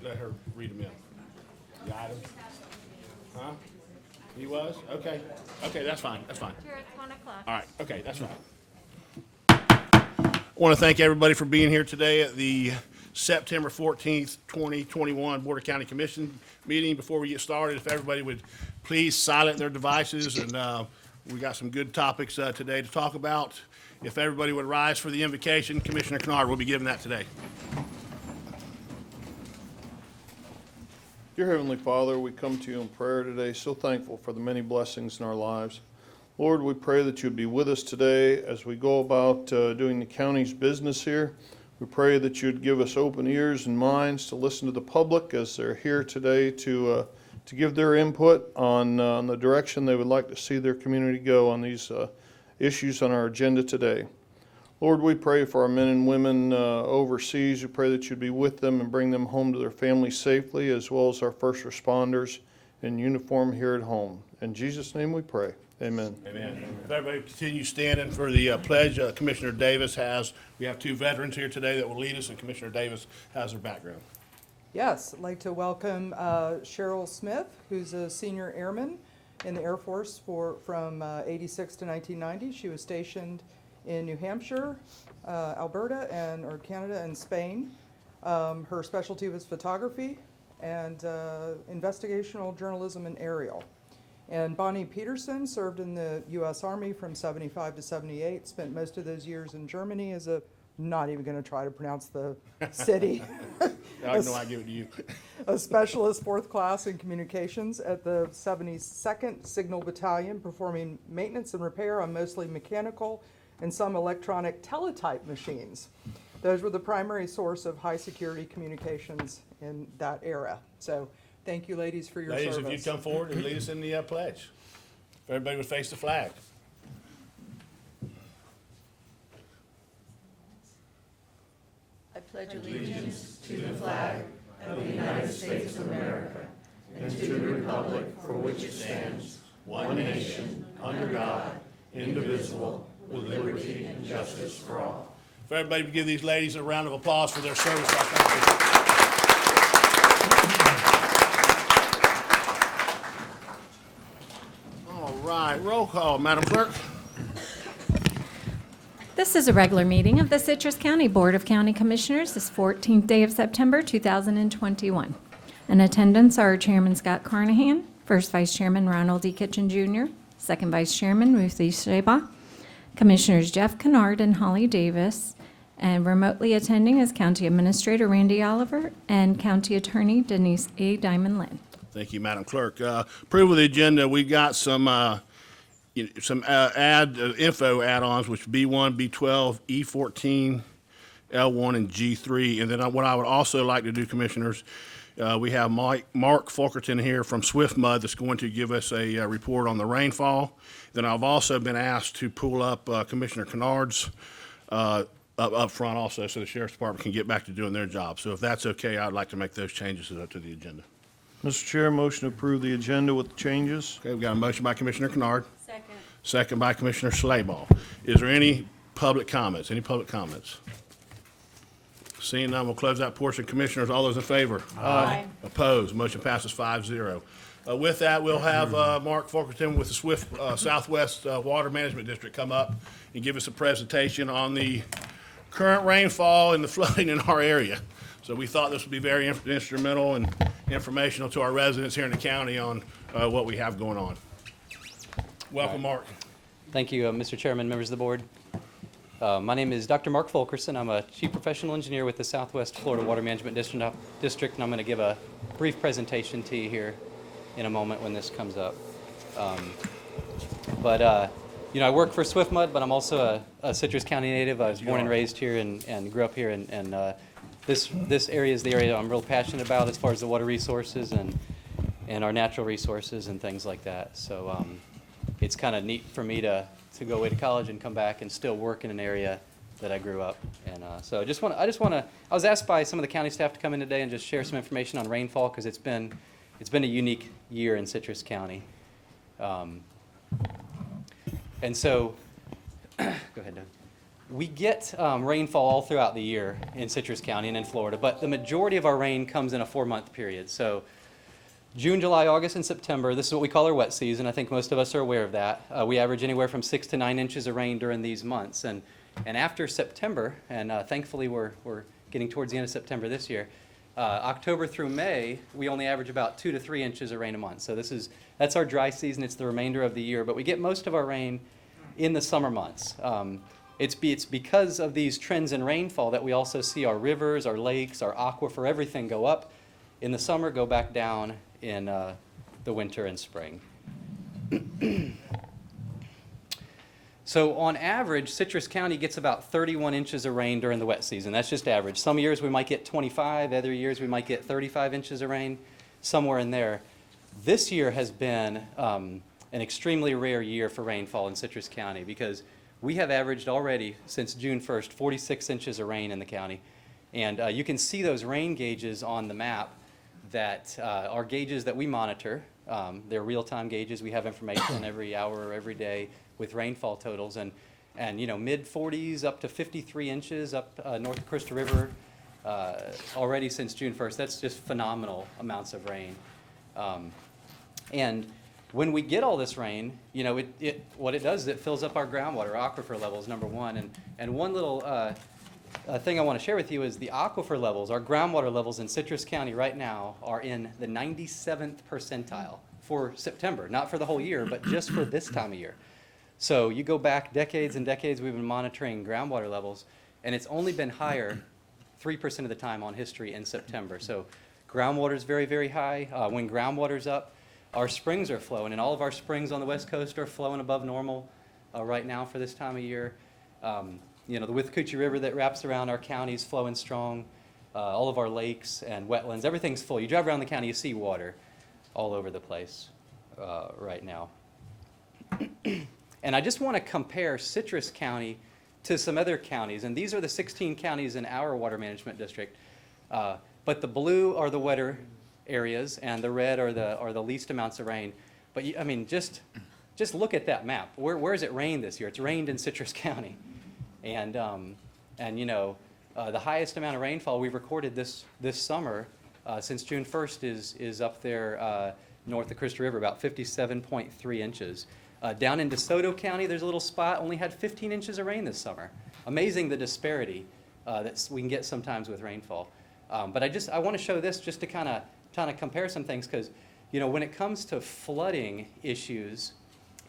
let her read them in. The items? Huh? He was? Okay. Okay, that's fine. That's fine. Here at 1 o'clock. All right. Okay, that's fine. I want to thank everybody for being here today at the September 14th, 2021 Board of County Commission meeting. Before we get started, if everybody would please silence their devices, and we got some good topics today to talk about. If everybody would rise for the invocation, Commissioner Kennard will be giving that today. Dear Heavenly Father, we come to you in prayer today, so thankful for the many blessings in our lives. Lord, we pray that you'd be with us today as we go about doing the county's business here. We pray that you'd give us open ears and minds to listen to the public as they're here today to give their input on the direction they would like to see their community go on these issues on our agenda today. Lord, we pray for our men and women overseas. We pray that you'd be with them and bring them home to their families safely, as well as our first responders in uniform here at home. In Jesus' name we pray. Amen. Amen. If everybody continue standing for the pledge, Commissioner Davis we have two veterans here today that will lead us, and Commissioner Davis has their background. Yes, I'd like to welcome Cheryl Smith, who's a senior airman in the Air Force from 86 to 1990. She was stationed in New Hampshire, Alberta, or Canada and Spain. Her specialty was photography and investigational journalism and aerial. And Bonnie Peterson served in the U.S. Army from 75 to 78, spent most of those years in Germany as not even going to try to pronounce the city. I know I give it to you. A specialist 4th class in communications at the 72nd Signal Battalion, performing maintenance and repair on mostly mechanical and some electronic teletype machines. Those were the primary source of high security communications in that era. So thank you, ladies, for your Ladies, service. if you'd come forward and lead us in the pledge. If everybody would face the flag. I pledge allegiance to the flag of the United States of America and to the republic for which it stands, one nation, under God, indivisible, with liberty and justice for all. If everybody would give these ladies a round of applause for their service to our country. All right, roll call, Madam Clerk. This is a regular meeting of the Citrus County Board of County Commissioners, this 14th day of September 2021. In attendance are Chairman Scott Carnahan, First Vice Chairman Ronald D. Kitchen Jr., Second Vice Chairman Ruth E. Sheba, Commissioners Jeff Kennard and Holly Davis, and remotely attending is County Administrator Randy Oliver and County Attorney Denise A. Diamond Lynn. Thank you, Madam Clerk. Approval of the agenda, we got some info add-ons, which B1, B12, E14, L1, and G3. And then what I would also like to do, Commissioners, we have Mark Fulkerton here from Swift Mud that's going to give us a report on the rainfall. Then I've also been asked to pull up Commissioner Kennard's up front also, so the Sheriff's Department can get back to doing their job. So if that's okay, I'd like to make those changes to the agenda. Mr. Chair, motion to approve the agenda with the changes. Okay, we've got a motion by Commissioner Kennard. Second. Second by Commissioner Slayball. Is there any public comments? Any public comments? Seeing none, we'll close that portion. Commissioners, all those in favor? Aye. Opposed? Motion passes 5-0. With that, we'll have Mark Fulkerton with the Swift Southwest Water Management District come up and give us a presentation on the current rainfall and the flooding in our area. So we thought this would be very instrumental and informational to our residents here in the county on what we have going on. Welcome, Mark. Thank you, Mr. Chairman, members of the board. My name is Dr. Mark Fulkerson. I'm a Chief Professional Engineer with the Southwest Florida Water Management District, and I'm going to give a brief presentation to you here in a moment when this comes up. I work for Swift Mud, but I'm also a Citrus County native. I was born and raised here and grew up here, and this area is the area I'm real passionate about as far as the water resources and our natural resources and things like that. So it's kind of neat for me to go away to college and come back and still work in an area that I grew up. And so I was asked by some of the county staff to come in today and just share some information on rainfall, because it's been a unique year in Citrus County. And so, go ahead, Doug. we get rainfall all throughout the year in Citrus County and in Florida, but the majority of our rain comes in a 4-month period. So June, July, August, and September, this is what we call our wet season. I think most of us are aware of that. We average anywhere from 6 to 9 inches of rain during these months. And after September, and thankfully we're getting towards the end of September this year, October through May, we only average about 2 to 3 inches of rain a month. So that's our dry season. It's the remainder of the year, but we get most of our rain in the summer months. It's because of these trends in rainfall that we also see our rivers, our lakes, our aquifer, everything go up in the summer, go back down in the winter and spring. So on average, Citrus County gets about 31 inches of rain during the wet season. That's just average. Some years we might get 25, other years we might get 35 inches of rain, somewhere in there. This year has been an extremely rare year for rainfall in Citrus County because we have averaged already since June 1st 46 inches of rain in the county. And you can see those rain gauges on the map that are gauges that we monitor. They're real-time gauges. We have information every hour or every day with rainfall totals. And mid-40s up to 53 inches up north of Crystal River already since June 1st. That's just phenomenal amounts of rain. And when we get all this rain, what it does is it fills up our groundwater aquifer levels, number one. And one little thing I want to share with you is the aquifer levels, our groundwater levels in Citrus County right now are in the 97th percentile for September, not for the whole year, but just for this time of year. So you go back decades and decades, we've been monitoring groundwater levels, and it's only been higher 3% of the time on history in September. So groundwater is very, very high. When groundwater's up, our springs are flowing, and all of our springs on the West Coast are flowing above normal right now for this time of year. The Withlacoochee River that wraps around our county is flowing strong. All of our lakes and wetlands, everything's full. You drive around the county, you see water all over the place right now. And I just want to compare Citrus County to some other counties, and these are the 16 counties in our water management district. But the blue are the wetter areas, and the red are the least amounts of rain. But just look at that map. Where has it rained this year? It's rained in Citrus County, and the highest amount of rainfall we've recorded this summer since June 1st is up there north of Crystal River, about 57.3 inches. Down in DeSoto County, there's a little spot, only had 15 inches of rain this summer. Amazing the disparity that we can get sometimes with rainfall. But I want to show this just to kind of compare some things, because when it comes to flooding issues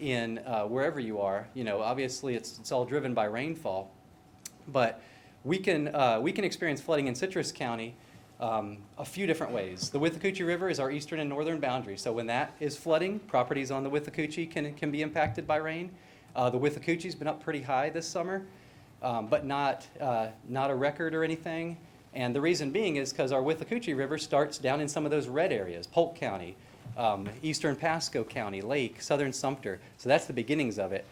in wherever you are, obviously it's all driven by rainfall, but we can experience flooding in Citrus County a few different ways. The Withlacoochee River is our eastern and northern boundary, so when that is flooding, properties on the Withlacoochee can be impacted by rain. The Withlacoochee's been up pretty high this summer, but not a record or anything. And the reason being is because our Withlacoochee River starts down in some of those red areas, Polk County, eastern Pasco County, Lake, southern Sumter. So that's the beginnings of it.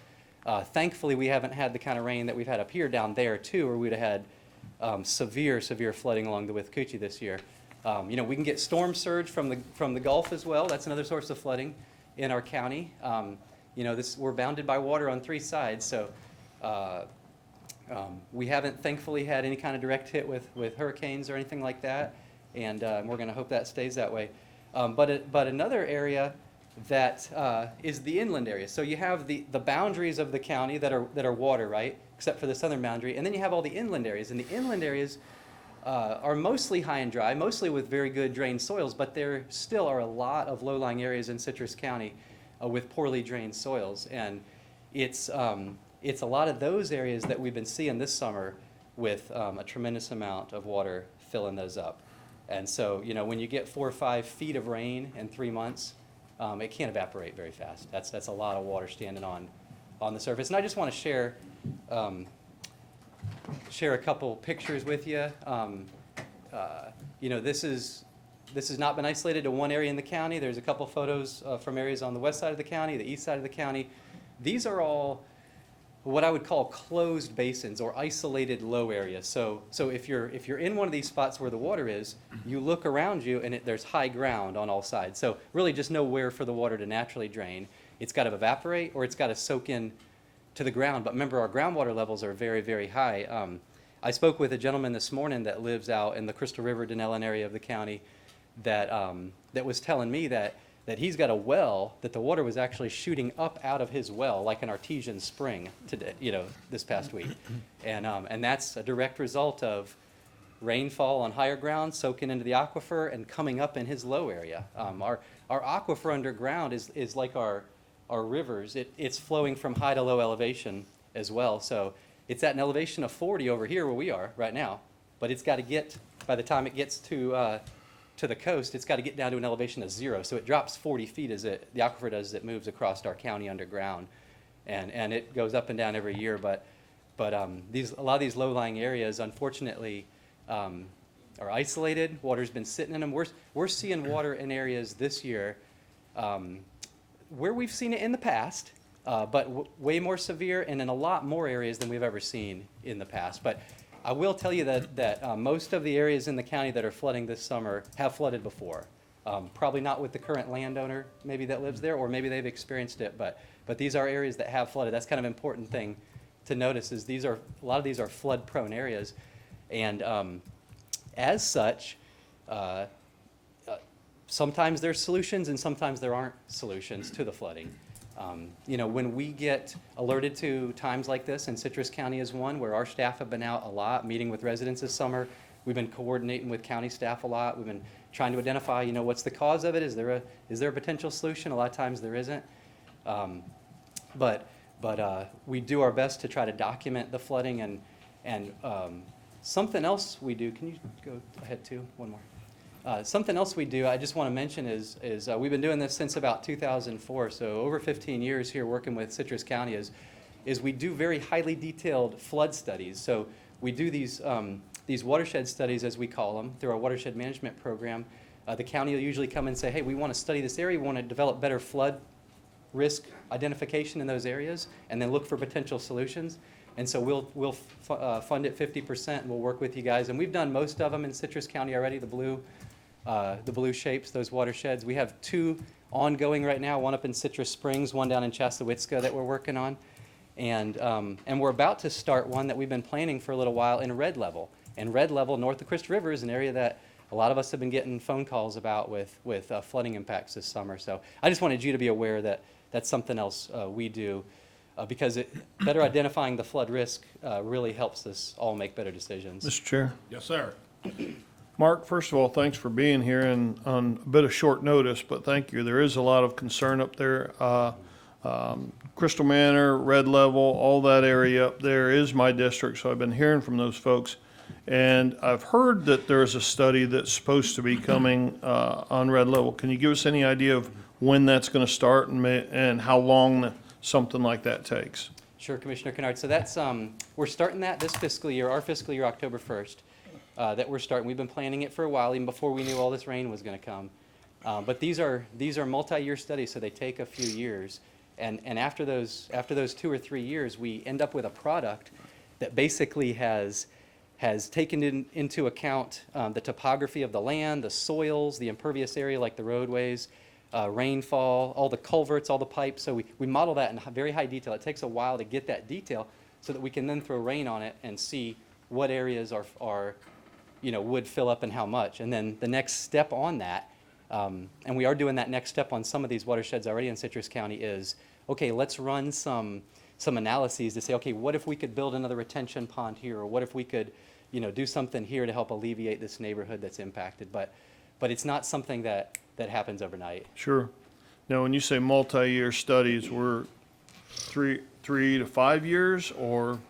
Thankfully, we haven't had the kind of rain that we've had up here down there too, or we'd have had severe flooding along the Withlacoochee this year. We can get storm surge from the Gulf as well. That's another source of flooding in our county. We're bounded by water on 3 sides, so we haven't thankfully had any kind of direct hit with hurricanes or anything like that, and we're going to hope that stays that way. But another area that is the inland area. So you have the boundaries of the county that are water, right? Except for the southern boundary, and then you have all the inland areas, and the inland areas are mostly high and dry, mostly with very good drained soils, but there still are a lot of low-lying areas in Citrus County with poorly drained soils, and it's a lot of those areas that we've been seeing this summer with a tremendous amount of water filling those up. And so, when you get 4 or 5 feet of rain in 3 months, it can't evaporate very fast. That's a lot of water standing on the surface. And I just want to share a couple pictures with you. This has not been isolated to one area in the county. There's a couple photos from areas on the west side of the county, the east side of the county. These are all what I would call closed basins or isolated low areas. So if you're in one of these spots where the water is, you look around you and there's high ground on all sides. So really just nowhere for the water to naturally drain. It's got to evaporate or it's got to soak in to the ground. But remember, our groundwater levels are very, very high. I spoke with a gentleman this morning that lives out in the Crystal River, Denellen area of the county that, that was telling me that he's got a well, that the water was actually shooting up out of his well like an artesian spring today, this past week. And that's a direct result of rainfall on higher ground soaking into the aquifer and coming up in his low area. Our aquifer underground is like our rivers. It's flowing from high to low elevation as well. So it's at an elevation of 40 over here where we are right now, but it's got to get, by the time it gets to the coast, it's got to get down to an elevation of 0. So it drops 40 feet the aquifer does as it moves across our county underground. And it goes up and down every year. But a lot of these low-lying areas, unfortunately, are isolated. Water's been sitting in them. We're seeing water in areas this year where we've seen it in the past, but way more severe and in a lot more areas than we've ever seen in the past. But I will tell you that most of the areas in the county that are flooding this summer have flooded before. Probably not with the current landowner maybe that lives there, or maybe they've experienced it, but these are areas that have flooded. That's kind of an important thing to notice, is a lot of these are flood-prone areas. And as such, sometimes there's solutions and sometimes there aren't solutions to the flooding. When we get alerted to times like this, and Citrus County is one where our staff have been out a lot, meeting with residents this summer. We've been coordinating with county staff a lot. We've been trying to identify, what's the cause of it? Is there a potential solution? A lot of times there isn't. But we do our best to try to document the flooding and something else we do. Can you go ahead too? One more. Something else we do, I just want to mention is we've been doing this since about 2004, so over 15 years here working with Citrus County, is we do very highly detailed flood studies. So we do these watershed studies, as we call them, through our watershed management program. The county will usually come and say, hey, we want to study this area, we want to develop better flood risk identification in those areas, and then look for potential solutions. And so we'll fund it 50%, and we'll work with you guys. And we've done most of them in Citrus County already, the blue shapes, those watersheds. We have 2 ongoing right now, one up in Citrus Springs, one down in Chassahowitzka that we're working on. And we're about to start one that we've been planning for a little while in Red Level. And Red Level, north of Crystal River, is an area that a lot of us have been getting phone calls about with flooding impacts this summer. So I just wanted you to be aware that that's something else we do. Because better identifying the flood risk really helps us all make better decisions. Mr. Chair. Yes, sir. Mark, first of all, thanks for being here and on a bit of short notice, but thank you. There is a lot of concern up there. Crystal Manor, Red Level, all that area up there is my district, so I've been hearing from those folks. And I've heard that there's a study that's supposed to be coming on Red Level. Can you give us any idea of when that's going to start and how long something like that takes? Sure, Commissioner Kennard. So that's we're starting that this fiscal year, our fiscal year, October 1st, that we're starting. We've been planning it for a while, even before we knew all this rain was going to come. But these are multi-year studies, so they take a few years. And after those 2 or 3 years, we end up with a product that basically has taken into account the topography of the land, the soils, the impervious area like the roadways, rainfall, all the culverts, all the pipes. So we model that in very high detail. It takes a while to get that detail so that we can then throw rain on it and see what areas would fill up and how much. And then the next step on that, and we are doing that next step on some of these watersheds already in Citrus County, is, okay, let's run some analyses to say, okay, what if we could build another retention pond here, or what if we could, do something here to help alleviate this neighborhood that's impacted. But it's not something that happens overnight. Sure. Now, when you say multi-year studies, we're 3 to 5 years or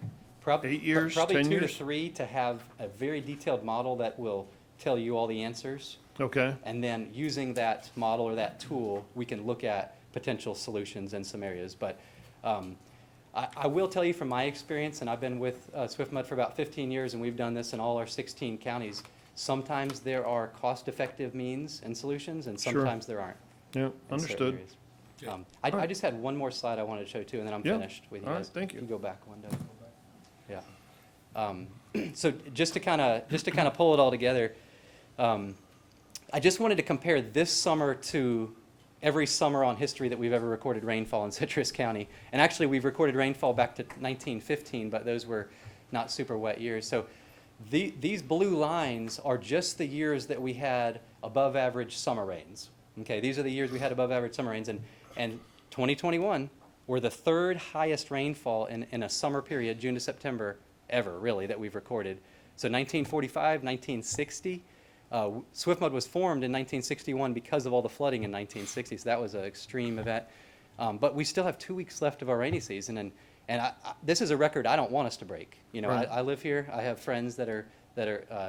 8 years, Probably 10 2 years? to 3 to have a very detailed model that will tell you all the answers. Okay. And then using that model or that tool, we can look at potential solutions in some areas. But I will tell you from my experience, and I've been with SwiftMud for about 15 years, and we've done this in all our 16 counties. Sometimes there are cost-effective means and solutions, and Sure. sometimes there aren't. Yeah, in certain understood. areas. I just had one more slide I wanted to show too, and then I'm Yeah. finished with you All right, guys. thank you. Can go back one day. Yeah. So just to kind of pull it all together, I just wanted to compare this summer to every summer on history that we've ever recorded rainfall in Citrus County. And actually, we've recorded rainfall back to 1915, but those were not super wet years. So these blue lines are just the years that we had above average summer rains. Okay, these are the years we had above average summer rains. And 2021 were the third highest rainfall in a summer period, June to September, ever, really, that we've recorded. So 1945, 1960, Swiftmud was formed in 1961 because of all the flooding in 1960, so that was an extreme event. But we still have 2 weeks left of our rainy season, and this is a record I don't want us to break. You know, Right. I live here. I have friends that are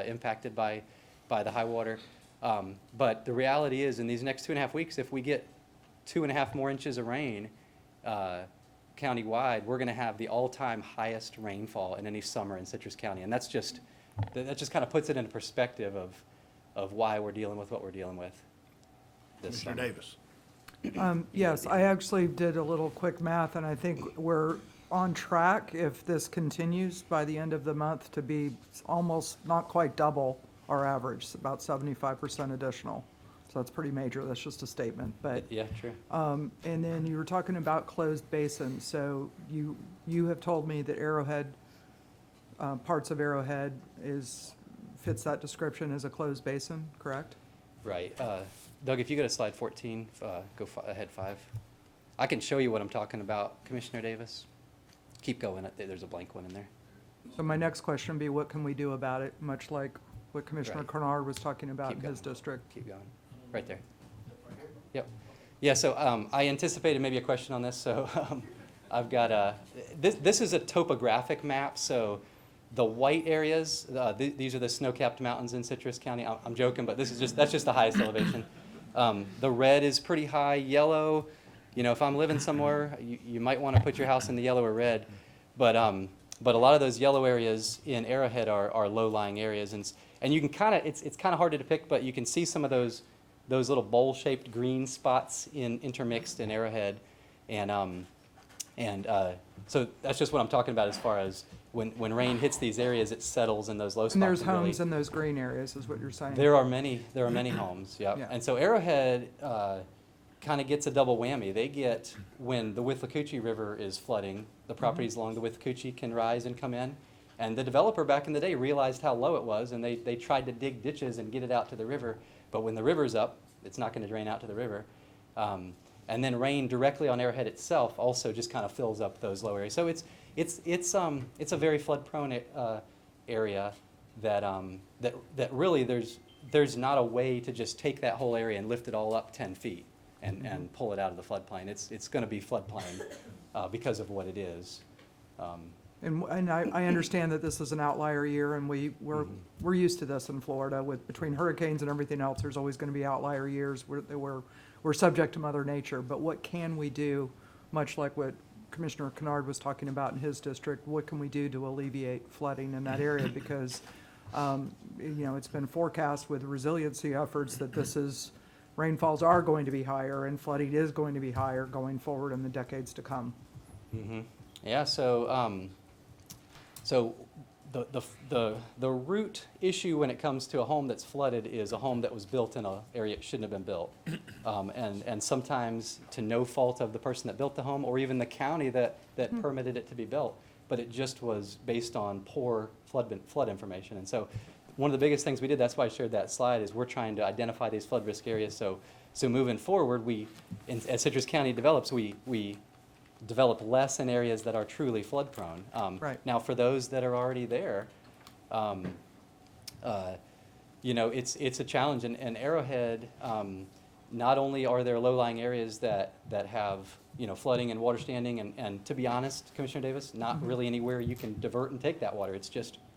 impacted by the high water. But the reality is, in these next 2.5 weeks, if we get 2.5 more inches of rain countywide, we're going to have the all-time highest rainfall in any summer in Citrus County, and that just kind of puts it into perspective of why we're dealing with what we're dealing with this Commissioner summer. Davis. Yes, I actually did a little quick math, and I think we're on track, if this continues, by the end of the month to be almost, not quite double our average, about 75% additional. So that's pretty major. That's just a statement, but. Yeah, true. And then you were talking about closed basins. So you have told me that Arrowhead, parts of Arrowhead fits that description as a closed basin, correct? Right. Doug, if you go to slide 14, go ahead 5. I can show you what I'm talking about, Commissioner Davis. Keep going. There's a blank one in there. So my next question would be, what can we do about it, much like what Commissioner Right. Kennard was talking about Keep in his district? Keep going. Right there. Yep. Yeah, so I anticipated maybe a question on this, so I've got this is a topographic map, so the white areas, these are the snow-capped mountains in Citrus County. I'm joking, but that's just the highest elevation. The red is pretty high. Yellow, you know, if I'm living somewhere, you might want to put your house in the yellow or red, but a lot of those yellow areas in Arrowhead are low-lying areas, and you can kind of, it's kind of hard to depict, but you can see some of those little bowl-shaped green spots intermixed in Arrowhead, and so that's just what I'm talking about as far as when rain hits these areas, it settles in those low spots. And there's and really- homes in those green areas, is what you're saying? There are many homes, yeah. Yeah. And so Arrowhead kind of gets a double whammy. They get, when the Withlacoochee River is flooding, the properties along the Withlacoochee can rise and come in. And the developer back in the day realized how low it was, and they tried to dig ditches and get it out to the river. But when the river's up, it's not going to drain out to the river. And then rain directly on Arrowhead itself also just kind of fills up those low areas. So it's a very flood-prone area that really there's not a way to just take that whole area and lift it all up 10 feet and pull it out of the floodplain. It's going to be floodplain because of what it is. And I understand that this is an outlier year, and we're used to this in Florida between hurricanes and everything else. There's always going to be outlier years where we're subject to Mother Nature. But what can we do, much like what Commissioner Kennard was talking about in his district, what can we do to alleviate flooding in that area? Because, it's been forecast with resiliency efforts that rainfalls are going to be higher and flooding is going to be higher going forward in the decades to come. Mm-hmm. Yeah, so the root issue when it comes to a home that's flooded is a home that was built in an area it shouldn't have been built. And sometimes to no fault of the person that built the home or even the county that permitted it to be built, but it just was based on poor flood information. And so one of the biggest things we did, that's why I shared that slide, is we're trying to identify these flood risk areas. So moving forward, as Citrus County develops, we develop less in areas that are truly flood prone. Right. Now, for those that are already there, it's a challenge. And Arrowhead, not only are there low-lying areas that have flooding and water standing, and to be honest, Commissioner Davis, not really anywhere you can divert and take that water.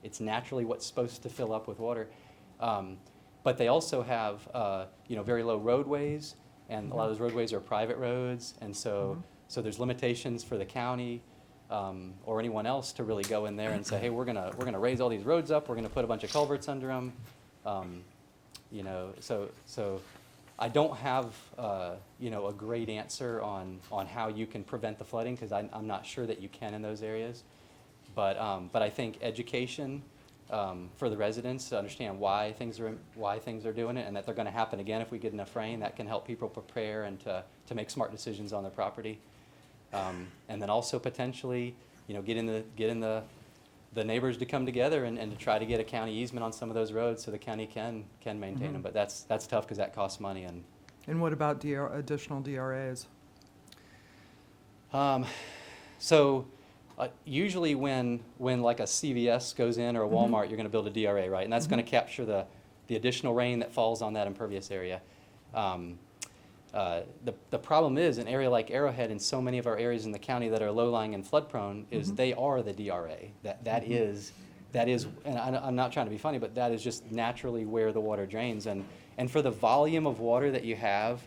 It's naturally what's supposed to fill up with water. But they also have very low roadways, and a lot of those roadways are private roads, and so there's limitations for the county or anyone else to really go in there and say, hey, we're gonna raise all these roads up, we're gonna put a bunch of culverts under them. So I don't have a great answer on how you can prevent the flooding, because I'm not sure that you can in those areas. But I think education for the residents to understand why things are doing it, and that they're going to happen again if we get enough rain. That can help people prepare and to make smart decisions on their property. And then also potentially, getting the neighbors to come together and to try to get a county easement on some of those roads so the county can maintain them. But that's tough because that costs money. And what about additional DRAs? So usually when like a CVS goes in or a Walmart, you're going to build a DRA, right? And that's going to capture the additional rain that falls on that impervious area. The problem is an area like Arrowhead and so many of our areas in the county that are low-lying and flood-prone is they are the DRA. That is, and I'm not trying to be funny, but that is just naturally where the water drains. And for the volume of water that you have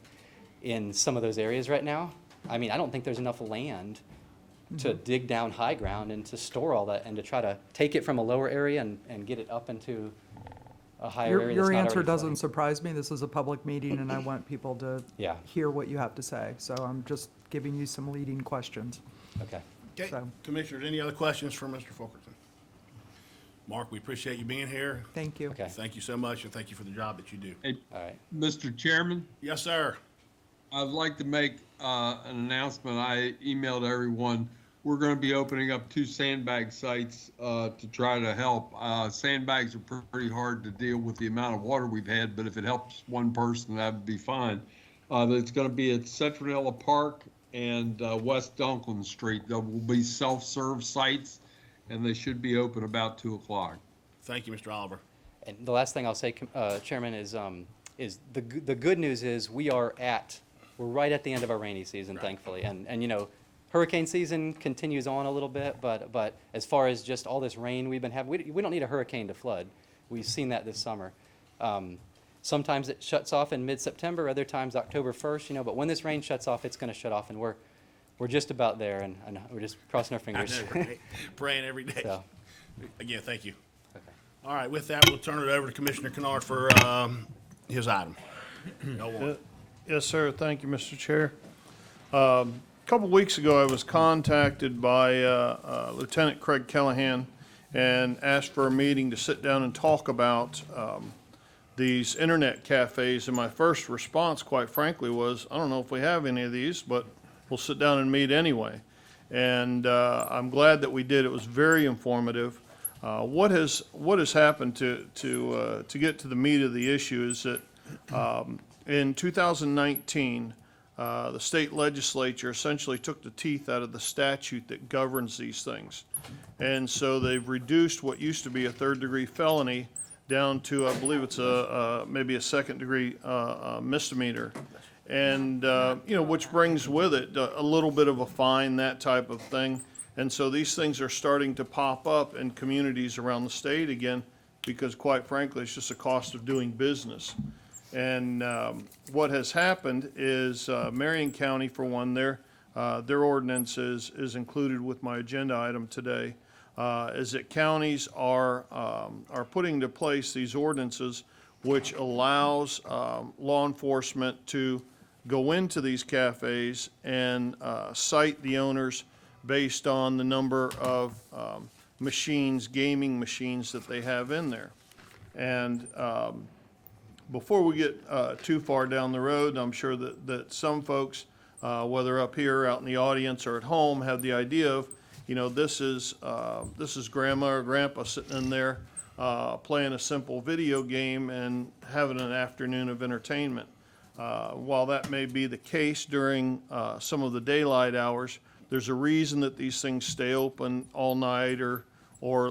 in some of those areas right now, I mean, I don't think there's enough land to dig down high ground and to store all that and to try to take it from a lower area and get it up into a higher area. Your answer doesn't surprise me. This is a public meeting, and I want people to Yeah. hear what you have to say. So I'm just giving you some leading questions. Okay. Okay, So- Commissioners, any other questions for Mr. Fulkerson? Mark, we appreciate you being here. Thank you. Okay. Thank you so much, and thank you for the job that you do. Hey, All right. Mr. Chairman, Yes, sir. I'd like to make an announcement. I emailed everyone. We're going to be opening up 2 sandbag sites to try to help. Sandbags are pretty hard to deal with the amount of water we've had, but if it helps one person, that would be fine. It's going to be at Citronella Park and West Dunklin Street. There will be self-serve sites, and they should be open about 2 o'clock. Thank you, Mr. Oliver. And the last thing I'll say, Chairman, is the good news is we're right at the end of our rainy season, thankfully, and hurricane season continues on a little bit, but as far as just all this rain we've been having, we don't need a hurricane to flood. We've seen that this summer. Sometimes it shuts off in mid-September, other times October 1st, but when this rain shuts off, it's going to shut off, and we're just about there, and we're just crossing our I fingers. know, right? Praying every day. So, Again, thank you. okay. All right, with that, we'll turn it over to Commissioner Kennard for his item. L1. Yes, sir. Thank you, Mr. Chair. A couple weeks ago, I was contacted by Lieutenant Craig Callahan and asked for a meeting to sit down and talk about these internet cafes. And my first response, quite frankly, was, I don't know if we have any of these, but we'll sit down and meet anyway. And I'm glad that we did. It was very informative. What has happened to get to the meat of the issue is that in 2019, the state legislature essentially took the teeth out of the statute that governs these things. And so they've reduced what used to be a third-degree felony down to, I believe it's maybe a second-degree misdemeanor. And, which brings with it a little bit of a fine, that type of thing. And so these things are starting to pop up in communities around the state again, because quite frankly, it's just a cost of doing business. And what has happened is Marion County, for one, their ordinance is included with my agenda item today, is that counties are putting into place these ordinances which allows law enforcement to go into these cafes and cite the owners based on the number of machines, gaming machines that they have in there. And before we get too far down the road, I'm sure that some folks, whether up here, out in the audience, or at home, have the idea of, this is grandma or grandpa sitting in there playing a simple video game and having an afternoon of entertainment. While that may be the case during some of the daylight hours, there's a reason that these things stay open all night or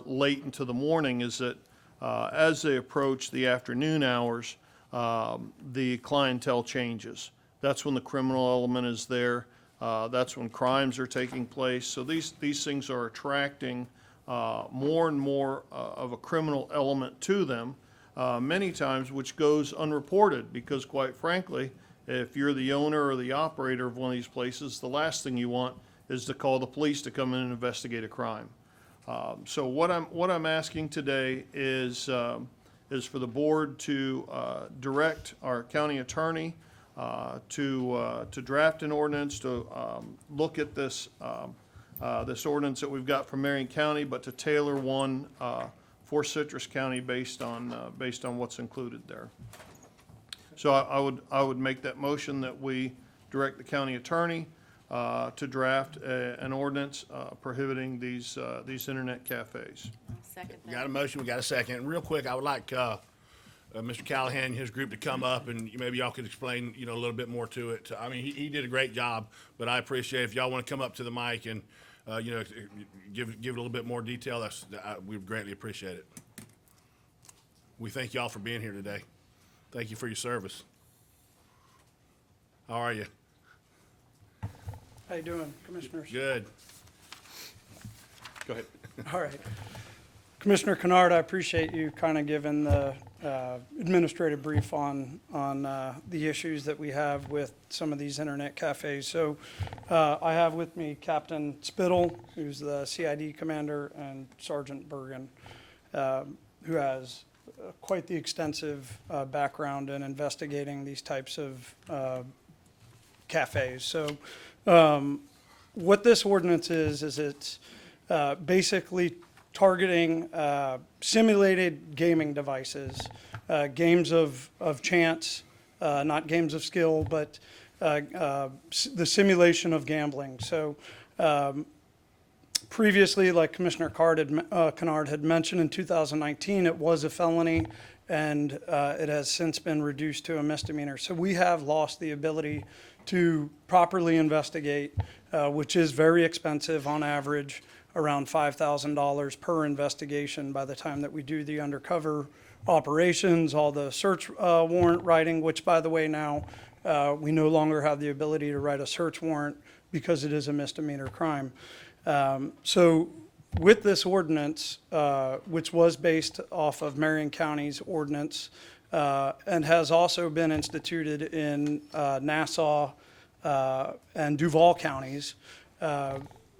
late into the morning, is that as they approach the afternoon hours, the clientele changes. That's when the criminal element is there. That's when crimes are taking place. So these things are attracting more and more of a criminal element to them, many times, which goes unreported, because quite frankly, if you're the owner or the operator of one of these places, the last thing you want is to call the police to come in and investigate a crime. So what I'm asking today is for the board to direct our county attorney to draft an ordinance, to look at this this ordinance that we've got from Marion County, but to tailor one for Citrus County based on what's included there. So I would make that motion that we direct the county attorney to draft an ordinance prohibiting these internet cafes. Second We that. got a motion, we got a second. And real quick, I would like Mr. Callahan and his group to come up, and maybe y'all could explain, a little bit more to it. I mean, he did a great job, but I appreciate if y'all want to come up to the mic and, give a little bit more detail. We greatly appreciate it. We thank y'all for being here today. Thank you for your service. How are you? How you doing, Commissioners? Good. Go ahead. All right. Commissioner Kennard, I appreciate you kind of giving the administrative brief on the issues that we have with some of these internet cafes. So I have with me Captain Spittle, who's the CID commander, and Sergeant Bergen, who has quite the extensive background in investigating these types of cafes. So what this ordinance is it's basically targeting simulated gaming devices, games of chance, not games of skill, but the simulation of gambling. So previously, like Commissioner Kennard had mentioned, in 2019, it was a felony, and it has since been reduced to a misdemeanor. So we have lost the ability to properly investigate, which is very expensive on average, around $5,000 per investigation by the time that we do the undercover operations, all the search warrant writing, which, by the way, now we no longer have the ability to write a search warrant because it is a misdemeanor crime. So with this ordinance, which was based off of Marion County's ordinance and has also been instituted in Nassau and Duval counties,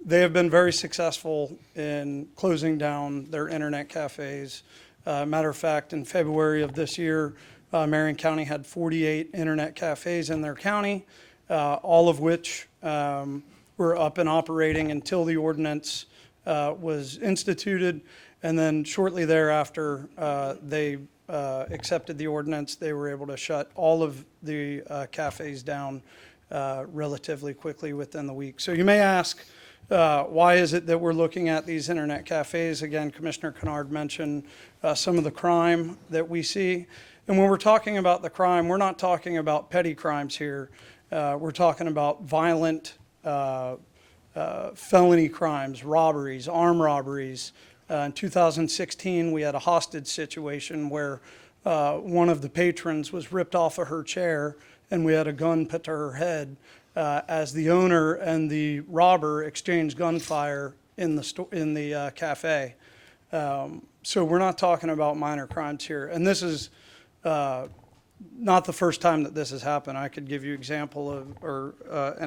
they have been very successful in closing down their internet cafes. Matter of fact, in February of this year, Marion County had 48 internet cafes in their county, all of which were up and operating until the ordinance was instituted. And then shortly thereafter, they accepted the ordinance. They were able to shut all of the cafes down relatively quickly within the week. So you may ask, why is it that we're looking at these internet cafes? Again, Commissioner Kennard mentioned some of the crime that we see. And when we're talking about the crime, we're not talking about petty crimes here. We're talking about violent felony crimes, robberies, armed robberies. In 2016, we had a hostage situation where one of the patrons was ripped off of her chair, and we had a gun put to her head as the owner and the robber exchanged gunfire in the cafe. So we're not talking about minor crimes here. And this is not the first time that this has happened. I could give you an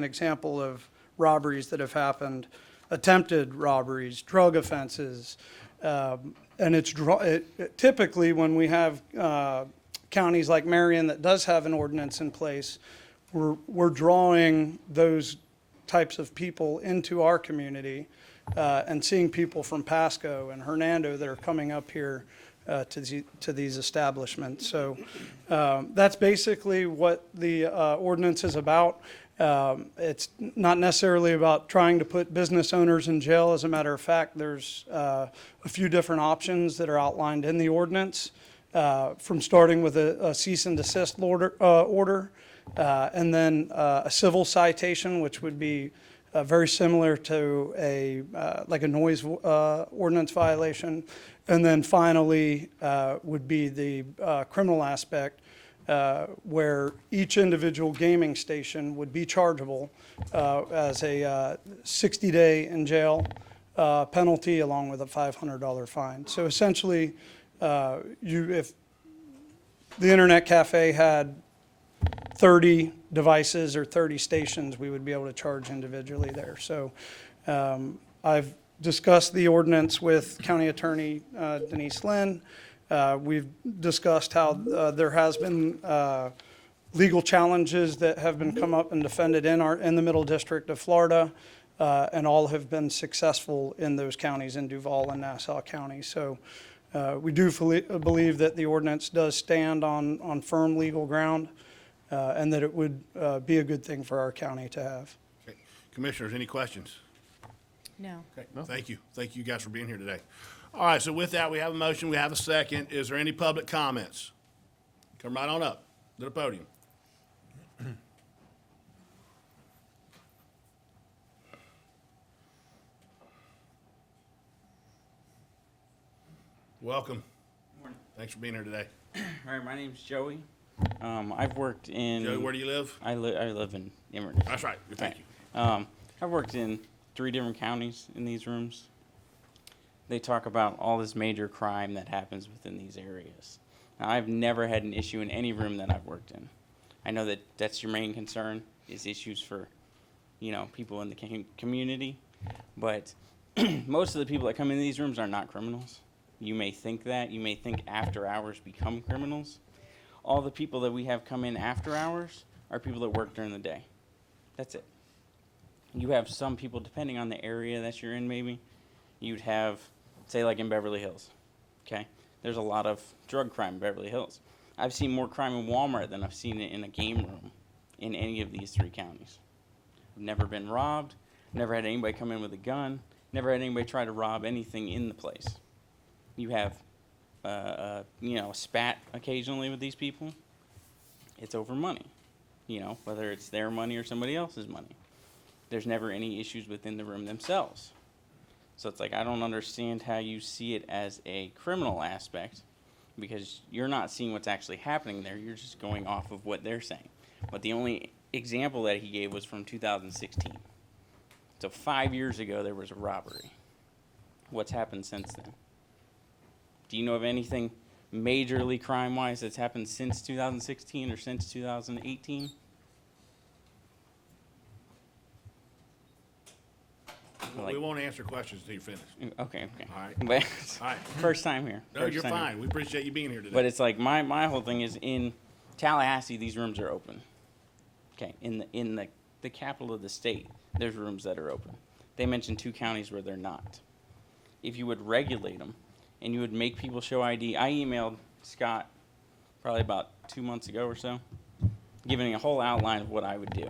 example of robberies that have happened, attempted robberies, drug offenses. And typically when we have counties like Marion that does have an ordinance in place, we're drawing those types of people into our community and seeing people from Pasco and Hernando that are coming up here to these establishments. So that's basically what the ordinance is about. It's not necessarily about trying to put business owners in jail. As a matter of fact, there's a few different options that are outlined in the ordinance, from starting with a cease and desist order, and then a civil citation, which would be very similar to like a noise ordinance violation. And then finally would be the criminal aspect, where each individual gaming station would be chargeable as a 60-day in jail penalty along with a $500 fine. So essentially, if the internet cafe had 30 devices or 30 stations, we would be able to charge individually there. So I've discussed the ordinance with County Attorney Denise Lynn. We've discussed how there has been legal challenges that have been come up and defended in the Middle District of Florida, and all have been successful in those counties, in Duval and Nassau County. So We do believe that the ordinance does stand on firm legal ground, and that it would be a good thing for our county to have. Okay. Commissioners, any questions? No. Okay, thank you. Thank you guys for being here today. All right, so with that, we have a motion, we have a second. Is there any public comments? Come right on up to the podium. Welcome. Thanks for being here today. All right, my name's Joey. I've worked in. Joey, where do you live? I live in Inverness. That's right. Good, thank you. I've worked in 3 different counties in these rooms. They talk about all this major crime that happens within these areas. Now, I've never had an issue in any room that I've worked in. I know that that's your main concern, is issues for, people in the community. But most of the people that come into these rooms are not criminals. You may think that. You may think after hours become criminals. All the people that we have come in after hours are people that work during the day. That's it. You have some people, depending on the area that you're in, maybe, you'd have, say, like in Beverly Hills, okay? There's a lot of drug crime in Beverly Hills. I've seen more crime in Walmart than I've seen it in a game room in any of these 3 counties. I've never been robbed, never had anybody come in with a gun, never had anybody try to rob anything in the place. You have, a spat occasionally with these people. It's over money, whether it's their money or somebody else's money. There's never any issues within the room themselves. So it's like, I don't understand how you see it as a criminal aspect, because you're not seeing what's actually happening there. You're just going off of what they're saying. But the only example that he gave was from 2016. So 5 years ago, there was a robbery. What's happened since then? Do you know of anything majorly crime-wise that's happened since 2016 or since 2018? We won't answer questions until you finish. Okay. All right. But All right. first time here. No, First you're time here. fine. We appreciate you being here today. But it's like my whole thing is in Tallahassee, these rooms are open. Okay, in the capital of the state, there's rooms that are open. They mentioned 2 counties where they're not. If you would regulate them and you would make people show ID, I emailed Scott probably about 2 months ago or so, giving a whole outline of what I would do.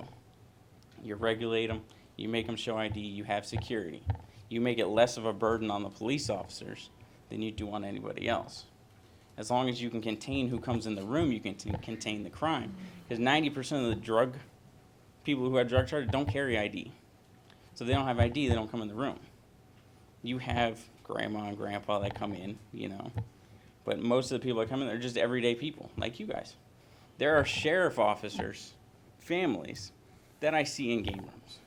You regulate them, you make them show ID, you have security. You make it less of a burden on the police officers than you do on anybody else. As long as you can contain who comes in the room, you can contain the crime. Because 90% of the people who have drug charges don't carry ID. So if they don't have ID, they don't come in the room. You have grandma and grandpa that come in, But most of the people that come in, they're just everyday people, like you guys. There are sheriff officers, families, that I see in game rooms.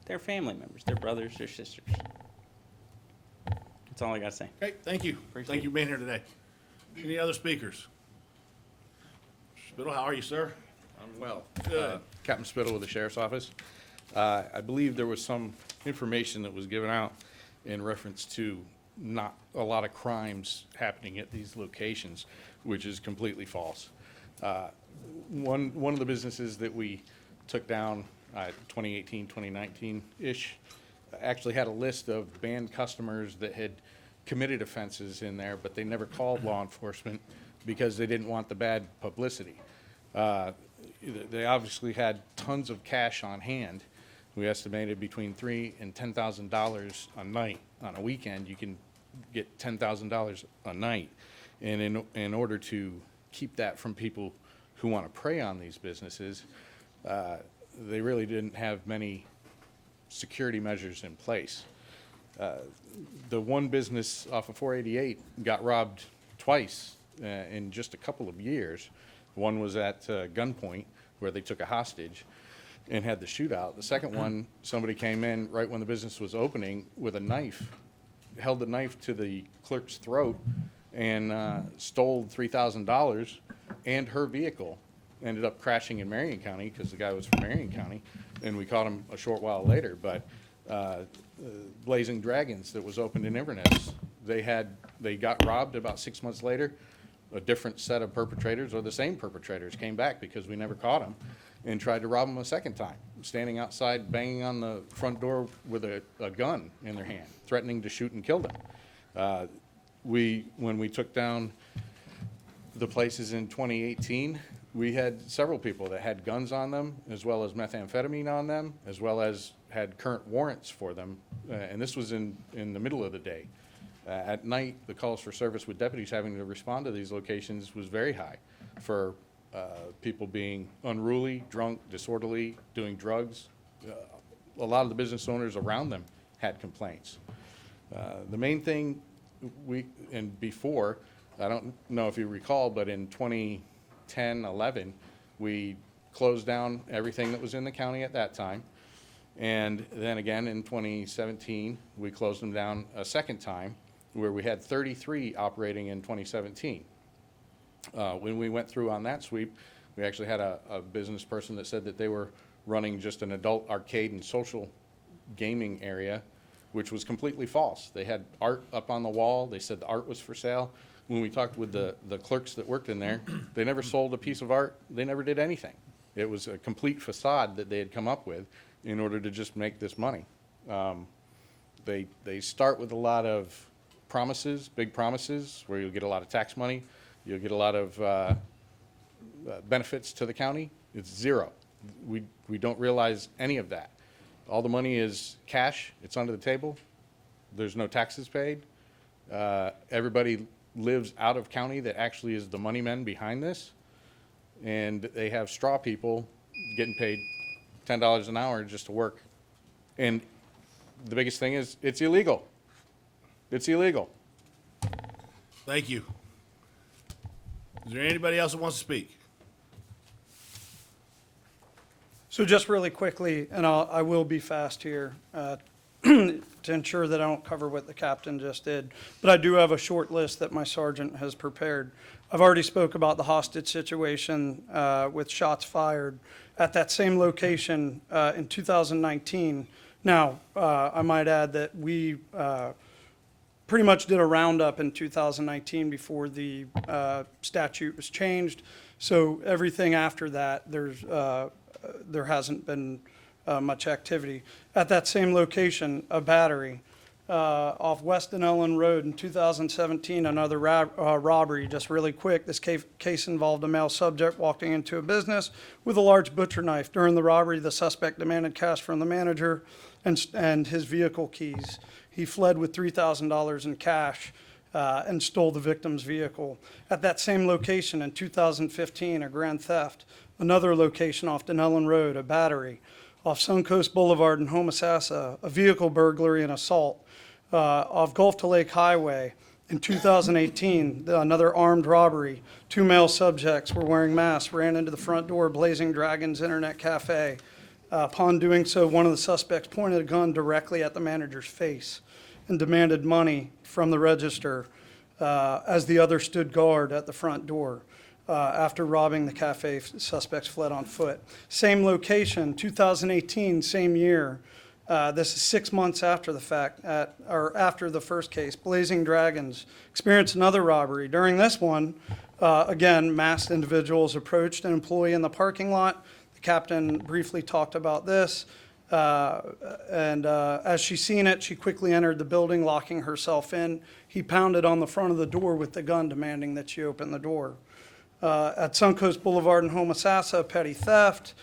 They're family members. They're brothers, they're sisters. That's all I got to say. Okay, thank you. Appreciate Thank you for being here today. Any other speakers? Spittle, how are you, sir? I'm well. Good. Captain Spittle with the Sheriff's Office. I believe there was some information that was given out in reference to not a lot of crimes happening at these locations, which is completely false. One of the businesses that we took down 2018, 2019-ish actually had a list of banned customers that had committed offenses in there, but they never called law enforcement because they didn't want the bad publicity. They obviously had tons of cash on hand. We estimated between $3,000 and $10,000 a night. On a weekend, you can get $10,000 a night. And in order to keep that from people who want to prey on these businesses, they really didn't have many security measures in place. The one business off of 488 got robbed twice in just a couple of years. One was at gunpoint, where they took a hostage and had the shootout. The second one, somebody came in right when the business was opening with a knife, held the knife to the clerk's throat, and stole $3,000 and her vehicle. Ended up crashing in Marion County because the guy was from Marion County, and we caught him a short while later. But Blazing Dragons that was opened in Inverness, they got robbed about 6 months later. A different set of perpetrators, or the same perpetrators, came back because we never caught them and tried to rob them a second time, standing outside banging on the front door with a gun in their hand, threatening to shoot and kill them. when we took down the places in 2018, we had several people that had guns on them, as well as methamphetamine on them, as well as had current warrants for them. And this was in the middle of the day. At night, the calls for service with deputies having to respond to these locations was very high for people being unruly, drunk, disorderly, doing drugs. A lot of the business owners around them had complaints. The main thing before, I don't know if you recall, but in 2010, 11, we closed down everything that was in the county at that time. And then again in 2017, we closed them down a second time, where we had 33 operating in 2017. When we went through on that sweep, we actually had a business person that said that they were running just an adult arcade and social gaming area, which was completely false. They had art up on the wall. They said the art was for sale. When we talked with the clerks that worked in there, they never sold a piece of art. They never did anything. It was a complete facade that they had come up with in order to just make this money. They start with a lot of promises, big promises, where you'll get a lot of tax money. You'll get a lot of benefits to the county. It's zero. We don't realize any of that. All the money is cash. It's under the table. There's no taxes paid. Everybody lives out of county that actually is the money men behind this. And they have straw people getting paid $10 an hour just to work. And the biggest thing is it's illegal. It's illegal. Thank you. Is there anybody else that wants to speak? So just really quickly, and I will be fast here, to ensure that I don't cover what the captain just did, but I do have a short list that my sergeant has prepared. I've already spoke about the hostage situation with shots fired at that same location in 2019. Now, I might add that we pretty much did a roundup in 2019 before the statute was changed. So everything after that, there hasn't been much activity. At that same location, a battery off Weston Ellen Road in 2017, another robbery. Just really quick, this case involved a male subject walking into a business with a large butcher knife. During the robbery, the suspect demanded cash from the manager and his vehicle keys. He fled with $3,000 in cash and stole the victim's vehicle. At that same location in 2015, a grand theft. Another location off Denellen Road, a battery. Off Suncoast Boulevard in Homosassa, a vehicle burglary and assault. Off Gulf to Lake Highway in 2018, another armed robbery. 2 male subjects were wearing masks, ran into the front door of Blazing Dragons Internet Cafe. Upon doing so, one of the suspects pointed a gun directly at the manager's face and demanded money from the register as the other stood guard at the front door. After robbing the cafe, suspects fled on foot. Same location, 2018, same year. This is 6 months after the fact, or after the first case. Blazing Dragons experienced another robbery. During this one, again, masked individuals approached an employee in the parking lot. The captain briefly talked about this. And as she seen it, she quickly entered the building, locking herself in. He pounded on the front of the door with the gun, demanding that she open the door. At Suncoast Boulevard in Homosassa, petty theft.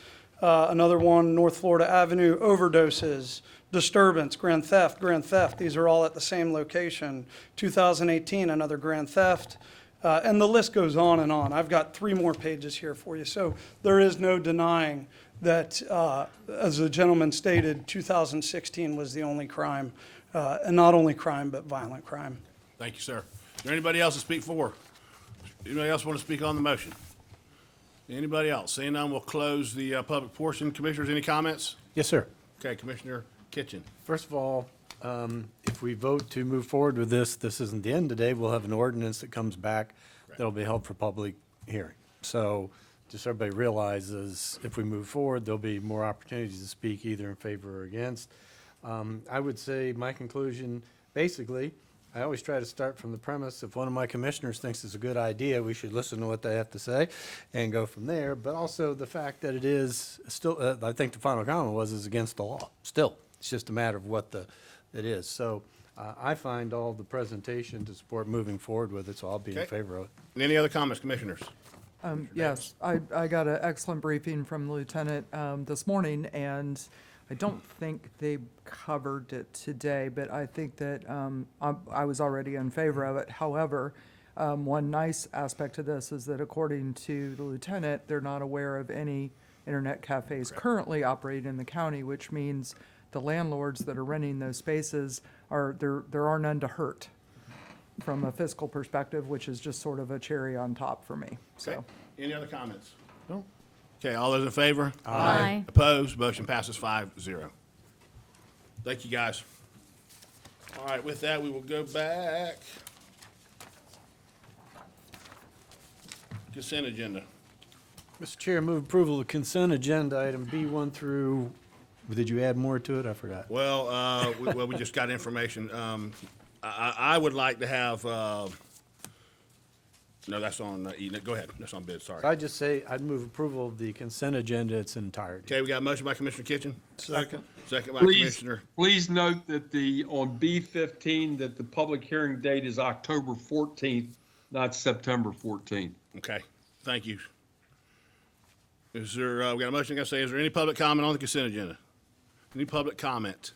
Another one, North Florida Avenue, overdoses, disturbance, grand theft, grand theft. These are all at the same location. 2018, another grand theft. And the list goes on and on. I've got 3 more pages here for you. So there is no denying that, as the gentleman stated, 2016 was the only crime, and not only crime, but violent crime. Thank you, sir. Is there anybody else to speak for? Anybody else want to speak on the motion? Anybody else? Seeing none, we'll close the public portion. Commissioners, any comments? Yes, sir. Okay, Commissioner Kitchen. First of all, if we vote to move forward with this, this isn't the end today. We'll have an ordinance that comes back that'll be held for public hearing. So just so everybody realizes, if we move forward, there'll be more opportunities to speak either in favor or against. I would say my conclusion, basically, I always try to start from the premise, if one of my commissioners thinks it's a good idea, we should listen to what they have to say and go from there. But also the fact that it is still, I think the final comment was, is against the law. Still, it's just a matter of what it is. So I find all the presentation to support moving forward with it, so I'll be in Okay. favor of it. Any other comments, commissioners? Yes, I got an excellent briefing from the lieutenant this morning, and I don't think they covered it today, but I think that I was already in favor of it. However, one nice aspect of this is that according to the lieutenant, they're not aware of any internet cafes currently operating in the county, which means the landlords that are renting those spaces there are none to hurt from a fiscal perspective, which is just sort of a cherry on top for me, Okay. so. Any other comments? No. Okay, all those in favor? Aye. Opposed? Motion passes 5-0. Thank you, guys. All right, with that, we will go back. Consent agenda. Mr. Chair, move approval of consent agenda, item B1 through, did you add more to it? I forgot. Well, we just got information. I would like to have, no, that's on, go ahead, that's on bid, sorry. I'd just say, I'd move approval of the consent agenda, its entirety. Okay, we got a motion by Commissioner Kitchen. Second by Please, Commissioner. please note that on B15, that the public hearing date is October 14th, not September 14th. Okay, thank you. Is there, we got a motion, is there any public comment on the consent agenda? Any public comment?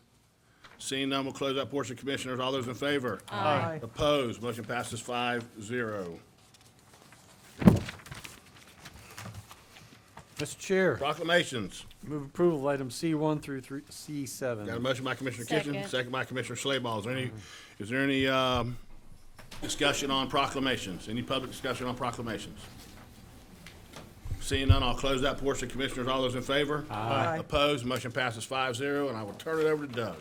Seeing none, we'll close that portion. Commissioners, all those in favor? Aye. Opposed? Motion passes 5-0. Mr. Chair, Proclamations. move approval of item C1 through Got a C7. motion by Commissioner Kitchen, Second. second by Commissioner Slayball. Is there any discussion on proclamations? Any public discussion on proclamations? Seeing none, I'll close that portion. Commissioners, all those in favor? Aye. Opposed? Motion passes 5-0, and I will turn it over to Doug.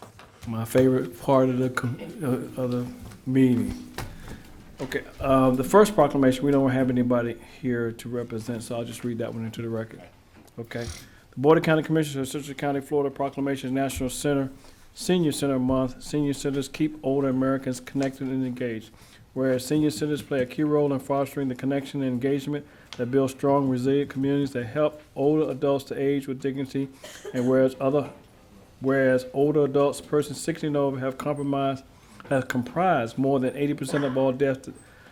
My favorite part of the meeting. Okay, the first proclamation, we don't have anybody here to represent, so I'll just read that one into the record. Okay. The Board of County Commissioners of Citrus County, Florida proclamation National Senior Center Month. Senior centers keep older Americans connected and engaged. Whereas senior centers play a key role in fostering the connection and engagement that build strong, resilient communities that help older adults to age with dignity, and whereas older adults, persons 60 and over, have comprised more than 80% of all deaths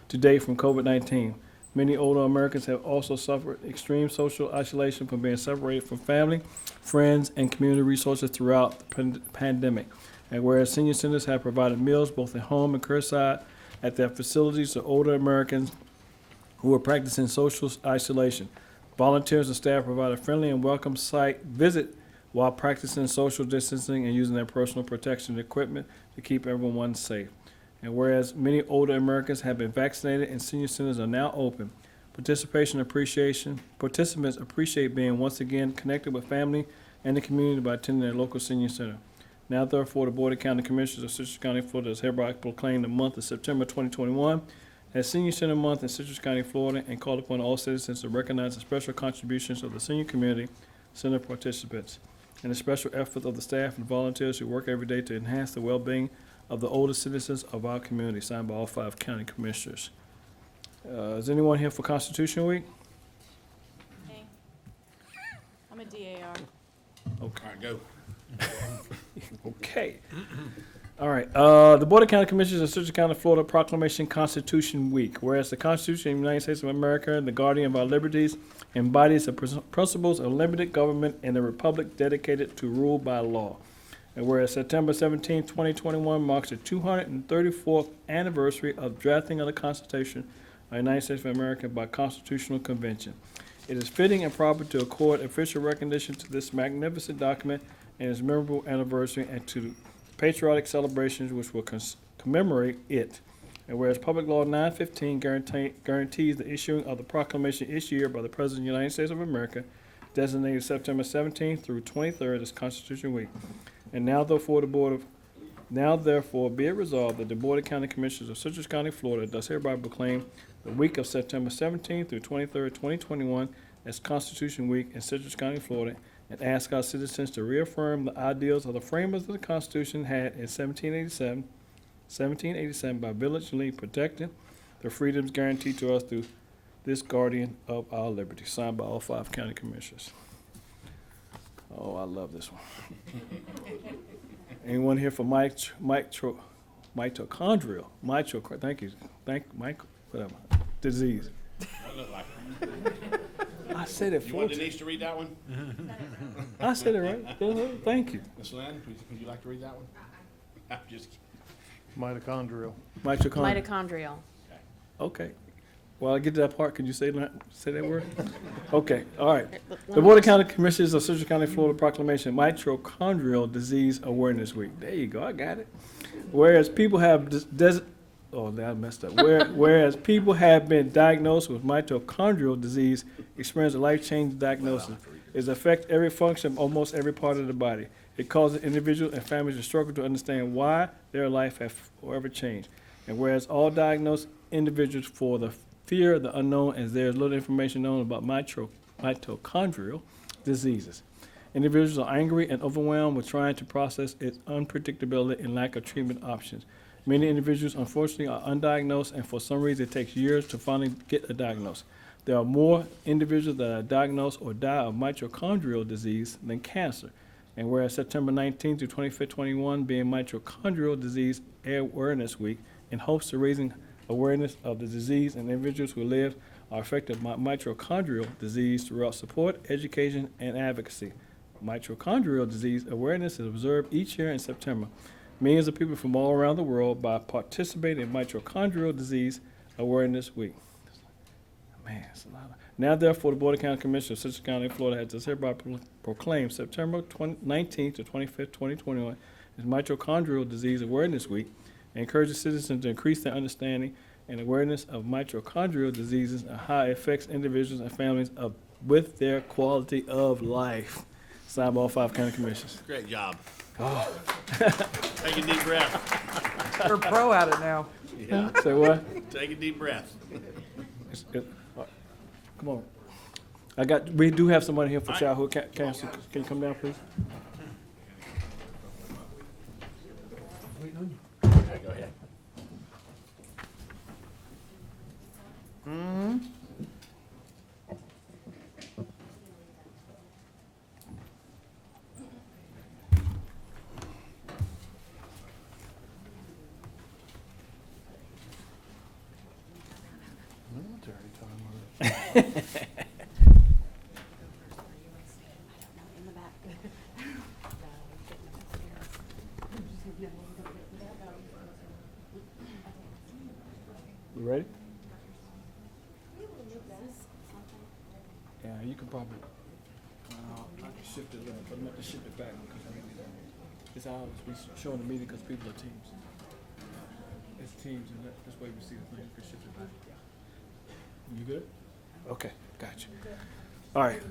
to date from COVID-19. Many older Americans have also suffered extreme social isolation from being separated from family, friends, and community resources throughout the pandemic. And whereas senior centers have provided meals both at home and curbside at their facilities to older Americans who are practicing social isolation. Volunteers and staff provide a friendly and welcome site visit while practicing social distancing and using their personal protection equipment to keep everyone safe. And whereas many older Americans have been vaccinated and senior centers are now open, participants appreciate being once again connected with family and the community by attending their local senior center. Now therefore, the Board of County Commissioners of Citrus County, Florida does hereby proclaim the month of September 2021 as Senior Center Month in Citrus County, Florida, and call upon all citizens to recognize the special contributions of the senior community center participants and the special effort of the staff and volunteers who work every day to enhance the well-being of the older citizens of our community, signed by all 5 county commissioners. Is anyone here for Constitution Week? Hey, I'm a DAR. All right, go. Okay. All right. The Board of County Commissioners of Citrus County, Florida proclamation Constitution Week. Whereas the Constitution of the United States of America, the guardian of our liberties, embodies the principles of limited government and a republic dedicated to rule by law. And whereas September 17, 2021 marks the 234th anniversary of drafting of the Constitution of the United States of America by Constitutional Convention. It is fitting and proper to accord official recognition to this magnificent document and its memorable anniversary and to patriotic celebrations which will commemorate it. And whereas Public Law 915 guarantees the issuing of the proclamation each year by the President of the United States of America, designated September 17th through 23rd as Constitution Week. And now therefore be it resolved that the Board of County Commissioners of Citrus County, Florida does hereby proclaim the week of September 17th through 23rd, 2021 as Constitution Week in Citrus County, Florida, and ask our citizens to reaffirm the ideals of the framers of the Constitution had in 1787 by vigilantly protecting the freedoms guaranteed to us through this guardian of our liberty, signed by all 5 county commissioners. Oh, I love this one. Anyone here for Mike mitochondrial, whatever, disease. I said it You four want times. Denise to read that one? I said it right. Thank you. Ms. Lynn, would you like to read that one? I'm just kidding. Mitochondrial. Mitochondria. Mitochondrial. Okay. Well, I get to that part. Can you say that word? Okay. All right. The Board of County Commissioners of Citrus County, Florida Proclamation Mitochondrial Disease Awareness Week. There you go. I got it. Whereas people have I messed up. Whereas people have been diagnosed with mitochondrial disease, experience a life-changing diagnosis. It affects every function of almost every part of the body. It causes individuals and families to struggle to understand why their life has forever changed. And whereas all diagnosed individuals for the fear of the unknown, as there is little information known about mitochondrial diseases. Individuals are angry and overwhelmed with trying to process its unpredictability and lack of treatment options. Many individuals, unfortunately, are undiagnosed, and for some reason, it takes years to finally get a diagnosis. There are more individuals that are diagnosed or die of mitochondrial disease than cancer. And whereas September 19th to 25th, 21 being Mitochondrial Disease Awareness Week, in hopes of raising awareness of the disease and individuals who live are affected by mitochondrial disease throughout support, education, and advocacy. Mitochondrial disease awareness is observed each year in September. Millions of people from all around the world by participating in Mitochondrial Disease Awareness Week. Man, it's a lot. Now therefore, the Board of County Commissioners of Citrus County, Florida has hereby proclaimed September 19th to 25th, 2021 as Mitochondrial Disease Awareness Week, and encourages citizens to increase their understanding and awareness of mitochondrial diseases and how it affects individuals and families with their quality of life. Signed by all 5 county commissioners. Great job. Take a deep breath. You're a pro at it now. Yeah. Say what? Take a deep breath. Come on. We do have somebody here for childhood cancer. Can you come down, please? Okay, go ahead. You ready? Yeah, you can probably, I can shift it around, but I'm going to shift it back because it's ours. We showing the meeting because people are teams. It's teams, and this way we see the thing. You can shift it back. You good? Okay, gotcha. All right.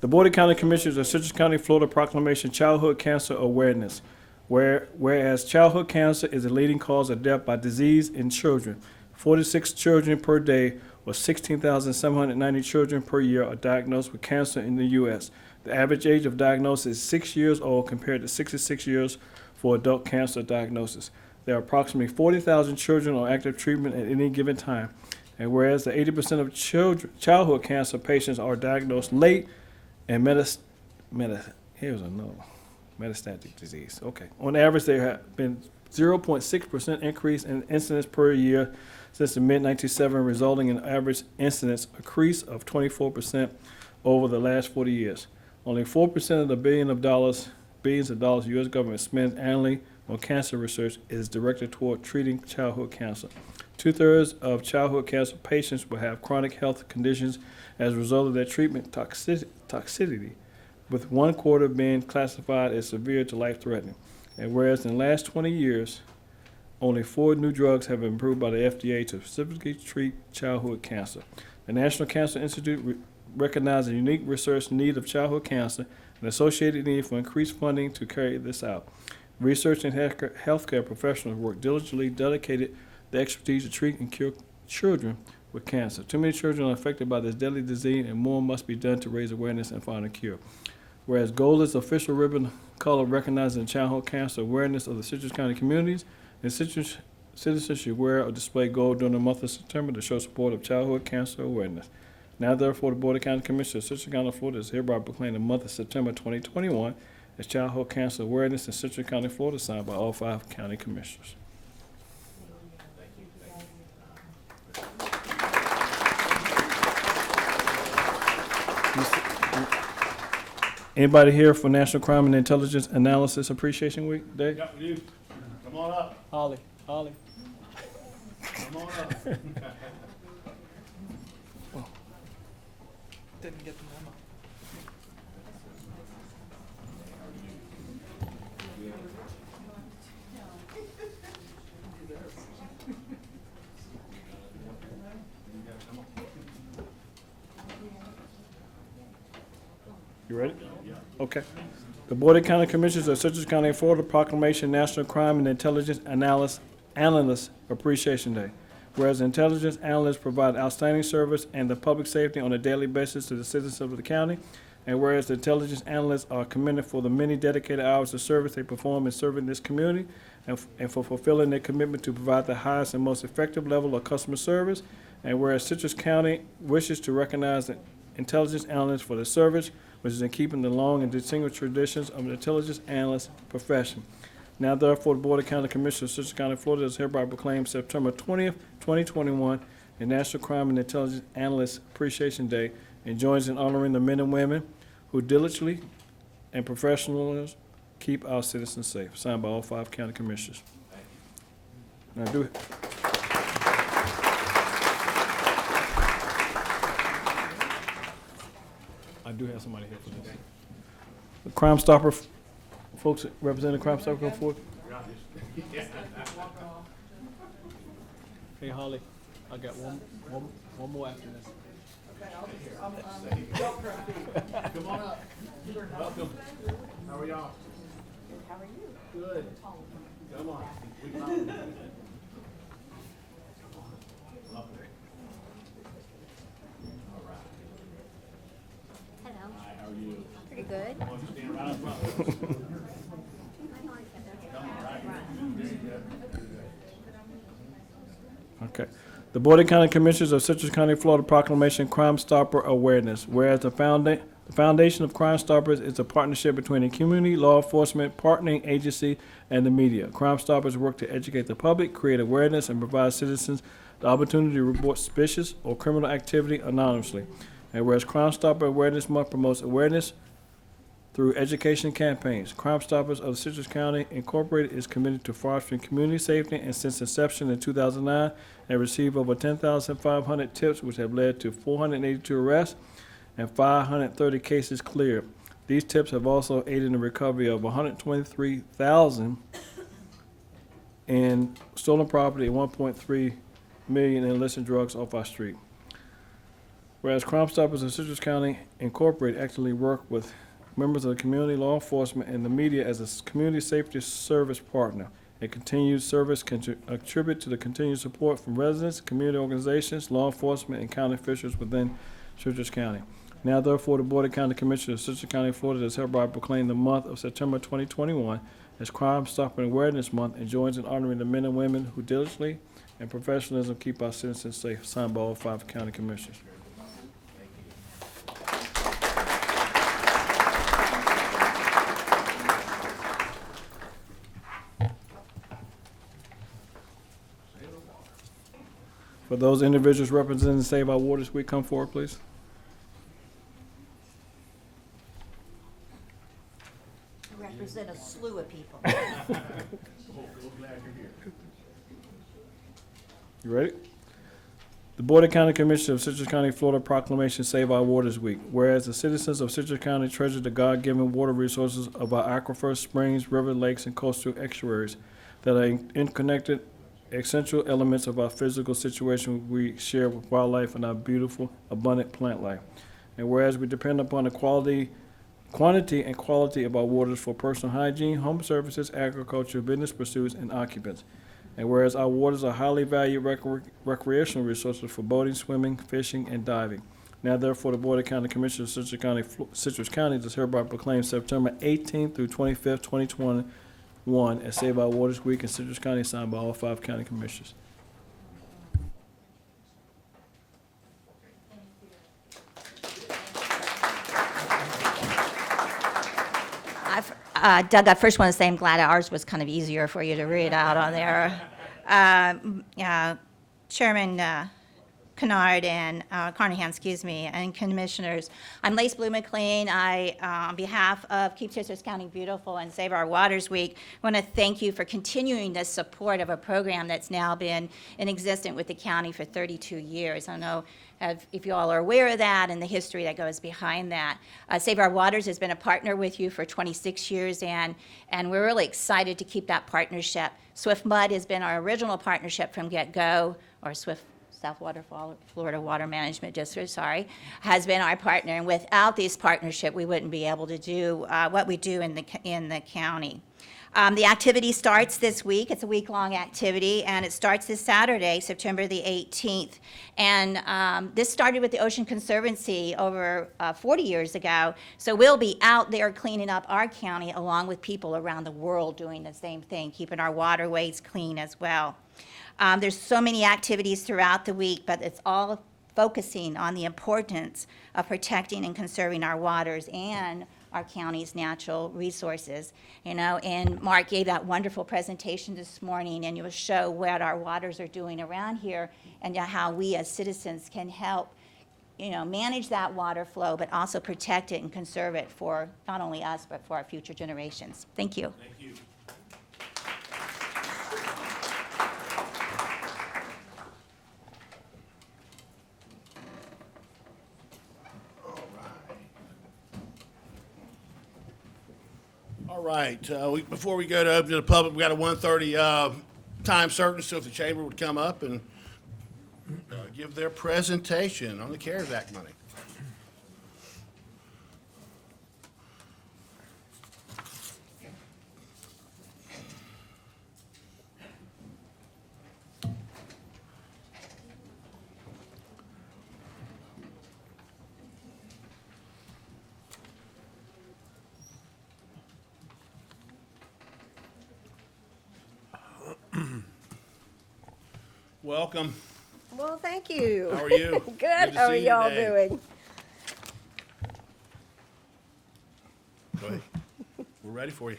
The Board of County Commissioners of Citrus County, Florida Proclamation Childhood Cancer Awareness. Whereas childhood cancer is the leading cause of death by disease in children. 46 children per day, or 16,790 children per year, are diagnosed with cancer in the U.S. The average age of diagnosis is 6 years old compared to 66 years for adult cancer diagnosis. There are approximately 40,000 children on active treatment at any given time. And whereas the 80% of childhood cancer patients are diagnosed late and metastatic disease. Okay. On average, there have been 0.6% increase in incidence per year since the mid-1970s, resulting in average incidence increase of 24% over the last 40 years. Only 4% of the billions of dollars the U.S. government spends annually on cancer research is directed toward treating childhood cancer. 2/3 of childhood cancer patients will have chronic health conditions as a result of their treatment toxicity, with 1/4 being classified as severe to life-threatening. And whereas in the last 20 years, only 4 new drugs have been approved by the FDA to specifically treat childhood cancer. The National Cancer Institute recognizes the unique research need of childhood cancer and associated need for increased funding to carry this out. Research and healthcare professionals work diligently, dedicated the expertise to treat and cure children with cancer. Too many children are affected by this deadly disease, and more must be done to raise awareness and find a cure. Whereas gold is the official ribbon color recognizing childhood cancer awareness of the Citrus County communities, and citizens should wear or display gold during the month of September to show support of childhood cancer awareness. Now therefore, the Board of County Commissioners of Citrus County, Florida is hereby proclaiming the month of September 2021 as Childhood Cancer Awareness in Citrus County, Florida, signed by all 5 county commissioners. Anybody here for National Crime and Intelligence Analysis Appreciation Week Day? Yeah, we do. Come on up. Holly. Come on up. Didn't get the memo. You ready? Okay. The Board of County Commissioners of Citrus County, Florida Proclamation National Crime and Intelligence Analyst Appreciation Day. Whereas intelligence analysts provide outstanding service and the public safety on a daily basis to the citizens of the county, and whereas the intelligence analysts are commended for the many dedicated hours of service they perform in serving this community and for fulfilling their commitment to provide the highest and most effective level of customer service, and whereas Citrus County wishes to recognize the intelligence analysts for their service, which is in keeping the long and distinguished traditions of the intelligence analyst profession. Now therefore, the Board of County Commissioners of Citrus County, Florida does hereby proclaim September 20th, 2021, the National Crime and Intelligence Analyst Appreciation Day, and joins in honoring the men and women who diligently and professionally keep our citizens safe. Signed by all 5 county commissioners. Now do it. I do have somebody here for this. The Crime Stopper, folks representing Crime Stopper, come forward. Hey, Holly, I got one more after this. Come on up. Welcome. How are y'all? How are you? Good. Come on. Hello. Hi, how are you? Pretty good. Why don't you stand right up front? Okay. The Board of County Commissioners of Citrus County, Florida Proclamation Crime Stopper Awareness. Whereas the foundation of Crime Stoppers is a partnership between the community, law enforcement, partnering agency, and the media. Crime Stoppers work to educate the public, create awareness, and provide citizens the opportunity to report suspicious or criminal activity anonymously. And whereas Crime Stopper Awareness Month promotes awareness through education campaigns. Crime Stoppers of Citrus County Incorporated is committed to fostering community safety, and since inception in 2009, they received over 10,500 tips, which have led to 482 arrests and 530 cases cleared. These tips have also aided in the recovery of 123,000 in stolen property and 1.3 million in illicit drugs off our street. Whereas Crime Stoppers of Citrus County Incorporated actively work with members of the community, law enforcement, and the media as a community safety service partner. A continued service can contribute to the continued support from residents, community organizations, law enforcement, and county officials within Citrus County. Now therefore, the Board of County Commissioners of Citrus County, Florida does hereby proclaim the month of September 2021 as Crime Stopping Awareness Month, and joins in honoring the men and women who diligently and professionalism keep our citizens safe. Signed by all 5 county commissioners. For those individuals representing Save Our Water this week, come forward, please. You represent a slew of people. You ready? The Board of County Commissioners of Citrus County, Florida Proclamation Save Our Waters Week. Whereas the citizens of Citrus County treasure the God-given water resources of our aquifers, springs, rivers, lakes, and coastal estuaries that are interconnected essential elements of our physical situation we share with wildlife and our beautiful, abundant plant life. And whereas we depend upon the quantity and quality of our waters for personal hygiene, home services, agriculture, business pursuits, and occupants. And whereas our waters are highly valued recreational resources for boating, swimming, fishing, and diving. Now therefore, the Board of County Commissioners of Citrus County does hereby proclaim September 18th through 25th, 2021 as Save Our Waters Week in Citrus County, signed by all 5 county commissioners. Doug, I first want to say I'm glad ours was kind of easier for you to read out on there. Chairman Kennard and Carnahan, and commissioners. I'm Lace Blue McLean. On behalf of Keep Citrus County Beautiful and Save Our Waters Week, I want to thank you for continuing the support of a program that's now been in existence with the county for 32 years. I don't know if you all are aware of that and the history that goes behind that. Save Our Waters has been a partner with you for 26 years, and we're really excited to keep that partnership. Swift Mud has been our original partnership from get-go, or Swift Southwater Florida Water Management District, has been our partner. And without this partnership, we wouldn't be able to do what we do in the county. The activity starts this week. It's a week-long activity, and it starts this Saturday, September the 18th. And this started with the Ocean Conservancy over 40 years ago. So we'll be out there cleaning up our county along with people around the world doing the same thing, keeping our waterways clean as well. There's so many activities throughout the week, but it's all focusing on the importance of protecting and conserving our waters and our county's natural resources. And Mark gave that wonderful presentation this morning, and it will show what our waters are doing around here and how we as citizens can help manage that water flow, but also protect it and conserve it for not only us, but for our future generations. Thank you. Thank you. All right, before we go to open to the public, we got a 1:30 time certain, so if the chamber would come up and give their presentation on the CARES Act money. Welcome. Well, thank you. How are you? Good. Good to How are see you y'all today. doing? Go ahead. We're ready for you.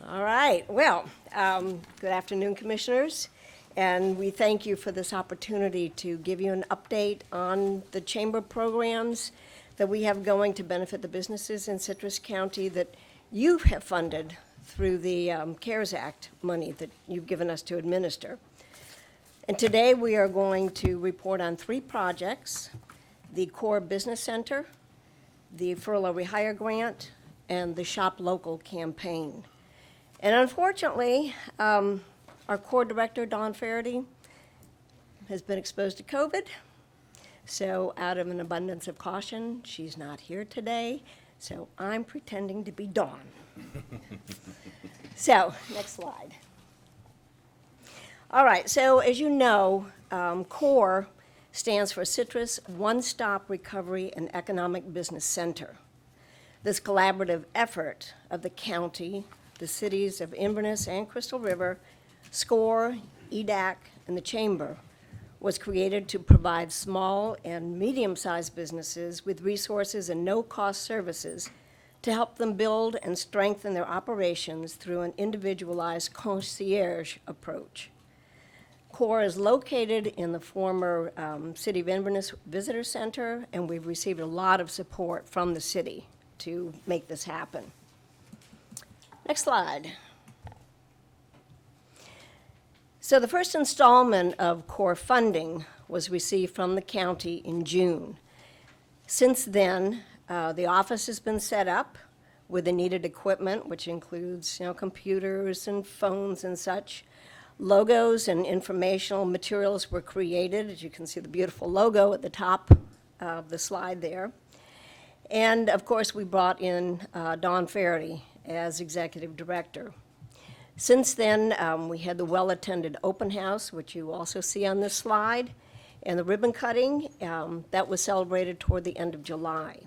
All right. Well, good afternoon, commissioners. And we thank you for this opportunity to give you an update on the chamber programs that we have going to benefit the businesses in Citrus County that you have funded through the CARES Act money that you've given us to administer. And today we are going to report on 3 projects: the Core Business Center, the Furlough Rehire Grant, and the Shop Local campaign. And unfortunately, our core director, Dawn Faraday, has been exposed to COVID. So out of an abundance of caution, she's not here today. So I'm pretending to be Dawn. So, next slide. All right, so as you know, CORE stands for Citrus One-Stop Recovery and Economic Business Center. This collaborative effort of the county, the cities of Inverness and Crystal River, SCORE, EDAC, and the Chamber was created to provide small and medium-sized businesses with resources and no-cost services to help them build and strengthen their operations through an individualized concierge approach. CORE is located in the former City of Inverness Visitor Center, and we've received a lot of support from the city to make this happen. Next slide. So the first installment of CORE funding was received from the county in June. Since then, the office has been set up with the needed equipment, which includes, computers and phones and such. Logos and informational materials were created. As you can see, the beautiful logo at the top of the slide there. And of course, we brought in Dawn Faraday as executive director. Since then, we had the well-attended open house, which you also see on this slide, and the ribbon cutting that was celebrated toward the end of July.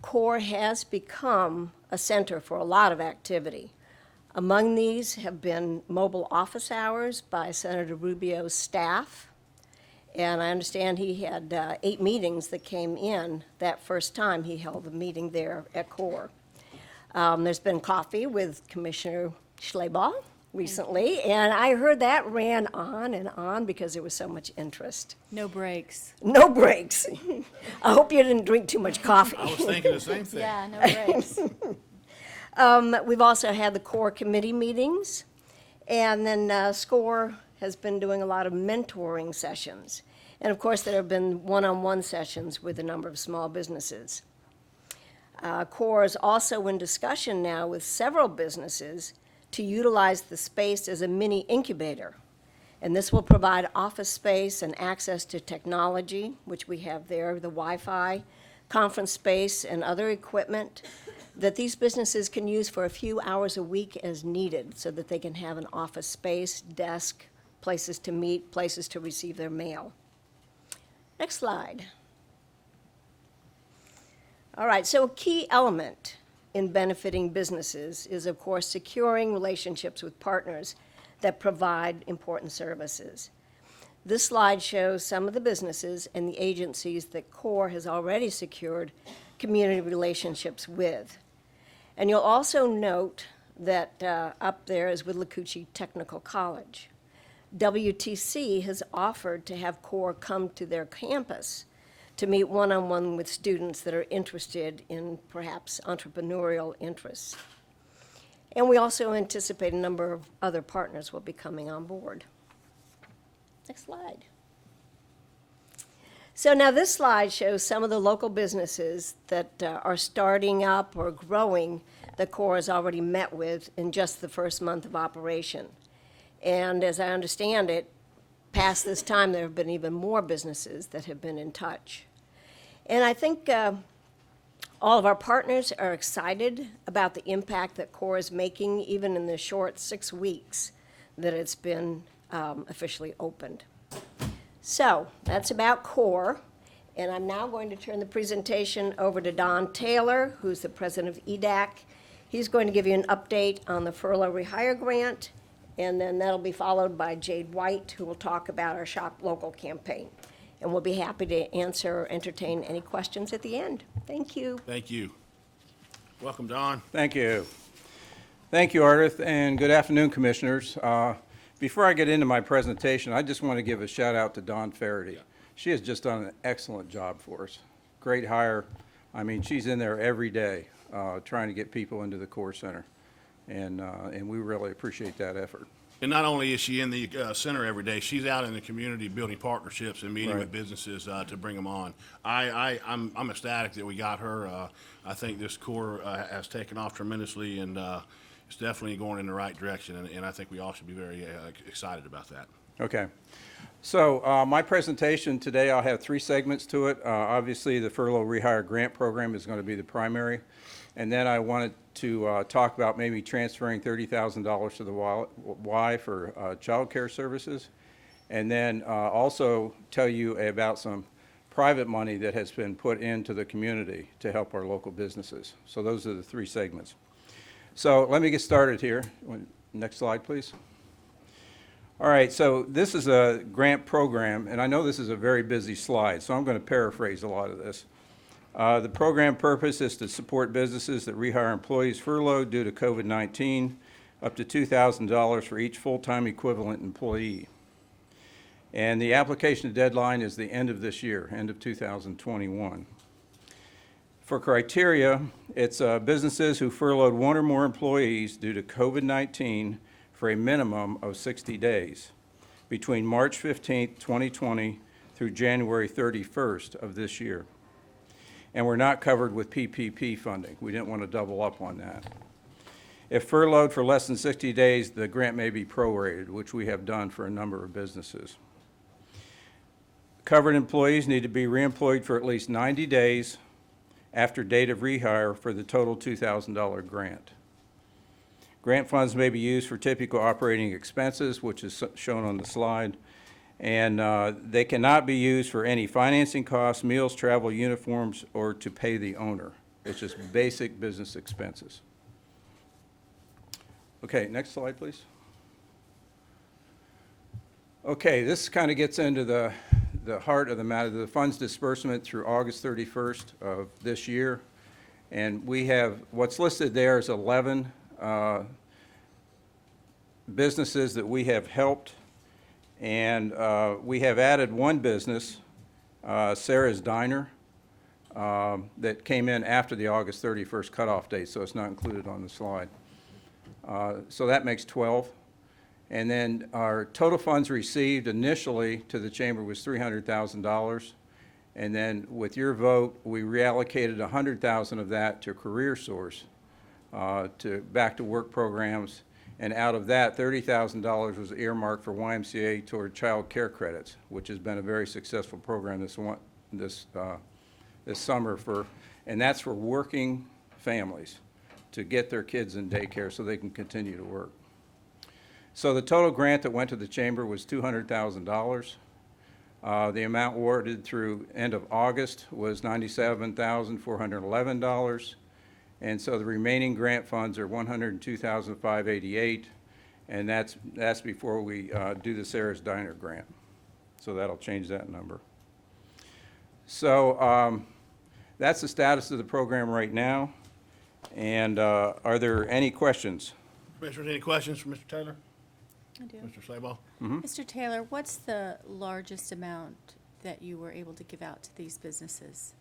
CORE has become a center for a lot of activity. Among these have been mobile office hours by Senator Rubio's staff, and I understand he had 8 meetings that came in that first time he held a meeting there at CORE. There's been coffee with Commissioner Schleybaugh recently, and I heard that ran on and on because there was so much interest. No breaks. No breaks. I hope you didn't drink too much coffee. I was thinking the same thing. Yeah, no breaks. We've also had the core committee meetings, and then SCORE has been doing a lot of mentoring sessions. And of course, there have been one-on-one sessions with a number of small businesses. CORE is also in discussion now with several businesses to utilize the space as a mini incubator. And this will provide office space and access to technology, which we have there, the Wi-Fi, conference space, and other equipment that these businesses can use for a few hours a week as needed so that they can have an office space, desk, places to meet, places to receive their mail. Next slide. All right, so a key element in benefiting businesses is, of course, securing relationships with partners that provide important services. This slide shows some of the businesses and the agencies that CORE has already secured community relationships with. And you'll also note that up there is with Lacucci Technical College. WTC has offered to have CORE come to their campus to meet one-on-one with students that are interested in perhaps entrepreneurial interests. And we also anticipate a number of other partners will be coming on board. Next slide. So now this slide shows some of the local businesses that are starting up or growing that CORE has already met with in just the first month of operation. And as I understand it, past this time, there have been even more businesses that have been in touch. And I think all of our partners are excited about the impact that CORE is making, even in the short 6 weeks that it's been officially opened. So that's about CORE. And I'm now going to turn the presentation over to Don Taylor, who's the president of EDAC. He's going to give you an update on the furlough rehire grant, and then that'll be followed by Jade White, who will talk about our Shop Local campaign. And we'll be happy to answer or entertain any questions at the end. Thank you. Thank you. Welcome, Don. Thank you. Thank you, Ardith, and good afternoon, Commissioners. Before I get into my presentation, I just want to give a shout out to Dawn Faraday. She has just done an excellent job for us. Great hire. I mean, she's in there every day trying to get people into the CORE Center, and we really appreciate that effort. And not only is she in the center every day, she's out in the community building partnerships and meeting Right. with businesses to bring them on. I'm ecstatic that we got her. I think this CORE has taken off tremendously, and it's definitely going in the right direction, and I think we all should be very excited about that. Okay. So my presentation today, I'll have 3 segments to it. Obviously, the Furlough Rehire Grant Program is going to be the primary. And then I wanted to talk about maybe transferring $30,000 to the Y for child care services. And then also tell you about some private money that has been put into the community to help our local businesses. So those are the 3 segments. So let me get started here. Next slide, please. All right, so this is a grant program, and I know this is a very busy slide, so I'm going to paraphrase a lot of this. The program purpose is to support businesses that rehire employees furloughed due to COVID-19, up to $2,000 for each full-time equivalent employee. And the application deadline is the end of this year, end of 2021. For criteria, it's businesses who furloughed 1 or more employees due to COVID-19 for a minimum of 60 days between March 15th, 2020 through January 31st of this year. And we're not covered with PPP funding. We didn't want to double up on that. If furloughed for less than 60 days, the grant may be prorated, which we have done for a number of businesses. Covered employees need to be reemployed for at least 90 days after date of rehire for the total $2,000 grant. Grant funds may be used for typical operating expenses, which is shown on the slide, and they cannot be used for any financing costs, meals, travel, uniforms, or to pay the owner. It's just basic business expenses. Okay, next slide, please. Okay, this kind of gets into the heart of the matter, the funds disbursement through August 31st of this year. And we have, what's listed there is 11 businesses that we have helped, and we have added one business, Sarah's Diner, that came in after the August 31st cutoff date, so it's not included on the slide. So that makes 12. And then our total funds received initially to the chamber was $300,000. And then with your vote, we reallocated $100,000 of that to Career Source, to back to work programs. And out of that, $30,000 was earmarked for YMCA toward child care credits, which has been a very successful program this summer and that's for working families to get their kids in daycare so they can continue to work. So the total grant that went to the chamber was $200,000. The amount awarded through end of August was $97,411. And so the remaining grant funds are $102,588, and that's before we do the Sarah's Diner grant. So that'll change that number. So that's the status of the program right now. And are there any questions? Commissioners, any questions for Mr. Taylor? I do. Mr. Slabaugh? Mr. Taylor, what's the largest amount that you were able to give out to these businesses?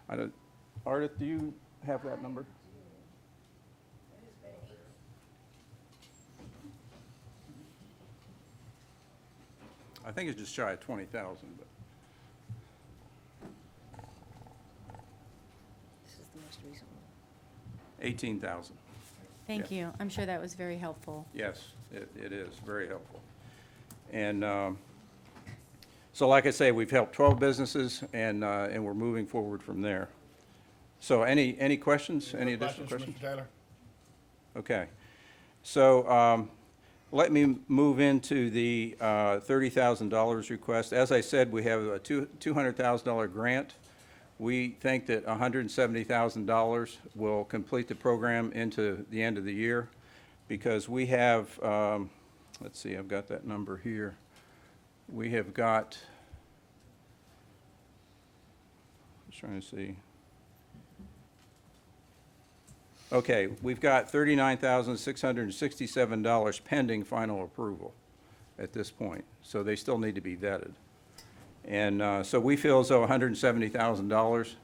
Ardith, do you have that number? I think it's just shy of 20,000, but. This is the most recent one. 18,000. Thank you. I'm sure that was very helpful. Yes, it is very helpful. And so like I say, we've helped 12 businesses, and we're moving forward from there. So any questions? Any additional questions? For Mr. Taylor? Okay. So let me move into the $30,000 request. As I said, we have a $200,000 grant. We think that $170,000 will complete the program into the end of the year because we have, let's see, I've got that number here. We have got, I'm just trying to see. Okay, we've got $39,667 pending final approval at this point, so they still need to be vetted. And so we feel as though $170,000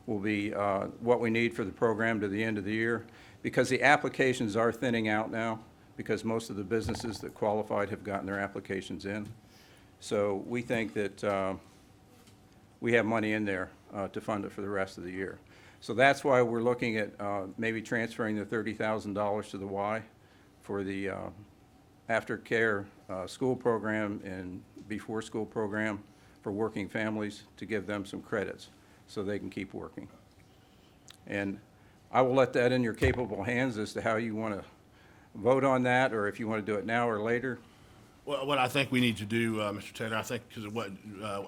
will be what we need for the program to the end of the year, because the applications are thinning out now, because most of the businesses that qualified have gotten their applications in. So we think that we have money in there to fund it for the rest of the year. So that's why we're looking at maybe transferring the $30,000 to the Y for the aftercare school program and before school program for working families to give them some credits so they can keep working. And I will let that in your capable hands as to how you want to vote on that, or if you want to do it now or later. Well, what I think we need to do, Mr. Taylor, I think, because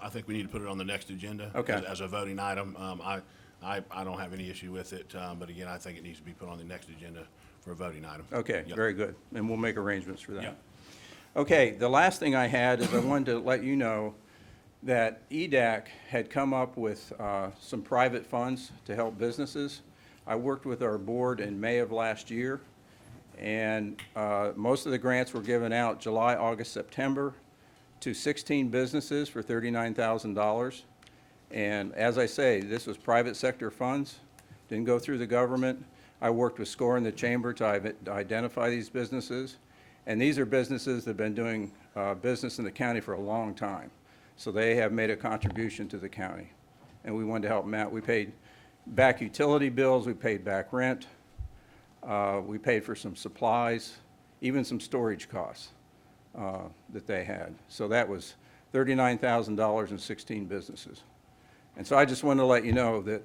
I think we need to put it on the next agenda. Okay. As a voting item. I don't have any issue with it, but again, I think it needs to be put on the next agenda for a voting item. Okay, Yep. very good. And we'll make arrangements for that. Yep. Okay, the last thing I had is I wanted to let you know that EDAC had come up with some private funds to help businesses. I worked with our board in May of last year, and most of the grants were given out July, August, September to 16 businesses for $39,000. And as I say, this was private sector funds, didn't go through the government. I worked with SCORE in the chamber to identify these businesses. And these are businesses that have been doing business in the county for a long time. So they have made a contribution to the county. And we wanted to help them out. We paid back utility bills, we paid back rent, we paid for some supplies, even some storage costs that they had. So that was $39,000 in 16 businesses. And so I just wanted to let you know that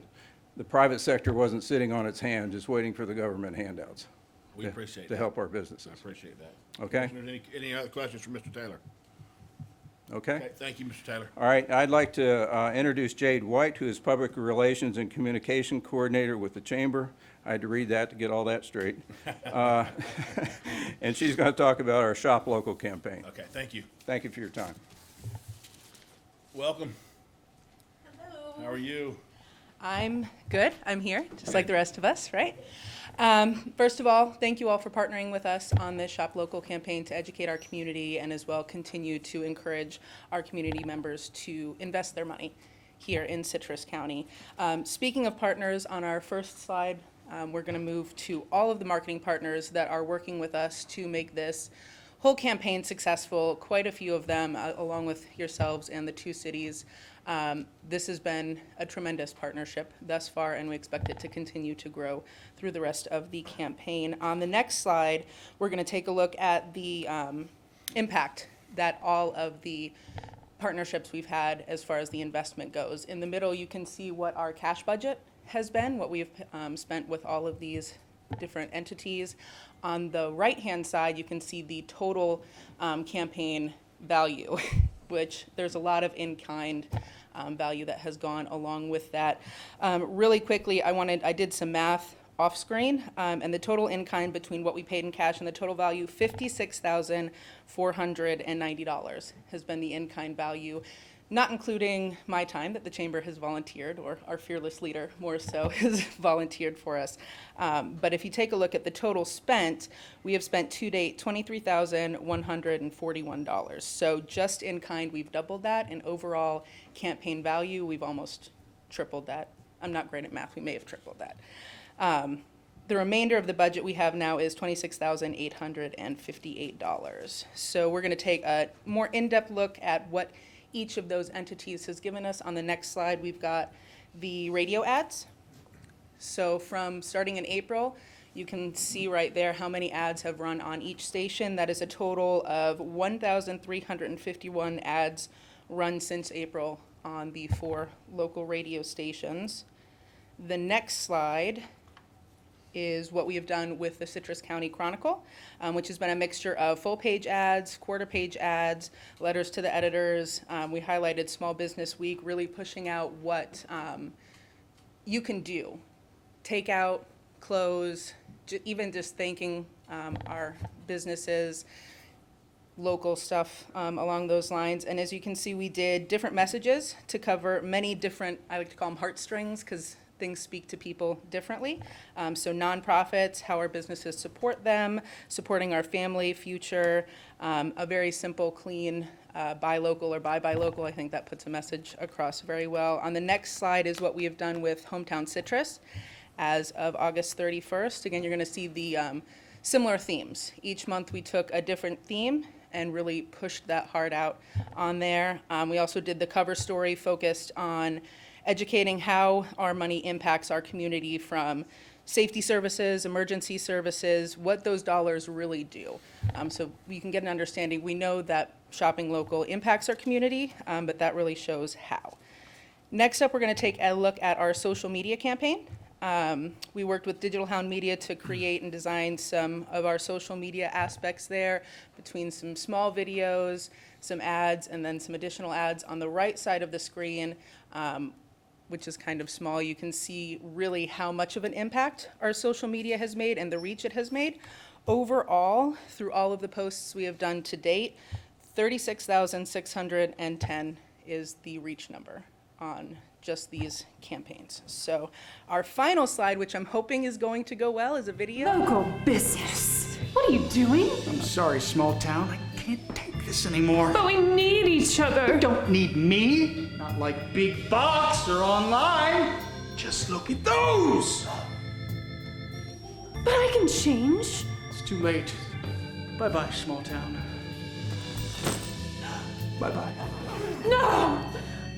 the private sector wasn't sitting on its hands, just waiting for the government handouts. We appreciate to that. help our businesses. I appreciate that. Okay. Commissioners, any other questions for Mr. Taylor? Okay? Thank you, Mr. Taylor. All right, I'd like to introduce Jade White, who is Public Relations and Communication Coordinator with the Chamber. I had to read that to get all that straight. And she's going to talk about our Shop Local campaign. Okay, thank you. Thank you for your time. Welcome. Hello. How are you? I'm good. I'm here, just like the rest of us, right? First of all, thank you all for partnering with us on this Shop Local campaign to educate our community and as well continue to encourage our community members to invest their money here in Citrus County. Speaking of partners, on our first slide, we're going to move to all of the marketing partners that are working with us to make this whole campaign successful, quite a few of them, along with yourselves and the two cities. This has been a tremendous partnership thus far, and we expect it to continue to grow through the rest of the campaign. On the next slide, we're going to take a look at the impact that all of the partnerships we've had as far as the investment goes. In the middle, you can see what our cash budget has been, what we've spent with all of these different entities. On the right-hand side, you can see the total campaign value, which there's a lot of in-kind value that has gone along with that. Really quickly, I did some math off screen, and the total in-kind between what we paid in cash and the total value, $56,490 has been the in-kind value, not including my time that the chamber has volunteered, or our fearless leader more so has volunteered for us. But if you take a look at the total spent, we have spent to date $23,141. So just in kind, we've doubled that. And overall campaign value, we've almost tripled that. I'm not great at math, we may have tripled that. The remainder of the budget we have now is $26,858. So we're going to take a more in-depth look at what each of those entities has given us. On the next slide, we've got the radio ads. So from starting in April, you can see right there how many ads have run on each station. That is a total of 1,351 ads run since April on the 4 local radio stations. The next slide is what we have done with the Citrus County Chronicle, which has been a mixture of full-page ads, quarter-page ads, letters to the editors. We highlighted Small Business Week, really pushing out what you can do. Take out, close, even just thanking our businesses, local stuff along those lines. And as you can see, we did different messages to cover many different, I like to call them heartstrings, because things speak to people differently. So nonprofits, how our businesses support them, supporting our family, future, a very simple, clean, buy local or buy local. I think that puts a message across very well. On the next slide is what we have done with Hometown Citrus as of August 31st. Again, you're going to see the similar themes. Each month we took a different theme and really pushed that hard out on there. We also did the cover story focused on educating how our money impacts our community, from safety services, emergency services, what those dollars really do. So you can get an understanding. We know that shopping local impacts our community, but that really shows how. Next up, we're going to take a look at our social media campaign. We worked with Digital Hound Media to create and design some of our social media aspects there, between some small videos, some ads, and then some additional ads. On the right side of the screen, which is kind of small, you can see really how much of an impact our social media has made and the reach it has made. Overall, through all of the posts we have done to date, 36,610 is the reach number on just these campaigns. So our final slide, which I'm hoping is going to go well, is a video. Local business. What are you doing? I'm sorry, small town. I can't take this anymore. But we need each other. You don't need me. Not like big box or online. Just look at those. But I can change. It's too late. Bye-bye, small town. Bye-bye. No!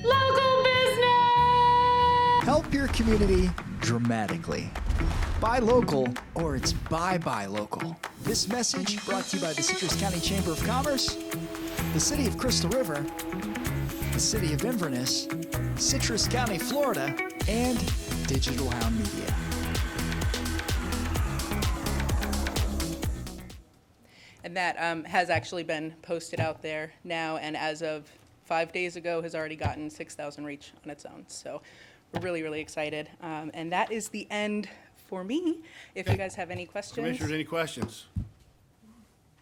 Local business! Help your community dramatically. Buy local, or it's bye-bye local. This message brought to you by the Citrus County Chamber of Commerce, the City of Crystal River, the City of Inverness, Citrus County, Florida, and Digital Hound Media. And that has actually been posted out there now, and as of 5 days ago has already gotten 6,000 reach on its own. So we're really, really excited. And that is the end for me. If you guys have any questions. Commissioners, any questions?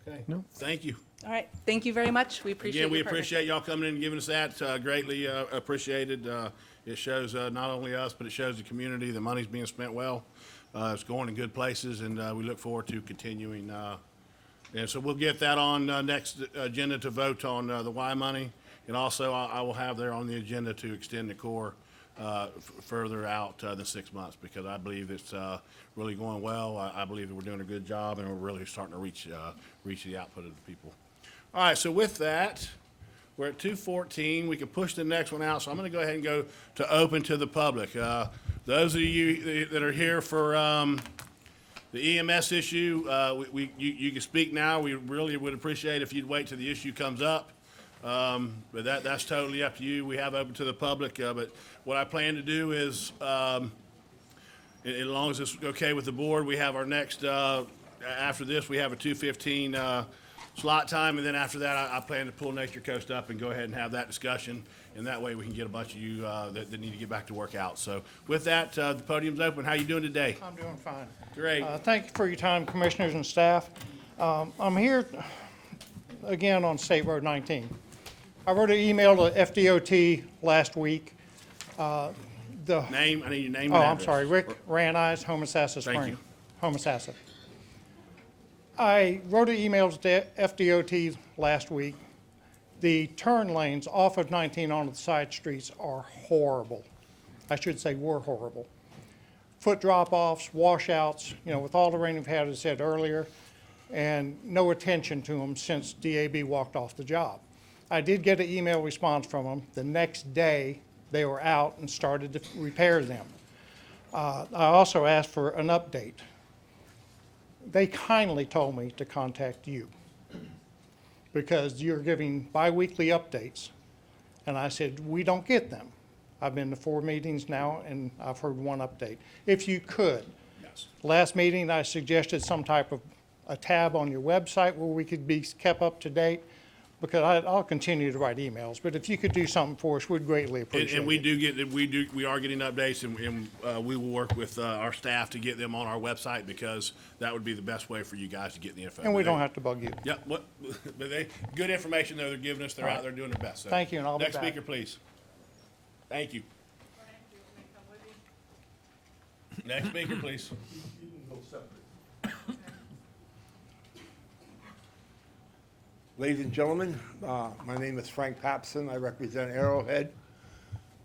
Okay. No. Thank you. All right. Thank you very much. We appreciate Again, we your partnership. appreciate y'all coming in and giving us that. Greatly appreciated. It shows not only us, but it shows the community the money's being spent well. It's going in good places, and we look forward to continuing. And so we'll get that on next agenda to vote on the Y money. And also, I will have there on the agenda to extend the core further out than 6 months, because I believe it's really going well. I believe that we're doing a good job, and we're really starting to reach the output of the people. All right, so with that, we're at 2:14. We can push the next one out, so I'm going to go ahead and go to open to the public. Those of you that are here for the EMS issue, you can speak now. We really would appreciate if you'd wait till the issue comes up. But that's totally up to you. We have open to the public, but what I plan to do is, as long as it's okay with the board, we have our next, after this, we have a 2:15 slot time, and then after that, I plan to pull Nature Coast up and go ahead and have that discussion, and that way we can get a bunch of you that need to get back to work out. So with that, the podium's open. How you doing today? I'm doing fine. Great. Thank you for your time, commissioners and staff. I'm here again on State Road 19. I wrote an email to FDOT last week. Name, I need your name and Oh, I'm address. sorry, Rick Ranise, Homosassa Thank Spring. you. Homosassa. I wrote an email to FDOT last week. The turn lanes off of 19 onto the side streets are horrible. I should say were horrible. Foot drop-offs, washouts, with all the rain we've had, as I said earlier, and no attention to them since DAB walked off the job. I did get an email response from them. The next day, they were out and started to repair them. I also asked for an update. They kindly told me to contact you because you're giving biweekly updates. And I said, we don't get them. I've been to 4 meetings now, and I've heard one update. If you could. Yes. Last meeting, I suggested some type of a tab on your website where we could be kept up to date, because I'll continue to write emails, but if you could do something for us, we'd greatly appreciate it. And we are getting updates, and we will work with our staff to get them on our website, because that would be the best way for you guys to get the info. And we don't have to bug you. Yeah, but good information though they're giving us. They're out there doing their best. So. Thank you, and I'll be Next back. speaker, please. Thank you. Next speaker, please. Ladies and gentlemen, my name is Frank Papson. I represent Arrowhead.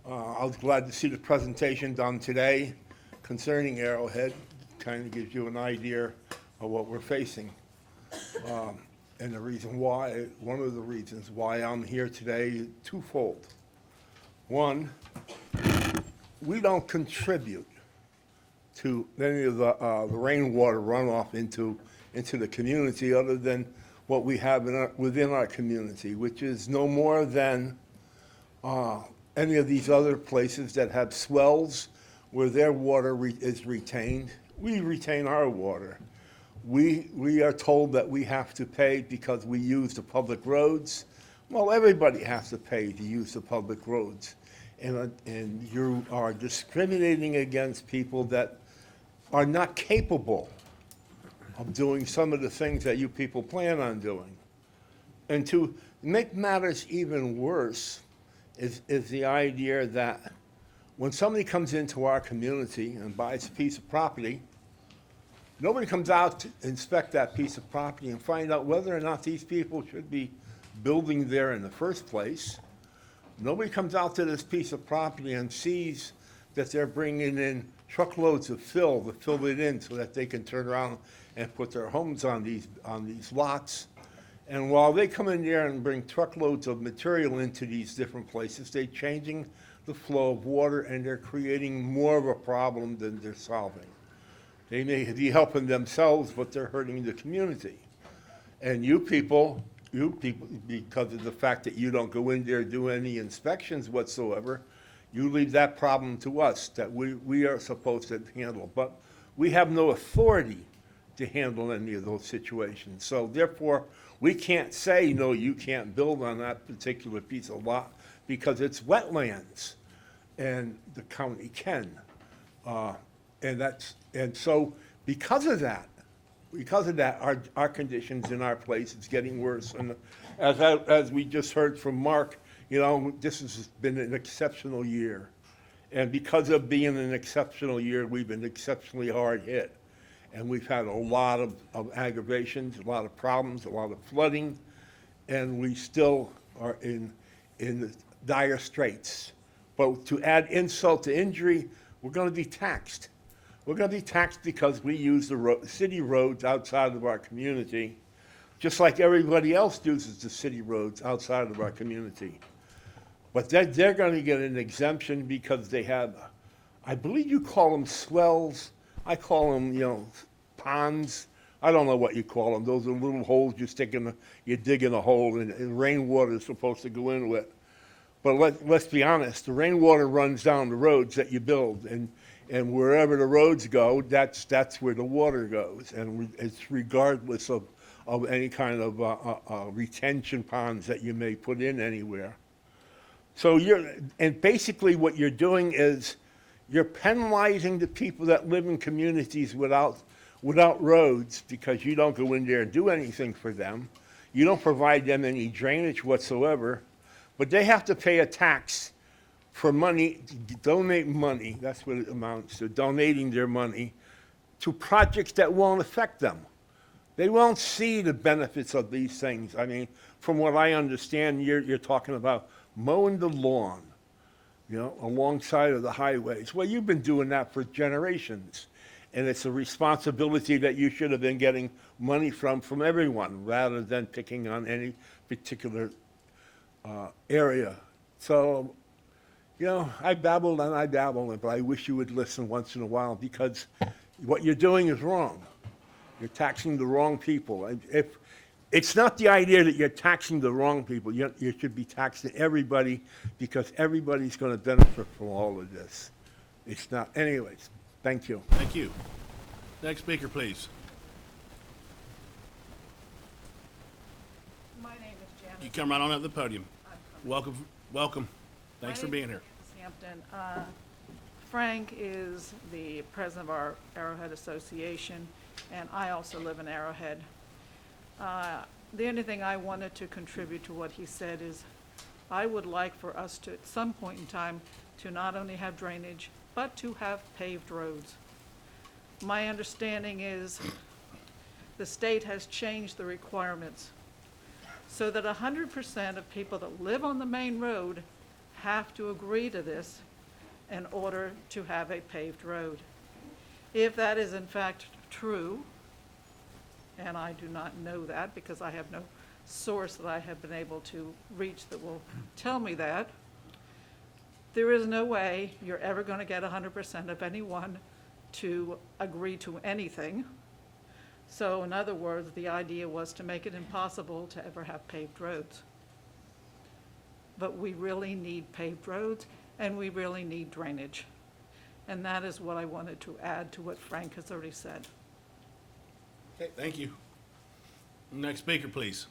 I was glad to see the presentation done today concerning Arrowhead. Kind of gives you an idea of what we're facing. And the reason why, one of the reasons why I'm here today is twofold. One, we don't contribute to any of the rainwater runoff into the community, other than what we have within our community, which is no more than any of these other places that have swells where their water is retained. We retain our water. We are told that we have to pay because we use the public roads. Well, everybody has to pay to use the public roads. And you are discriminating against people that are not capable of doing some of the things that you people plan on doing. And to make matters even worse is the idea that when somebody comes into our community and buys a piece of property, nobody comes out to inspect that piece of property and find out whether or not these people should be building there in the first place. Nobody comes out to this piece of property and sees that they're bringing in truckloads of fill to fill it in so that they can turn around and put their homes on these lots. And while they come in there and bring truckloads of material into these different places, they're changing the flow of water, and they're creating more of a problem than they're solving. They may be helping themselves, but they're hurting the community. And you people, because of the fact that you don't go in there and do any inspections whatsoever, you leave that problem to us that we are supposed to handle. But we have no authority to handle any of those situations. So therefore, we can't say, no, you can't build on that particular piece of lot because it's wetlands, and the county can. And so because of that, our conditions in our place is getting worse. And as we just heard from Mark, this has been an exceptional year. And because of being an exceptional year, we've been exceptionally hard hit. And we've had a lot of aggravations, a lot of problems, a lot of flooding, and we still are in dire straits. But to add insult to injury, we're going to be taxed. We're going to be taxed because we use the city roads outside of our community, just like everybody else uses the city roads outside of our community. But they're going to get an exemption because they have, I believe you call them swells. I call them, ponds. I don't know what you call them. Those are little holes you dig in a hole, and rainwater is supposed to go into it. But let's be honest, the rainwater runs down the roads that you build, and wherever the roads go, that's where the water goes, and it's regardless of any kind of retention ponds that you may put in anywhere. So basically what you're doing is you're penalizing the people that live in communities without roads because you don't go in there and do anything for them. You don't provide them any drainage whatsoever, but they have to pay a tax for money, donate money, that's what it amounts to, donating their money to projects that won't affect them. They won't see the benefits of these things. I mean, from what I understand, you're talking about mowing the lawn, alongside of the highways. Well, you've been doing that for generations, and it's a responsibility that you should have been getting money from everyone rather than picking on any particular area. So, I babbled and I babbled, but I wish you would listen once in a while because what you're doing is wrong. You're taxing the wrong people. If it's not the idea that you're taxing the wrong people, you should be taxing everybody because everybody's going to benefit from all of this. It's not. Anyways, thank you. Thank you. Next speaker, please. My name is Janet. You come right on up to the podium. Welcome. Thanks for being here. Hampton. Frank is the president of our Arrowhead Association, and I also live in Arrowhead. The only thing I wanted to contribute to what he said is I would like for us to, at some point in time, to not only have drainage, but to have paved roads. My understanding is the state has changed the requirements so that 100% of people that live on the main road have to agree to this in order to have a paved road. If that is in fact true, and I do not know that because I have no source that I have been able to reach that will tell me that, there is no way you're ever going to get 100% of anyone to agree to anything. So in other words, the idea was to make it impossible to ever have paved roads. But we really need paved roads, and we really need drainage. And that is what I wanted to add to what Frank has already said. Okay, thank you. Next speaker, please.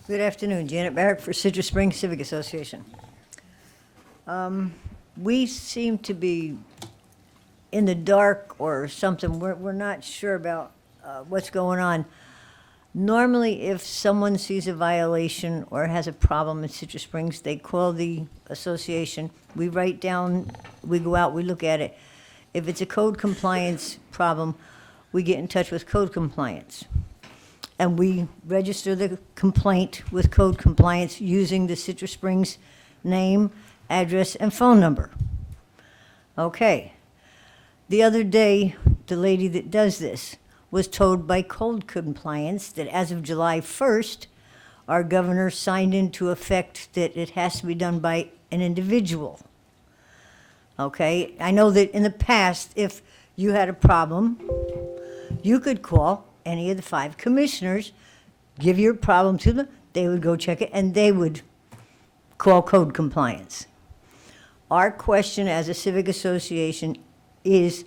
Good afternoon, Janet Barrett for Citrus Springs Civic Association. We seem to be in the dark or something. We're not sure about what's going on. Normally, if someone sees a violation or has a problem in Citrus Springs, they call the association. We write down, we go out, we look at it. If it's a code compliance problem, we get in touch with code compliance. And we register the complaint with code compliance using the Citrus Springs name, address, and phone number. Okay. The other day, the lady that does this was told by code compliance that as of July 1st, our governor signed into effect that it has to be done by an individual. Okay? I know that in the past, if you had a problem, you could call any of the 5 commissioners, give your problem to them, they would go check it, and they would call code compliance. Our question as a civic association is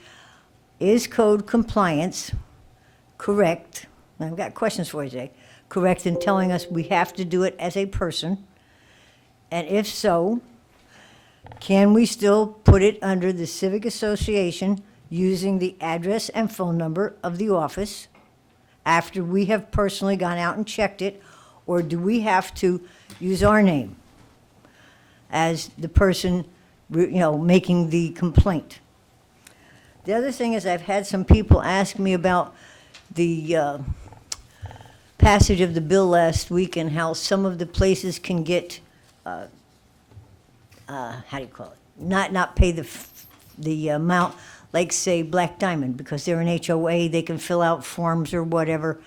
code compliance correct? And I've got questions for you today. Correct in telling us we have to do it as a person? And if so, can we still put it under the civic association using the address and phone number of the office after we have personally gone out and checked it? Or do we have to use our name as the person, making the complaint? The other thing is, I've had some people ask me about the passage of the bill last week and how some of the places can get, how do you call it? Not pay the amount, like, say, Black Diamond, because they're an HOA, they can fill out forms or whatever.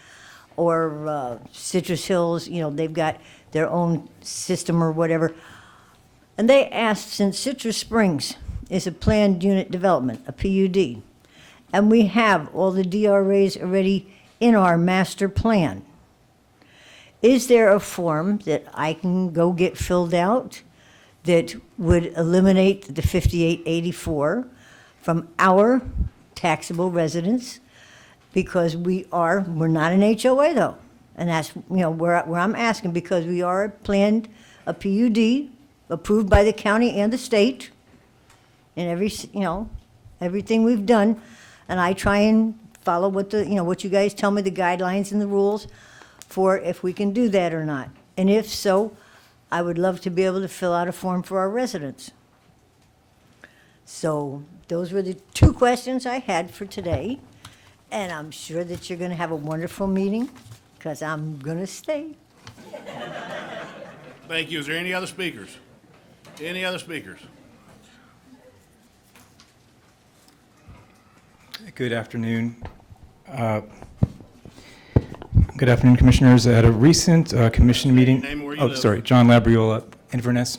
Or Citrus Hills, they've got their own system or whatever. And they asked, since Citrus Springs is a planned unit development, a PUD, and we have all the DRAs already in our master plan, is there a form that I can go get filled out that would eliminate the 5884 from our taxable residents? Because we're not an HOA though. And that's, where I'm asking, because we are planned, a PUD approved by the county and the state, and everything we've done. And I try and follow what you guys tell me, the guidelines and the rules for if we can do that or not. And if so, I would love to be able to fill out a form for our residents. So those were the two questions I had for today. And I'm sure that you're going to have a wonderful meeting, because I'm going to stay. Thank you. Is there any other speakers? Any other speakers? Good afternoon. Good afternoon, Commissioners. At a recent commission meeting, Name and where you live. sorry, John Labriola, Inverness.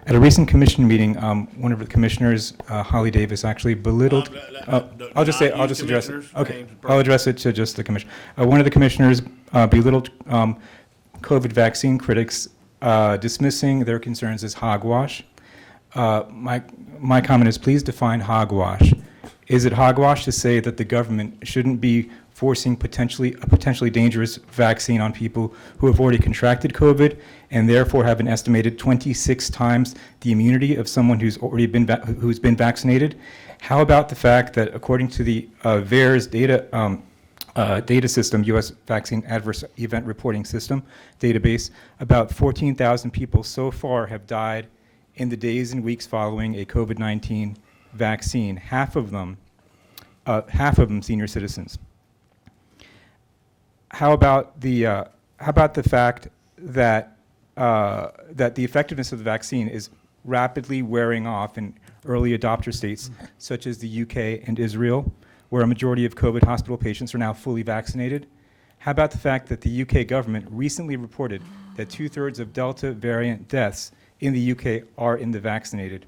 At a recent commission meeting, one of the commissioners, Holly Davis, actually belittled. I'll just address it. Okay, I'll address it to just the commission. One of the commissioners belittled COVID vaccine critics, dismissing their concerns as hogwash. My comment is, please define hogwash. Is it hogwash to say that the government shouldn't be forcing a potentially dangerous vaccine on people who have already contracted COVID and therefore have an estimated 26 times the immunity of someone who's been vaccinated? How about the fact that, according to the VAERS data system, U.S. Vaccine Adverse Event Reporting System database, about 14,000 people so far have died in the days and weeks following a COVID-19 vaccine. Half of them senior citizens. How about the fact that that the effectiveness of the vaccine is rapidly wearing off in early adopter states such as the UK and Israel, where a majority of COVID hospital patients are now fully vaccinated? How about the fact that the UK government recently reported that 2/3 of Delta variant deaths in the UK are in the vaccinated?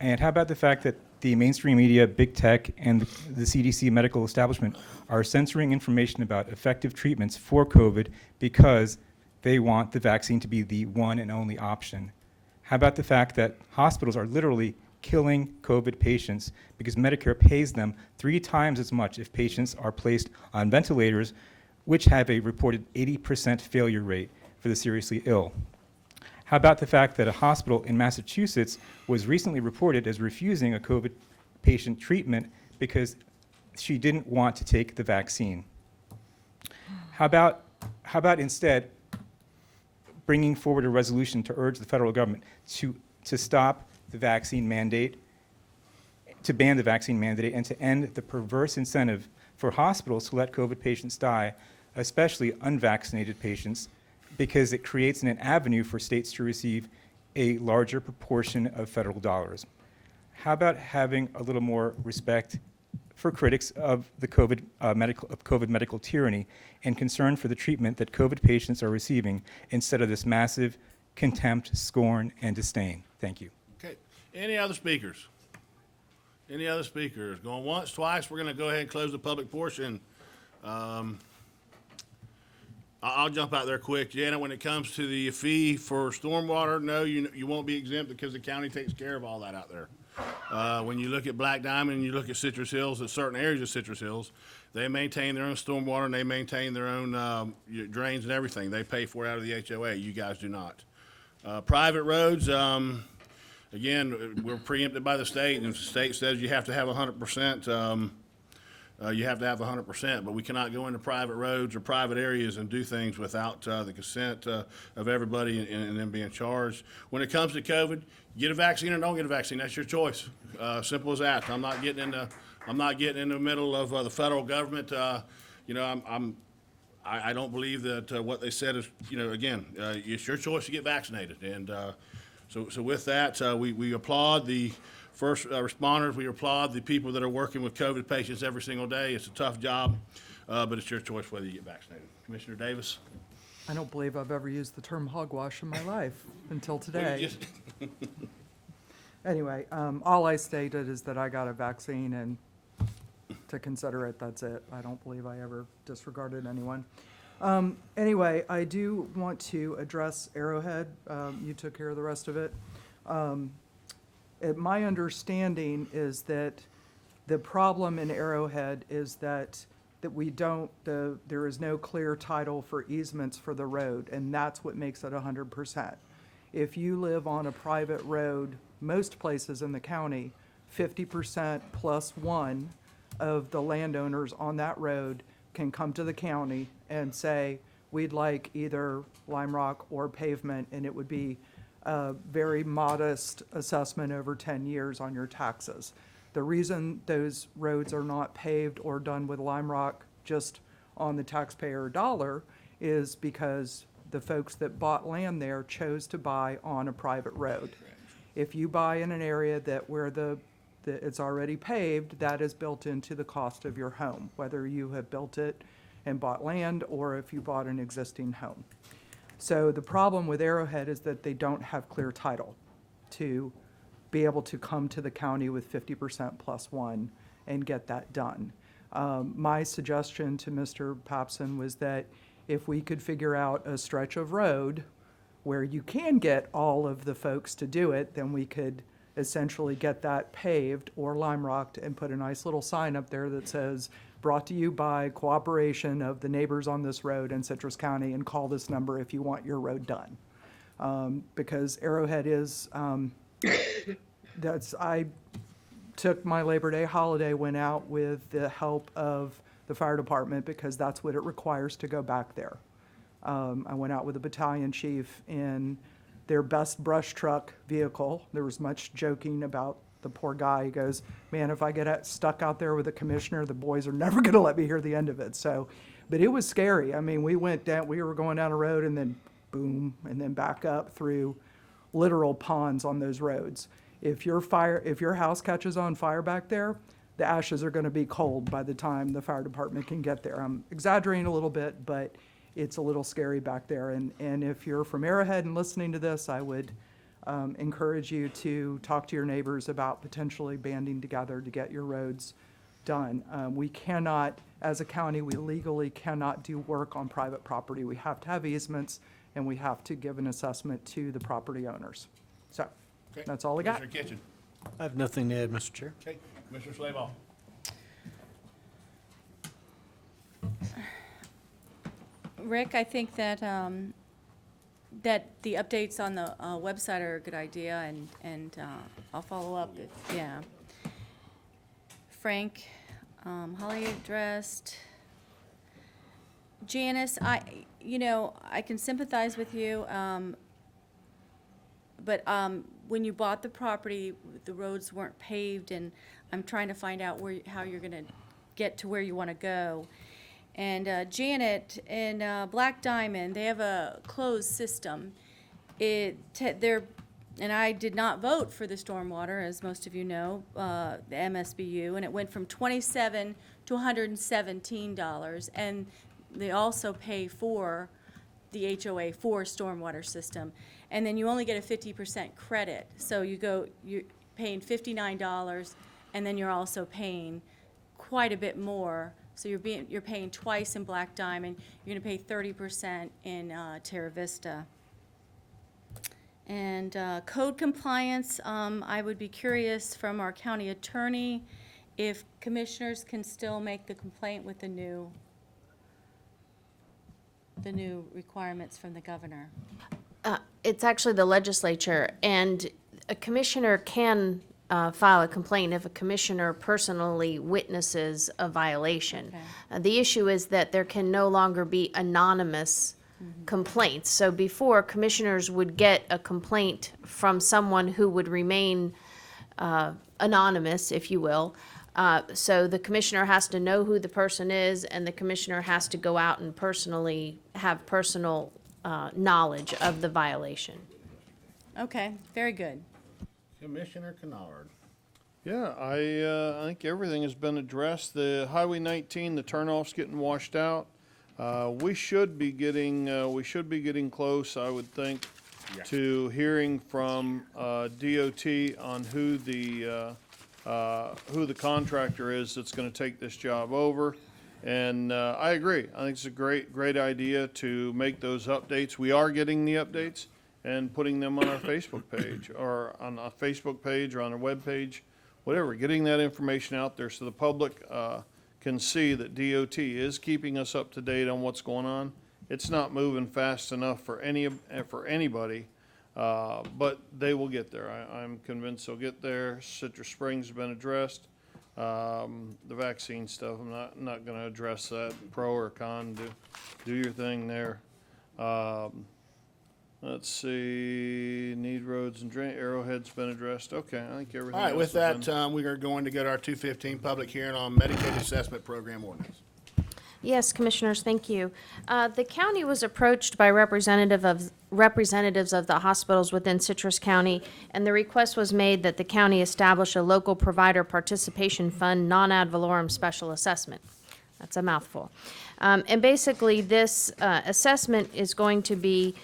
And how about the fact that the mainstream media, big tech, and the CDC medical establishment are censoring information about effective treatments for COVID because they want the vaccine to be the one and only option? How about the fact that hospitals are literally killing COVID patients because Medicare pays them 3 times as much if patients are placed on ventilators, which have a reported 80% failure rate for the seriously ill? How about the fact that a hospital in Massachusetts was recently reported as refusing a COVID patient treatment because she didn't want to take the vaccine? How about instead bringing forward a resolution to urge the federal government to stop the vaccine mandate, to ban the vaccine mandate, and to end the perverse incentive for hospitals to let COVID patients die, especially unvaccinated patients, because it creates an avenue for states to receive a larger proportion of federal dollars? How about having a little more respect for critics of the COVID medical tyranny and concern for the treatment that COVID patients are receiving instead of this massive contempt, scorn, and disdain? Thank you. Okay. Any other speakers? Any other speakers? Going once, twice? We're going to go ahead and close the public portion. I'll jump out there quick. Janet, when it comes to the fee for stormwater, no, you won't be exempt because the county takes care of all that out there. When you look at Black Diamond and you look at Citrus Hills, at certain areas of Citrus Hills, they maintain their own stormwater and they maintain their own drains and everything. They pay for it out of the HOA. You guys do not. Private roads, again, we're preempted by the state, and if the state says you have to have 100% you have to have 100%, but we cannot go into private roads or private areas and do things without the consent of everybody and them being charged. When it comes to COVID, get a vaccine or don't get a vaccine. That's your choice. Simple as that. I'm not getting in the middle of the federal government. I don't believe that what they said is, again, it's your choice to get vaccinated. And so with that, we applaud the first responders. We applaud the people that are working with COVID patients every single day. It's a tough job, but it's your choice whether you get vaccinated. Commissioner Davis? I don't believe I've ever used the term hogwash in my life until today. Anyway, all I stated is that I got a vaccine, and to consider it, that's it. I don't believe I ever disregarded anyone. Anyway, I do want to address Arrowhead. You took care of the rest of it. My understanding is that the problem in Arrowhead is that there is no clear title for easements for the road, and that's what makes it 100%. If you live on a private road, most places in the county, 50% plus one of the landowners on that road can come to the county and say, we'd like either lime rock or pavement, and it would be a very modest assessment over 10 years on your taxes. The reason those roads are not paved or done with lime rock just on the taxpayer dollar is because the folks that bought land there chose to buy on a private road. If you buy in an area where it's already paved, that is built into the cost of your home, whether you have built it and bought land or if you bought an existing home. So the problem with Arrowhead is that they don't have clear title to be able to come to the county with 50% plus one and get that done. My suggestion to Mr. Papson was that if we could figure out a stretch of road where you can get all of the folks to do it, then we could essentially get that paved or lime rocked and put a nice little sign up there that says, brought to you by cooperation of the neighbors on this road in Citrus County, and call this number if you want your road done. Because Arrowhead is, I took my Labor Day holiday, went out with the help of the fire department because that's what it requires to go back there. I went out with a battalion chief in their best brush truck vehicle. There was much joking about the poor guy. He goes, man, if I get stuck out there with a commissioner, the boys are never going to let me hear the end of it. So, but it was scary. I mean, we were going down a road and then boom, and then back up through literal ponds on those roads. If your house catches on fire back there, the ashes are going to be cold by the time the fire department can get there. I'm exaggerating a little bit, but it's a little scary back there. And if you're from Arrowhead and listening to this, I would encourage you to talk to your neighbors about potentially banding together to get your roads done. We cannot, as a county, we legally cannot do work on private property. We have to have easements, and we have to give an assessment to the property owners. So that's all I got. Commissioner Kitchen? I have nothing to add, Mr. Chair. Okay. Commissioner Slayball? Rick, I think that that the updates on the website are a good idea, and I'll follow up. Yeah. Frank, Holly addressed. Janice, I can sympathize with you, but when you bought the property, the roads weren't paved, and I'm trying to find out how you're going to get to where you want to go. And Janet and Black Diamond, they have a closed system. And I did not vote for the stormwater, as most of you know, the MSBU, and it went from $27 to $117, and they also pay for the HOA for stormwater system. And then you only get a 50% credit. So you're paying $59, and then you're also paying quite a bit more. So you're paying twice in Black Diamond. You're going to pay 30% in Terra Vista. And code compliance, I would be curious from our county attorney if commissioners can still make the complaint with the new requirements from the governor. It's actually the legislature, and a commissioner can file a complaint if a commissioner personally witnesses a violation. The issue is that there can no longer be anonymous complaints. So before, commissioners would get a complaint from someone who would remain anonymous, if you will. So the commissioner has to know who the person is, and the commissioner has to go out and personally have personal knowledge of the violation. Okay, very good. Commissioner Kennard. Yeah, I think everything has been addressed. The Highway 19, the turnoff's getting washed out. We should be getting close, I would think, to hearing from DOT on who the contractor is that's going to take this job over. And I agree. I think it's a great idea to make those updates. We are getting the updates and putting them on our Facebook page or on our web page, whatever, getting that information out there so the public can see that DOT is keeping us up to date on what's going on. It's not moving fast enough for anybody, but they will get there. I'm convinced they'll get there. Citrus Springs has been addressed. The vaccine stuff, I'm not going to address that, pro or con. Do your thing there. Let's see, need roads and drain, Arrowhead's been addressed. Okay, I think everything All right, else with has that, we are going to get our 2:15 public hearing on Medicaid Assessment Program Ordinance. Yes, Commissioners, thank you. The county was approached by representatives of the hospitals within Citrus County, and the request was made that the county establish a local provider participation fund non-ad valorem special assessment. That's a mouthful. And basically, this assessment is going to be,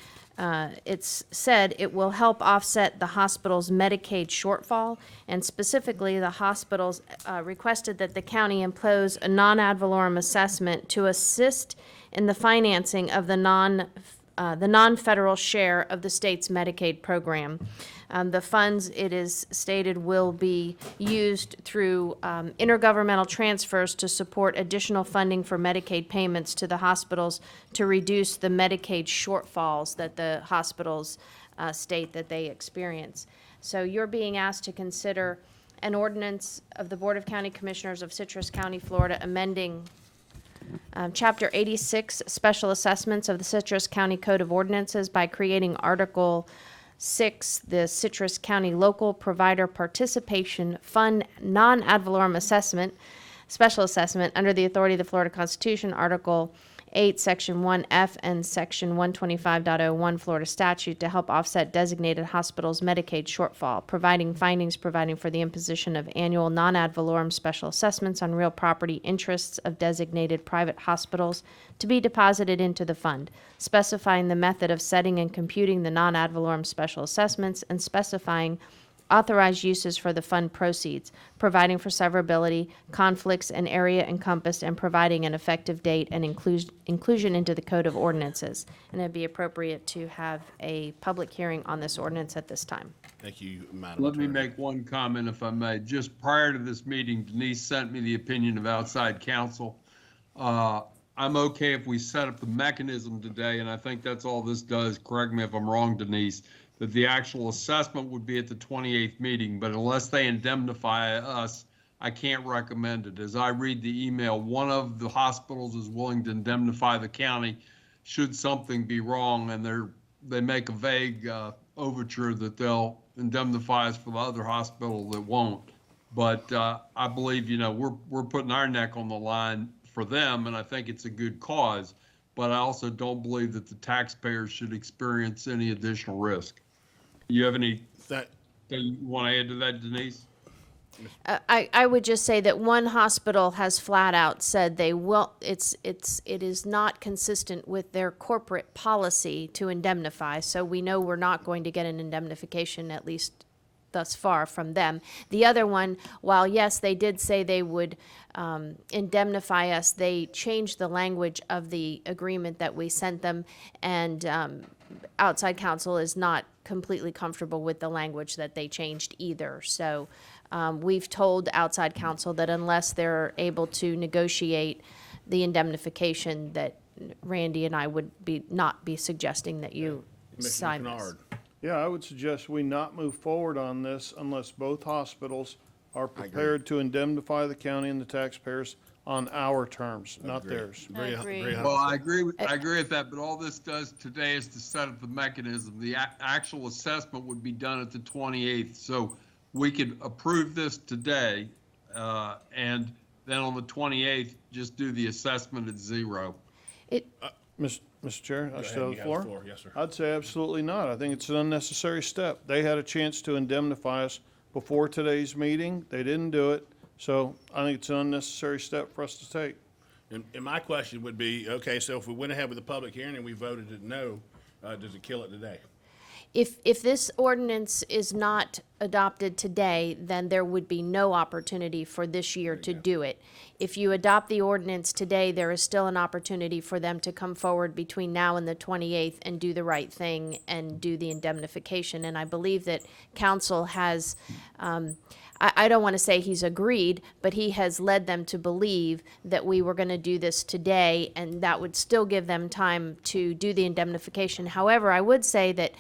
it's said it will help offset the hospital's Medicaid shortfall, and specifically, the hospitals requested that the county impose a non-ad valorem assessment to assist in the financing of the non-federal share of the state's Medicaid program. The funds, it is stated, will be used through intergovernmental transfers to support additional funding for Medicaid payments to the hospitals to reduce the Medicaid shortfalls that the hospitals state that they experience. So you're being asked to consider an ordinance of the Board of County Commissioners of Citrus County, Florida, amending Chapter 86, Special Assessments of the Citrus County Code of Ordinances by creating Article 6, the Citrus County Local Provider Participation Fund Non-Ad Valorem Assessment, Special Assessment, under the authority of the Florida Constitution, Article 8, Section 1F, and Section 125.01 Florida statute to help offset designated hospitals' Medicaid shortfall, providing for the imposition of annual non-ad valorem special assessments on real property interests of designated private hospitals to be deposited into the fund, specifying the method of setting and computing the non-ad valorem special assessments, and specifying authorized uses for the fund proceeds, providing for severability, conflicts, and area encompassed, and providing an effective date and inclusion into the Code of Ordinances. And it'd be appropriate to have a public hearing on this ordinance at this time. Thank you, Madam Let me Attorney. make one comment, if I may. Just prior to this meeting, Denise sent me the opinion of outside counsel. I'm okay if we set up the mechanism today, and I think that's all this does. Correct me if I'm wrong, Denise, that the actual assessment would be at the 28th meeting, but unless they indemnify us, I can't recommend it. As I read the email, one of the hospitals is willing to indemnify the county should something be wrong, and they make a vague overture that they'll indemnify us for the other hospital that won't. But I believe, we're putting our neck on the line for them, and I think it's a good cause. But I also don't believe that the taxpayers should experience any additional risk. You have any that you want to add to that, Denise? I would just say that one hospital has flat out said they will, it is not consistent with their corporate policy to indemnify, so we know we're not going to get an indemnification, at least thus far, from them. The other one, while yes, they did say they would indemnify us, they changed the language of the agreement that we sent them, and outside counsel is not completely comfortable with the language that they changed either. So we've told outside counsel that unless they're able to negotiate the indemnification, that Randy and I would not be suggesting that you sign this. Yeah, I would suggest we not move forward on this unless both hospitals are prepared to indemnify the county and the taxpayers on our terms, not Agree. theirs. Agree Well, I agree with that, but all this does today is to set up the mechanism. The actual assessment would be done at the 28th. So we could approve this today, and then on the 28th, just do the assessment at zero. Mr. Chair, I ahead, still you have have the the floor? floor. Yes, sir. I'd say absolutely not. I think it's an unnecessary step. They had a chance to indemnify us before today's meeting. They didn't do it. So I think it's an unnecessary step for us to take. And my question would be, okay, so if we went ahead with the public hearing and we voted it no, does it kill it today? If this ordinance is not adopted today, then there would be no opportunity for this year to do it. If you adopt the ordinance today, there is still an opportunity for them to come forward between now and the 28th and do the right thing and do the indemnification. And I believe that council has, I don't want to say he's agreed, but he has led them to believe that we were going to do this today, and that would still give them time to do the indemnification. However, I would say that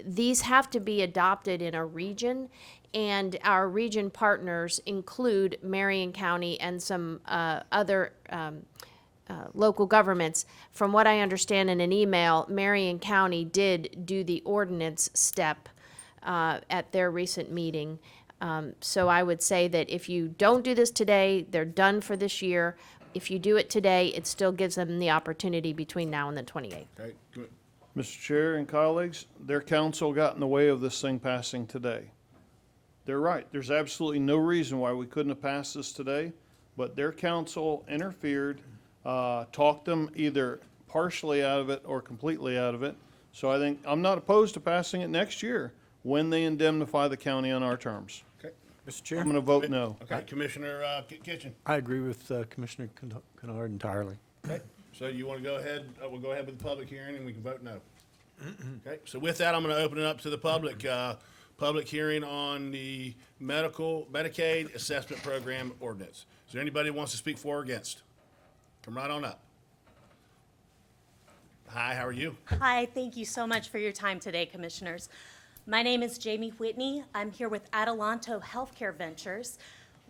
these have to be adopted in a region, and our region partners include Marion County and some other local governments. From what I understand in an email, Marion County did do the ordinance step at their recent meeting. So I would say that if you don't do this today, they're done for this year. If you do it today, it still gives them the opportunity between now and the 28th. Okay, good. Mr. Chair and colleagues, their counsel got in the way of this thing passing today. They're right. There's absolutely no reason why we couldn't have passed this today, but their counsel interfered, talked them either partially out of it or completely out of it. So I think, I'm not opposed to passing it next year when they indemnify the county on our terms. Okay. Mr. Chair? I'm going to vote no. Okay, Commissioner Kitchen. I agree with Commissioner Kennard entirely. Okay, so you want to go ahead, we'll go ahead with the public hearing and we can vote no. Okay, so with that, I'm going to open it up to the public. Public hearing on the Medicaid Assessment Program Ordinance. Is there anybody who wants to speak for or against? Come right on up. Hi, how are you? Hi, thank you so much for your time today, Commissioners. My name is Jamie Whitney. I'm here with Adelanto Healthcare Ventures.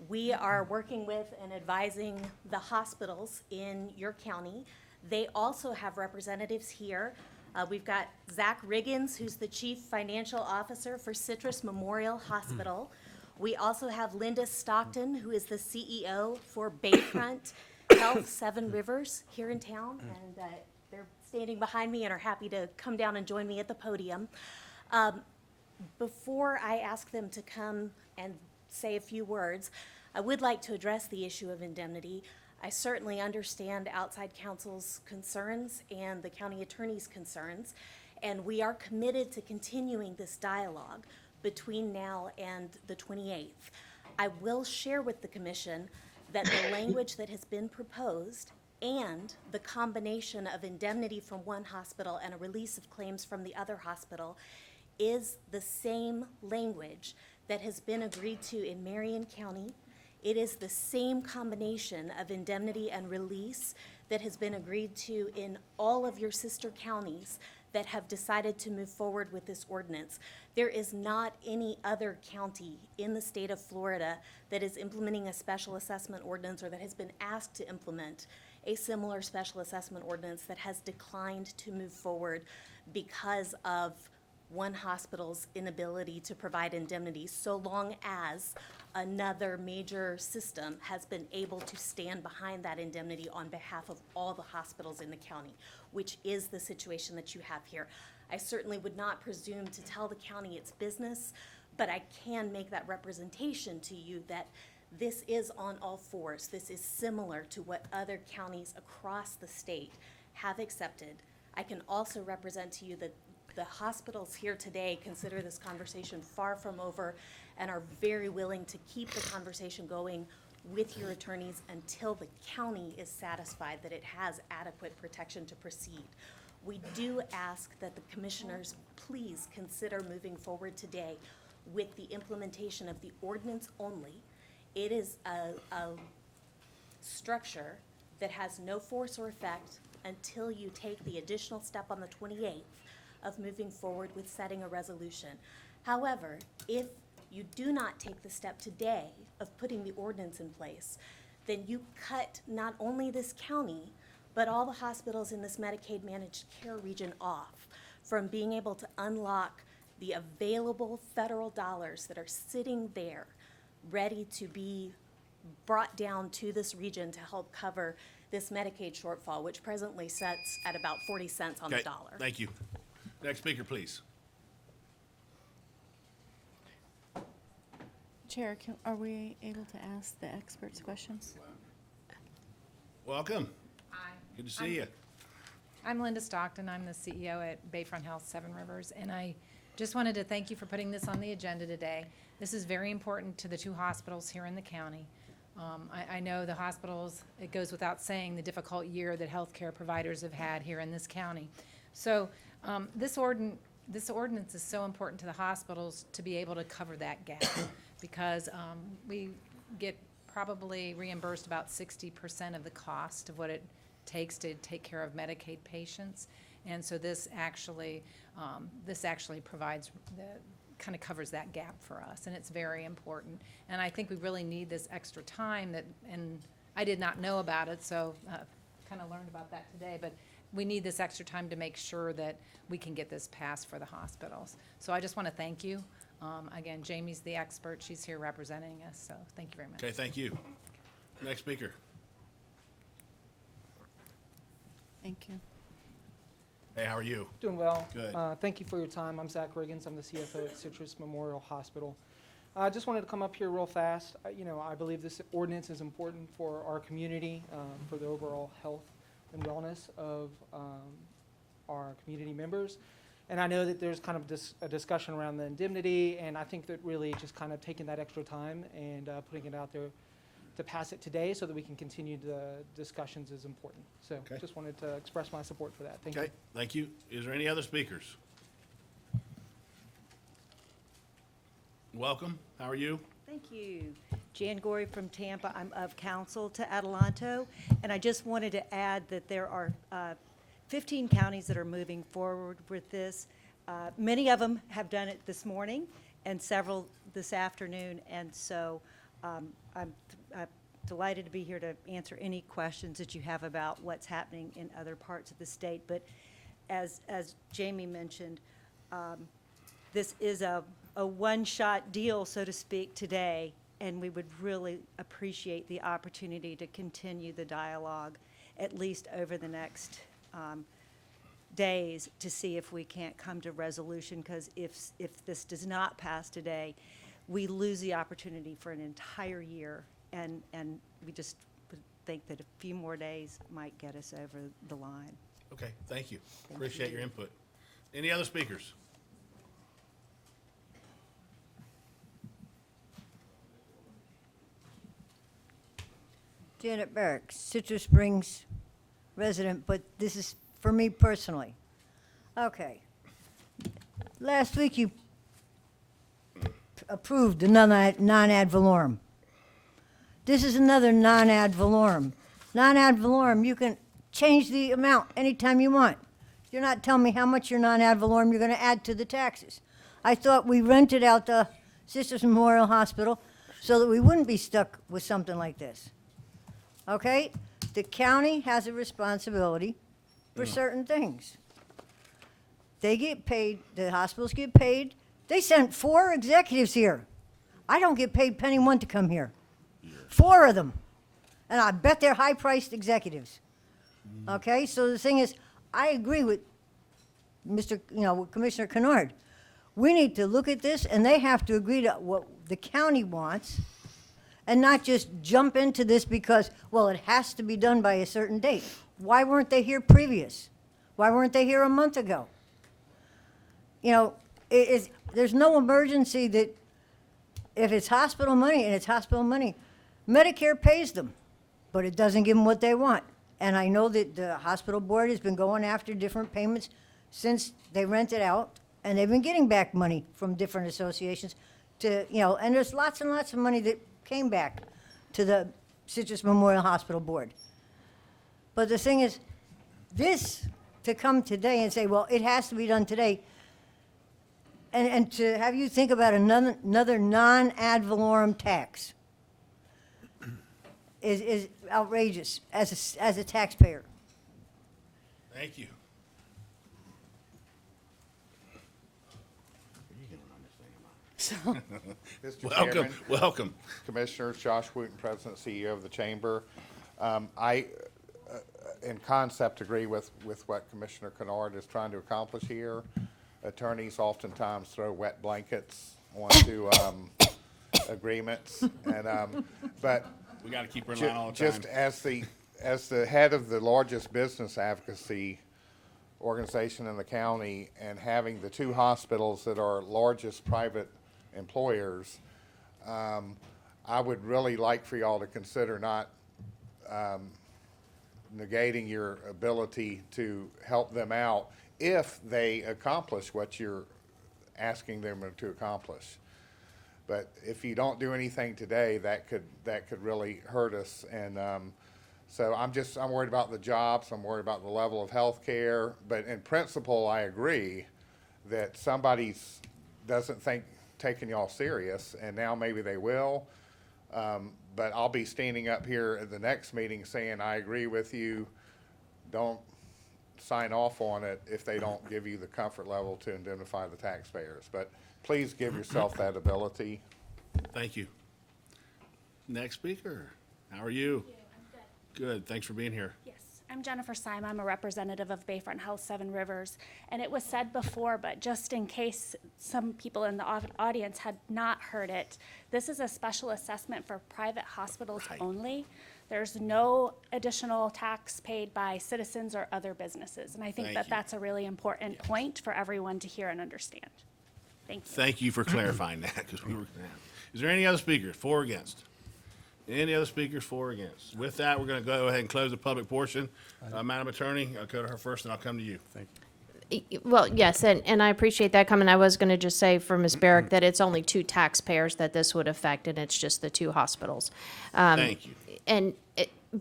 We are working with and advising the hospitals in your county. They also have representatives here. We've got Zach Riggins, who's the Chief Financial Officer for Citrus Memorial Hospital. We also have Linda Stockton, who is the CEO for Bayfront Health Seven Rivers here in town. And they're standing behind me and are happy to come down and join me at the podium. Before I ask them to come and say a few words, I would like to address the issue of indemnity. I certainly understand outside counsel's concerns and the county attorney's concerns, and we are committed to continuing this dialogue between now and the 28th. I will share with the commission that the language that has been proposed and the combination of indemnity from one hospital and a release of claims from the other hospital is the same language that has been agreed to in Marion County. It is the same combination of indemnity and release that has been agreed to in all of your sister counties that have decided to move forward with this ordinance. There is not any other county in the state of Florida that is implementing a special assessment ordinance or that has been asked to implement a similar special assessment ordinance that has declined to move forward because of one hospital's inability to provide indemnity, so long as another major system has been able to stand behind that indemnity on behalf of all the hospitals in the county, which is the situation that you have here. I certainly would not presume to tell the county its business, but I can make that representation to you that this is on all fours. This is similar to what other counties across the state have accepted. I can also represent to you that the hospitals here today consider this conversation far from over and are very willing to keep the conversation going with your attorneys until the county is satisfied that it has adequate protection to proceed. We do ask that the commissioners please consider moving forward today with the implementation of the ordinance only. It is a structure that has no force or effect until you take the additional step on the 28th of moving forward with setting a resolution. However, if you do not take the step today of putting the ordinance in place, then you cut not only this county, but all the hospitals in this Medicaid managed care region off from being able to unlock the available federal dollars that are sitting there ready to be brought down to this region to help cover this Medicaid shortfall, which presently sits at about 40 cents on the Okay, dollar. thank you. Next speaker, please. Chair, are we able to ask the experts questions? Welcome. Hi. Good to see you. I'm Linda Stockton. I'm the CEO at Bayfront Health Seven Rivers, and I just wanted to thank you for putting this on the agenda today. This is very important to the two hospitals here in the county. I know the hospitals, it goes without saying, the difficult year that healthcare providers have had here in this county. So this ordinance is so important to the hospitals to be able to cover that gap because we get probably reimbursed about 60% of the cost of what it takes to take care of Medicaid patients. And so this actually provides kind of covers that gap for us, and it's very important. And I think we really need this extra time and I did not know about it, so kind of learned about that today, but we need this extra time to make sure that we can get this passed for the hospitals. So I just want to thank you. Again, Jamie's the expert. She's here representing us, so thank you very much. Okay, thank you. Next speaker. Thank you. Hey, how are you? Doing well. Good. Thank you for your time. I'm Zach Riggins. I'm the CFO at Citrus Memorial Hospital. I just wanted to come up here real fast. I believe this ordinance is important for our community, for the overall health and wellness of our community members. And I know that there's kind of a discussion around the indemnity, and I think that really just kind of taking that extra time and putting it out there to pass it today so that we can continue the discussions is important. So just wanted to express my support for that. Thank you. Okay, thank you. Is there any other speakers? Welcome. How are you? Thank you. Jan Gorey from Tampa. I'm of counsel to Adelanto, and I just wanted to add that there are 15 counties that are moving forward with this. Many of them have done it this morning and several this afternoon, and so I'm delighted to be here to answer any questions that you have about what's happening in other parts of the state. But as Jamie mentioned, this is a one-shot deal, so to speak, today, and we would really appreciate the opportunity to continue the dialogue, at least over the next days, to see if we can't come to resolution, because if this does not pass today, we lose the opportunity for an entire year, and we just would think that a few more days might get us over the line. Okay, thank you. Appreciate your input. Any other speakers? Janet Barrett, Citrus Springs resident, but this is for me personally. Okay. Last week you approved the non-ad valorem. This is another non-ad valorem. Non-ad valorem, you can change the amount anytime you want. You're not telling me how much your non-ad valorem you're going to add to the taxes. I thought we rented out the Citrus Memorial Hospital so that we wouldn't be stuck with something like this. Okay? The county has a responsibility for certain things. They get paid, the hospitals get paid. They sent 4 executives here. I don't get paid penny one to come here. 4 of them. And I bet they're high-priced executives. Okay? So the thing is, I agree with with Commissioner Kennard. We need to look at this, and they have to agree to what the county wants and not just jump into this because, well, it has to be done by a certain date. Why weren't they here previous? Why weren't they here a month ago? There's no emergency that if it's hospital money, and it's hospital money, Medicare pays them, but it doesn't give them what they want. And I know that the hospital board has been going after different payments since they rented out, and they've been getting back money from different associations and there's lots and lots of money that came back to the Citrus Memorial Hospital Board. But the thing is, this to come today and say, well, it has to be done today, and to have you think about another non-ad valorem tax is outrageous as a taxpayer. Thank you. Mr. Welcome, Chairman, welcome. Commissioners, Josh Wooten, President, CEO of the Chamber. In concept, agree with what Commissioner Kennard is trying to accomplish here. Attorneys oftentimes throw wet blankets onto agreements, and but we got to keep her in line all the time. just as the head of the largest business advocacy organization in the county, and having the two hospitals that are largest private employers, I would really like for y'all to consider not negating your ability to help them out if they accomplish what you're asking them to accomplish. But if you don't do anything today, that could really hurt us. And so I'm worried about the jobs. I'm worried about the level of health care. But in principle, I agree that somebody doesn't think taking y'all serious, and now maybe they will. But I'll be standing up here at the next meeting saying, I agree with you. Don't sign off on it if they don't give you the comfort level to indemnify the taxpayers. But please give yourself that ability. Thank you. Next speaker. How are you? Good. Thanks for being here. Yes, I'm Jennifer Syme. I'm a representative of Bayfront Health 7 Rivers. And it was said before, but just in case some people in the audience had not heard it, this is a special assessment for private hospitals only. There's no additional tax paid by citizens or other businesses. And I think that that's a really important point for everyone to hear and understand. Thank you. Thank you for clarifying that, because we were. Is there any other speakers, for or against? Any other speakers, for or against? With that, we're going to go ahead and close the public portion. Madam Attorney, I'll go to her first, and I'll come to you. Thank you. Well, yes, and I appreciate that comment. I was going to just say for Ms. Barrett that it's only two taxpayers that this would affect, and it's just the two hospitals. Thank you. And,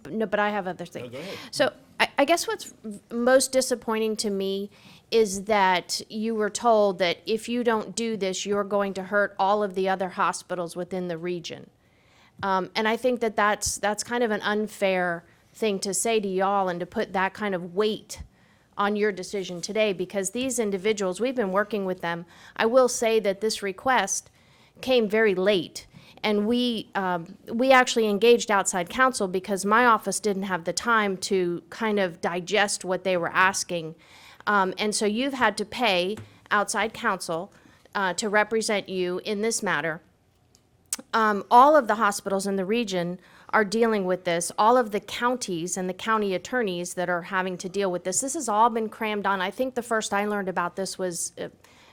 no, but I have other things. No, go ahead. So I guess what's most disappointing to me is that you were told that if you don't do this, you're going to hurt all of the other hospitals within the region. And I think that that's kind of an unfair thing to say to y'all and to put that kind of weight on your decision today, because these individuals, we've been working with them. I will say that this request came very late, and we actually engaged outside counsel because my office didn't have the time to kind of digest what they were asking. And so you've had to pay outside counsel to represent you in this matter. All of the hospitals in the region are dealing with this. All of the counties and the county attorneys that are having to deal with this. This has all been crammed on. I think the first I learned about this was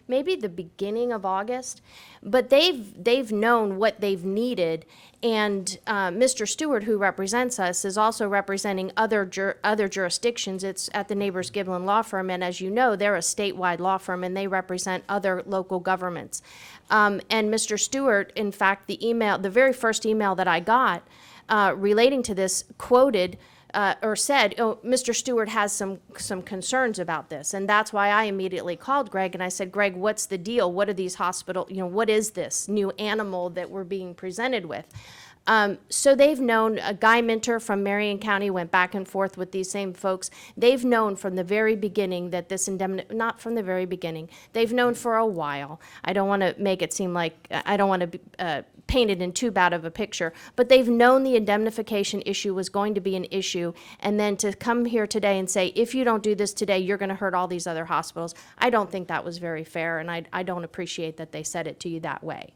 maybe the beginning of August, but they've known what they've needed. And Mr. Stewart, who represents us, is also representing other jurisdictions. It's at the Neighbors Giblin Law Firm, and as you know, they're a statewide law firm, and they represent other local governments. And Mr. Stewart, in fact, the very first email that I got relating to this quoted or said, oh, Mr. Stewart has some concerns about this. And that's why I immediately called Greg and I said, Greg, what's the deal? What are these what is this new animal that we're being presented with? So they've known, Guy Minter from Marion County went back and forth with these same folks. They've known from the very beginning that this not from the very beginning, they've known for a while. I don't want to make it seem like, I don't want to paint it in too bad of a picture, but they've known the indemnification issue was going to be an issue, and then to come here today and say, if you don't do this today, you're going to hurt all these other hospitals, I don't think that was very fair, and I don't appreciate that they said it to you that way.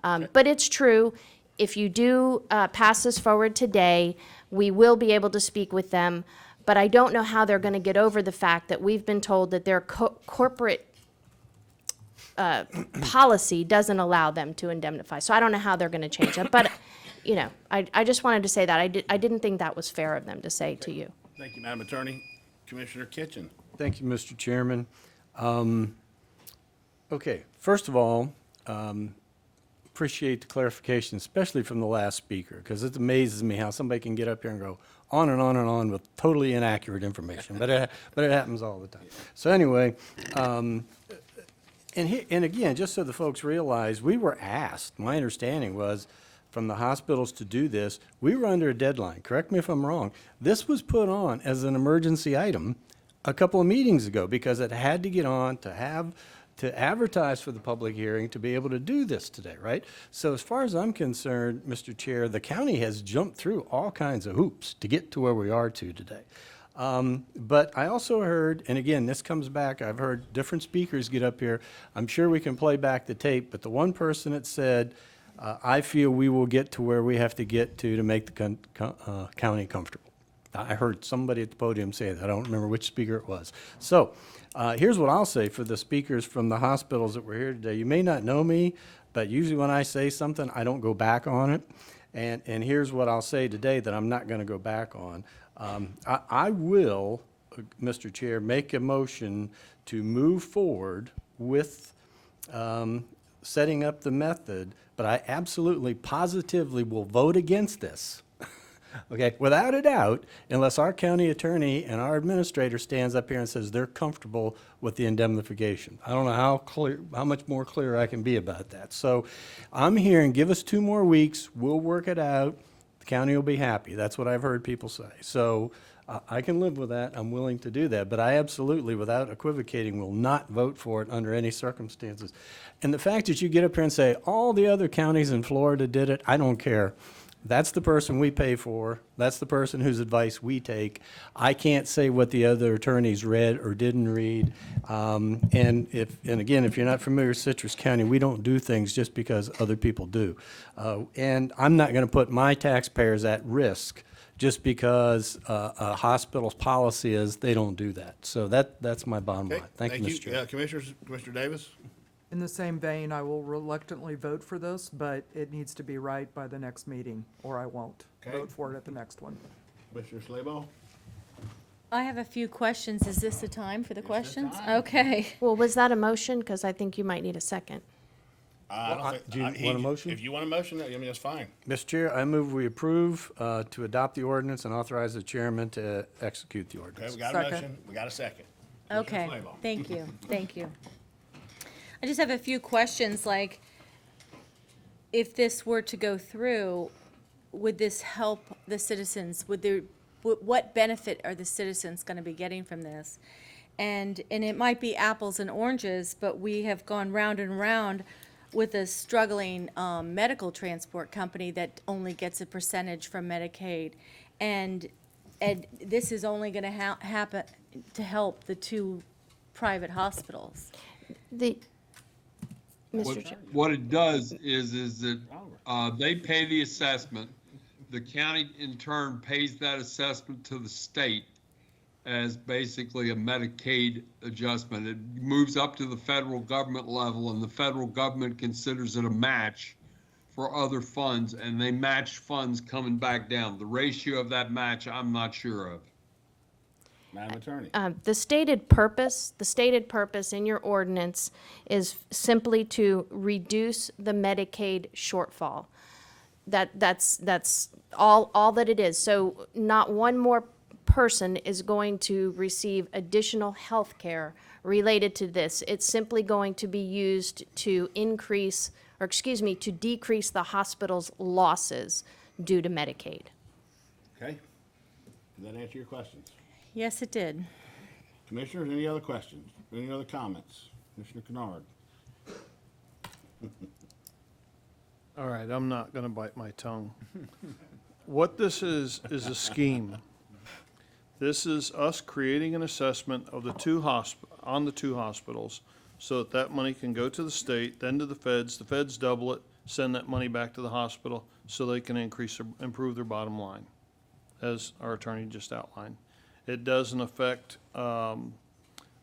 But it's true. If you do pass this forward today, we will be able to speak with them, but I don't know how they're going to get over the fact that we've been told that their corporate policy doesn't allow them to indemnify. So I don't know how they're going to change it. But, I just wanted to say that. I didn't think that was fair of them to say to you. Thank you, Madam Attorney. Commissioner Kitchen. Thank you, Mr. Chairman. Okay, first of all, appreciate the clarification, especially from the last speaker, because it amazes me how somebody can get up here and go, on and on and on with totally inaccurate information, but it happens all the time. So anyway, and again, just so the folks realize, we were asked, my understanding was, from the hospitals to do this, we were under a deadline. Correct me if I'm wrong. This was put on as an emergency item a couple of meetings ago because it had to get on to advertise for the public hearing to be able to do this today, right? So as far as I'm concerned, Mr. Chair, the county has jumped through all kinds of hoops to get to where we are to today. But I also heard, and again, this comes back, I've heard different speakers get up here. I'm sure we can play back the tape, but the one person that said, I feel we will get to where we have to get to make the county comfortable. I heard somebody at the podium say that. I don't remember which speaker it was. So here's what I'll say for the speakers from the hospitals that were here today. You may not know me, but usually when I say something, I don't go back on it. And here's what I'll say today that I'm not going to go back on. I will, Mr. Chair, make a motion to move forward with setting up the method, but I absolutely, positively will vote against this. Okay, without a doubt, unless our county attorney and our administrator stands up here and says they're comfortable with the indemnification. I don't know how much more clear I can be about that. So I'm hearing, give us 2 more weeks, we'll work it out, the county will be happy. That's what I've heard people say. So I can live with that, I'm willing to do that, but I absolutely, without equivocating, will not vote for it under any circumstances. And the fact that you get up here and say, all the other counties in Florida did it, I don't care. That's the person we pay for. That's the person whose advice we take. I can't say what the other attorneys read or didn't read. And again, if you're not familiar with Citrus County, we don't do things just because other people do. And I'm not going to put my taxpayers at risk just because a hospital's policy is they don't do that. So that's my bottom line. Thank you, Mr. Chair. Commissioners, Commissioner Davis? In the same vein, I will reluctantly vote for this, but it needs to be right by the next meeting, or I won't vote for it at the next one. Commissioner Slabaugh? I have a few questions. Is this the time for the questions? time. Okay. Well, was that a motion? Because I think you might need a second. Do you want a motion? If you want a motion, I mean, that's fine. Mr. Chair, I move we approve to adopt the ordinance and authorize the chairman to execute the Okay, ordinance. we got a motion, we got a second. Okay, Commissioner Slabaugh. thank you, thank you. I just have a few questions, like, if this were to go through, would this help the citizens? What benefit are the citizens gonna be getting from this? And it might be apples and oranges, but we have gone round and round with a struggling medical transport company that only gets a percentage from Medicaid. And this is only gonna happen to help the 2 private hospitals. What it does is that they pay the assessment. The county in turn pays that assessment to the state as basically a Medicaid adjustment. It moves up to the federal government level, and the federal government considers it a match for other funds, and they match funds coming back down. The ratio of that match, I'm not sure of. Madam Attorney? The stated purpose in your ordinance is simply to reduce the Medicaid shortfall. That's all that it is. So not one more person is going to receive additional health care related to this. It's simply going to be used to decrease the hospital's losses due to Medicaid. Okay. Does that answer your questions? Yes, it did. Commissioners, any other questions? Any other comments? Commissioner Kennard? All right, I'm not going to bite my tongue. What this is a scheme. This is us creating an assessment of the 2 hospitals so that money can go to the state, then to the feds double it, send that money back to the hospital so they can improve their bottom line, as our attorney just outlined. It doesn't affect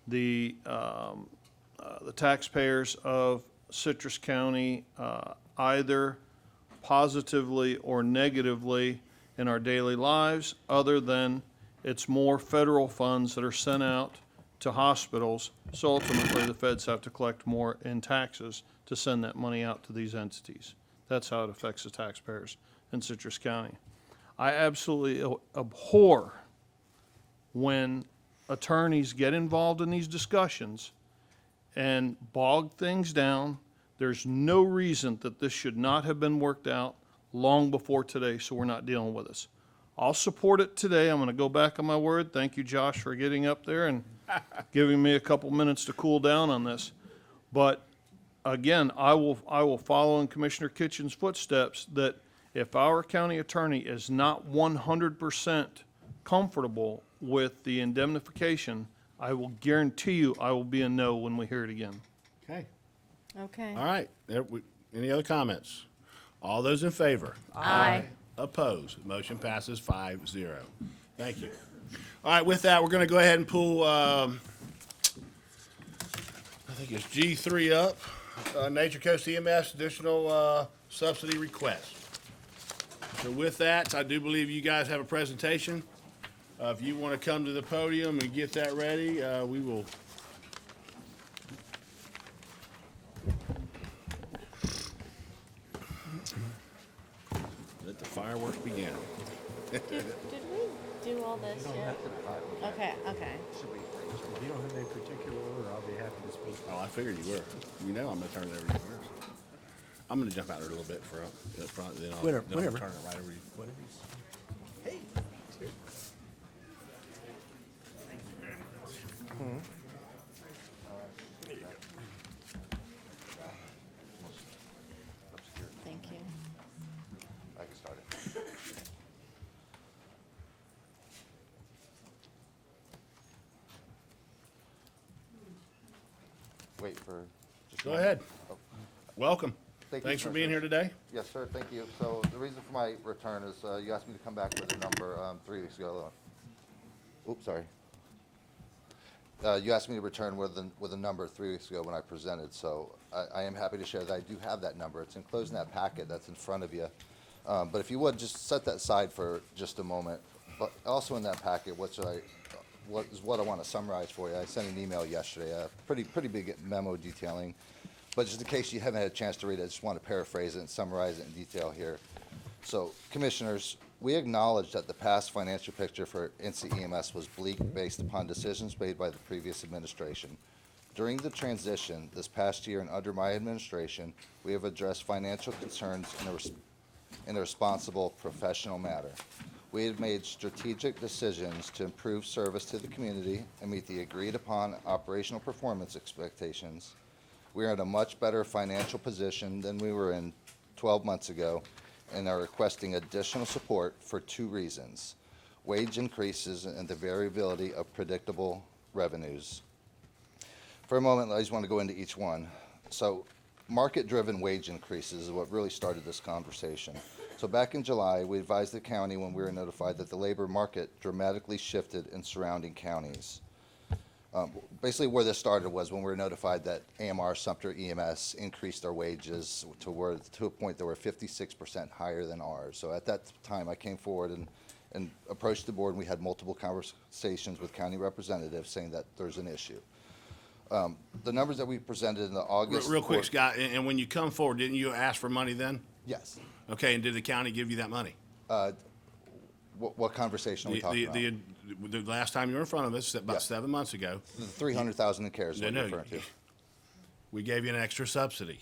the taxpayers of Citrus County either positively or negatively in our daily lives, other than it's more federal funds that are sent out to hospitals. So ultimately, the feds have to collect more in taxes to send that money out to these entities. That's how it affects the taxpayers in Citrus County. I absolutely abhor when attorneys get involved in these discussions and bog things down. There's no reason that this should not have been worked out long before today, so we're not dealing with this. I'll support it today. I'm going to go back on my word. Thank you, Josh, for getting up there and giving me a couple minutes to cool down on this. But again, I will follow in Commissioner Kitchen's footsteps that if our county attorney is not 100% comfortable with the indemnification, I will guarantee you I will be a no when we hear it again. Okay. Okay. All right. Any other comments? All those in favor? Aye. Opposed? Motion passes 5-0. Thank you. All right, with that, we're going to go ahead and pull, I think it's G3 up, Nature Coast EMS additional subsidy request. So with that, I do believe you guys have a presentation. If you want to come to the podium and get that ready, we will. Let the fireworks begin. Did we do all this yet? Okay, okay. If you don't have any particular order, I'll be happy to speak. Oh, I figured you were. You know I'm going to turn it over to you first. I'm going to jump out there a little bit up front, then I'll Whatever. turn it right over to you. Hey. Thank you. I can start it. Wait for. just Go one- ahead. oh. Welcome. Thank you, Thanks for being Commissioner. here today. Yes, sir, thank you. So the reason for my return is you asked me to come back with a number 3 weeks ago. Oops, sorry. You asked me to return with a number 3 weeks ago when I presented, so I am happy to share that I do have that number. It's enclosed in that packet that's in front of you. But if you would, just set that aside for just a moment. But also in that packet, what I want to summarize for you. I sent an email yesterday, a pretty big memo detailing. But just in case you haven't had a chance to read it, I just want to paraphrase it and summarize it in detail here. So, Commissioners, we acknowledge that the past financial picture for NC EMS was bleak based upon decisions made by the previous administration. During the transition this past year and under my administration, we have addressed financial concerns in a responsible, professional manner. We have made strategic decisions to improve service to the community and meet the agreed-upon operational performance expectations. We are in a much better financial position than we were in 12 months ago and are requesting additional support for 2 reasons: wage increases and the variability of predictable revenues. For a moment, I just want to go into each one. So, market-driven wage increases is what really started this conversation. So back in July, we advised the county when we were notified that the labor market dramatically shifted in surrounding counties. Basically where this started was when we were notified that AMR Sumter EMS increased their wages to a point that were 56% higher than ours. So at that time, I came forward and approached the board, and we had multiple conversations with county representatives saying that there's an issue. The numbers that we presented in the August. Real quick, Scott, and when you come forward, didn't you ask for money then? Yes. Okay, and did the county give you that money? What conversation are we talking about? The last time you were in front of us, about 7 months ago. The 300,000 in CARES is what you're No, referring to. we gave you an extra subsidy.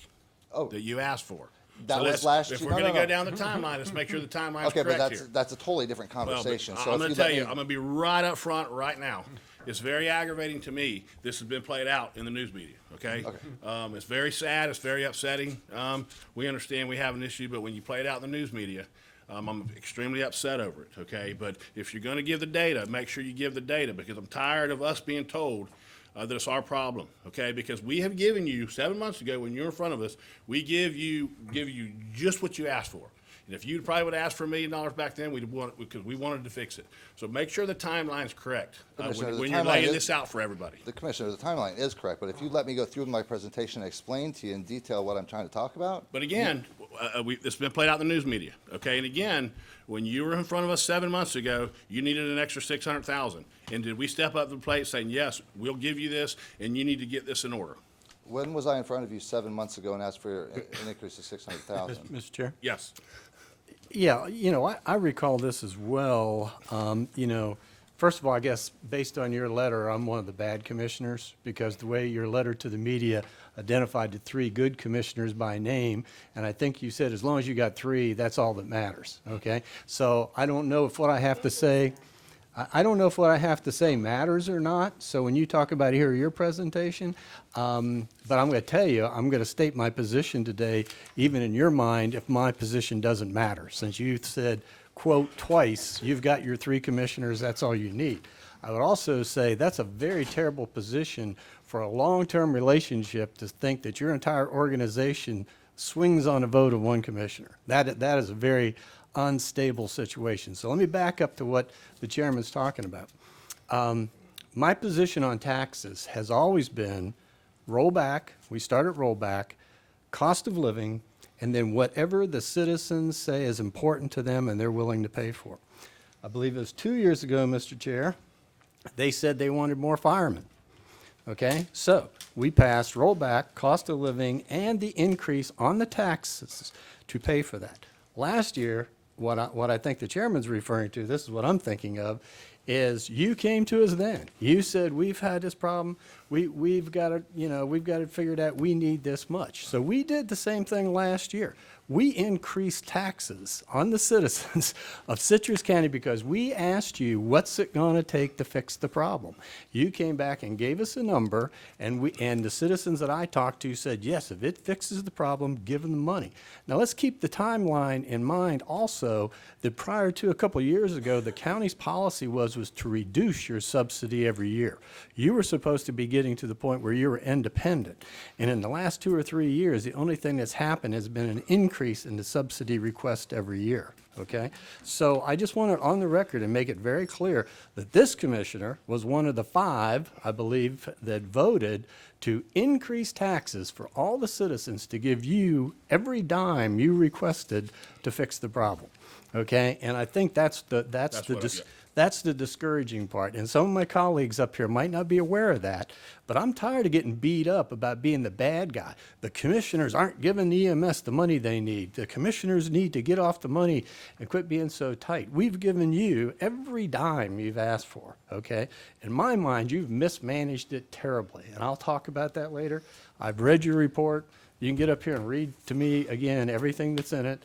Oh. That you asked for. That So was let's- last If year. we're No, going to no, go no. down the timeline, let's make sure the timeline's Okay, but correct here. that's a totally different conversation. Well, So I'm if going you to tell let you, me- I'm going to be right up front right now. It's very aggravating to me. This has been played out in the news media, okay? It's very sad. It's very upsetting. We understand we have an issue, but when you play it out in the news media, I'm extremely upset over it, okay? But if you're going to give the data, make sure you give the data, because I'm tired of us being told that it's our problem, okay? Because we have given you 7 months ago when you were in front of us, we give you just what you asked for. And if you probably would have asked for $1 million back then, because we wanted to fix it. So make sure the timeline's correct Commissioner, the when you're timeline laying is- this out for everybody. The Commissioner, the timeline is correct, but if you let me go through my presentation and explain to you in detail what I'm trying to talk about. But again, it's been played out in the news media, okay? And again, when you were in front of us 7 months ago, you needed an extra $600,000. And did we step up to the plate saying, yes, we'll give you this, and you need to get this in order? When was I in front of you 7 months ago and asked for an increase of $600,000? Mr. Chair? Yes. Yeah, I recall this as well. First of all, I guess based on your letter, I'm one of the bad commissioners because the way your letter to the media identified the 3 good commissioners by name, and I think you said as long as you got 3, that's all that matters, okay? So I don't know if what I have to say, I don't know if what I have to say matters or not. So when you talk about here your presentation, but I'm going to tell you, I'm going to state my position today, even in your mind, if my position doesn't matter. Since you said, quote, twice, you've got your 3 commissioners, that's all you need. I would also say that's a very terrible position for a long-term relationship to think that your entire organization swings on a vote of 1 commissioner. That is a very unstable situation. So let me back up to what the chairman's talking about. My position on taxes has always been rollback. We start at rollback, cost of living, and then whatever the citizens say is important to them and they're willing to pay for. I believe it was 2 years ago, Mr. Chair, they said they wanted more firemen. Okay, so we passed rollback, cost of living, and the increase on the taxes to pay for that. Last year, what I think the chairman's referring to, this is what I'm thinking of, is you came to us then. You said, we've had this problem, we've got it figured out, we need this much. So we did the same thing last year. We increased taxes on the citizens of Citrus County because we asked you, what's it going to take to fix the problem? You came back and gave us a number, and the citizens that I talked to said, yes, if it fixes the problem, give them the money. Now let's keep the timeline in mind also that prior to a couple of years ago, the county's policy was to reduce your subsidy every year. You were supposed to be getting to the point where you were independent. And in the last 2 or 3 years, the only thing that's happened has been an increase in the subsidy request every year, okay? So I just want it on the record and make it very clear that this commissioner was one of the 5, I believe, that voted to increase taxes for all the citizens to give you every dime you requested to fix the problem, okay? And I think that's the discouraging part. And some of my colleagues up here might not be aware of that, but I'm tired of getting beat up about being the bad guy. The commissioners aren't giving the EMS the money they need. The commissioners need to get off the money and quit being so tight. We've given you every dime you've asked for, okay? In my mind, you've mismanaged it terribly, and I'll talk about that later. I've read your report. You can get up here and read to me again everything that's in it.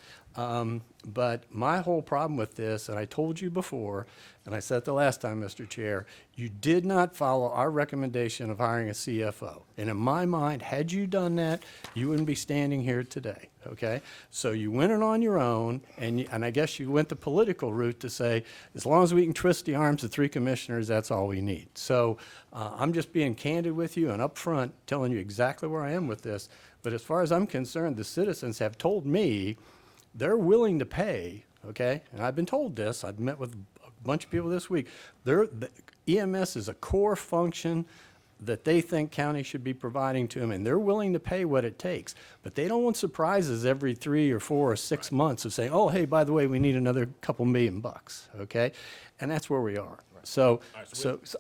But my whole problem with this, and I told you before, and I said it the last time, Mr. Chair, you did not follow our recommendation of hiring a CFO. And in my mind, had you done that, you wouldn't be standing here today, okay? So you went it on your own, and I guess you went the political route to say, as long as we can twist the arms of 3 commissioners, that's all we need. So I'm just being candid with you and upfront telling you exactly where I am with this. But as far as I'm concerned, the citizens have told me they're willing to pay, okay? And I've been told this. I've met with a bunch of people this week. The EMS is a core function that they think county should be providing to them, and they're willing to pay what it takes. But they don't want surprises every 3 or 4 or 6 months of saying, oh, hey, by the way, we need another couple $1 million, okay? And that's where we are. So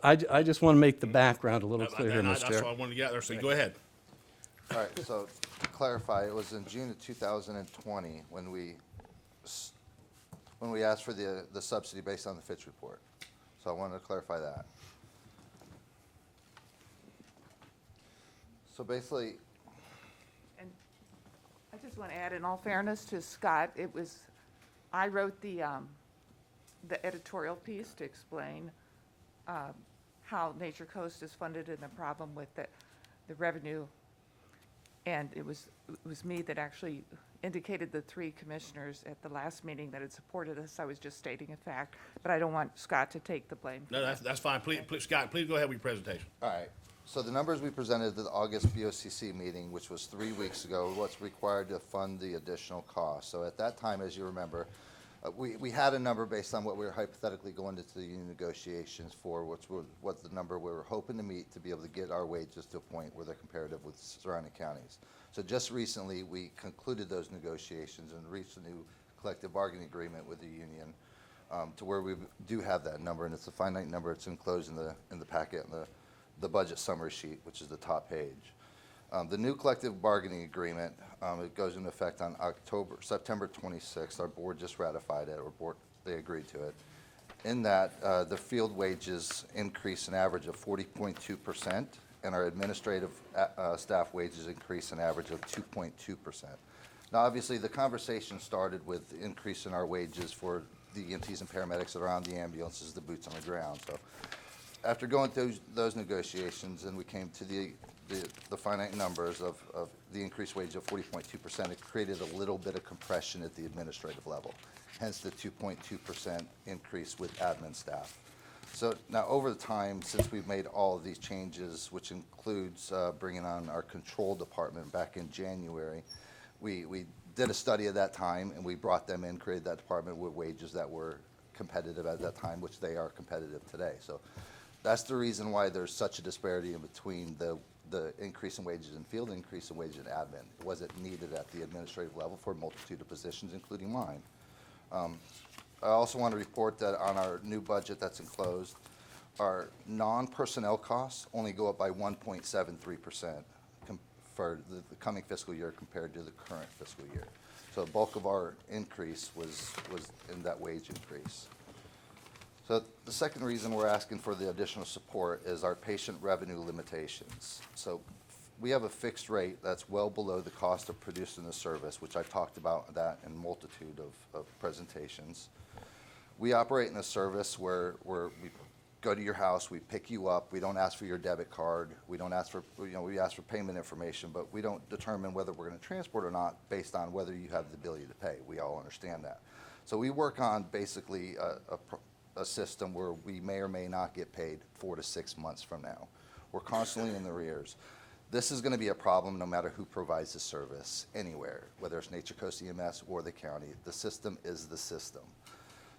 I just want to make the background a little clearer, Mr. Chair. That's why I wanted to get out there, so go ahead. All right, so to clarify, it was in June of 2020 when we asked for the subsidy based on the Fitch report. So I wanted to clarify that. So basically, And I just want to add, in all fairness to Scott, I wrote the editorial piece to explain how Nature Coast is funded and the problem with the revenue. And it was me that actually indicated the 3 commissioners at the last meeting that had supported us. I was just stating a fact, but I don't want Scott to take the blame. No, that's fine. Please, Scott, please go ahead with your presentation. all right, so the numbers we presented at the August BOCC meeting, which was 3 weeks ago, what's required to fund the additional cost. So at that time, as you remember, we had a number based on what we were hypothetically going into the union negotiations for, which was the number we were hoping to meet to be able to get our wages to a point where they're comparative with surrounding counties. So just recently, we concluded those negotiations and reached a new collective bargaining agreement with the union to where we do have that number, and it's a finite number. It's enclosed in the packet, in the budget summary sheet, which is the top page. The new collective bargaining agreement, it goes into effect on September 26th. Our board just ratified it, they agreed to it. In that, the field wages increase an average of 40.2%, and our administrative staff wages increase an average of 2.2%. Now, obviously, the conversation started with increasing our wages for the EMTs and paramedics that are on the ambulances, the boots on the ground. So after going through those negotiations, and we came to the finite numbers of the increased wage of 40.2%, it created a little bit of compression at the administrative level, hence the 2.2% increase with admin staff. So now over the time, since we've made all of these changes, which includes bringing on our control department back in January, we did a study at that time, and we brought them in, created that department with wages that were competitive at that time, which they are competitive today. So that's the reason why there's such a disparity in between the increase in wages in field, increase in wages in admin. It wasn't needed at the administrative level for a multitude of positions, including mine. I also want to report that on our new budget that's enclosed, our non-personnel costs only go up by 1.73% for the coming fiscal year compared to the current fiscal year. So the bulk of our increase was in that wage increase. So the second reason we're asking for the additional support is our patient revenue limitations. So we have a fixed rate that's well below the cost of producing the service, which I've talked about that in a multitude of presentations. We operate in a service where we go to your house, we pick you up, we don't ask for your debit card, we don't ask for, we ask for payment information, but we don't determine whether we're going to transport or not based on whether you have the ability to pay. We all understand that. So we work on basically a system where we may or may not get paid 4 to 6 months from now. We're constantly in the arrears. This is going to be a problem no matter who provides the service anywhere, whether it's Nature Coast EMS or the county. The system is the system.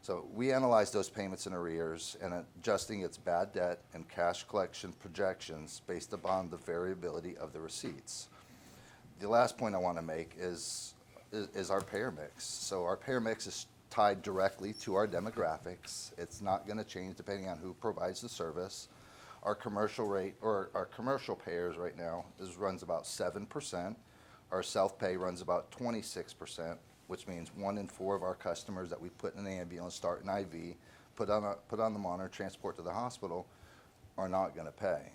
So we analyze those payments in arrears and adjusting its bad debt and cash collection projections based upon the variability of the receipts. The last point I want to make is our payer mix. So our payer mix is tied directly to our demographics. It's not going to change depending on who provides the service. Our commercial rate, or our commercial payers right now, runs about 7%. Our self-pay runs about 26%, which means 1 in 4 of our customers that we put in an ambulance, start an IV, put on the monitor, transport to the hospital, are not going to pay.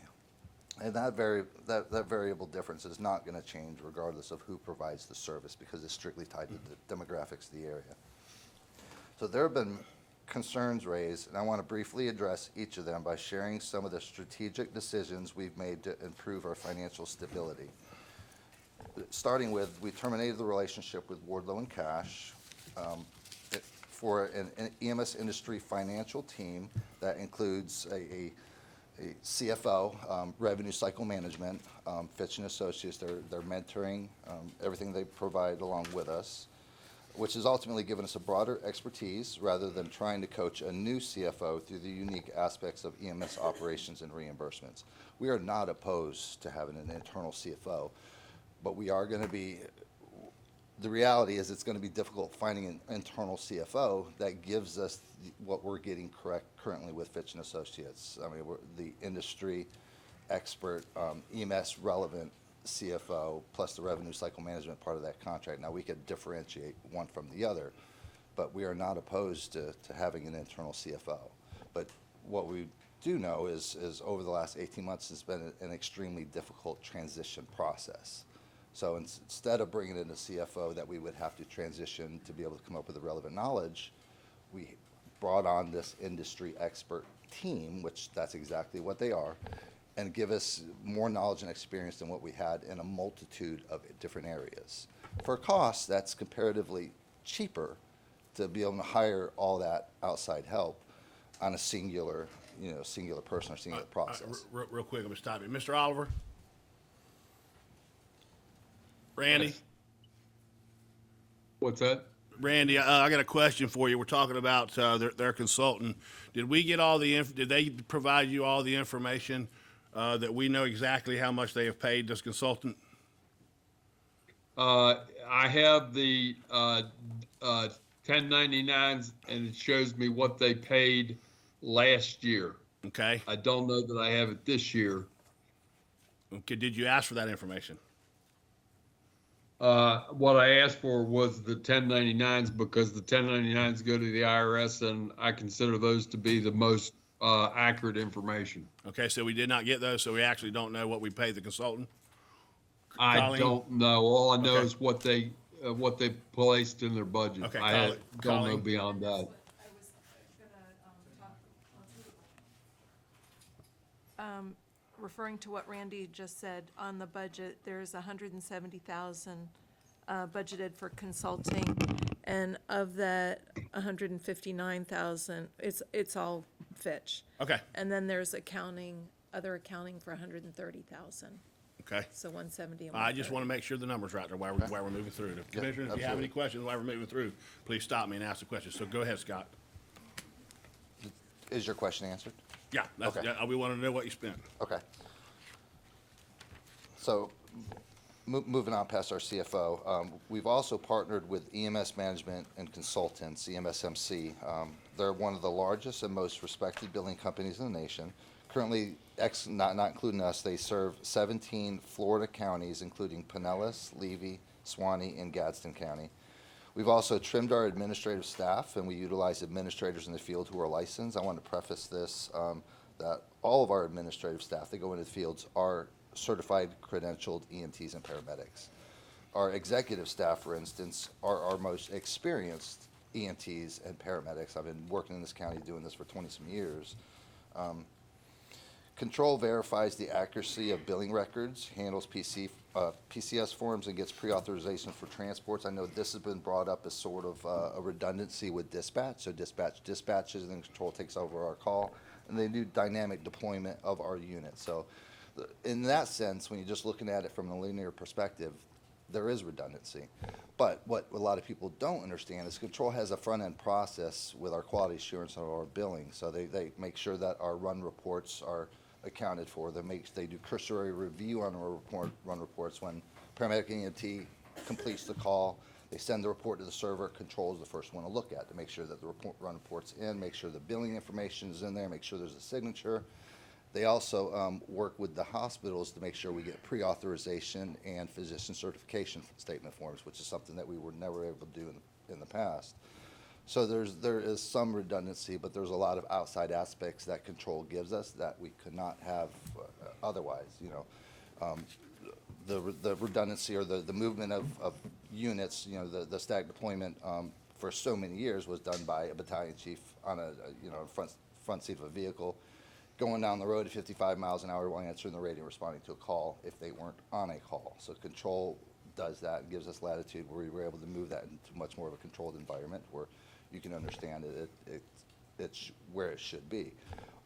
And that variable difference is not going to change regardless of who provides the service because it's strictly tied to the demographics of the area. So there have been concerns raised, and I want to briefly address each of them by sharing some of the strategic decisions we've made to improve our financial stability. Starting with, we terminated the relationship with Wardlow and Cash for an EMS industry financial team that includes a CFO, revenue cycle management, Fitch & Associates, they're mentoring, everything they provide along with us, which has ultimately given us a broader expertise rather than trying to coach a new CFO through the unique aspects of EMS operations and reimbursements. We are not opposed to having an internal CFO, but we are going to be, the reality is it's going to be difficult finding an internal CFO that gives us what we're getting currently with Fitch & Associates. I mean, we're the industry expert, EMS relevant CFO plus the revenue cycle management part of that contract. Now, we could differentiate one from the other, but we are not opposed to having an internal CFO. But what we do know is over the last 18 months, it's been an extremely difficult transition process. So instead of bringing in a CFO that we would have to transition to be able to come up with the relevant knowledge, we brought on this industry expert team, which that's exactly what they are, and give us more knowledge and experience than what we had in a multitude of different areas. For cost, that's comparatively cheaper to be able to hire all that outside help on a singular person or singular process. Real quick, I'm going to stop you. Mr. Oliver? Randy? Yes. What's that? Randy, I got a question for you. We're talking about their consultant. Did we get all the did they provide you all the information that we know exactly how much they have paid this consultant? I have the 1099s, and it shows me what they paid last year. Okay. I don't know that I have it this year. Okay, did you ask for that information? What I asked for was the 1099s because the 1099s go to the IRS and I consider those to be the most accurate information. Okay, so we did not get those, so we actually don't know what we paid the consultant? I Colleen? don't know. All I know Okay. is what they placed in their budget. Okay, I don't know Colleen? beyond that. Referring to what Randy just said, on the budget, there's 170,000 budgeted for consulting, and of that 159,000, it's all Fitch. Okay. And then there's other accounting for 130,000. Okay. So 170 and I just 130. want to make sure the number's right there while we're moving through. The Commissioners, if you have any questions while we're moving through, please stop me and ask the questions. So go ahead, Scott. Is your question answered? Yeah, that's, Okay. we want to know what you spent. Okay. So, moving on past our CFO, we've also partnered with EMS Management and Consultants, EMSMC. They're one of the largest and most respected building companies in the nation. Currently, not including us, they serve 17 Florida counties, including Pinellas, Levy, Suwannee, and Gadsden County. We've also trimmed our administrative staff, and we utilize administrators in the field who are licensed. I want to preface this, that all of our administrative staff that go into the fields are certified, credentialed EMTs and paramedics. Our executive staff, for instance, are our most experienced EMTs and paramedics. I've been working in this county doing this for 20-some years. Control verifies the accuracy of billing records, handles PCS forms, and gets pre-authorization for transports. I know this has been brought up as sort of a redundancy with dispatch. So dispatch dispatches, and then control takes over our call, and they do dynamic deployment of our unit. So in that sense, when you're just looking at it from a linear perspective, there is redundancy. But what a lot of people don't understand is control has a front-end process with our quality assurance of our billing. So they make sure that our run reports are accounted for. They do cursory review on our run reports. When paramedic EMT completes the call, they send the report to the server. Control is the first one to look at to make sure that the run report's in, make sure the billing information is in there, make sure there's a signature. They also work with the hospitals to make sure we get pre-authorization and physician certification statement forms, which is something that we were never able to do in the past. So there is some redundancy, but there's a lot of outside aspects that control gives us that we could not have otherwise. The redundancy or the movement of units, the stag deployment for so many years was done by a battalion chief on a front seat of a vehicle, going down the road at 55 miles an hour while answering the radio, responding to a call if they weren't on a call. So control does that, gives us latitude where we were able to move that into much more of a controlled environment where you can understand it's where it should be.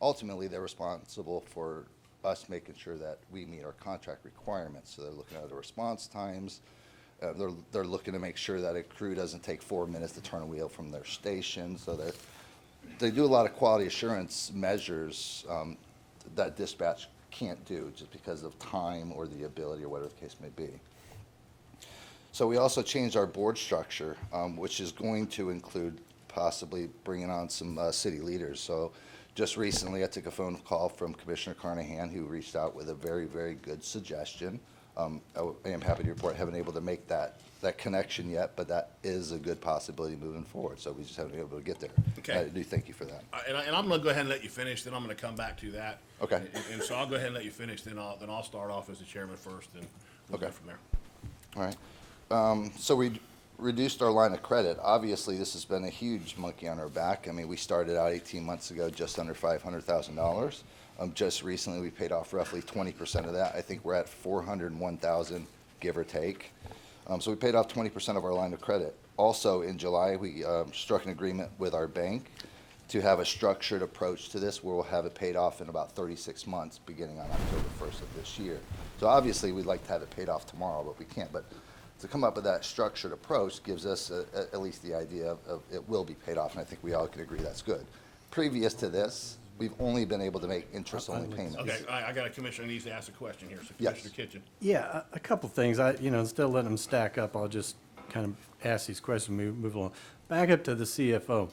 Ultimately, they're responsible for us making sure that we meet our contract requirements. So they're looking at the response times. They're looking to make sure that a crew doesn't take 4 minutes to turn a wheel from their station. So they do a lot of quality assurance measures that dispatch can't do just because of time or the ability or whatever the case may be. So we also changed our board structure, which is going to include possibly bringing on some city leaders. So just recently, I took a phone call from Commissioner Carnahan, who reached out with a very, very good suggestion. I am happy to report I haven't been able to make that connection yet, but that is a good possibility moving forward. So we just haven't been able to get there. Okay. I do thank you for that. And I'm going to go ahead and let you finish, then I'm going to come back to that. Okay. And so I'll go ahead and let you finish, then I'll start off as the chairman first, and we'll go from there. All right. So we reduced our line of credit. Obviously, this has been a huge monkey on our back. I mean, we started out 18 months ago just under $500,000. Just recently, we paid off roughly 20% of that. I think we're at $401,000, give or take. So we paid off 20% of our line of credit. Also, in July, we struck an agreement with our bank to have a structured approach to this where we'll have it paid off in about 36 months beginning on October 1st of this year. So obviously, we'd like to have it paid off tomorrow, but we can't. But to come up with that structured approach gives us at least the idea of it will be paid off, and I think we all can agree that's good. Previous to this, we've only been able to make interest-only payments. Okay, I got a commissioner who needs to ask a question here, so Yes. Commissioner Kitchen. Yeah, a couple things. Instead of letting them stack up, I'll just kind of ask these questions, move along. Back up to the CFO.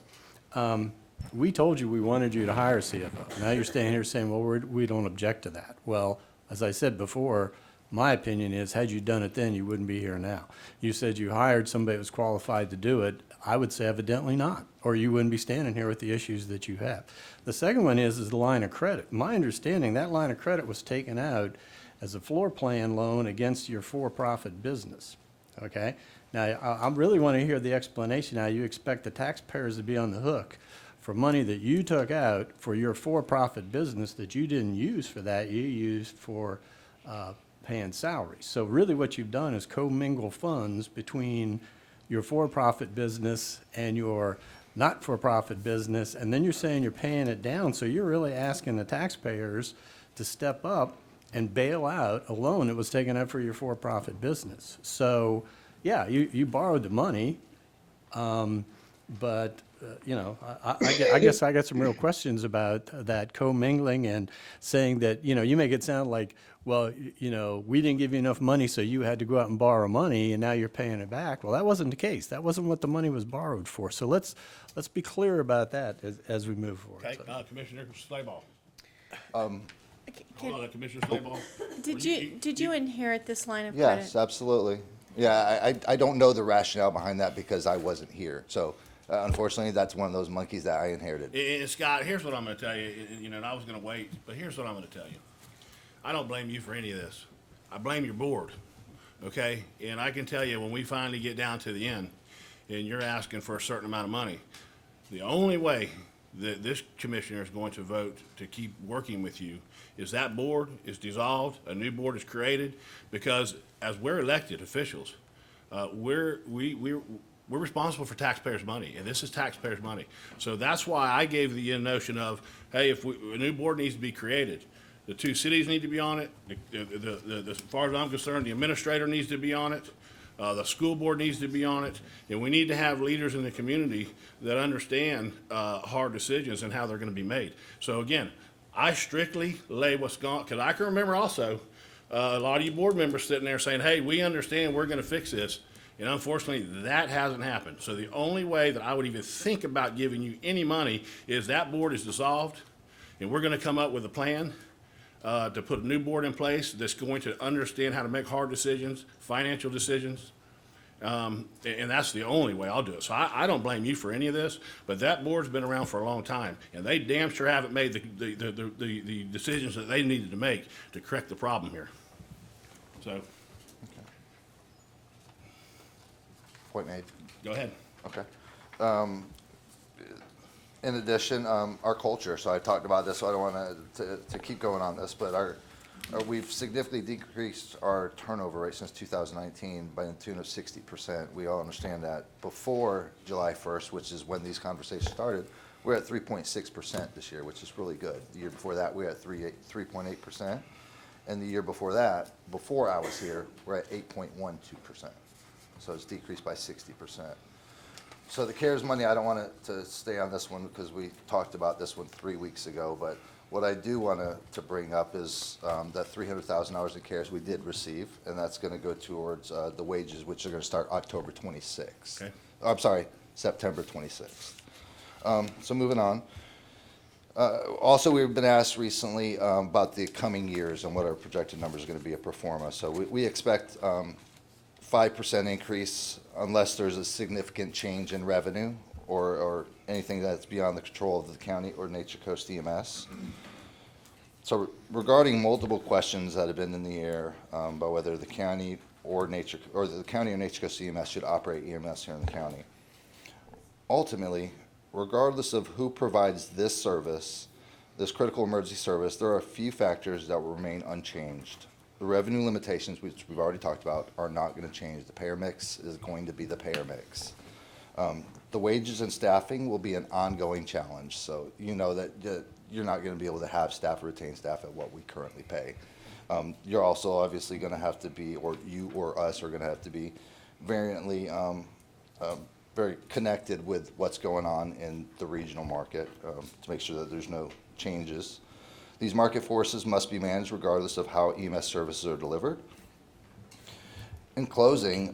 We told you we wanted you to hire a CFO. Now you're standing here saying, well, we don't object to that. Well, As I said before, my opinion is, had you done it then, you wouldn't be here now. You said you hired somebody that was qualified to do it. I would say evidently not, or you wouldn't be standing here with the issues that you have. The second one is the line of credit. My understanding, that line of credit was taken out as a floor plan loan against your for-profit business, okay? Now, I really want to hear the explanation how you expect the taxpayers to be on the hook for money that you took out for your for-profit business that you didn't use for that, you used for paying salaries. So really what you've done is commingle funds between your for-profit business and your not-for-profit business, and then you're saying you're paying it down, so you're really asking the taxpayers to step up and bail out a loan that was taken out for your for-profit business. So, yeah, you borrowed the money, but, I guess I got some real questions about that commingling and saying that, you make it sound like, well, we didn't give you enough money, so you had to go out and borrow money, and now you're paying it back. Well, that wasn't the case. That wasn't what the money was borrowed for. So let's be clear about that as we move forward. Okay, So- Commissioner Slayball. Can- Hold on, Commissioner Slayball. Did you inherit this line of credit? Yes, absolutely. Yeah, I don't know the rationale behind that because I wasn't here. So unfortunately, that's one of those monkeys that I inherited. And Scott, here's what I'm gonna tell you, and I was gonna wait, but here's what I'm gonna tell you. I don't blame you for any of this. I blame your board, okay? And I can tell you, when we finally get down to the end, and you're asking for a certain amount of money, the only way that this commissioner is going to vote to keep working with you is that board is dissolved, a new board is created, because as we're elected officials, we're responsible for taxpayers' money, and this is taxpayers' money. So that's why I gave the notion of, hey, if a new board needs to be created, the two cities need to be on it. As far as I'm concerned, the administrator needs to be on it. The school board needs to be on it. And we need to have leaders in the community that understand hard decisions and how they're going to be made. So again, I strictly lay what's gone, because I can remember also a lot of you board members sitting there saying, hey, we understand, we're going to fix this. And unfortunately, that hasn't happened. So the only way that I would even think about giving you any money is that board is dissolved, and we're going to come up with a plan to put a new board in place that's going to understand how to make hard decisions, financial decisions. And that's the only way I'll do it. So I don't blame you for any of this, but that board's been around for a long time, and they damn sure haven't made the decisions that they needed to make to correct the problem here. So, Point made. go ahead. Okay. In addition, our culture, so I talked about this, so I don't want to keep going on this, but we've significantly decreased our turnover rate since 2019 by the tune of 60%. We all understand that. Before July 1st, which is when these conversations started, we're at 3.6% this year, which is really good. The year before that, we were at 3.8%. And the year before that, before I was here, we're at 8.12%. So it's decreased by 60%. So the CARES money, I don't want to stay on this one because we talked about this one 3 weeks ago, but what I do want to bring up is that $300,000 in CARES we did receive, and that's going to go towards the wages, which are going to start October 26th. Okay. I'm sorry, September 26th. So moving on. Also, we've been asked recently about the coming years and what our projected numbers are going to be at pro forma. So we expect 5% increase unless there's a significant change in revenue or anything that's beyond the control of the county or Nature Coast EMS. So regarding multiple questions that have been in the air about whether the county or Nature Coast EMS should operate EMS here in the county. Ultimately, regardless of who provides this service, this critical emergency service, there are a few factors that will remain unchanged. The revenue limitations, which we've already talked about, are not going to change. The payer mix is going to be the payer mix. The wages and staffing will be an ongoing challenge. So you know that you're not going to be able to have staff or retain staff at what we currently pay. You're also obviously going to have to be, or you or us are going to have to be variantly very connected with what's going on in the regional market to make sure that there's no changes. These market forces must be managed regardless of how EMS services are delivered. In closing,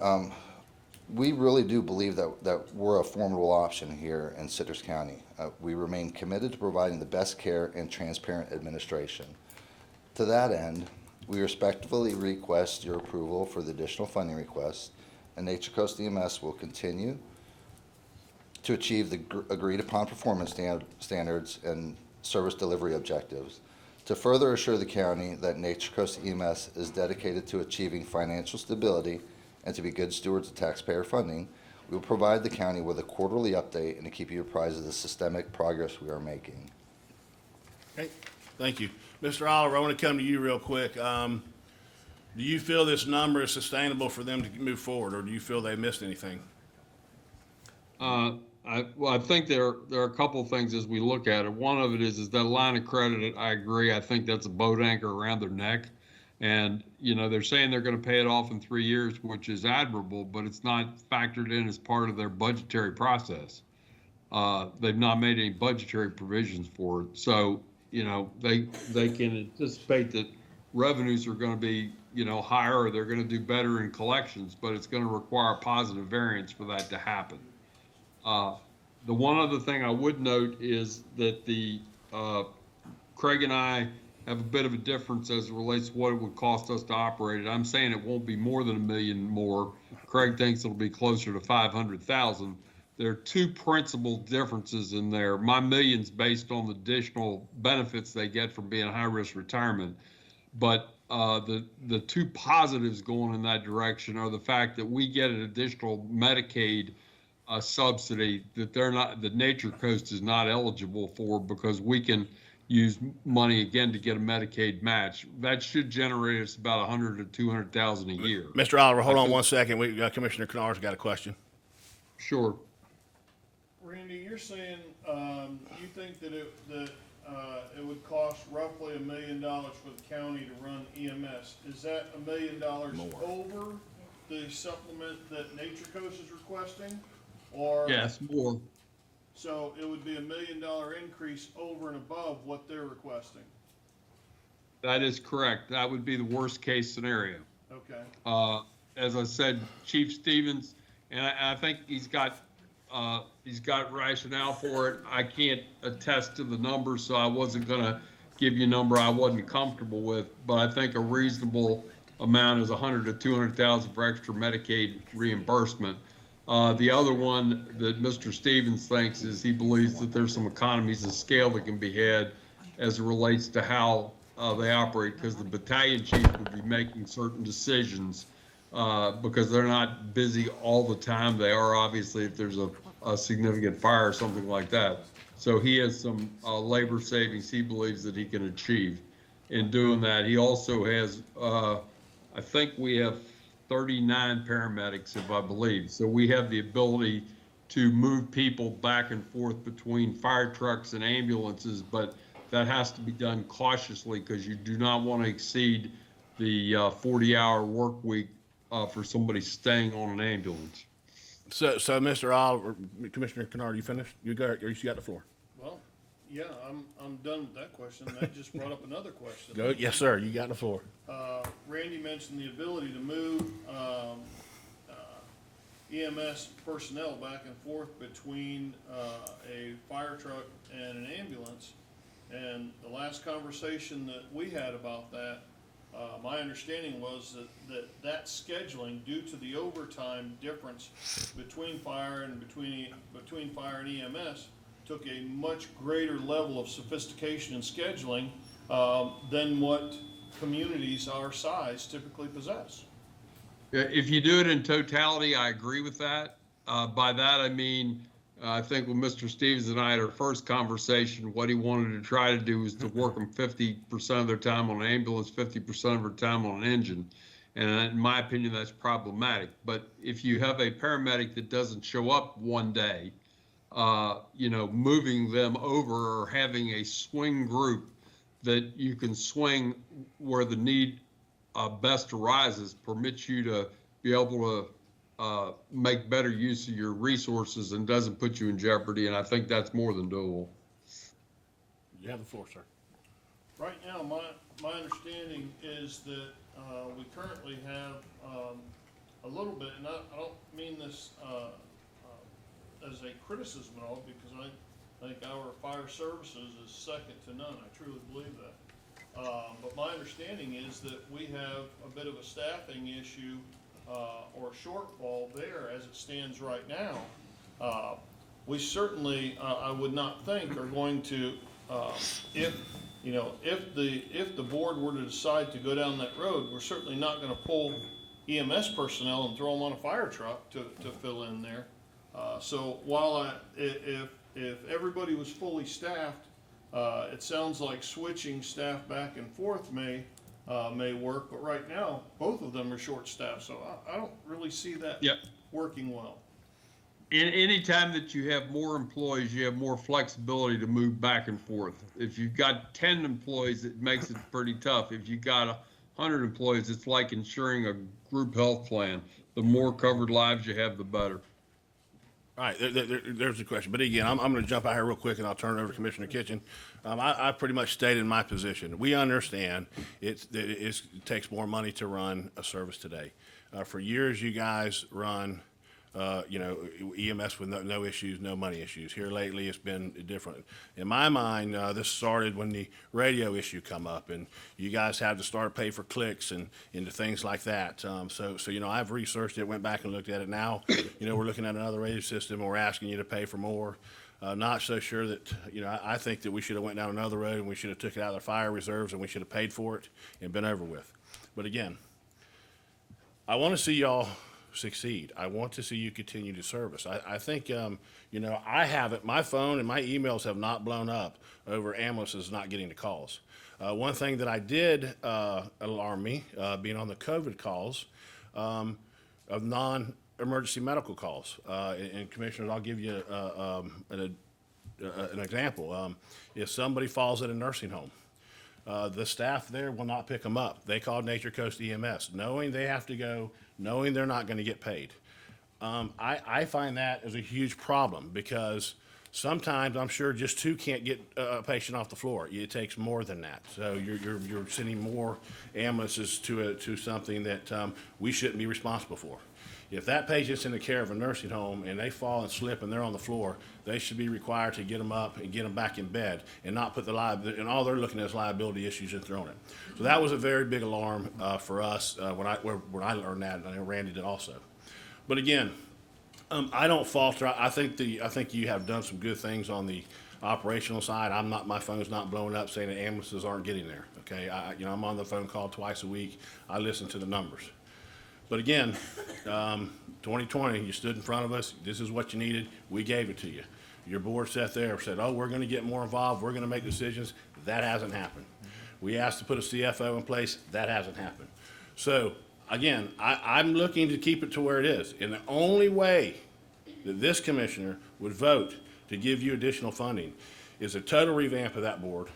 we really do believe that we're a formidable option here in Citrus County. We remain committed to providing the best care and transparent administration. To that end, We respectfully request your approval for the additional funding request, and Nature Coast EMS will continue to achieve the agreed-upon performance standards and service delivery objectives. To further assure the county that Nature Coast EMS is dedicated to achieving financial stability and to be good stewards of taxpayer funding, we will provide the county with a quarterly update and to keep you apprised of the systemic progress we are making. Okay, thank you. Mr. Oliver, I want to come to you real quick. Do you feel this number is sustainable for them to move forward, or do you feel they missed anything? I think there are a couple of things as we look at it. One of it is that line of credit. I agree. I think that's a boat anchor around their neck. And, you know, they're saying they're going to pay it off in 3 years, which is admirable, but it's not factored in as part of their budgetary process. They've not made any budgetary provisions for it. So, you know, they can anticipate that revenues are going to be, you know, higher, or they're going to do better in collections, but it's going to require positive variance for that to happen. The one other thing I would note is that Craig and I have a bit of a difference as it relates to what it would cost us to operate it. I'm saying it won't be more than $1 million more. Craig thinks it'll be closer to 500,000. There are two principal differences in there. My million's based on the additional benefits they get from being high-risk retirement. But the two positives going in that direction are the fact that we get an additional Medicaid subsidy that that Nature Coast is not eligible for, because we can use money again to get a Medicaid match. That should generate us about 100 to 200,000 a year. Mr. Oliver, hold on one second. Commissioner Kennard's got a question. Sure. Randy, you're saying you think that it would cost roughly $1 million for the county to run EMS. Is that $1 million over the supplement that Nature Coast is requesting? Or Yes, more. So it would be $1 million increase over and above what they're requesting. That is correct. That would be the worst case scenario. Okay. As I said, Chief Stevens, and I think he's got rationale for it. I can't attest to the numbers, so I wasn't going to give you a number I wasn't comfortable with. But I think a reasonable amount is 100 to 200,000 for extra Medicaid reimbursement. The other one that Mr. Stevens thinks is he believes that there's some economies of scale that can be had as it relates to how they operate, because the battalion chief would be making certain decisions because they're not busy all the time. They are, obviously, if there's a significant fire or something like that. So he has some labor savings he believes that he can achieve in doing that. He also has, I think we have 39 paramedics, if I believe. So we have the ability to move people back and forth between fire trucks and ambulances, but that has to be done cautiously, because you do not want to exceed the 40-hour work week for somebody staying on an ambulance. So Mr. Oliver, Commissioner Kennard, you finished? You got the floor. Well, yeah, I'm done with that question. That just brought up another question. Go. Yes, sir. You got the floor. Randy mentioned the ability to move EMS personnel back and forth between a fire truck and an ambulance. And the last conversation that we had about that, my understanding was that scheduling, due to the overtime difference between fire and between fire and EMS, took a much greater level of sophistication in scheduling than what communities our size typically possess. If you do it in totality, I agree with that. By that, I mean, I think when Mr. Stevens and I had our first conversation, what he wanted to try to do was to work them 50% of their time on an ambulance, 50% of their time on an engine. And in my opinion, that's problematic. But if you have a paramedic that doesn't show up one day, you know, moving them over, or having a swing group that you can swing where the need best arises, permits you to be able to make better use of your resources and doesn't put you in jeopardy. And I think that's more than doable. You have the floor, sir. Right now, my understanding is that we currently have a little bit, and I don't mean this as a criticism at all, because I think our fire services is second to none. I truly believe that. But my understanding is that we have a bit of a staffing issue or shortfall there as it stands right now. We certainly, I would not think, are going to, if the board were to decide to go down that road, we're certainly not going to pull EMS personnel and throw them on a fire truck to fill in there. So while if everybody was fully staffed, it sounds like switching staff back and forth may work, but right now, both of them are short-staffed, so I don't really see that working well. Anytime that you have more employees, you have more flexibility to move back and forth. If you've got 10 employees, it makes it pretty tough. If you've got 100 employees, it's like insuring a group health plan. The more covered lives you have, the better. All right, there's the question. But again, I'm going to jump out here real quick, and I'll turn it over to Commissioner Kitchen. I pretty much stated my position. We understand it takes more money to run a service today. For years, you guys run, EMS with no issues, no money issues. Here lately, it's been different. In my mind, this started when the radio issue come up, and you guys had to start pay for clicks and into things like that. So I've researched it, went back and looked at it. Now, we're looking at another radio system, and we're asking you to pay for more. Not so sure that, I think that we should have went down another road, and we should have took it out of the fire reserves, and we should have paid for it and been over with. But again, I want to see y'all succeed. I want to see you continue to service. I think, I haven't, my phone and my emails have not blown up over ambulances not getting the calls. One thing that I did alarm me, being on the COVID calls, of non-emergency medical calls. And commissioners, I'll give you an example. If somebody falls at a nursing home, the staff there will not pick them up. They call Nature Coast EMS, knowing they have to go, knowing they're not going to get paid. I find that as a huge problem because sometimes I'm sure just two can't get a patient off the floor. It takes more than that. So you're sending more ambulances to something that we shouldn't be responsible for. If that patient's in the care of a nursing home and they fall and slip and they're on the floor, they should be required to get them up and get them back in bed and not put the liability, and all they're looking at is liability issues and throwing it. So that was a very big alarm for us when I learned that, and I know Randy did also. But again, I don't falter. I think you have done some good things on the operational side. My phone's not blowing up saying that ambulances aren't getting there. Okay, I'm on the phone call twice a week. I listen to the numbers. But again, 2020, you stood in front of us. This is what you needed. We gave it to you. Your board sat there and said, we're going to get more involved. We're going to make decisions. That hasn't happened. We asked to put a CFO in place. That hasn't happened. So again, I'm looking to keep it to where it is. And the only way that this commissioner would vote to give you additional funding is a total revamp of that board.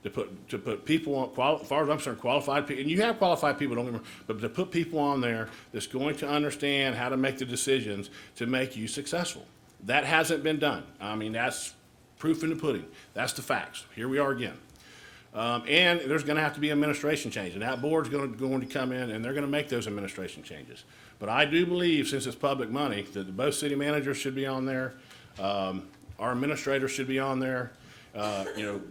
To put people on, as far as I'm concerned, qualified people, and you have qualified people, don't get me wrong, but to put people on there that's going to understand how to make the decisions to make you successful. That hasn't been done. I mean, that's proof in the pudding. That's the facts. Here we are again. And there's going to have to be administration change, and that board's going to come in, and they're going to make those administration changes. But I do believe, since it's public money, that both city managers should be on there, our administrators should be on there.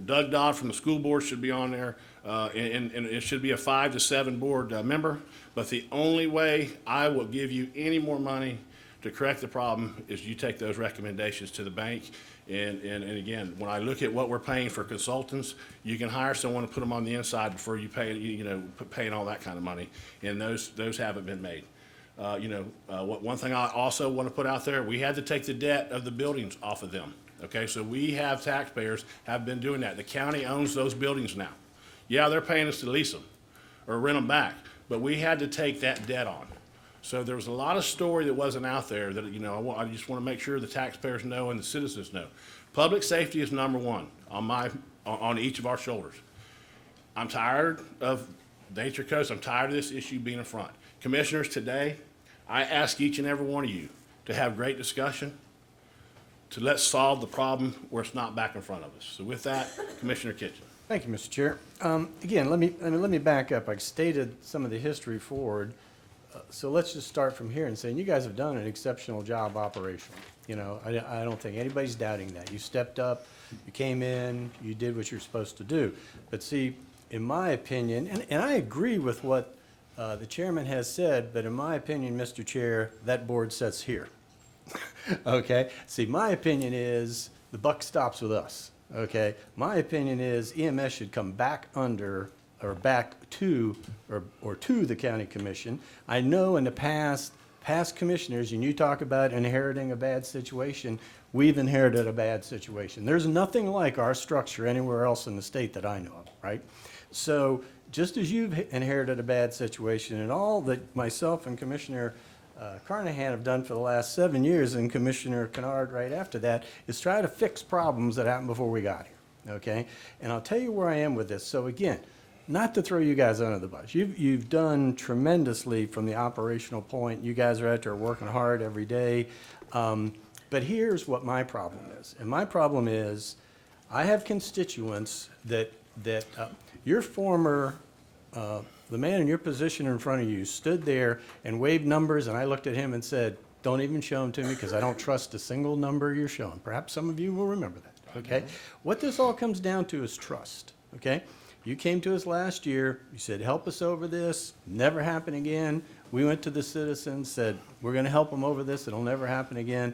Doug Dodd from the school board should be on there, and it should be a 5 to 7 board member. But the only way I will give you any more money to correct the problem is you take those recommendations to the bank. And again, when I look at what we're paying for consultants, you can hire someone to put them on the inside before you pay, paying all that kind of money. And those haven't been made. One thing I also want to put out there, we had to take the debt of the buildings off of them. Okay, so we have taxpayers have been doing that. The county owns those buildings now. Yeah, they're paying us to lease them or rent them back, but we had to take that debt on. So there was a lot of story that wasn't out there that, I just want to make sure the taxpayers know and the citizens know. Public safety is number one on each of our shoulders. I'm tired of Nature Coast. I'm tired of this issue being in front. Commissioners, today, I ask each and every one of you to have great discussion, to let's solve the problem where it's not back in front of us. So with that, Commissioner Kitchen. Thank you, Mr. Chair. Again, let me back up. I stated some of the history forward. So let's just start from here and say you guys have done an exceptional job operationally. I don't think anybody's doubting that. You stepped up, you came in, you did what you're supposed to do. But see, in my opinion, and I agree with what the chairman has said, but in my opinion, Mr. Chair, that board sits here. Okay? See, my opinion is the buck stops with us. Okay? My opinion is EMS should come back under or back to or to the county commission. I know in the past commissioners, and you talk about inheriting a bad situation, we've inherited a bad situation. There's nothing like our structure anywhere else in the state that I know of, right? So just as you've inherited a bad situation, and all that myself and Commissioner Carnahan have done for the last 7 years, and Commissioner Kennard right after that, is try to fix problems that happened before we got here, okay? And I'll tell you where I am with this. So again, not to throw you guys under the bus. You've done tremendously from the operational point. You guys are out there working hard every day. But here's what my problem is. And my problem is I have constituents that your former the man in your position in front of you stood there and waved numbers, and I looked at him and said, don't even show them to me because I don't trust a single number you're showing. Perhaps some of you will remember that, okay? What this all comes down to is trust, okay? You came to us last year, you said, help us over this, never happen again. We went to the citizens, said, we're gonna help them over this, it'll never happen again,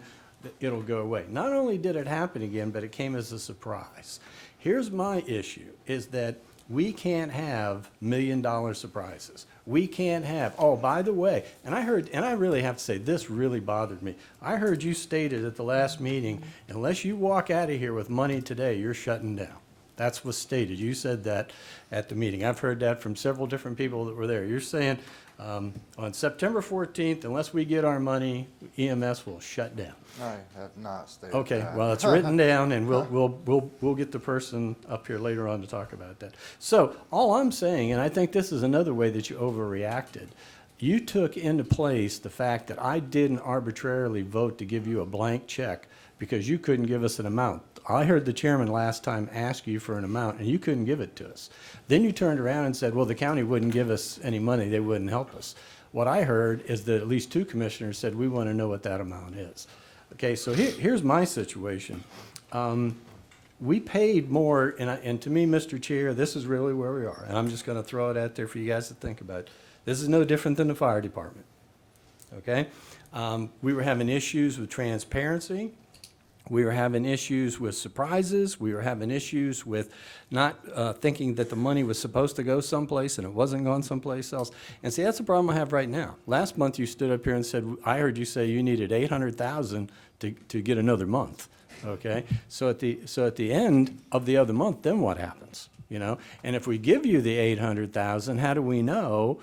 it'll go away. Not only did it happen again, but it came as a surprise. Here's my issue, is that we can't have $1 million surprises. We can't have, oh, by the way, and I really have to say, this really bothered me. I heard you stated at the last meeting, unless you walk out of here with money today, you're shutting down. That's what's stated. You said that at the meeting. I've heard that from several different people that were there. You're saying on September 14th, unless we get our money, EMS will shut down. I have not stated Okay, that. well, it's written down, and we'll get the person up here later on to talk about that. So all I'm saying, and I think this is another way that you overreacted, you took into place the fact that I didn't arbitrarily vote to give you a blank check because you couldn't give us an amount. I heard the chairman last time ask you for an amount, and you couldn't give it to us. Then you turned around and said, well, the county wouldn't give us any money, they wouldn't help us. What I heard is that at least 2 commissioners said, we want to know what that amount is. Okay, so here's my situation. We paid more, and to me, Mr. Chair, this is really where we are, and I'm just going to throw it out there for you guys to think about. This is no different than the fire department, okay? We were having issues with transparency. We were having issues with surprises. We were having issues with not thinking that the money was supposed to go someplace and it wasn't going someplace else. And see, that's the problem I have right now. Last month you stood up here and said, I heard you say you needed $800,000 to get another month. Okay, so at the end of the other month, then what happens? You know, and if we give you the $800,000, how do we know?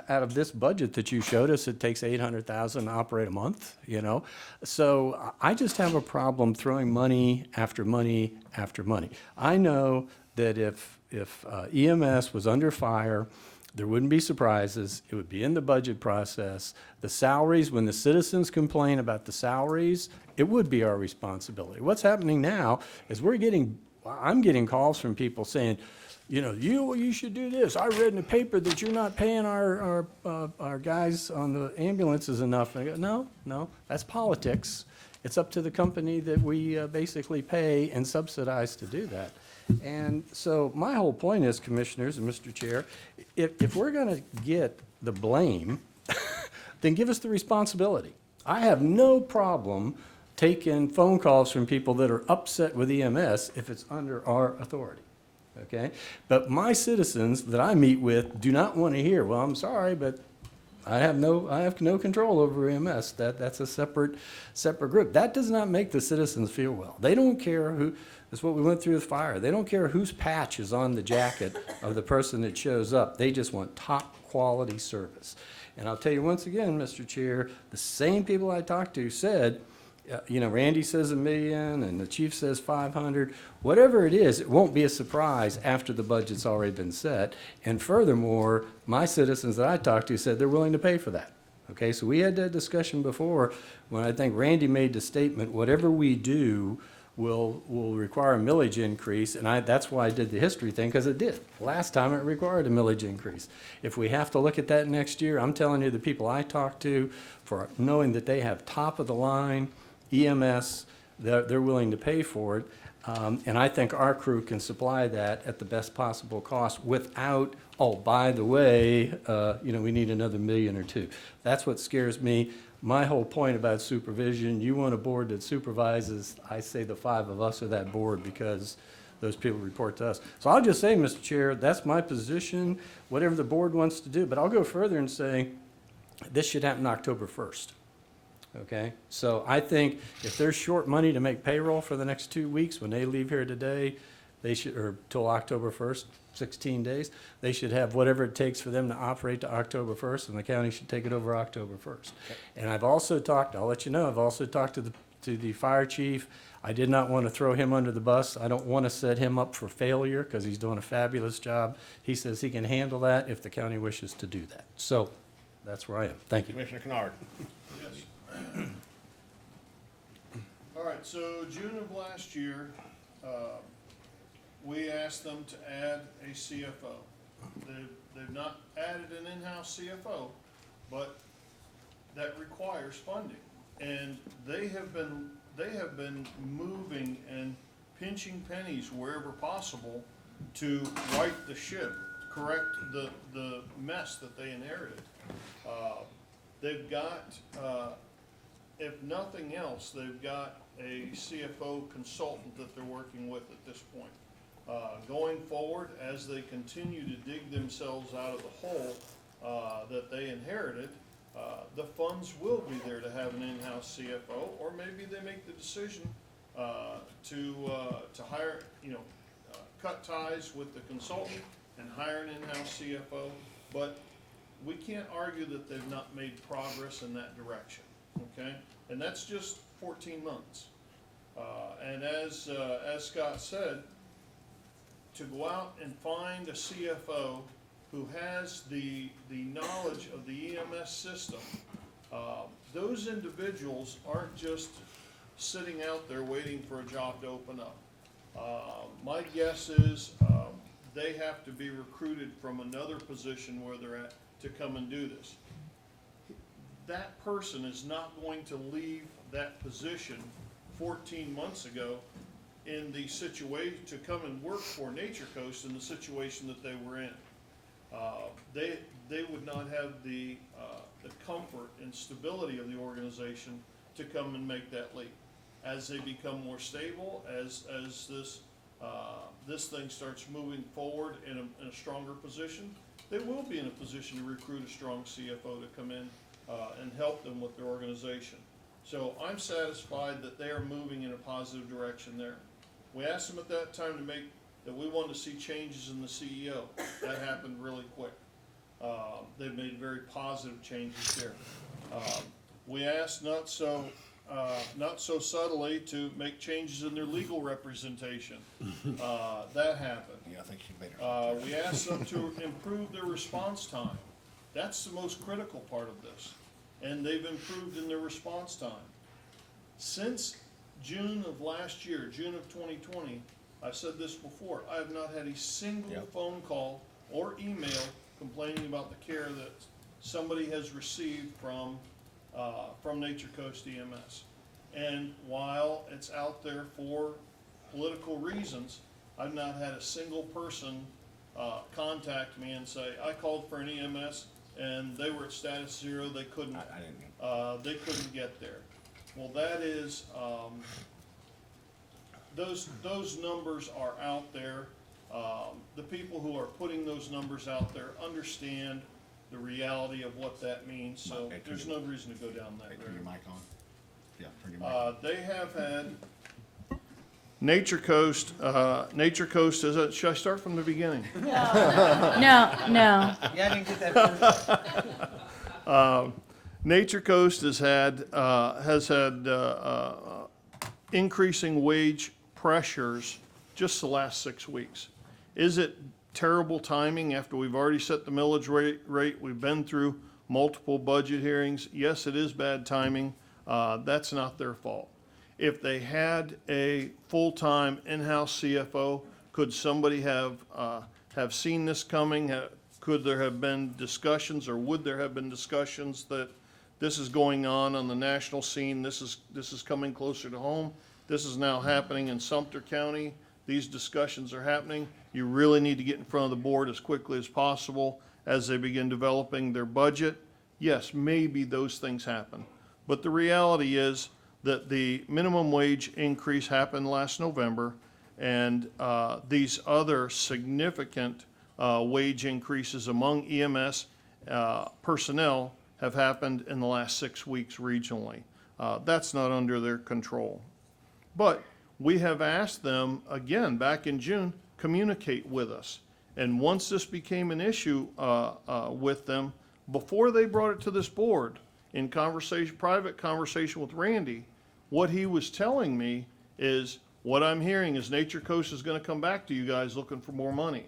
Out of this budget that you showed us, it takes $800,000 to operate a month, you know? So I just have a problem throwing money after money after money. I know that if EMS was under fire, there wouldn't be surprises. It would be in the budget process. The salaries, when the citizens complain about the salaries, it would be our responsibility. What's happening now is I'm getting calls from people saying, you know, you should do this. I read in the paper that you're not paying our guys on the ambulances enough. And I go, no, that's politics. It's up to the company that we basically pay and subsidize to do that. And so my whole point is, commissioners and Mr. Chair, if we're going to get the blame, then give us the responsibility. I have no problem taking phone calls from people that are upset with EMS if it's under our authority. Okay, but my citizens that I meet with do not want to hear, well, I'm sorry, but I have no control over EMS. That's a separate group. That does not make the citizens feel well. They don't care who, that's what we went through with fire. They don't care whose patch is on the jacket of the person that shows up. They just want top quality service. And I'll tell you once again, Mr. Chair, the same people I talked to said, you know, Randy says $1 million and the chief says 500. Whatever it is, it won't be a surprise after the budget's already been set. And furthermore, my citizens that I talked to said they're willing to pay for that. Okay, so we had that discussion before when I think Randy made the statement, whatever we do will require a millage increase. And that's why I did the history thing, because it did. Last time it required a millage increase. If we have to look at that next year, I'm telling you, the people I talked to, for knowing that they have top of the line EMS, they're willing to pay for it. And I think our crew can supply that at the best possible cost without, oh, by the way, we need another million or two. That's what scares me. My whole point about supervision, you want a board that supervises, I say the 5 of us are that board because those people report to us. So I'll just say, Mr. Chair, that's my position, whatever the board wants to do. But I'll go further and say this should happen October 1st. Okay, so I think if they're short money to make payroll for the next 2 weeks, when they leave here today, they should, or till October 1st, 16 days, they should have whatever it takes for them to operate to October 1st, and the county should take it over October 1st. And I've also talked, I'll let you know, I've also talked to the fire chief. I did not want to throw him under the bus. I don't want to set him up for failure because he's doing a fabulous job. He says he can handle that if the county wishes to do that. So that's where I am. Thank you. Commissioner Kennard. All right, so June of last year, we asked them to add a CFO. They've not added an in-house CFO, but that requires funding. And they have been moving and pinching pennies wherever possible to right the ship, correct the mess that they inherited. They've got, if nothing else, they've got a CFO consultant that they're working with at this point. Going forward, as they continue to dig themselves out of the hole that they inherited, the funds will be there to have an in-house CFO, or maybe they make the decision to hire, cut ties with the consultant and hire an in-house CFO. But we can't argue that they've not made progress in that direction, okay? And that's just 14 months. And as Scott said, to go out and find a CFO who has the knowledge of the EMS system, those individuals aren't just sitting out there waiting for a job to open up. My guess is they have to be recruited from another position where they're at to come and do this. That person is not going to leave that position 14 months ago in the situation to come and work for Nature Coast in the situation that they were in. They would not have the comfort and stability of the organization to come and make that leap. As they become more stable, as this thing starts moving forward in a stronger position, they will be in a position to recruit a strong CFO to come in and help them with their organization. So I'm satisfied that they are moving in a positive direction there. We asked them at that time that we wanted to see changes in the CEO. That happened really quick. They've made very positive changes there. We asked not so subtly to make changes in their legal representation. That happened. Yeah, I think she made her. We asked them to improve their response time. That's the most critical part of this. And they've improved in their response time. Since June of last year, June of 2020, I've said this before, I have not had a single phone call or email complaining about the care that somebody has received from Nature Coast EMS. And while it's out there for political reasons, I've not had a single person contact me and say, I called for an EMS and they were at status 0, they couldn't get there. Well, that is, those numbers are out there. The people who are putting those numbers out there understand the reality of what that means, so there's no reason to go down that road. Turn your mic on. Yeah, turn your mic on. They have had Nature Coast is, should I start from the beginning? No. Yeah, I didn't get that first. Nature Coast has had increasing wage pressures just the last 6 weeks. Is it terrible timing after we've already set the millage rate? We've been through multiple budget hearings. Yes, it is bad timing. That's not their fault. If they had a full-time in-house CFO, could somebody have seen this coming? Could there have been discussions, or would there have been discussions that this is going on the national scene, this is coming closer to home? This is now happening in Sumter County. These discussions are happening. You really need to get in front of the board as quickly as possible as they begin developing their budget. Yes, maybe those things happen. But the reality is that the minimum wage increase happened last November, and these other significant wage increases among EMS personnel have happened in the last 6 weeks regionally. That's not under their control. But we have asked them, again, back in June, communicate with us. And once this became an issue with them, before they brought it to this board, in conversation, private conversation with Randy, what he was telling me is, what I'm hearing is Nature Coast is going to come back to you guys looking for more money.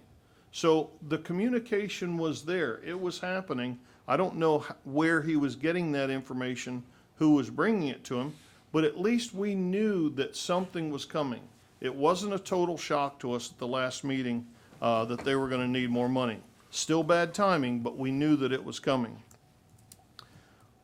So the communication was there. It was happening. I don't know where he was getting that information, who was bringing it to him, but at least we knew that something was coming. It wasn't a total shock to us at the last meeting that they were going to need more money. Still bad timing, but we knew that it was coming.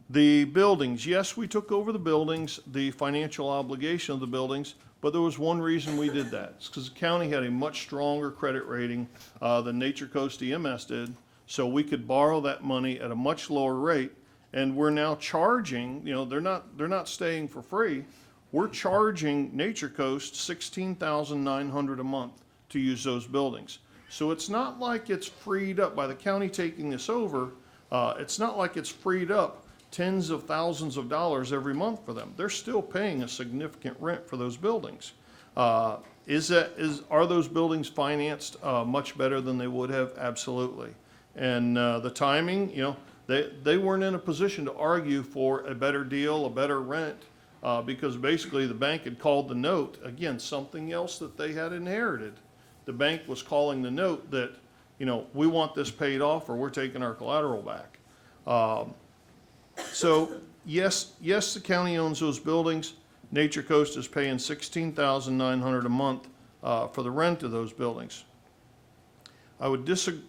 The buildings, yes, we took over the buildings, the financial obligation of the buildings, but there was one reason we did that. It's because the county had a much stronger credit rating than Nature Coast EMS did, so we could borrow that money at a much lower rate. And we're now charging, you know, they're not staying for free. We're charging Nature Coast $16,900 a month to use those buildings. So it's not like it's freed up by the county taking this over. It's not like it's freed up tens of thousands of dollars every month for them. They're still paying a significant rent for those buildings. Are those buildings financed much better than they would have? Absolutely. And the timing, you know, they weren't in a position to argue for a better deal, a better rent, because basically the bank had called the note, again, something else that they had inherited. The bank was calling the note that, you know, we want this paid off or we're taking our collateral back. So yes, the county owns those buildings. Nature Coast is paying $16,900 a month for the rent of those buildings. I would disagree,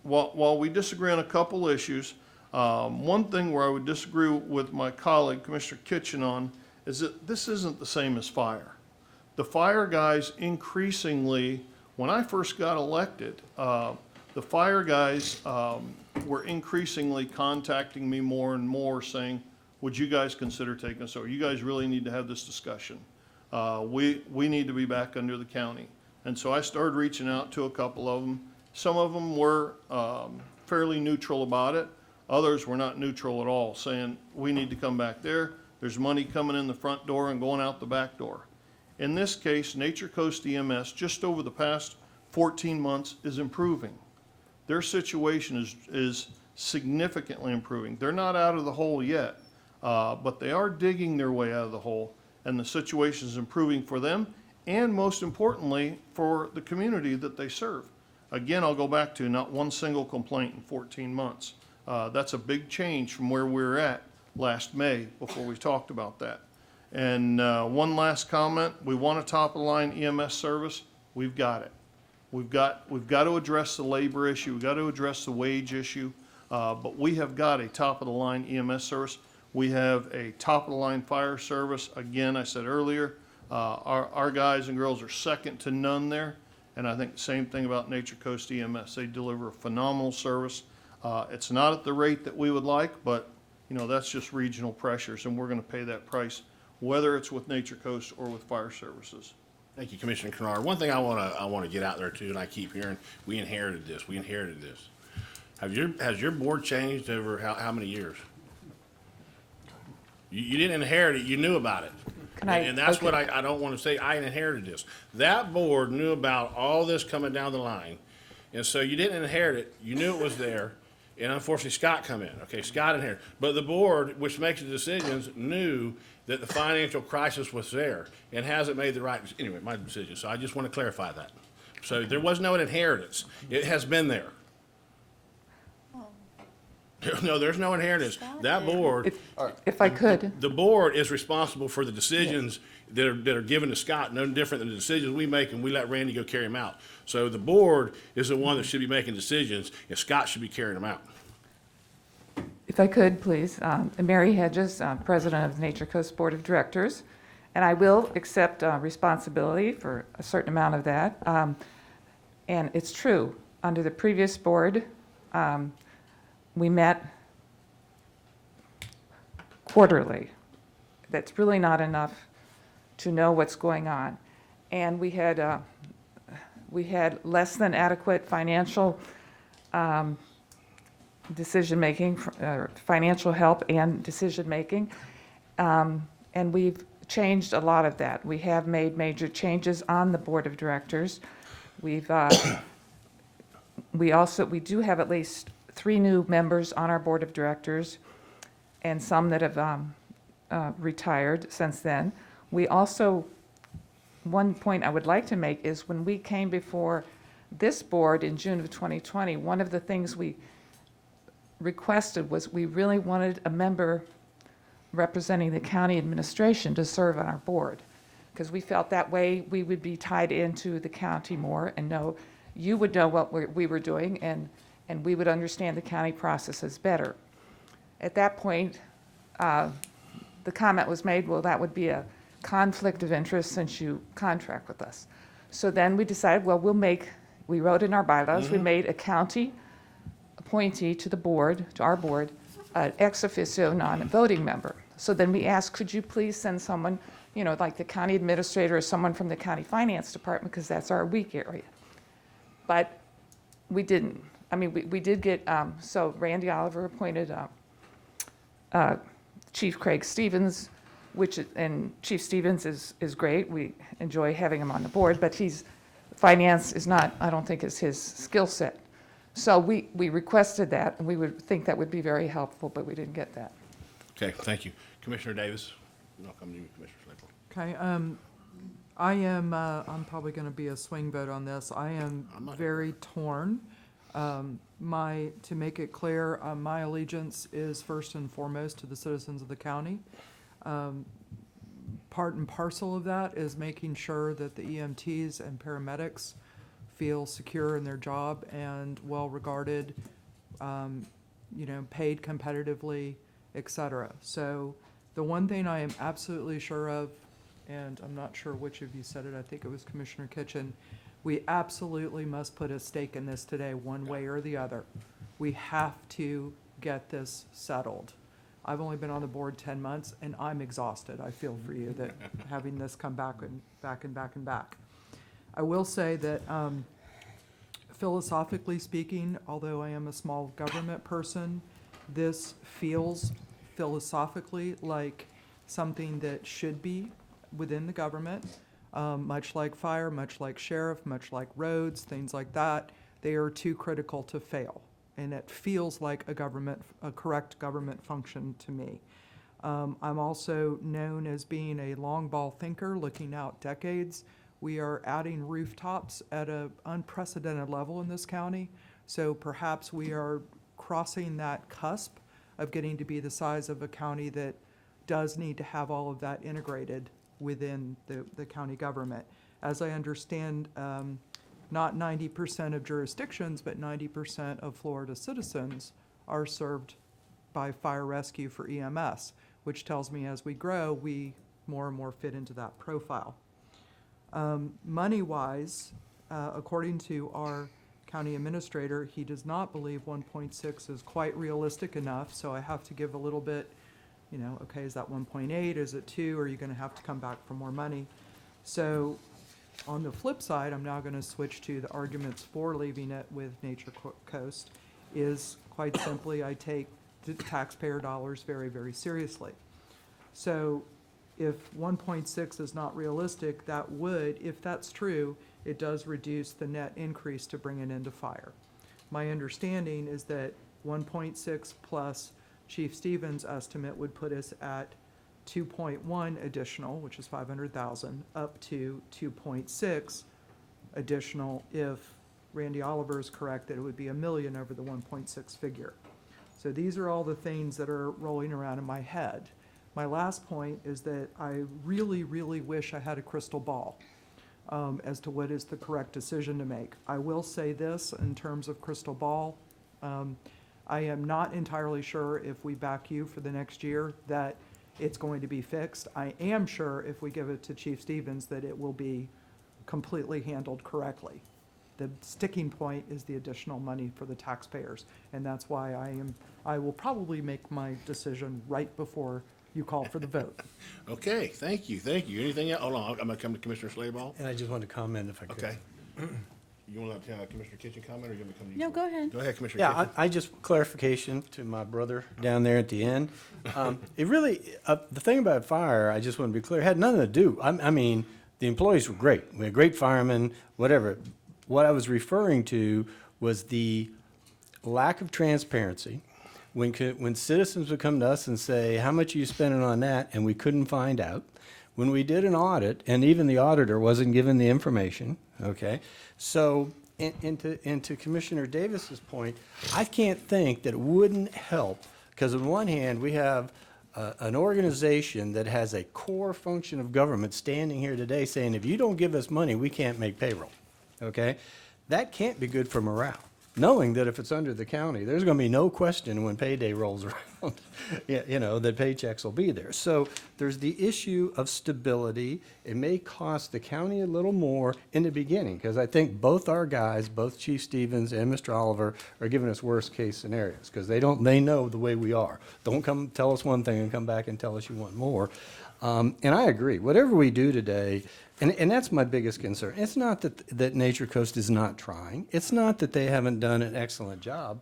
while we disagree on a couple issues, one thing where I would disagree with my colleague, Commissioner Kitchen, on is that this isn't the same as fire. The fire guys increasingly, when I first got elected, the fire guys were increasingly contacting me more and more saying, would you guys consider taking us over? You guys really need to have this discussion. We need to be back under the county. And so I started reaching out to a couple of them. Some of them were fairly neutral about it. Others were not neutral at all, saying we need to come back there. There's money coming in the front door and going out the back door. In this case, Nature Coast EMS, just over the past 14 months, is improving. Their situation is significantly improving. They're not out of the hole yet, but they are digging their way out of the hole, and the situation is improving for them and, most importantly, for the community that they serve. Again, I'll go back to not one single complaint in 14 months. That's a big change from where we were at last May before we talked about that. And one last comment, we want a top-of-the-line EMS service. We've got it. We've got to address the labor issue. We've got to address the wage issue. But we have got a top-of-the-line EMS service. We have a top-of-the-line fire service. Again, I said earlier, our guys and girls are second to none there. And I think the same thing about Nature Coast EMS. They deliver a phenomenal service. It's not at the rate that we would like, but you know, that's just regional pressures, and we're going to pay that price, whether it's with Nature Coast or with fire services. Thank you, Commissioner Kennard. One thing I want to get out there too, and I keep hearing, we inherited this. Has your board changed over how many years? You didn't inherit it, you knew about it. And that's what I don't want to say, I inherited this. That board knew about all this coming down the line. And so you didn't inherit it, you knew it was there. And unfortunately, Scott come in. Okay, Scott inherited. But the board, which makes the decisions, knew that the financial crisis was there and hasn't made the right, anyway, my decision. So I just want to clarify that. So there was no inheritance. It has been there. No, there's no inheritance. That board. If I could. The board is responsible for the decisions that are given to Scott, no different than the decisions we make, and we let Randy go carry them out. So the board is the one that should be making decisions, and Scott should be carrying them out. If I could, please. Mary Hedges, President of the Nature Coast Board of Directors. And I will accept responsibility for a certain amount of that. And it's true, under the previous board, we met quarterly. That's really not enough to know what's going on. And we had less than adequate financial decision-making, financial help and decision-making. And we've changed a lot of that. We have made major changes on the board of directors. We do have at least 3 new members on our board of directors, and some that have retired since then. We also, one point I would like to make is when we came before this board in June of 2020, one of the things we requested was we really wanted a member representing the county administration to serve on our board, because we felt that way we would be tied into the county more and you would know what we were doing, and we would understand the county processes better. At that point, the comment was made, well, that would be a conflict of interest since you contract with us. So then we decided, well, we wrote in our bylaws, we made a county appointee to the board, to our board, an ex officio non-voting member. So then we asked, could you please send someone, like the county administrator or someone from the county finance department, because that's our weak area. But we didn't. I mean, we did get, so Randy Oliver appointed Chief Craig Stevens, and Chief Stevens is great. We enjoy having him on the board, but finance is not, I don't think, is his skill set. So we requested that, and we would think that would be very helpful, but we didn't get that. Okay, thank you. Commissioner Davis? I'll come to you, Commissioner Slagle. Okay, I'm probably going to be a swing vote on this. I am very torn. To make it clear, my allegiance is first and foremost to the citizens of the county. Part and parcel of that is making sure that the EMTs and paramedics feel secure in their job and well-regarded, paid competitively, et cetera. So the one thing I am absolutely sure of, and I'm not sure which of you said it, I think it was Commissioner Kitchen, we absolutely must put a stake in this today, one way or the other. We have to get this settled. I've only been on the board 10 months, and I'm exhausted. I feel for you that having this come back and back and back and back. I will say that philosophically speaking, although I am a small government person, this feels philosophically like something that should be within the government, much like fire, much like sheriff, much like roads, things like that. They are too critical to fail, and it feels like a correct government function to me. I'm also known as being a long ball thinker, looking out decades. We are adding rooftops at an unprecedented level in this county, so perhaps we are crossing that cusp of getting to be the size of a county that does need to have all of that integrated within the county government. As I understand, not 90% of jurisdictions, but 90% of Florida citizens are served by fire rescue for EMS, which tells me as we grow, we more and more fit into that profile. Money-wise, according to our county administrator, he does not believe 1.6 is quite realistic enough, so I have to give a little bit, okay, is that 1.8, is it 2, are you gonna have to come back for more money? So on the flip side, I'm now gonna switch to the arguments for leaving it with Nature Coast, is quite simply, I take the taxpayer dollars very, very seriously. So if 1.6 is not realistic, that would, if that's true, it does reduce the net increase to bring it into fire. My understanding is that 1.6 plus Chief Stevens' estimate would put us at 2.1 additional, which is 500,000, up to 2.6 additional if Randy Oliver is correct that it would be $1 million over the 1.6 figure. So these are all the things that are rolling around in my head. My last point is that I really, really wish I had a crystal ball as to what is the correct decision to make. I will say this in terms of crystal ball. I am not entirely sure if we back you for the next year that it's going to be fixed. I am sure if we give it to Chief Stevens that it will be completely handled correctly. The sticking point is the additional money for the taxpayers, and that's why I will probably make my decision right before you call for the vote. Okay, thank you. Anything else? Hold on, I'm gonna come to Commissioner Slayball. And I just wanted to comment if I could. Okay. You want to let Commissioner Kitchen comment, or you want me to come to you? No, first? go ahead. Go ahead, Commissioner Yeah, Kitchen. I just clarification to my brother down there at the end. It really, the thing about fire, I just want to be clear, had nothing to do. I mean, the employees were great. We had great firemen, whatever. What I was referring to was the lack of transparency. When citizens would come to us and say, how much are you spending on that? And we couldn't find out. When we did an audit, and even the auditor wasn't given the information, okay? So, into Commissioner Davis's point, I can't think that it wouldn't help, because on one hand, we have an organization that has a core function of government standing here today saying, if you don't give us money, we can't make payroll, okay? That can't be good for morale, knowing that if it's under the county, there's going to be no question when payday rolls around, you know, that paychecks will be there. So there's the issue of stability. It may cost the county a little more in the beginning, because I think both our guys, both Chief Stevens and Mr. Oliver, are giving us worst-case scenarios, because they know the way we are. Don't come tell us one thing and come back and tell us you want more. And I agree. Whatever we do today, and that's my biggest concern. It's not that Nature Coast is not trying. It's not that they haven't done an excellent job.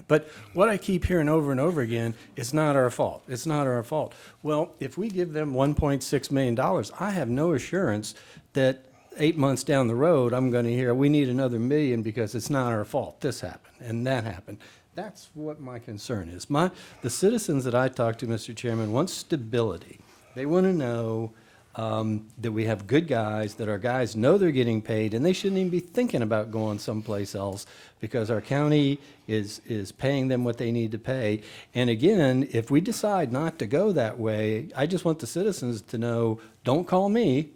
But what I keep hearing over and over again, it's not our fault. It's not our fault. Well, if we give them $1.6 million, I have no assurance that 8 months down the road, I'm going to hear, we need another million because it's not our fault. This happened and that happened. That's what my concern is. The citizens that I talk to, Mr. Chairman, want stability. They want to know that we have good guys, that our guys know they're getting paid, and they shouldn't even be thinking about going someplace else because our county is paying them what they need to pay. And again, if we decide not to go that way, I just want the citizens to know, don't call me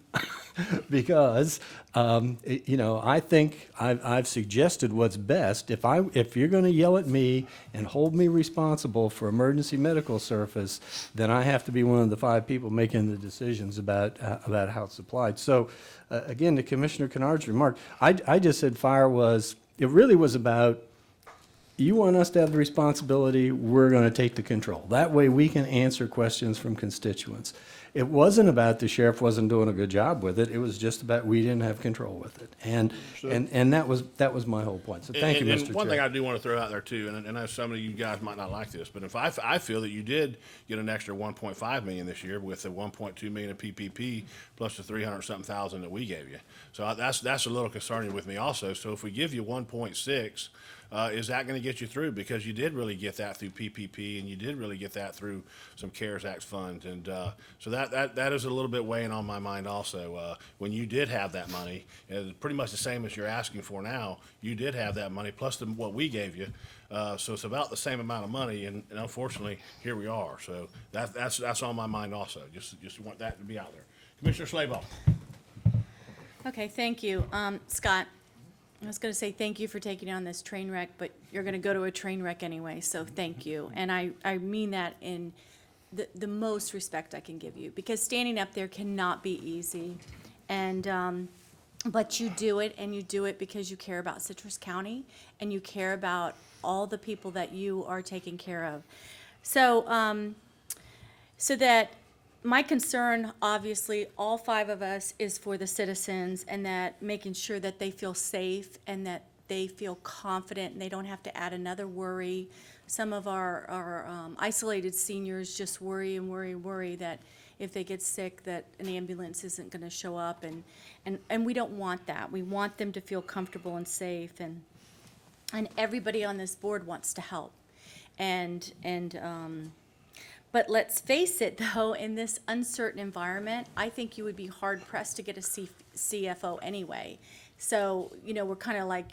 because, you know, I think I've suggested what's best. If you're going to yell at me and hold me responsible for emergency medical service, then I have to be one of the 5 people making the decisions about how it's supplied. So, again, to Commissioner Kennard's remark, I just said it really was about, you want us to have the responsibility, we're going to take the control. That way we can answer questions from constituents. It wasn't about the sheriff wasn't doing a good job with it. It was just about we didn't have control with it. And that was my whole point. So thank you, Mr. Chair. One thing I do want to throw out there too, and I know some of you guys might not like this, but if I feel that you did get an extra 1.5 million this year with the 1.2 million of PPP plus the 300-something thousand that we gave you. So that's a little concerning with me also. So if we give you 1.6, is that going to get you through? Because you did really get that through PPP, and you did really get that through some CARES Act funds, and so that is a little bit weighing on my mind also. When you did have that money, pretty much the same as you're asking for now, you did have that money plus what we gave you, so it's about the same amount of money, and unfortunately, here we are. So that's on my mind also. Just want that to be out there. Commissioner Slayball. Okay, thank you. Scott, I was going to say thank you for taking on this train wreck, but you're going to go to a train wreck anyway, so thank you. And I mean that in the most respect I can give you, because standing up there cannot be easy. And but you do it, and you do it because you care about Citrus County, and you care about all the people that you are taking care of. So, so that my concern, obviously, all 5 of us, is for the citizens, and that making sure that they feel safe and that they feel confident and they don't have to add another worry. Some of our isolated seniors just worry and worry and worry that if they get sick that an ambulance isn't going to show up, and we don't want that. We want them to feel comfortable and safe, and everybody on this board wants to help. But let's face it, though, in this uncertain environment, I think you would be hard-pressed to get a CFO anyway. So, you know, we're kind of like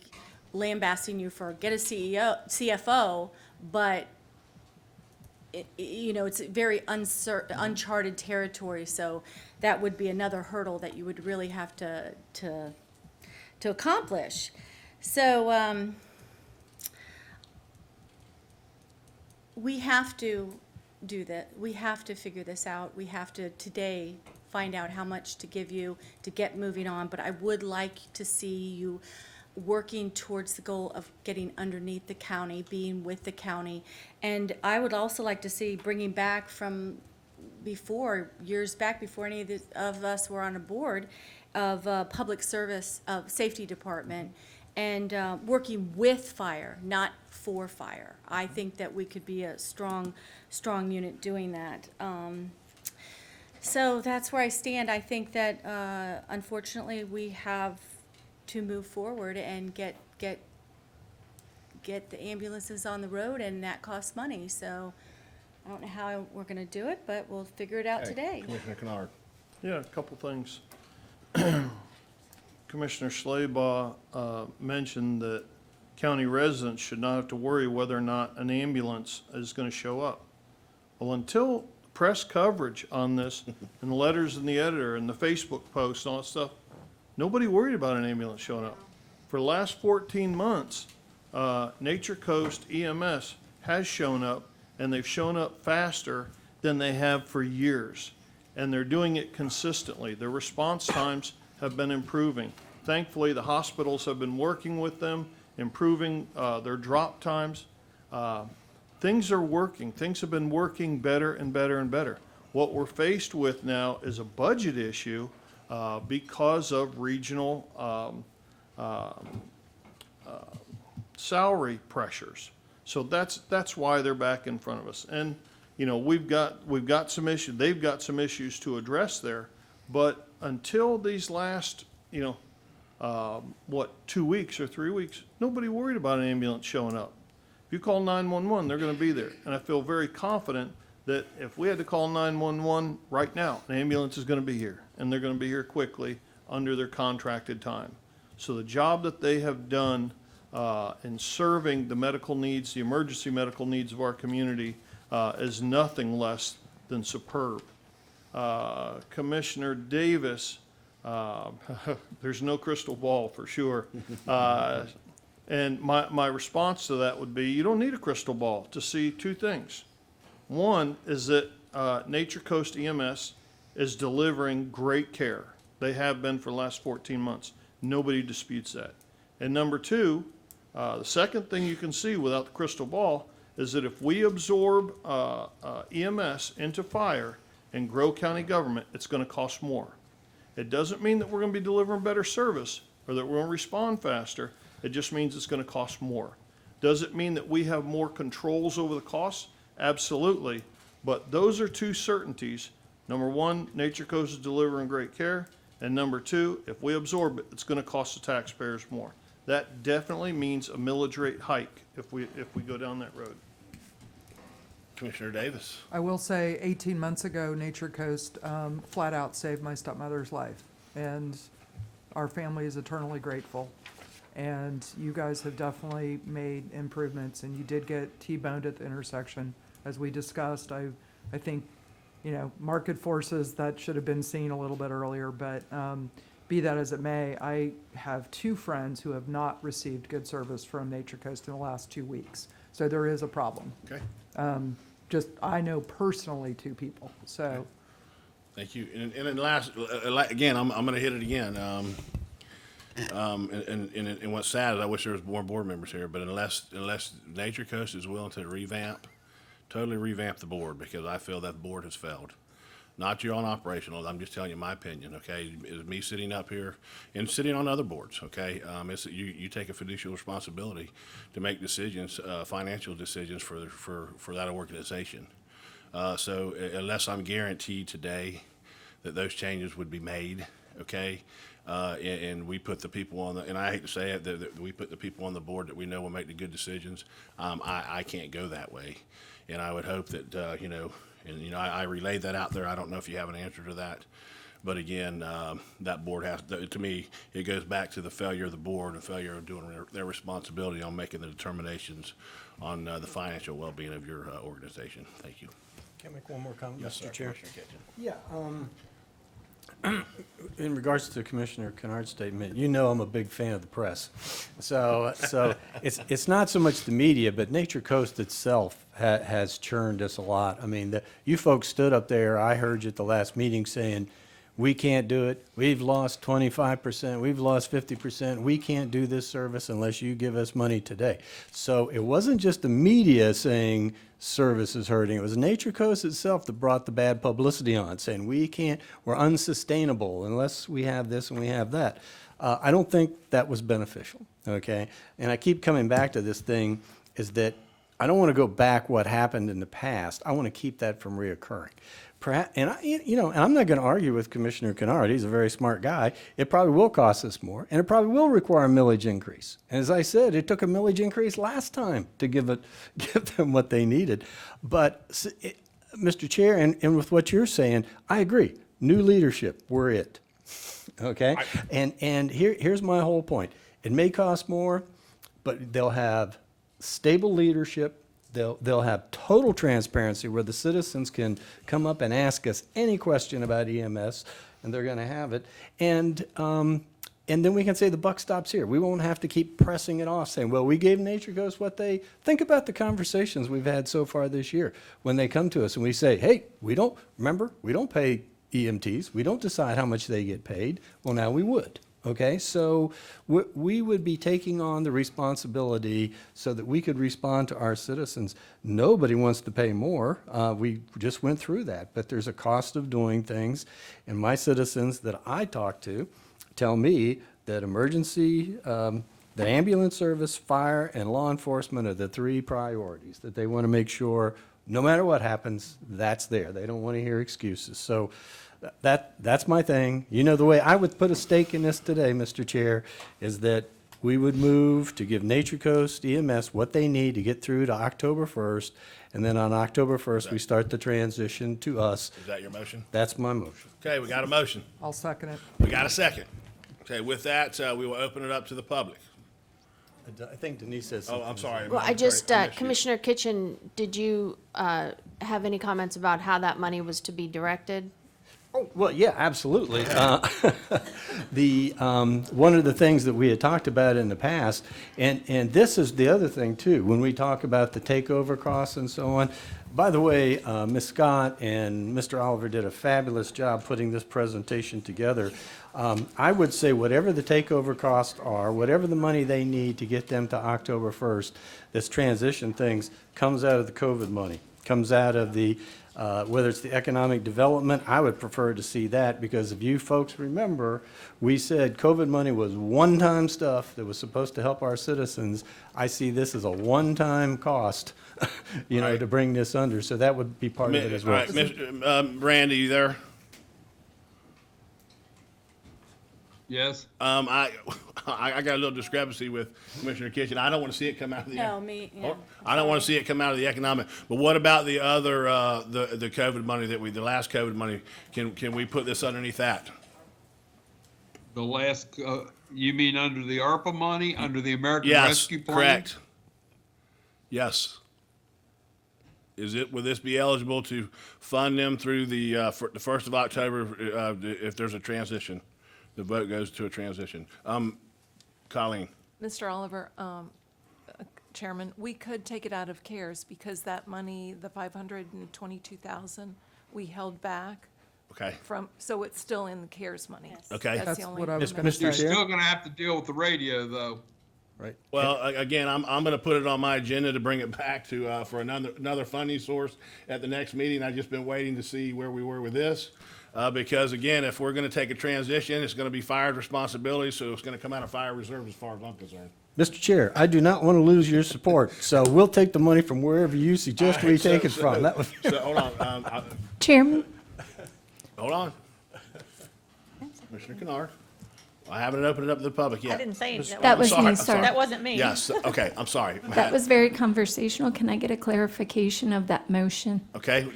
lambasting you for get a CFO, but, you know, it's very uncharted territory, so that would be another hurdle that you would really have to accomplish. So, we have to do that. We have to figure this out. We have to today find out how much to give you to get moving on. But I would like to see you working towards the goal of getting underneath the county, being with the county. And I would also like to see bringing back from before, years back, before any of us were on a board, of public service, of safety department, and working with fire, not for fire. I think that we could be a strong unit doing that. So that's where I stand. I think that unfortunately we have to move forward and get the ambulances on the road, and that costs money. So I don't know how we're going to do it, but we'll figure it out today. Commissioner Kennard. Yeah, a couple things. Commissioner Schleybaugh mentioned that county residents should not have to worry whether or not an ambulance is going to show up. Well, until press coverage on this and the letters in the editor and the Facebook posts and all that stuff, nobody worried about an ambulance showing up. For the last 14 months, Nature Coast EMS has shown up, and they've shown up faster than they have for years. And they're doing it consistently. Their response times have been improving. Thankfully, the hospitals have been working with them, improving their drop times. Things are working. Things have been working better and better and better. What we're faced with now is a budget issue because of regional salary pressures. So that's why they're back in front of us. And you know, we've got some issues. They've got some issues to address there. But until these last, 2 weeks or 3 weeks, nobody worried about an ambulance showing up. If you call 911, they're going to be there. And I feel very confident that if we had to call 911 right now, an ambulance is going to be here, and they're going to be here quickly under their contracted time. So the job that they have done in serving the medical needs, the emergency medical needs of our community, is nothing less than superb. Commissioner Davis, there's no crystal ball for sure. And my response to that would be, you don't need a crystal ball to see two things. One is that Nature Coast EMS is delivering great care. They have been for the last 14 months. Nobody disputes that. And number two, the second thing you can see without the crystal ball is that if we absorb EMS into fire and grow county government, it's going to cost more. It doesn't mean that we're going to be delivering better service or that we're going to respond faster. It just means it's going to cost more. Does it mean that we have more controls over the costs? Absolutely. But those are two certainties. Number one, Nature Coast is delivering great care. And number two, if we absorb it, it's going to cost the taxpayers more. That definitely means a millage rate hike if we go down that road. Commissioner Davis. I will say 18 months ago, Nature Coast flat out saved my stepmother's life. And our family is eternally grateful. And you guys have definitely made improvements, and you did get T-boned at the intersection. As we discussed, I think, market forces, that should have been seen a little bit earlier, but be that as it may, I have two friends who have not received good service from Nature Coast in the last 2 weeks. So there is a problem. Okay. I know personally two people, so. Okay. Thank you. And then last, again, I'm going to hit it again. And what's sad is I wish there was more board members here, but unless Nature Coast is willing to totally revamp the board, because I feel that the board has failed. Not your own operational, I'm just telling you my opinion, okay? It's me sitting up here and sitting on other boards, okay? You take a fiducial responsibility to make decisions, financial decisions for that organization. So unless I'm guaranteed today that those changes would be made, okay? And we put the people on and I hate to say it, that we put the people on the board that we know will make the good decisions. I can't go that way. And I would hope that, I relayed that out there. I don't know if you have an answer to that. But again, that board to me, it goes back to the failure of the board and failure of doing their responsibility on making the determinations on the financial well-being of your organization. Thank you. Can I make one more comment, Yes, Mr. sir. Chair? Commissioner Kitchen. Yeah, In regards to Commissioner Kennard's statement, you know I'm a big fan of the press. So it's not so much the media, but Nature Coast itself has churned us a lot. I mean, you folks stood up there, I heard you at the last meeting saying, we can't do it, we've lost 25%, we've lost 50%, we can't do this service unless you give us money today. So it wasn't just the media saying service is hurting, it was Nature Coast itself that brought the bad publicity on, saying we're unsustainable unless we have this and we have that. I don't think that was beneficial, okay? And I keep coming back to this thing, is that I don't want to go back what happened in the past, I want to keep that from reoccurring. Perhaps, and I'm not going to argue with Commissioner Kennard. He's a very smart guy. It probably will cost us more, and it probably will require a millage increase. And as I said, it took a millage increase last time to give them what they needed. But, Mr. Chair, and with what you're saying, I agree. New leadership, we're it. Okay? And here's my whole point. It may cost more, but they'll have stable leadership. They'll have total transparency where the citizens can come up and ask us any question about EMS, and they're going to have it. And then we can say the buck stops here. We won't have to keep pressing it off, saying, well, we gave Nature Coast what they... Think about the conversations we've had so far this year when they come to us and we say, hey, we don't pay EMTs. We don't decide how much they get paid. Well, now we would. Okay, so we would be taking on the responsibility so that we could respond to our citizens. Nobody wants to pay more. We just went through that, but there's a cost of doing things. And my citizens that I talk to tell me that emergency, the ambulance service, fire, and law enforcement are the three priorities, that they want to make sure no matter what happens, that's there. They don't want to hear excuses. So that's my thing. You know, the way I would put a stake in this today, Mr. Chair, is that we would move to give Nature Coast EMS what they need to get through to October 1st, and then on October 1st, we start the transition to us. Is that your motion? That's my motion. Okay, we got a motion. I'll second it. We got a second. Okay, with that, we will open it up to the public. I think Denise says something. Oh, I'm sorry. Well, I just, missed you. Commissioner Kitchen, did you have any comments about how that money was to be directed? Oh, well, yeah, absolutely. One of the things that we had talked about in the past, and this is the other thing too, when we talk about the takeover costs and so on. By the way, Ms. Scott and Mr. Oliver did a fabulous job putting this presentation together. I would say whatever the takeover costs are, whatever the money they need to get them to October 1st, this transition things comes out of the COVID money, comes out of the whether it's the economic development, I would prefer to see that, because if you folks remember, we said COVID money was one-time stuff that was supposed to help our citizens. I see this as a one-time cost, to bring this under, so that would be part of it as well. All right, Mr. Randy, you there? Yes? I got a little discrepancy with Commissioner Kitchen. I don't want to see it come out of the... No, me, yeah. I don't want to see it come out of the economic, but what about the other, the COVID money the last COVID money? Can we put this underneath that? The last, you mean under the ARPA money, under the American Yes, Rescue Plan? correct. Yes. Will this be eligible to fund them through the 1st of October if there's a transition? The vote goes to a transition. Colleen. Mr. Oliver, Chairman, we could take it out of CARES because that money, the $522,000, we held back. Okay. So it's still in the CARES money. Okay. That's the only. what I was gonna say. You're still gonna have to deal with the radio, though. Right. Well, again, I'm going to put it on my agenda to bring it back to for another funding source at the next meeting. I've just been waiting to see where we were with this. Because again, if we're going to take a transition, it's going to be fire's responsibility, so it's going to come out of fire reserve as far as I'm concerned. Mr. Chair, I do not want to lose your support, so we'll take the money from wherever you suggest we take it from. That would... So hold on. Chairman? Hold on. Commissioner Kennard. I haven't opened it up to the public yet. I didn't say it. That was me, sir. That wasn't me. Yes, okay, I'm sorry. That was very conversational. Can I get a clarification of that motion? Okay.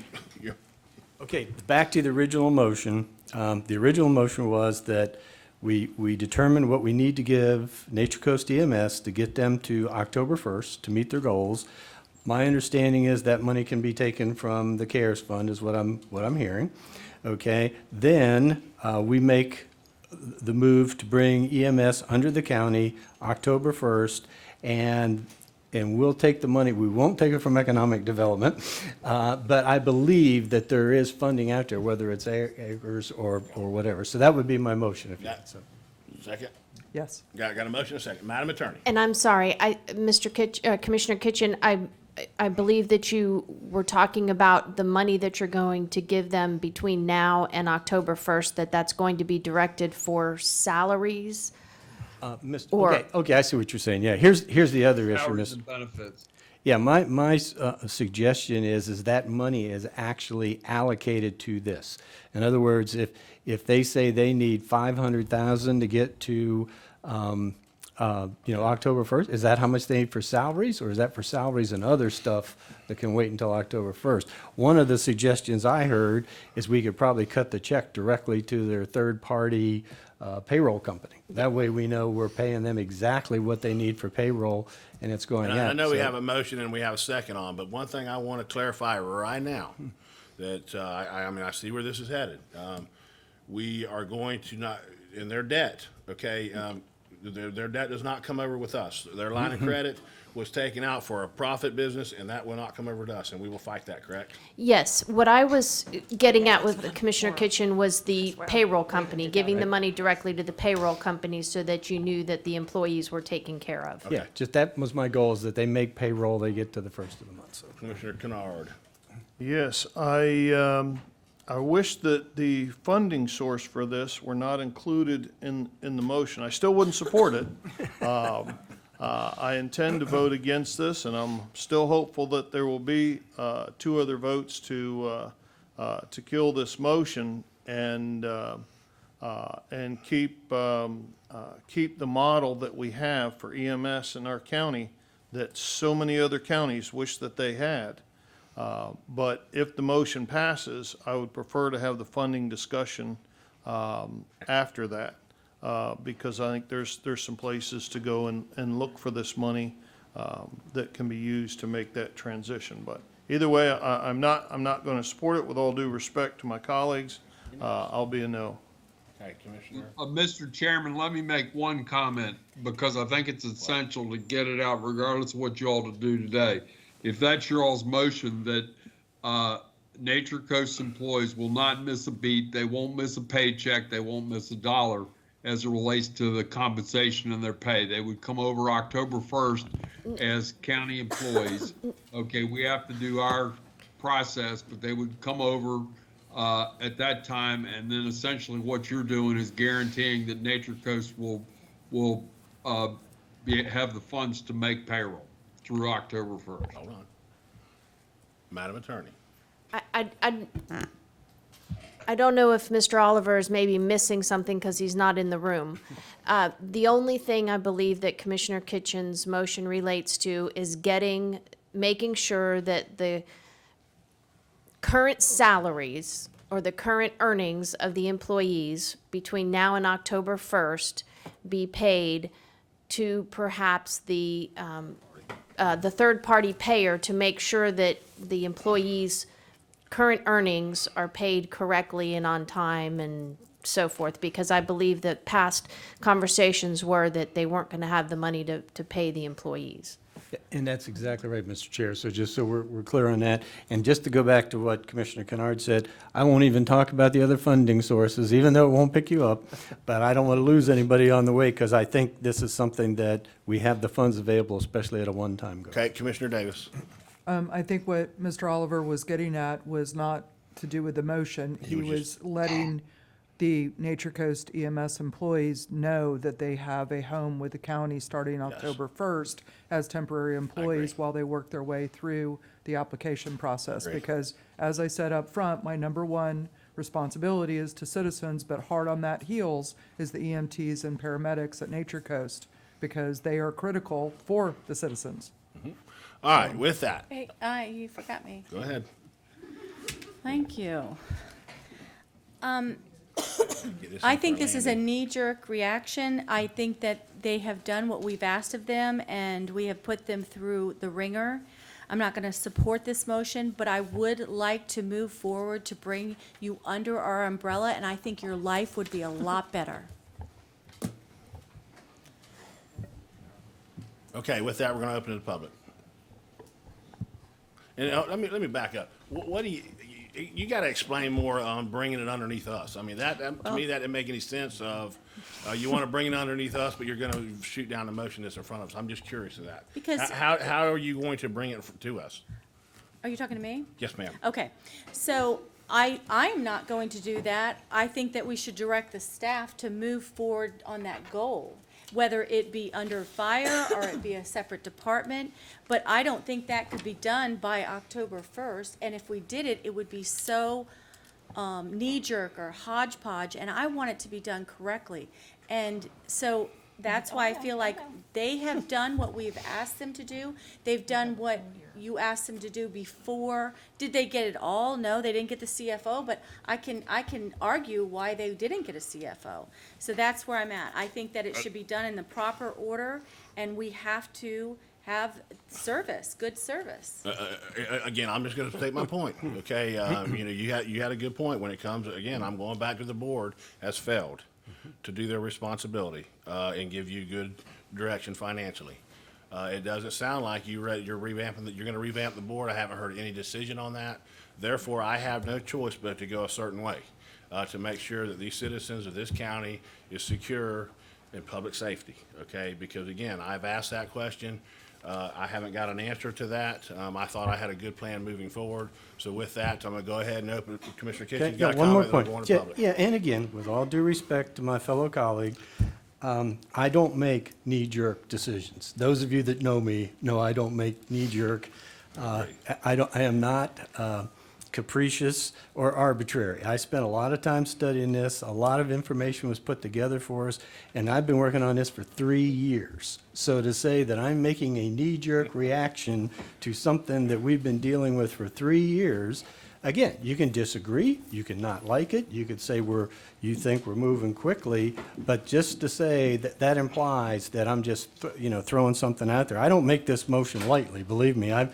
Okay, back to the original motion. The original motion was that we determine what we need to give Nature Coast EMS to get them to October 1st to meet their goals. My understanding is that money can be taken from the CARES Fund, is what I'm hearing. Okay, then we make the move to bring EMS under the county October 1st, and we'll take the money. We won't take it from economic development, but I believe that there is funding out there, whether it's acres or whatever. So that would be my motion, if you Yeah. think so. Second? Yes. Got a motion, a second. Madam Attorney? And I'm sorry, Commissioner Kitchen, I believe that you were talking about the money that you're going to give them between now and October 1st, that's going to be directed for salaries? Or- Okay, I see what you're saying. Yeah, here's the other issue, Salaries Mr. and benefits. Yeah, my suggestion is that money is actually allocated to this. In other words, if they say they need 500,000 to get to, October 1st, is that how much they need for salaries, or is that for salaries and other stuff that can wait until October 1st? One of the suggestions I heard is we could probably cut the check directly to their third-party payroll company. That way we know we're paying them exactly what they need for payroll, and it's going And out. I know we So- have a motion and we have a second on, but one thing I want to clarify right now, that, I see where this is headed. We are going to not, in their debt, okay, their debt does not come over with us. Their line of credit was taken out for a profit business, and that will not come over to us, and we will fight that, correct? Yes, what I was getting at with Commissioner Kitchen was the payroll company, giving the money directly to the payroll company so that you knew that the employees were taken care of. Yeah, just that was my goal, is that they make payroll, they get to the first of the month, so. Commissioner Kennard? Yes, I wish that the funding source for this were not included in the motion. I still wouldn't support it. I intend to vote against this, and I'm still hopeful that there will be two other votes to kill this motion and keep the model that we have for EMS in our county that so many other counties wish that they had. But if the motion passes, I would prefer to have the funding discussion after that, because I think there's some places to go and look for this money that can be used to make that transition. But either way, I'm not going to support it. With all due respect to my colleagues, I'll be a no. Okay, Commissioner? Mr. Chairman, let me make one comment, because I think it's essential to get it out regardless of what you all to do today. If that's your all's motion, that Nature Coast employees will not miss a beat, they won't miss a paycheck, they won't miss a dollar as it relates to the compensation and their pay. They would come over October 1st as county employees. Okay, we have to do our process, but they would come over at that time, and then essentially what you're doing is guaranteeing that Nature Coast will have the funds to make payroll through October 1st. Hold on. Madam Attorney? I don't know if Mr. Oliver is maybe missing something because he's not in the room. The only thing I believe that Commissioner Kitchen's motion relates to is making sure that the current salaries or the current earnings of the employees between now and October 1st be paid to perhaps the third-party payer, to make sure that the employees' current earnings are paid correctly and on time and so forth, because I believe that past conversations were that they weren't going to have the money to pay the employees. And that's exactly right, Mr. Chair. So just so we're clear on that, and just to go back to what Commissioner Kennard said, I won't even talk about the other funding sources, even though it won't pick you up, but I don't want to lose anybody on the way, because I think this is something that we have the funds available, especially at a one-time go. Okay, Commissioner Davis? I think what Mr. Oliver was getting at was not to do with the motion. He was letting the Nature Coast EMS employees know that they have a home with the county starting October 1st as temporary employees while they work their way through the application process. Agreed. Because, as I said up front, my number one responsibility is to citizens, but hard on that heels is the EMTs and paramedics at Nature Coast, because they are critical for the citizens. All right, with that, Hey, you forgot me. go ahead. Thank you. Get this I in think for this is a landing. knee-jerk reaction. I think that they have done what we've asked of them, and we have put them through the ringer. I'm not going to support this motion, but I would like to move forward to bring you under our umbrella, and I think your life would be a lot better. Okay, with that, we're going to open it to the public. And let me back up. What do you got to explain more on bringing it underneath us? I mean, to me, that didn't make any sense of, you want to bring it underneath us, but you're going to shoot down the motion that's in front of us. I'm just curious of that. Because- How are you going to bring it to us? Are you talking to me? Yes, ma'am. Okay, so I'm not going to do that. I think that we should direct the staff to move forward on that goal, whether it be under fire or it be a separate department. But I don't think that could be done by October 1st. And if we did it, it would be so knee-jerk or hodgepodge, and I want it to be done correctly. And so that's why I feel like they have done what we've asked them to do. They've done what you asked them to do before. Did they get it all? No, they didn't get the CFO, but I can argue why they didn't get a CFO. So that's where I'm at. I think that it should be done in the proper order, and we have to have service, good service. Again, I'm just going to state my point, okay? You had a good point when it comes, again, I'm going back to the board has failed to do their responsibility and give you good direction financially. It doesn't sound like you're revamping you're going to revamp the board. I haven't heard any decision on that. Therefore, I have no choice but to go a certain way to make sure that these citizens of this county is secure in public safety, okay? Because again, I've asked that question. I haven't got an answer to that. I thought I had a good plan moving forward. So with that, I'm going to go ahead and open, Commissioner Kitchen, you got a one more comment, then point. we're going to public. Yeah, and again, with all due respect to my fellow colleague, I don't make knee-jerk decisions. Those of you that know me know I don't make knee-jerk. I am not capricious or arbitrary. I spent a lot of time studying this. A lot of information was put together for us, and I've been working on this for 3 years. So to say that I'm making a knee-jerk reaction to something that we've been dealing with for 3 years, again, you can disagree, you can not like it, you could say you think we're moving quickly, but just to say that implies that I'm just, throwing something out there. I don't make this motion lightly, believe me. I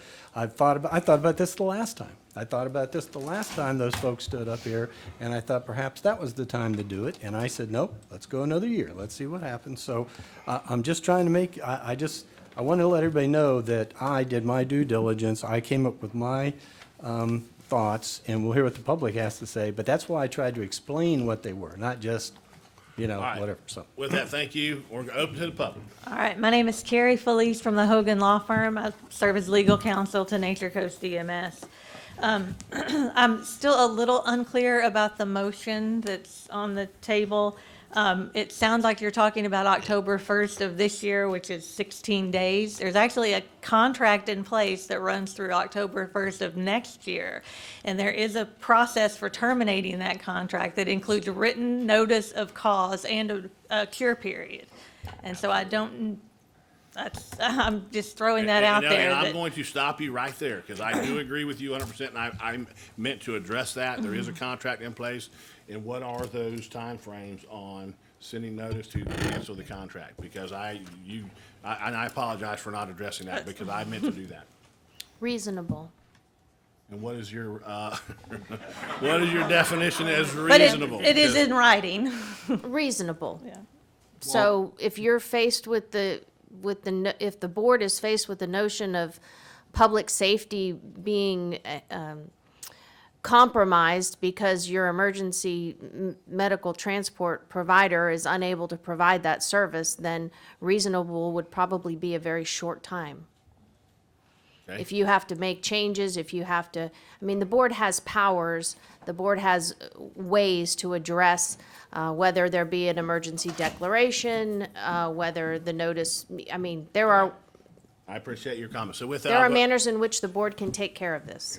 thought about this the last time. I thought about this the last time those folks stood up here, and I thought perhaps that was the time to do it, and I said, nope, let's go another year. Let's see what happens. So I'm just trying to make, I wanted to let everybody know that I did my due diligence. I came up with my thoughts, and we'll hear what the public has to say, but that's why I tried to explain what they were, not just, right. whatever. So With that, thank you. We're open to the public. All right, my name is Carrie Felice from the Hogan Law Firm. I serve as legal counsel to Nature Coast EMS. I'm still a little unclear about the motion that's on the table. It sounds like you're talking about October 1st of this year, which is 16 days. There's actually a contract in place that runs through October 1st of next year. And there is a process for terminating that contract that includes a written notice of cause and a cure period. And so I'm just throwing that out there. And I'm going to stop you right there, because I do agree with you 100%, and I meant to address that. There is a contract in place, and what are those timeframes on sending notice to cancel the contract? Because I apologize for not addressing that, because I meant to do that. Reasonable. And what is your definition as But reasonable? it is in writing. Reasonable. Yeah. So if you're faced with if the board is faced with the notion of public safety being compromised because your emergency medical transport provider is unable to provide that service, then reasonable would probably be a very short time. Okay. If you have to make changes, the board has powers, the board has ways to address whether there be an emergency declaration, whether the notice, there are I appreciate your comments. So with that, there are manners in which the board can take care of this.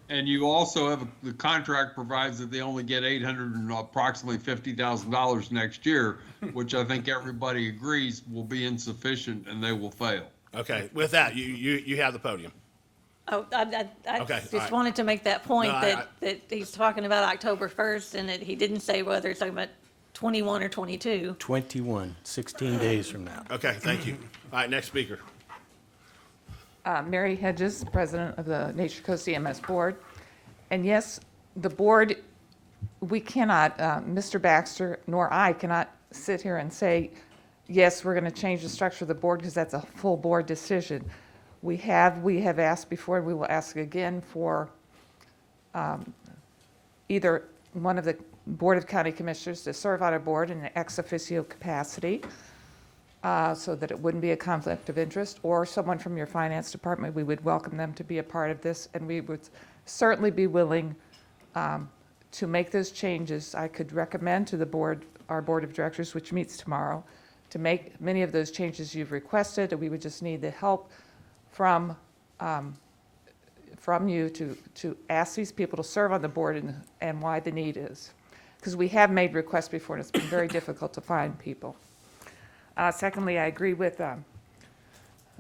And you also have, the contract provides that they only get approximately $50,000 next year, which I think everybody agrees will be insufficient and they will fail. Okay, with that, you have the podium. Oh, I Okay, just all right. wanted to make that point, No, that he's talking about October 1st, and he didn't say whether he's talking about 21 or 22. 21, 16 days from now. Okay, thank you. All right, next speaker. Mary Hedges, President of the Nature Coast EMS Board. And yes, the board, we cannot, Mr. Baxter nor I cannot sit here and say, yes, we're going to change the structure of the board because that's a full board decision. We have asked before, and we will ask again for either one of the Board of County Commissioners to serve on a board in an ex officio capacity, so that it wouldn't be a conflict of interest, or someone from your finance department. We would welcome them to be a part of this, and we would certainly be willing to make those changes. I could recommend to the board, our board of directors, which meets tomorrow, to make many of those changes you've requested, and we would just need the help from you to ask these people to serve on the board and why the need is. Because we have made requests before, and it's been very difficult to find people. Secondly, I agree with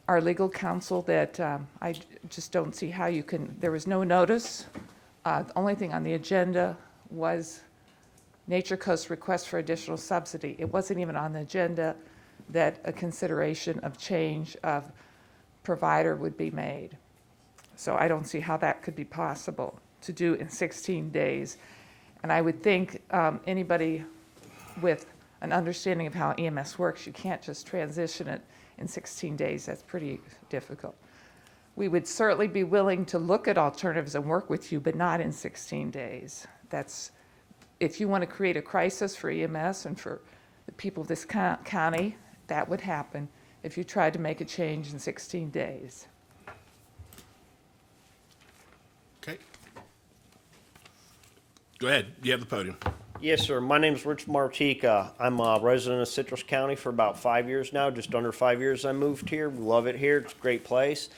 our legal counsel that I just don't see how you can, there was no notice. The only thing on the agenda was Nature Coast request for additional subsidy. It wasn't even on the agenda that a consideration of change of provider would be made. So I don't see how that could be possible to do in 16 days. And I would think anybody with an understanding of how EMS works, you can't just transition it in 16 days. That's pretty difficult. We would certainly be willing to look at alternatives and work with you, but not in 16 days. That's, if you want to create a crisis for EMS and for the people of this county, that would happen if you tried to make a change in 16 days. Okay. Go ahead. You have the podium. Yes, sir. My name's Rich Martika. I'm a resident of Citrus County for about 5 years now, just under 5 years I moved here. We love it here. It's a great place.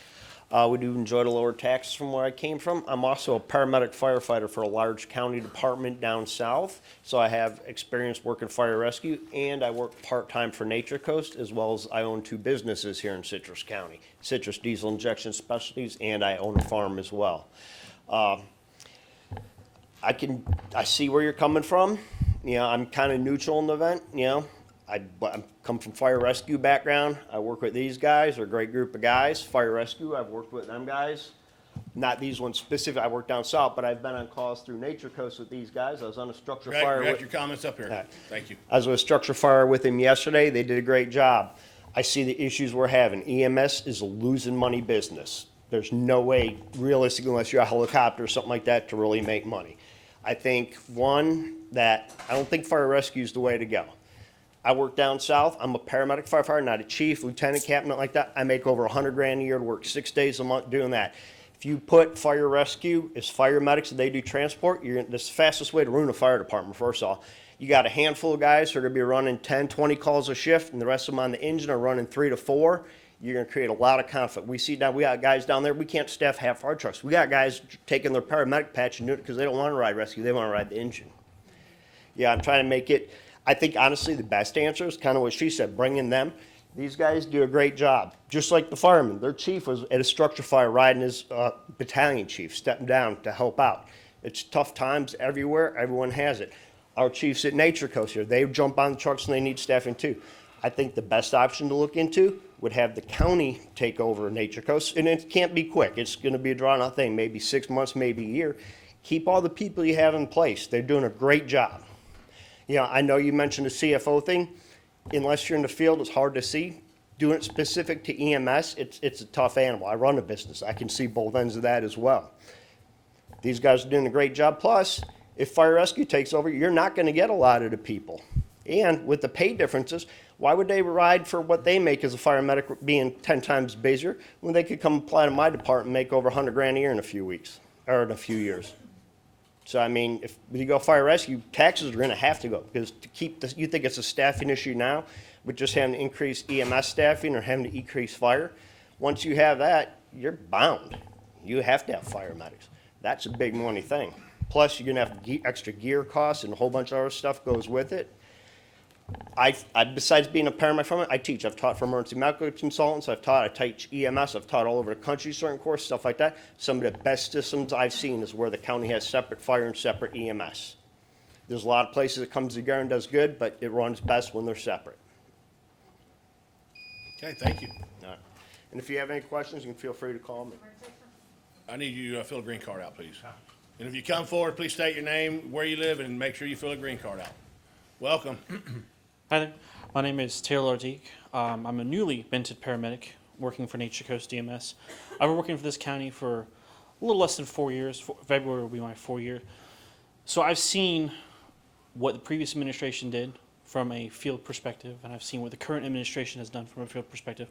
We do enjoy the lower taxes from where I came from. I'm also a paramedic firefighter for a large county department down south, so I have experience working fire rescue, and I work part-time for Nature Coast, as well as I own 2 businesses here in Citrus County, Citrus Diesel Injection Specialties, and I own a farm as well. I see where you're coming from. You know, I'm kind of neutral in the event, you know. I come from fire rescue background. I work with these guys. They're a great group of guys. Fire rescue, I've worked with them guys. Not these ones specific. I work down south, but I've been on calls through Nature Coast with these guys. I was on a structure fire. You got your comments up here. Thank you. I was with a structure fire with them yesterday. They did a great job. I see the issues we're having. EMS is a losing money business. There's no way, realistically, unless you're a helicopter or something like that, to really make money. I think, one, that I don't think fire rescue is the way to go. I work down south. I'm a paramedic firefighter, not a chief, lieutenant, captain, nothing like that. I make over $100 grand a year to work 6 days a month doing that. If you put fire rescue as fire medics and they do transport, that's the fastest way to ruin a fire department, first of all. You got a handful of guys who are going to be running 10, 20 calls a shift, and the rest of them on the engine are running 3 to 4. You're going to create a lot of conflict. We see now, we got guys down there, we can't staff half fire trucks. We got guys taking their paramedic patch and doing it because they don't want to ride rescue, they want to ride the engine. Yeah, I'm trying to make it, I think honestly the best answer is kind of what she said, bringing them. These guys do a great job. Just like the firemen, their chief was at a structure fire riding his battalion chief, stepping down to help out. It's tough times everywhere, everyone has it. Our chiefs at Nature Coast here, they jump on the trucks and they need staffing too. I think the best option to look into would have the county take over Nature Coast, and it can't be quick. It's going to be a drawn-out thing, maybe 6 months, maybe a year. Keep all the people you have in place. They're doing a great job. You know, I know you mentioned the CFO thing. Unless you're in the field, it's hard to see. Doing it specific to EMS, it's a tough animal. I run a business. I can see both ends of that as well. These guys are doing a great job. Plus, if fire rescue takes over, you're not going to get a lot of the people. And with the pay differences, why would they ride for what they make as a fire medic being 10 times busier when they could come apply to my department and make over 100 grand a year in a few weeks or in a few years? So, I mean, if you go fire rescue, taxes are going to have to go because to keep this, you think it's a staffing issue now with just having to increase EMS staffing or having to increase fire. Once you have that, you're bound. You have to have fire medics. That's a big money thing. Plus, you're going to have extra gear costs and a whole bunch of other stuff goes with it. I besides being a paramedic from it, I teach. I've taught for emergency medical consultants. I teach EMS. I've taught all over the country, certain courses, stuff like that. Some of the best systems I've seen is where the county has separate fire and separate EMS. There's a lot of places it comes together and does good, but it runs best when they're separate. Okay, thank you. All right. And if you have any questions, you can feel free to call me. I need you to fill a green card out, please. And if you come forward, please state your name, where you live, and make sure you fill a green card out. Welcome. Hi there. My name is Taylor Artique. I'm a newly minted paramedic working for Nature Coast EMS. I've been working for this county for a little less than 4 years. February will be my 4th year. So I've seen what the previous administration did from a field perspective, and I've seen what the current administration has done from a field perspective.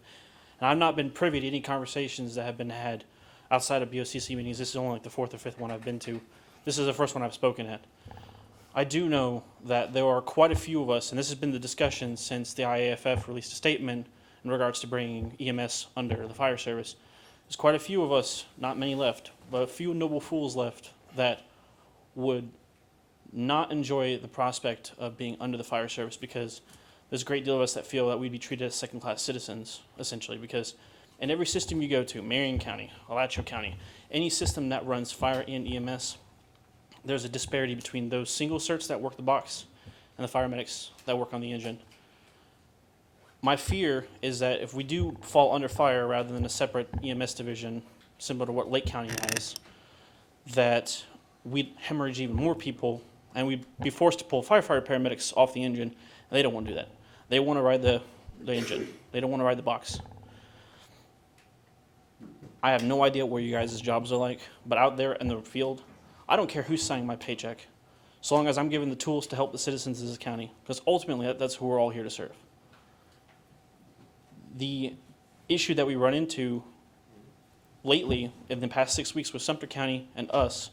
And I've not been privy to any conversations that have been had outside of BOCC meetings. This is only like the 4th or 5th one I've been to. This is the first one I've spoken at. I do know that there are quite a few of us, and this has been the discussion since the IAFF released a statement in regards to bringing EMS under the fire service. There's quite a few of us, not many left, but a few noble fools left that would not enjoy the prospect of being under the fire service, because there's a great deal of us that feel that we'd be treated as second-class citizens, essentially, because in every system you go to, Marion County, Alachua County, any system that runs fire and EMS, there's a disparity between those single certs that work the box and the paramedics that work on the engine. My fear is that if we do fall under fire rather than a separate EMS division, similar to what Lake County has, that we'd hemorrhage even more people, and we'd be forced to pull firefighter paramedics off the engine, and they don't want to do that. They want to ride the engine. They don't want to ride the box. I have no idea where you guys' jobs are like, but out there in the field, I don't care who's signing my paycheck, so long as I'm given the tools to help the citizens of this county, because ultimately that's who we're all here to serve. The issue that we run into lately in the past 6 weeks with Sumter County and us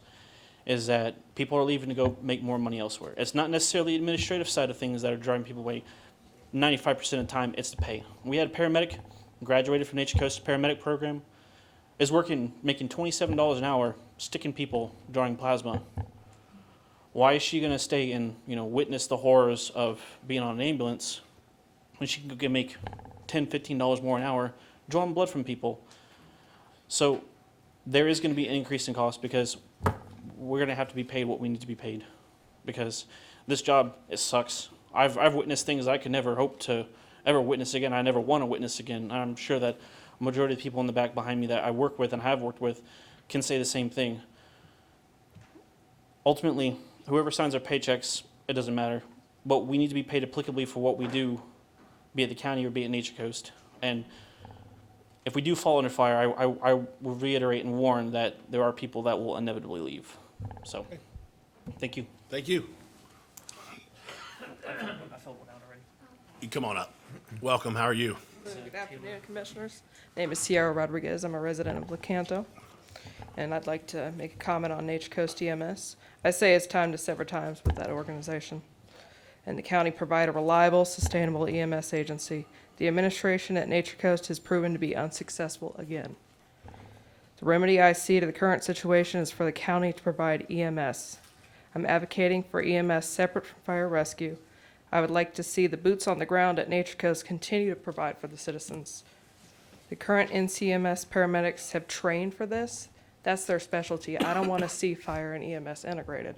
is that people are leaving to go make more money elsewhere. It's not necessarily the administrative side of things that are driving people away. 95% of the time, it's the pay. We had a paramedic, graduated from Nature Coast paramedic program, is working, making $27 an hour, sticking people, drawing plasma. Why is she going to stay and witness the horrors of being on an ambulance when she can go make $10, $15 more an hour drawing blood from people? So there is going to be an increase in cost, because we're going to have to be paid what we need to be paid, because this job, it sucks. I've witnessed things I could never hope to ever witness again. I never want to witness again. I'm sure that a majority of the people in the back behind me that I work with and have worked with can say the same thing. Ultimately, whoever signs our paychecks, it doesn't matter. But we need to be paid applicably for what we do, be it the county or be it Nature Coast. And if we do fall under fire, I will reiterate and warn that there are people that will inevitably leave. So, thank you. Thank you. I filled one out already. You come on up. Welcome. How are you? Good afternoon, Commissioners. My name is Sierra Rodriguez. I'm a resident of Lecanto, and I'd like to make a comment on Nature Coast EMS. I say it's time to sever ties with that organization, and the county provide a reliable, sustainable EMS agency. The administration at Nature Coast has proven to be unsuccessful again. The remedy I see to the current situation is for the county to provide EMS. I'm advocating for EMS separate from fire rescue. I would like to see the boots on the ground at Nature Coast continue to provide for the citizens. The current NCMS paramedics have trained for this. That's their specialty. I don't want to see fire and EMS integrated.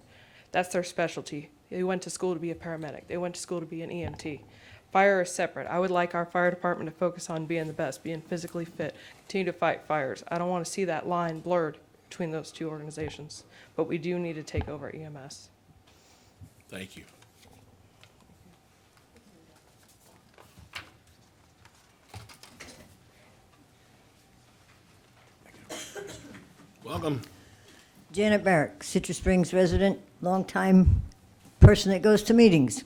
That's their specialty. They went to school to be a paramedic. They went to school to be an EMT. Fire is separate. I would like our fire department to focus on being the best, being physically fit, continue to fight fires. I don't want to see that line blurred between those two organizations, but we do need to take over EMS. Thank you. Welcome. Janet Barrett, Citrus Springs resident, longtime person that goes to meetings.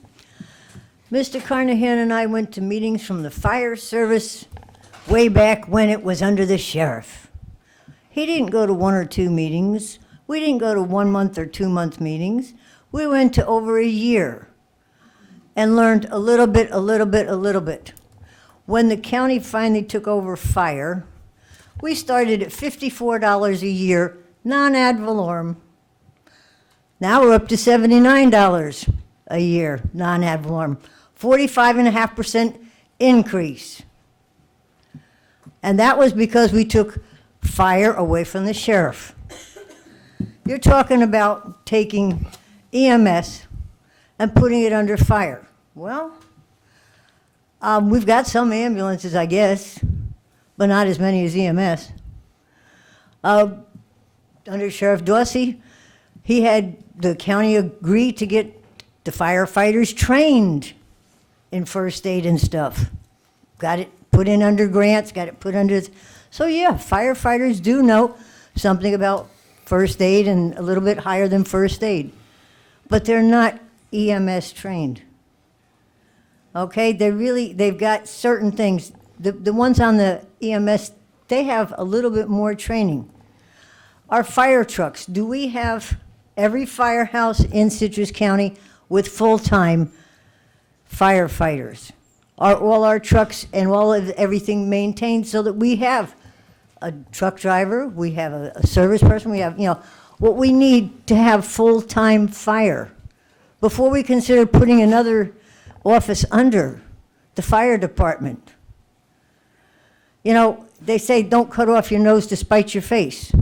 Mr. Carnahan and I went to meetings from the fire service way back when it was under the sheriff. He didn't go to 1 or 2 meetings. We didn't go to 1 month or 2 month meetings. We went to over a year and learned a little bit. When the county finally took over fire, we started at $54 a year, non-ad valorem. Now we're up to $79 a year, non-ad valorem, 45.5% increase. And that was because we took fire away from the sheriff. You're talking about taking EMS and putting it under fire. Well, we've got some ambulances, I guess, but not as many as EMS. Under Sheriff Dorsey, he had the county agree to get the firefighters trained in first aid and stuff. Got it put in under grants, got it put under, so yeah, firefighters do know something about first aid and a little bit higher than first aid. But they're not EMS trained. Okay, they've got certain things. The ones on the EMS, they have a little bit more training. Our fire trucks, do we have every firehouse in Citrus County with full-time firefighters? Are all our trucks and all of everything maintained so that we have a truck driver, we have a service person, we have, what we need to have full-time fire before we consider putting another office under the fire department. They say don't cut off your nose to spite your face.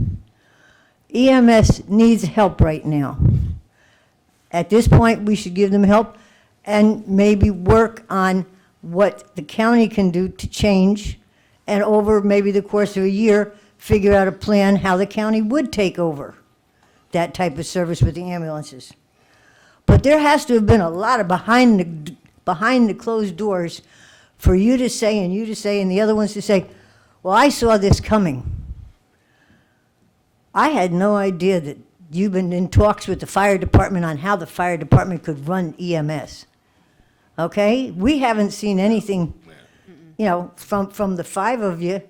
EMS needs help right now. At this point, we should give them help and maybe work on what the county can do to change, and over maybe the course of a year, figure out a plan how the county would take over that type of service with the ambulances. But there has to have been a lot of behind the closed doors for you to say, and the other ones to say, well, I saw this coming. I had no idea that you've been in talks with the fire department on how the fire department could run EMS. Okay? We haven't seen anything, from the five of you,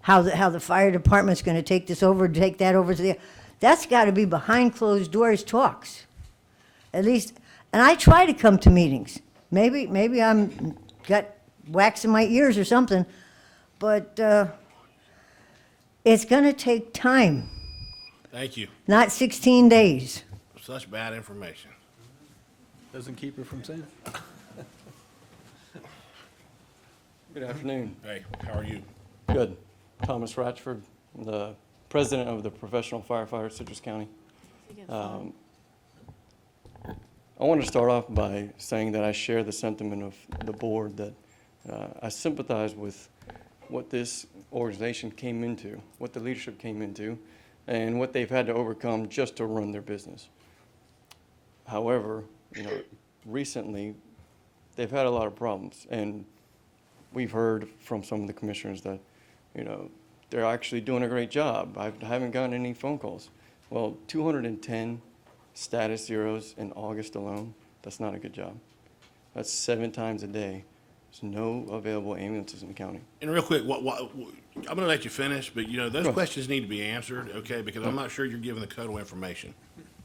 how the fire department's going to take this over, take that over to the. That's got to be behind closed doors talks. At least, and I try to come to meetings. Maybe I'm got wax in my ears or something, but it's going to take time. Thank you. Not 16 days. Such bad information. Doesn't keep her from saying it. Good afternoon. Hey, how are you? Good. Thomas Ratchford, the president of the Professional Firefighters, Citrus County. I want to start off by saying that I share the sentiment of the board that I sympathize with what this organization came into, what the leadership came into, and what they've had to overcome just to run their business. However, recently they've had a lot of problems, and we've heard from some of the commissioners that, they're actually doing a great job. I haven't gotten any phone calls. Well, 210 status zeros in August alone, that's not a good job. That's 7 times a day. There's no available ambulances in the county. And real quick, I'm going to let you finish, but those questions need to be answered, okay? Because I'm not sure you're giving the total information.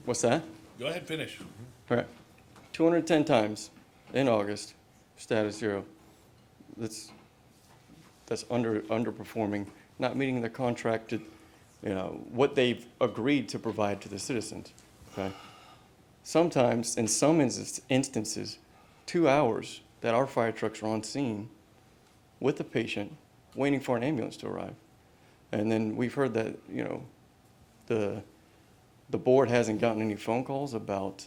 What's that? Go ahead, finish. All right. 210 times in August, status zero. That's underperforming, not meeting the contracted, what they've agreed to provide to the citizens. Okay. Sometimes, in some instances, 2 hours that our fire trucks are on scene with the patient, waiting for an ambulance to arrive. And then we've heard that, the board hasn't gotten any phone calls about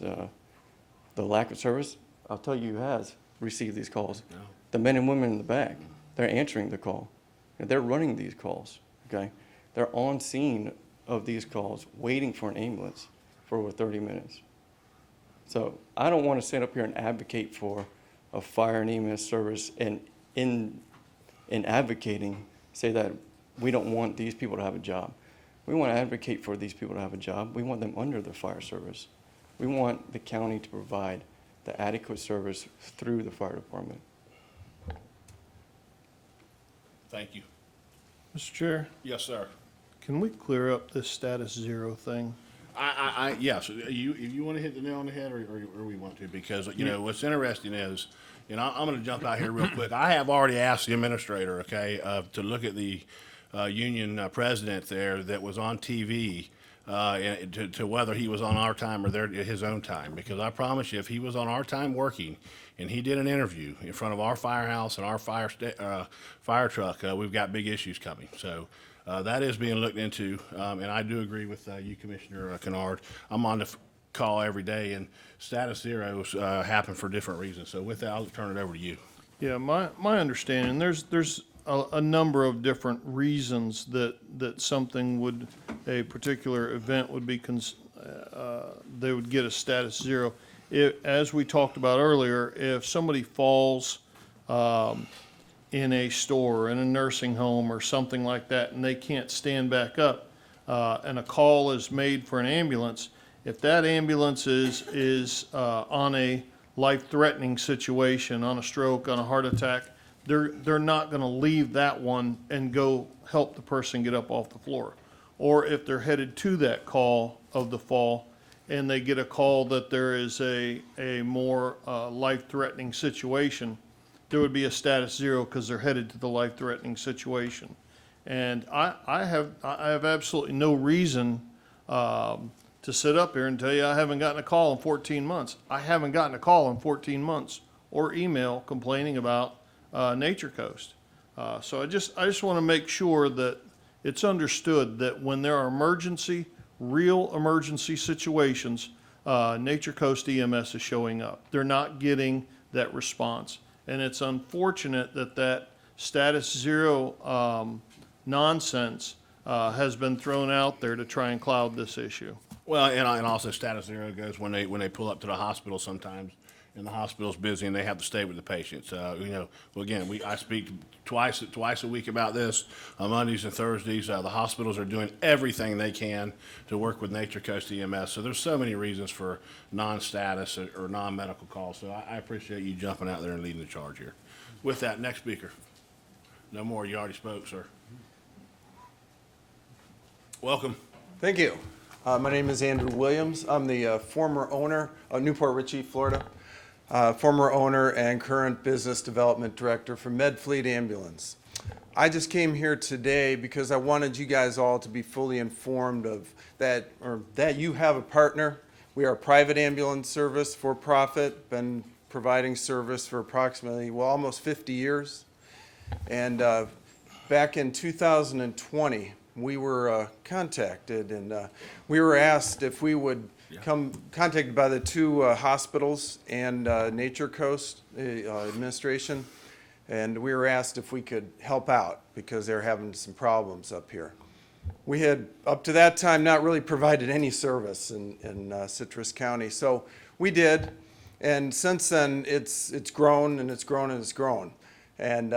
the lack of service. I'll tell you who has received these calls. No. The men and women in the back. They're answering the call. They're running these calls, okay? They're on scene of these calls, waiting for an ambulance for over 30 minutes. So I don't want to sit up here and advocate for a fire and EMS service and in advocating, say that we don't want these people to have a job. We want to advocate for these people to have a job. We want them under the fire service. We want the county to provide the adequate service through the fire department. Thank you. Mr. Chair, Yes, sir. can we clear up this status zero thing? Yes, you want to hit the nail on the head, or we want to, because, what's interesting is, I'm going to jump out here real quick. I have already asked the administrator, okay, to look at the union president there that was on TV, to whether he was on our time or his own time, because I promise you, if he was on our time working, and he did an interview in front of our firehouse and our fire truck, we've got big issues coming. So that is being looked into, and I do agree with you, Commissioner Kennard. I'm on the call every day, and status zeros happen for different reasons. So with that, I'll turn it over to you. Yeah, my understanding, there's a number of different reasons that something would, a particular event would be, they would get a status 0. As we talked about earlier, if somebody falls in a store, in a nursing home or something like that, and they can't stand back up, and a call is made for an ambulance, if that ambulance is on a life-threatening situation, on a stroke, on a heart attack, they're not going to leave that one and go help the person get up off the floor. Or if they're headed to that call of the fall and they get a call that there is a more life-threatening situation, there would be a status 0 because they're headed to the life-threatening situation. And I have absolutely no reason to sit up here and tell you I haven't gotten a call in 14 months. I haven't gotten a call in 14 months or email complaining about Nature Coast. So I just want to make sure that it's understood that when there are real emergency situations, Nature Coast EMS is showing up. They're not getting that response. And it's unfortunate that status 0 nonsense has been thrown out there to try and cloud this issue. Well, and also status 0 goes when they pull up to the hospital sometimes, and the hospital's busy and they have to stay with the patients. Well, again, I speak twice a week about this on Mondays and Thursdays. The hospitals are doing everything they can to work with Nature Coast EMS. So there's so many reasons for non-status or non-medical calls. So I appreciate you jumping out there and leading the charge here. With that, next speaker. No more. You already spoke, sir. Welcome. Thank you. My name is Andrew Williams. I'm the former owner of Newport Richey, Florida. Former owner and current business development director for MedFleet Ambulance. I just came here today because I wanted you guys all to be fully informed of that you have a partner. We are a private ambulance service for profit, been providing service for approximately, almost 50 years. And back in 2020, we were contacted and we were asked if we would contacted by the 2 hospitals and Nature Coast administration, and we were asked if we could help out because they're having some problems up here. We had, up to that time, not really provided any service in Citrus County, so we did, and since then it's grown and it's grown and it's grown. And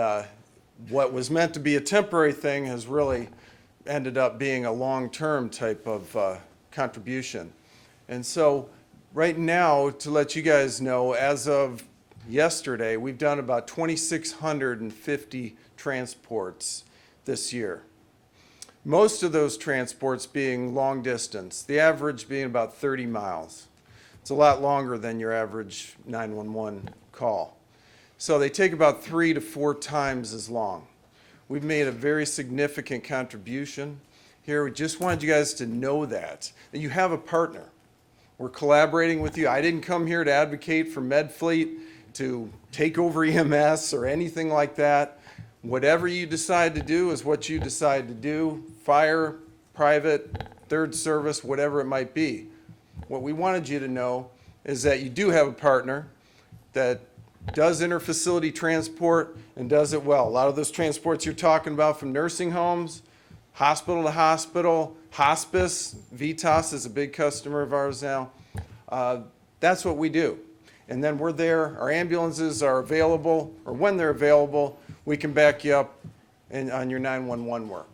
what was meant to be a temporary thing has really ended up being a long-term type of contribution. And so right now, to let you guys know, as of yesterday, we've done about 2,650 transports this year. Most of those transports being long distance, the average being about 30 miles. It's a lot longer than your average 911 call. So they take about 3 to 4 times as long. We've made a very significant contribution here. We just wanted you guys to know that you have a partner. We're collaborating with you. I didn't come here to advocate for MedFleet to take over EMS or anything like that. Whatever you decide to do is what you decide to do. Fire, private, third service, whatever it might be. What we wanted you to know is that you do have a partner that does interfacility transport and does it well. A lot of those transports you're talking about from nursing homes, hospital to hospital, hospice, Vitas is a big customer of ours now. That's what we do. And then we're there, our ambulances are available, or when they're available, we can back you up on your 911 work.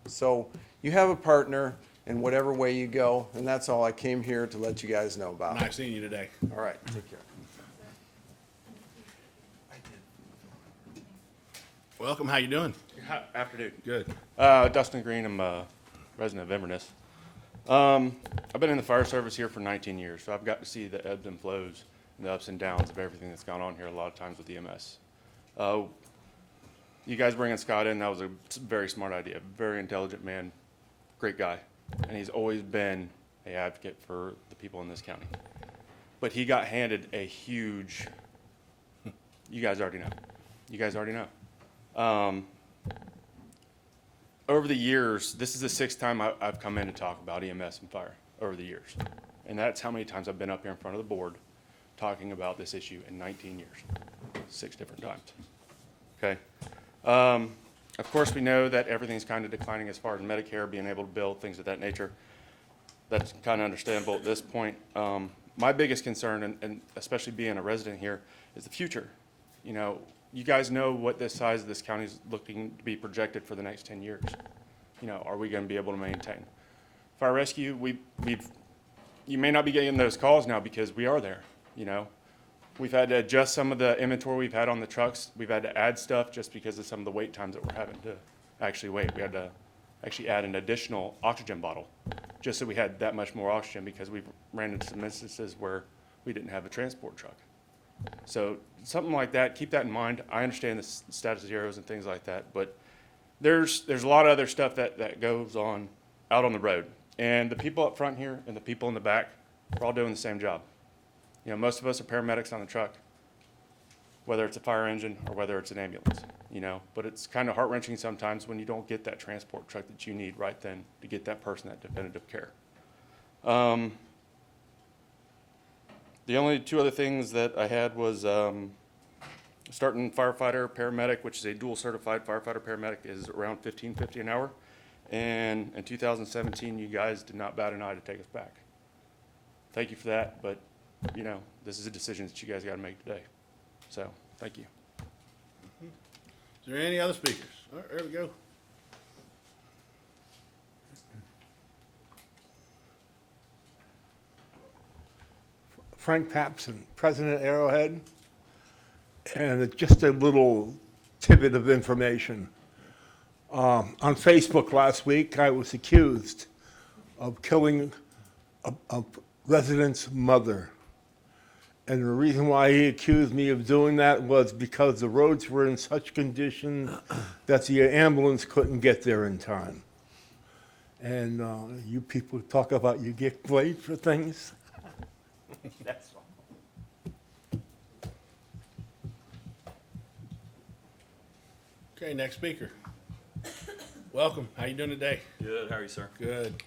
So you have a partner in whatever way you go, and that's all I came here to let you guys know about. Nice seeing you today. All right, take care. Welcome. How you doing? Afternoon. Good. Dustin Green. I'm a resident of Inverness. I've been in the fire service here for 19 years, so I've got to see the ebbs and flows and the ups and downs of everything that's gone on here a lot of times with EMS. You guys bringing Scott in, that was a very smart idea. Very intelligent man, great guy, and he's always been an advocate for the people in this county. But he got handed a huge, you guys already know. You guys already know. Over the years, this is the 6th time I've come in to talk about EMS and fire over the years. And that's how many times I've been up here in front of the board talking about this issue in 19 years, 6 different times. Okay. Of course, we know that everything's kind of declining as far as Medicare, being able to bill, things of that nature. That's kind of understandable at this point. My biggest concern, and especially being a resident here, is the future. You know, you guys know what this size of this county is looking to be projected for the next 10 years. You know, are we going to be able to maintain? Fire rescue, you may not be getting those calls now because we are there, you know. We've had to adjust some of the inventory we've had on the trucks. We've had to add stuff just because of some of the wait times that we're having to actually wait. We had to actually add an additional oxygen bottle just so we had that much more oxygen because we've ran into some instances where we didn't have a transport truck. So something like that, keep that in mind. I understand the status zeros and things like that, but there's a lot of other stuff that goes on out on the road. And the people up front here and the people in the back are all doing the same job. You know, most of us are paramedics on the truck, whether it's a fire engine or whether it's an ambulance, you know. But it's kind of heart-wrenching sometimes when you don't get that transport truck that you need right then to get that person that definitive care. The only two other things that I had was starting firefighter, paramedic, which is a dual certified firefighter paramedic, is around $15.50 an hour. And in 2017, you guys did not bat an eye to take us back. Thank you for that, but you know, this is a decision that you guys got to make today. So, thank you. Is there any other speakers? All right, there we go. Frank Papson, President Arrowhead. And just a little tidbit of information. On Facebook last week, I was accused of killing a resident's mother. And the reason why he accused me of doing that was because the roads were in such condition that the ambulance couldn't get there in time. And you people talk about you get blamed for things. That's all. Okay, next speaker. Welcome. How you doing today? Good. How are you, sir? Good.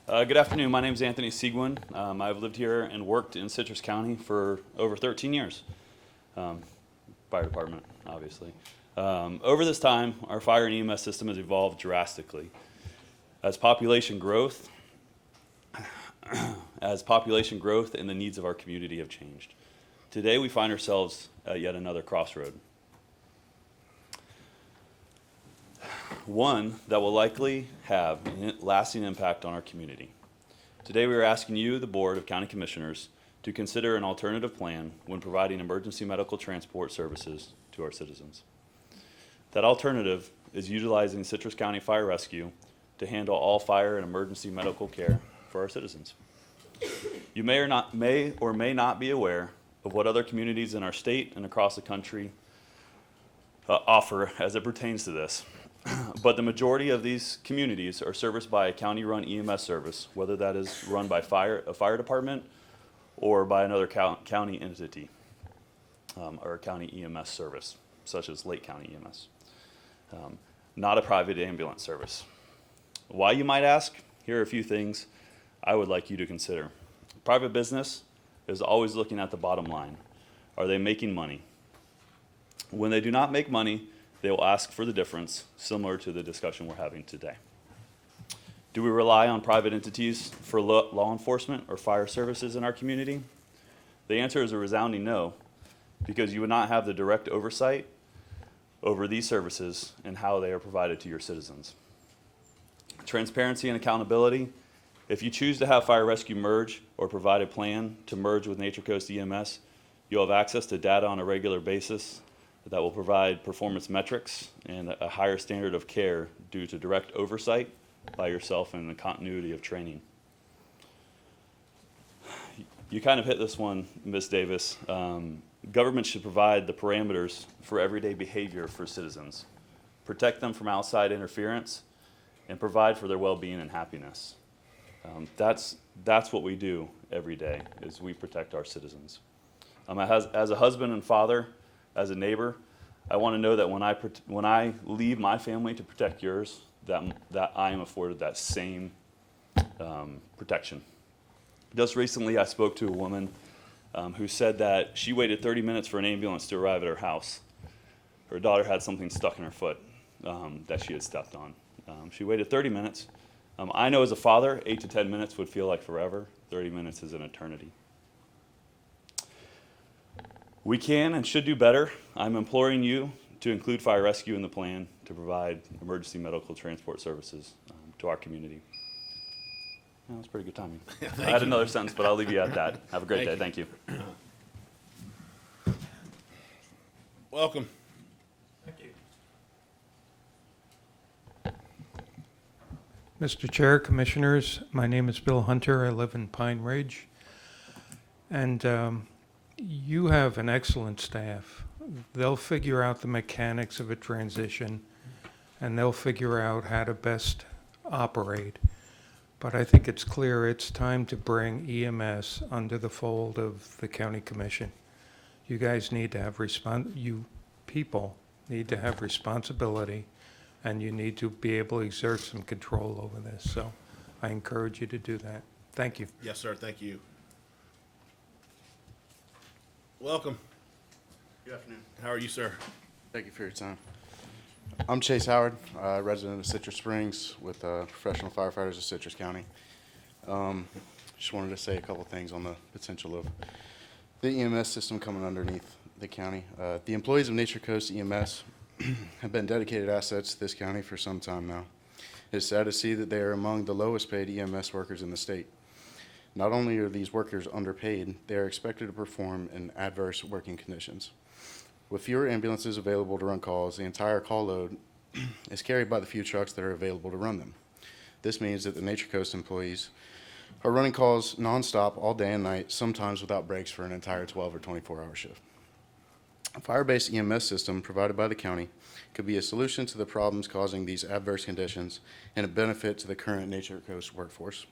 Good afternoon. My name is Anthony Seguin. I've lived here and worked in Citrus County for over 13 years. Fire department, obviously. Over this time, our fire and EMS system has evolved drastically. As population growth and the needs of our community have changed. Today, we find ourselves at yet another crossroad. One that will likely have a lasting impact on our community. Today we are asking you, the Board of County Commissioners, to consider an alternative plan when providing emergency medical transport services to our citizens. That alternative is utilizing Citrus County Fire Rescue to handle all fire and emergency medical care for our citizens. You may or may not be aware of what other communities in our state and across the country offer as it pertains to this. But the majority of these communities are serviced by a county-run EMS service, whether that is run by a fire department or by another county entity or a county EMS service, such as Lake County EMS. Not a private ambulance service. Why, you might ask? Here are a few things I would like you to consider. Private business is always looking at the bottom line. Are they making money? When they do not make money, they will ask for the difference, similar to the discussion we're having today. Do we rely on private entities for law enforcement or fire services in our community? The answer is a resounding no, because you would not have the direct oversight over these services and how they are provided to your citizens. Transparency and accountability. If you choose to have Fire Rescue merge or provide a plan to merge with Nature Coast EMS, you'll have access to data on a regular basis that will provide performance metrics and a higher standard of care due to direct oversight by yourself and the continuity of training. You kind of hit this one, Ms. Davis. Government should provide the parameters for everyday behavior for citizens, protect them from outside interference, and provide for their well-being and happiness. That's what we do every day, is we protect our citizens. As a husband and father, as a neighbor, I want to know that when I leave my family to protect yours, that I am afforded that same protection. Just recently, I spoke to a woman who said that she waited 30 minutes for an ambulance to arrive at her house. Her daughter had something stuck in her foot, that she had stepped on. She waited 30 minutes. I know as a father, 8 to 10 minutes would feel like forever. 30 minutes is an eternity. We can and should do better. I'm imploring you to include fire rescue in the plan to provide emergency medical transport services to our community. That was pretty good timing. I had another sentence, but I'll leave you at that. Have a great day. Thank you. Welcome. Mr. Chair, Commissioners, my name is Bill Hunter. I live in Pine Ridge. And you have an excellent staff. They'll figure out the mechanics of a transition, and they'll figure out how to best operate. But I think it's clear it's time to bring EMS under the fold of the County Commission. You guys need to have you people need to have responsibility, and you need to be able to exert some control over this. So I encourage you to do that. Thank you. Yes, sir. Thank you. Welcome. Good afternoon. How are you, sir? Thank you for your time. I'm Chase Howard, resident of Citrus Springs with Professional Firefighters of Citrus County. Just wanted to say a couple things on the potential of the EMS system coming underneath the county. The employees of Nature Coast EMS have been dedicated assets to this county for some time now. It's sad to see that they are among the lowest paid EMS workers in the state. Not only are these workers underpaid, they are expected to perform in adverse working conditions. With fewer ambulances available to run calls, the entire call load is carried by the few trucks that are available to run them. This means that the Nature Coast employees are running calls nonstop all day and night, sometimes without breaks for an entire 12 or 24-hour shift. A fire-based EMS system provided by the county could be a solution to the problems causing these adverse conditions and a benefit to the current Nature Coast workforce.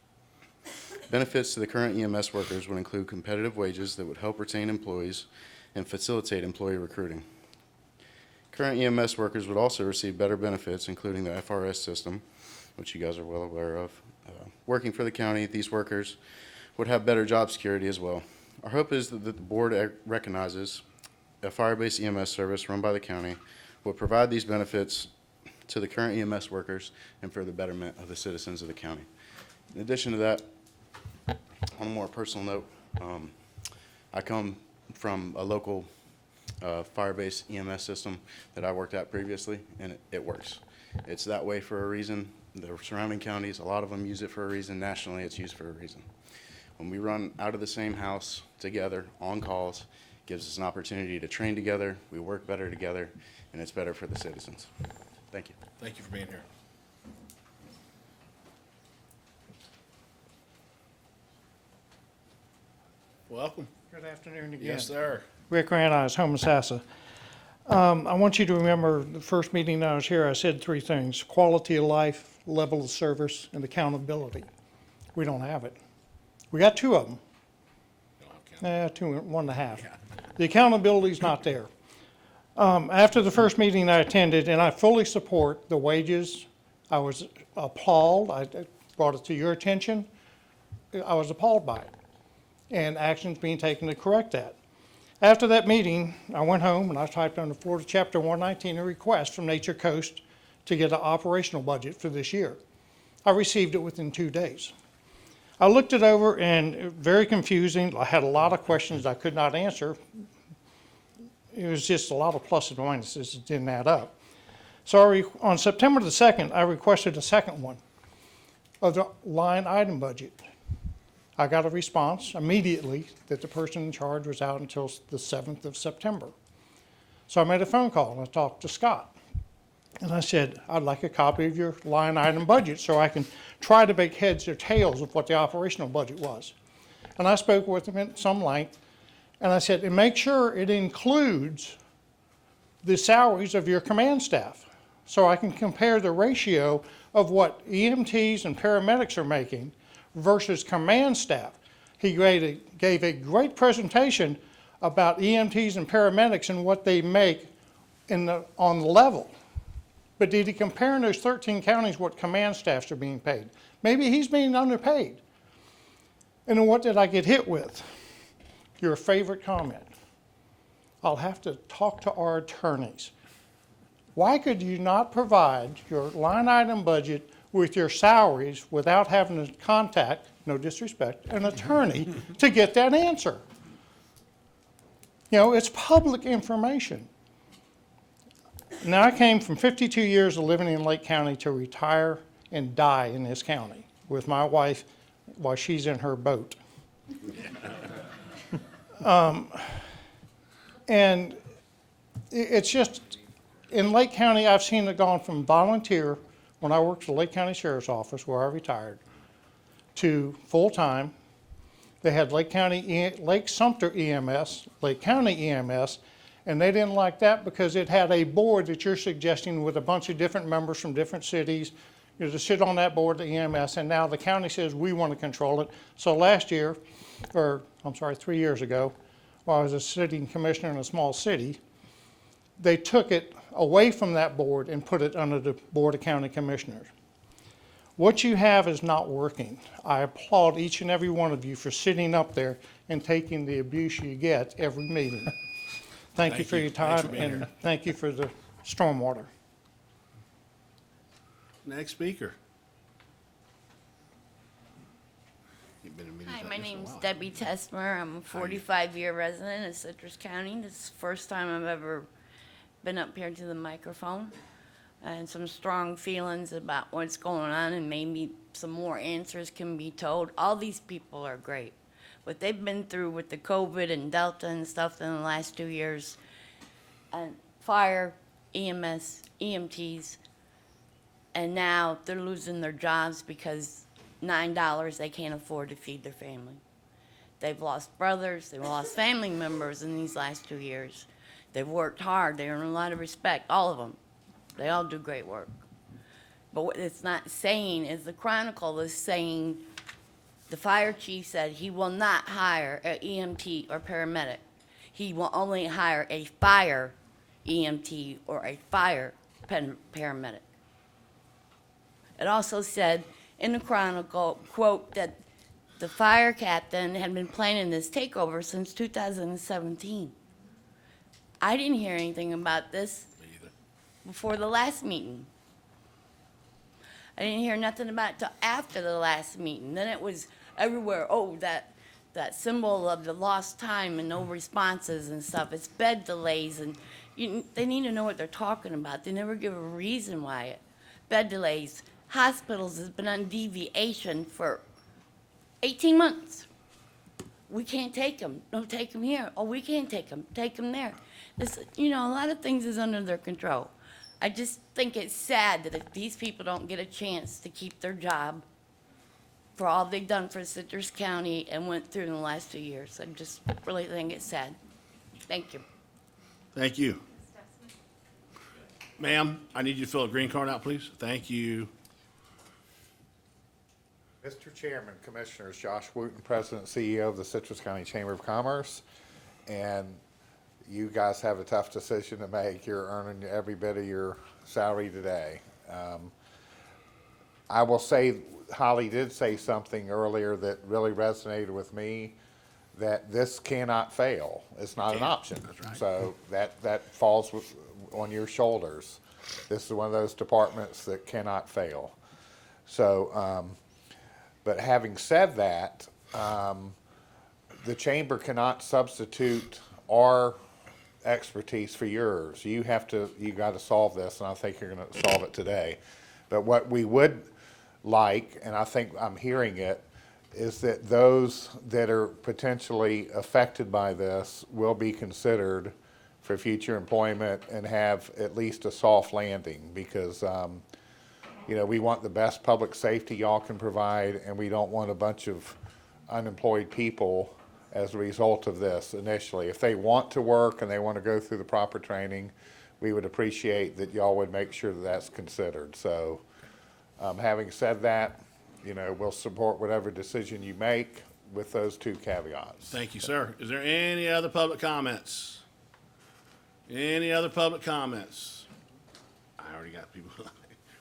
Benefits to the current EMS workers would include competitive wages that would help retain employees and facilitate employee recruiting. Current EMS workers would also receive better benefits, including the FRS system, which you guys are well aware of. Working for the county, these workers would have better job security as well. Our hope is that the board recognizes a fire-based EMS service run by the county will provide these benefits to the current EMS workers and for the betterment of the citizens of the county. In addition to that, on a more personal note, I come from a local fire-based EMS system that I worked at previously, and it works. It's that way for a reason. The surrounding counties, a lot of them use it for a reason. Nationally, it's used for a reason. When we run out of the same house together on calls, gives us an opportunity to train together, we work better together, and it's better for the citizens. Thank you. Thank you for being here. Welcome. Good afternoon again. Yes, sir. Rick Ranise, Homosassa. I want you to remember the first meeting I was here, I said three things: quality of life, level of service, and accountability. We don't have it. We got two of them. One and a half. The accountability's not there. After the first meeting I attended, and I fully support the wages, I was appalled. I brought it to your attention. I was appalled by it, and actions being taken to correct that. After that meeting, I went home and I typed under Florida Chapter 119 a request from Nature Coast to get an operational budget for this year. I received it within 2 days. I looked it over and very confusing. I had a lot of questions I could not answer. It was just a lot of pluses and minuses that didn't add up. So on September the 2nd, I requested a second one of the line item budget. I got a response immediately that the person in charge was out until the 7th of September. So I made a phone call and I talked to Scott. And I said, I'd like a copy of your line item budget so I can try to make heads or tails of what the operational budget was. And I spoke with him at some length, and I said, and make sure it includes the salaries of your command staff so I can compare the ratio of what EMTs and paramedics are making versus command staff. He gave a great presentation about EMTs and paramedics and what they make on the level. But did he compare in those 13 counties what command staffs are being paid? Maybe he's being underpaid. And then what did I get hit with? Your favorite comment. I'll have to talk to our attorneys. Why could you not provide your line item budget with your salaries without having to contact, no disrespect, an attorney to get that answer? You know, it's public information. Now, I came from 52 years of living in Lake County to retire and die in this county with my wife while she's in her boat. And it's just, in Lake County, I've seen it gone from volunteer, when I worked for the Lake County Sheriff's Office, where I retired, to full-time. They had Lake Sumter EMS, Lake County EMS, and they didn't like that because it had a board that you're suggesting with a bunch of different members from different cities, you know, to sit on that board, the EMS, and now the county says we want to control it. So last year, or I'm sorry, 3 years ago, while I was a sitting commissioner in a small city, they took it away from that board and put it under the Board of County Commissioners. What you have is not working. I applaud each and every one of you for sitting up there and taking the abuse you get every meeting. Thank you for your Thanks for time, being and here. thank you for the stormwater. Next speaker. You've been in meetings Hi, like my this a name's while. Debbie Testmer. I'm a 45-year resident of Citrus County. This is the first time I've ever been up here to the microphone. And some strong feelings about what's going on, and maybe some more answers can be told. All these people are great. What they've been through with the COVID and Delta and stuff in the last 2 years, and fire, EMS, EMTs, and now they're losing their jobs because $9 they can't afford to feed their family. They've lost brothers, they've lost family members in these last 2 years. They've worked hard, they earn a lot of respect, all of them. They all do great work. But what it's not saying is the Chronicle is saying the fire chief said he will not hire an EMT or paramedic. He will only hire a fire EMT or a fire paramedic. It also said in the Chronicle, quote, that the fire captain had been planning this takeover since 2017. I didn't hear anything about this before the last meeting. I didn't hear nothing about it till after the last meeting. Then it was everywhere, oh, that symbol of the lost time and no responses and stuff. It's bed delays, and they need to know what they're talking about. They never give a reason why. Bed delays. Hospitals has been on deviation for 18 months. We can't take them. No, take them here. Oh, we can't take them. Take them there. This, a lot of things is under their control. I just think it's sad that if these people don't get a chance to keep their job for all they've done for Citrus County and went through in the last 2 years, I just really think it's sad. Thank you. Thank you. Ma'am, I need you to fill a green card out, please. Thank you. Mr. Chairman, Commissioners, Josh Wooten, President and CEO of the Citrus County Chamber of Commerce, and you guys have a tough decision to make. You're earning every bit of your salary today. I will say, Holly did say something earlier that really resonated with me, that this cannot fail. It's not an option. So that falls on your shoulders. This is one of those departments that cannot fail. So, but having said that, the chamber cannot substitute our expertise for yours. You got to solve this, and I think you're going to solve it today. But what we would like, and I think I'm hearing it, is that those that are potentially affected by this will be considered for future employment and have at least a soft landing, because we want the best public safety y'all can provide, and we don't want a bunch of unemployed people as a result of this initially. If they want to work and they want to go through the proper training, we would appreciate that y'all would make sure that that's considered. So having said that, we'll support whatever decision you make with those two caveats. Thank you, sir. Is there any other public comments? Any other public comments? I already got people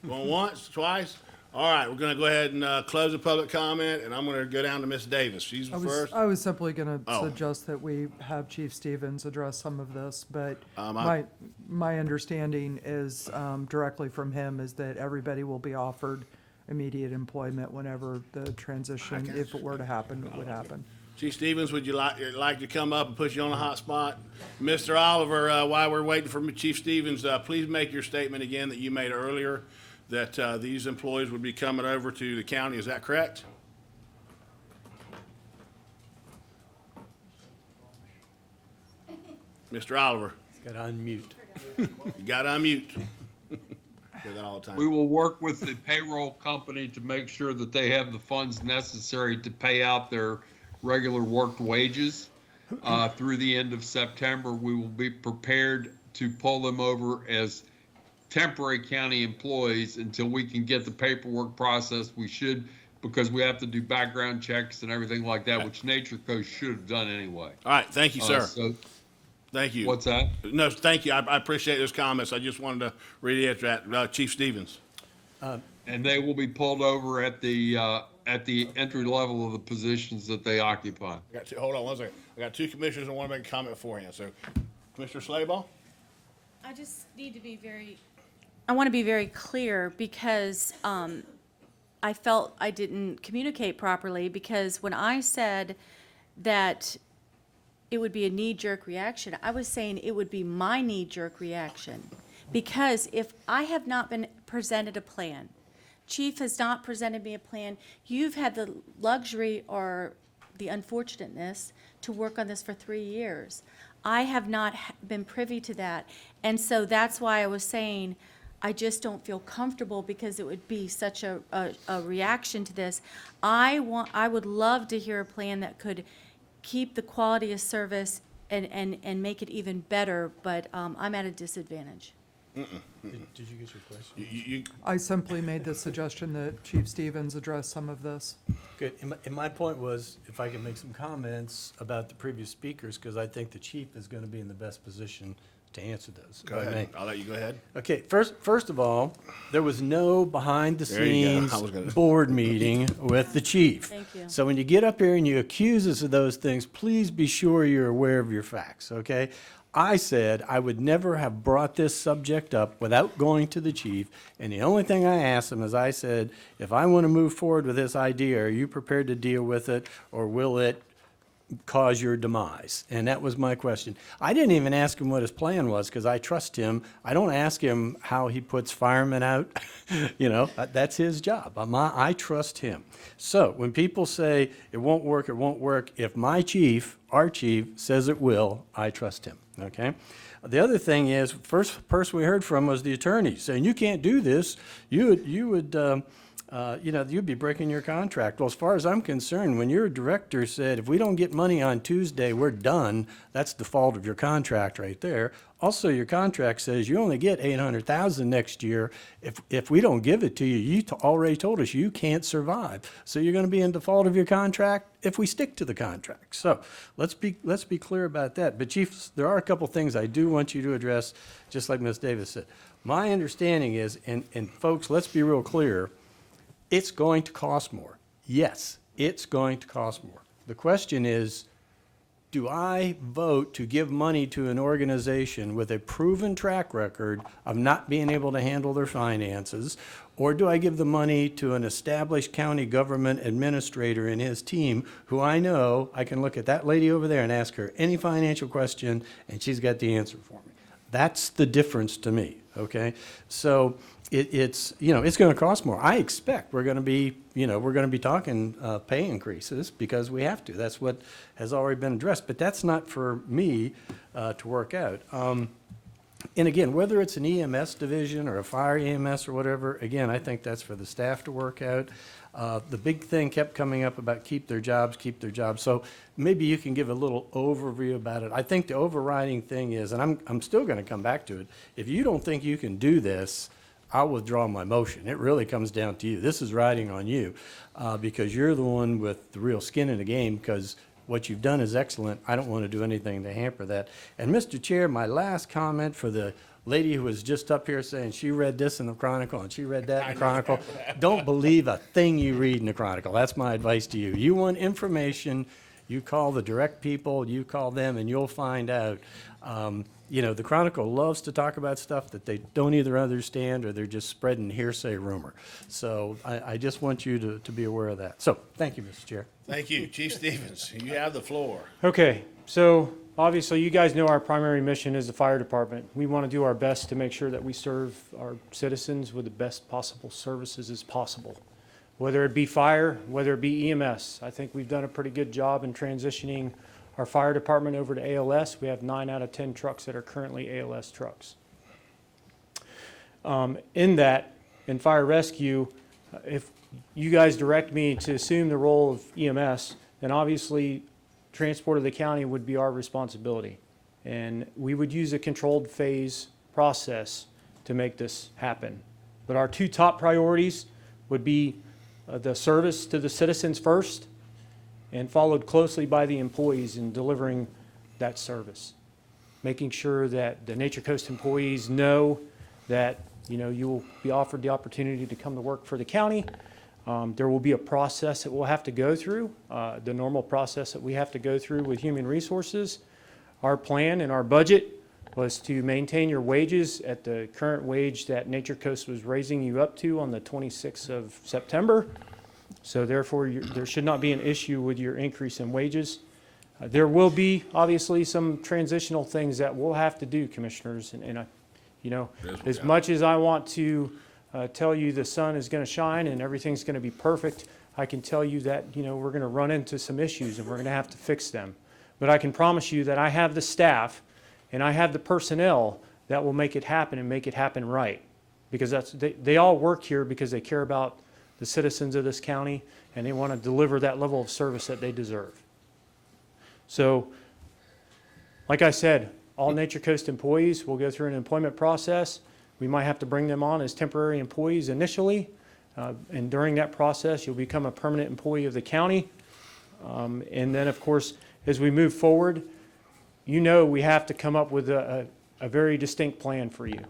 going once, twice. All right, we're gonna go ahead and close the public comment, and I'm gonna go down to Ms. Davis. She's the first. I was simply going to Oh. suggest that we have Chief Stevens address some of this, but I- my understanding is, directly from him, is that everybody will be offered immediate employment whenever the transition, if it were to happen, would happen. Chief Stevens, would you like to come up and put you on the hot spot? Mr. Oliver, while we're waiting for Chief Stevens, please make your statement again that you made earlier, that these employees would be coming over to the county. Is that correct? Mr. Oliver, Got to unmute. you got to unmute. Do that all the time. We will work with the payroll company to make sure that they have the funds necessary to pay out their regular worked wages. Through the end of September, we will be prepared to pull them over as temporary county employees until we can get the paperwork processed. We should, because we have to do background checks and everything like that, which Nature Coast should have done anyway. All right, thank you, sir. Thank you. What's that? No, thank you. I appreciate those comments. I just wanted to reiterate that. Chief Stevens. And they will be pulled over at the entry level of the positions that they occupy. Hold on one second. I got two commissioners that want to make a comment beforehand. So, Commissioner Slayball? I just need to be I want to be very clear because I felt I didn't communicate properly, because when I said that it would be a knee-jerk reaction, I was saying it would be my knee-jerk reaction. Because if I have not been presented a plan, Chief has not presented me a plan, you've had the luxury or the unfortunateness to work on this for 3 years. I have not been privy to that. And so that's why I was saying, I just don't feel comfortable, because it would be such a reaction to this. I would love to hear a plan that could keep the quality of service and make it even better, but I'm at a disadvantage. Did you get your question? I simply made the suggestion that Chief Stevens address some of this. Good. And my point was, if I could make some comments about the previous speakers, because I think the chief is going to be in the best position to answer those. Go ahead. I'll let you go ahead. Okay, first of all, there was no There you go. behind-the-scenes I was gonna- board meeting with the chief. Thank you. So when you get up here and you accuse us of those things, please be sure you're aware of your facts, okay? I said I would never have brought this subject up without going to the chief, and the only thing I asked him is, I said, if I want to move forward with this idea, are you prepared to deal with it, or will it cause your demise? And that was my question. I didn't even ask him what his plan was, because I trust him. I don't ask him how he puts firemen out. You know, that's his job. I trust him. So when people say it won't work, if my chief, our chief, says it will, I trust him, okay? The other thing is, first person we heard from was the attorney, saying, you can't do this. You'd be breaking your contract. Well, as far as I'm concerned, when your director said, if we don't get money on Tuesday, we're done, that's the fault of your contract right there. Also, your contract says you only get $800,000 next year. If we don't give it to you, you already told us you can't survive. So you're going to be in default of your contract if we stick to the contract. So let's be clear about that. But Chief, there are a couple things I do want you to address, just like Ms. Davis said. My understanding is, and folks, let's be real clear, it's going to cost more. Yes, it's going to cost more. The question is, do I vote to give money to an organization with a proven track record of not being able to handle their finances, or do I give the money to an established county government administrator and his team who I know I can look at that lady over there and ask her any financial question and she's got the answer for me? That's the difference to me, okay? So it's going to cost more. I expect we're going to be talking pay increases because we have to. That's what has already been addressed. But that's not for me to work out. And again, whether it's an EMS division or a fire EMS or whatever, again, I think that's for the staff to work out. The big thing kept coming up about keep their jobs. So maybe you can give a little overview about it. I think the overriding thing is, and I'm still going to come back to it, if you don't think you can do this, I'll withdraw my motion. It really comes down to you. This is riding on you because you're the one with the real skin in the game, because what you've done is excellent. I don't want to do anything to hamper that. And Mr. Chair, my last comment for the lady who was just up here saying she read this in the Chronicle and she read that in the Chronicle. Don't believe a thing you read in the Chronicle. That's my advice to you. You want information, you call the direct people, you call them, and you'll find out. You know, the Chronicle loves to talk about stuff that they don't either understand or they're just spreading hearsay rumor. So I just want you to be aware of that. So, thank you, Mr. Chair. Thank you. Chief Stevens, you have the floor. Okay, so obviously you guys know our primary mission is the fire department. We want to do our best to make sure that we serve our citizens with the best possible services as possible. Whether it be fire, whether it be EMS. I think we've done a pretty good job in transitioning our fire department over to ALS. We have 9 out of 10 trucks that are currently ALS trucks. In fire rescue, if you guys direct me to assume the role of EMS, then obviously transport of the county would be our responsibility. And we would use a controlled phase process to make this happen. But our 2 top priorities would be the service to the citizens first, and followed closely by the employees in delivering that service. Making sure that the Nature Coast employees know that, you know, you will be offered the opportunity to come to work for the county. There will be a process that we'll have to go through, the normal process that we have to go through with human resources. Our plan and our budget was to maintain your wages at the current wage that Nature Coast was raising you up to on the 26th of September. So therefore, there should not be an issue with your increase in wages. There will be obviously some transitional things that we'll have to do, commissioners, and you know, as much as I want to tell you the sun is going to shine and everything's going to be perfect, I can tell you that, you know, we're going to run into some issues and we're going to have to fix them. But I can promise you that I have the staff and I have the personnel that will make it happen and make it happen right, because they all work here because they care about the citizens of this county, and they want to deliver that level of service that they deserve. So, like I said, all Nature Coast employees will go through an employment process. We might have to bring them on as temporary employees initially, and during that process, you'll become a permanent employee of the county. And then, of course, as we move forward, you know we have to come up with a very distinct plan for you,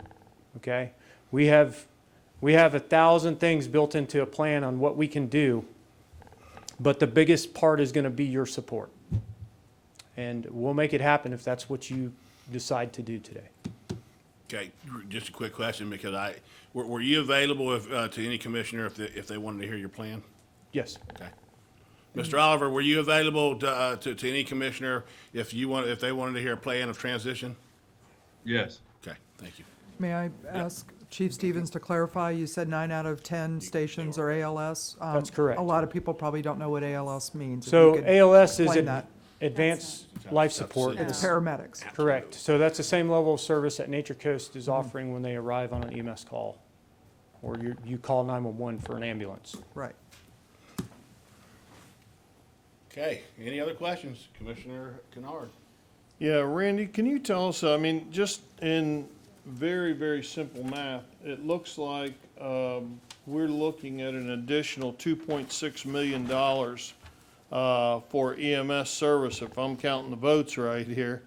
okay? We have 1,000 things built into a plan on what we can do, but the biggest part is going to be your support. And we'll make it happen if that's what you decide to do today. Okay, just a quick question, because were you available to any commissioner if they wanted to hear your plan? Yes. Okay. Mr. Oliver, were you available to any commissioner if they wanted to hear a plan of transition? Yes. Okay, thank you. May I ask Chief Stevens to clarify? You said 9 out of 10 stations are ALS. That's correct. A lot of people probably don't know what ALS means. If So you could ALS is explain that. advanced life support. It's paramedics. Correct. So that's the same level of service that Nature Coast is offering when they arrive on an EMS call, or you call 911 for an ambulance. Right. Okay, any other questions? Commissioner Kennard. Yeah, Randy, can you tell us, I mean, just in very, very simple math, it looks like we're looking at an additional $2.6 million for EMS service, if I'm counting the votes right here.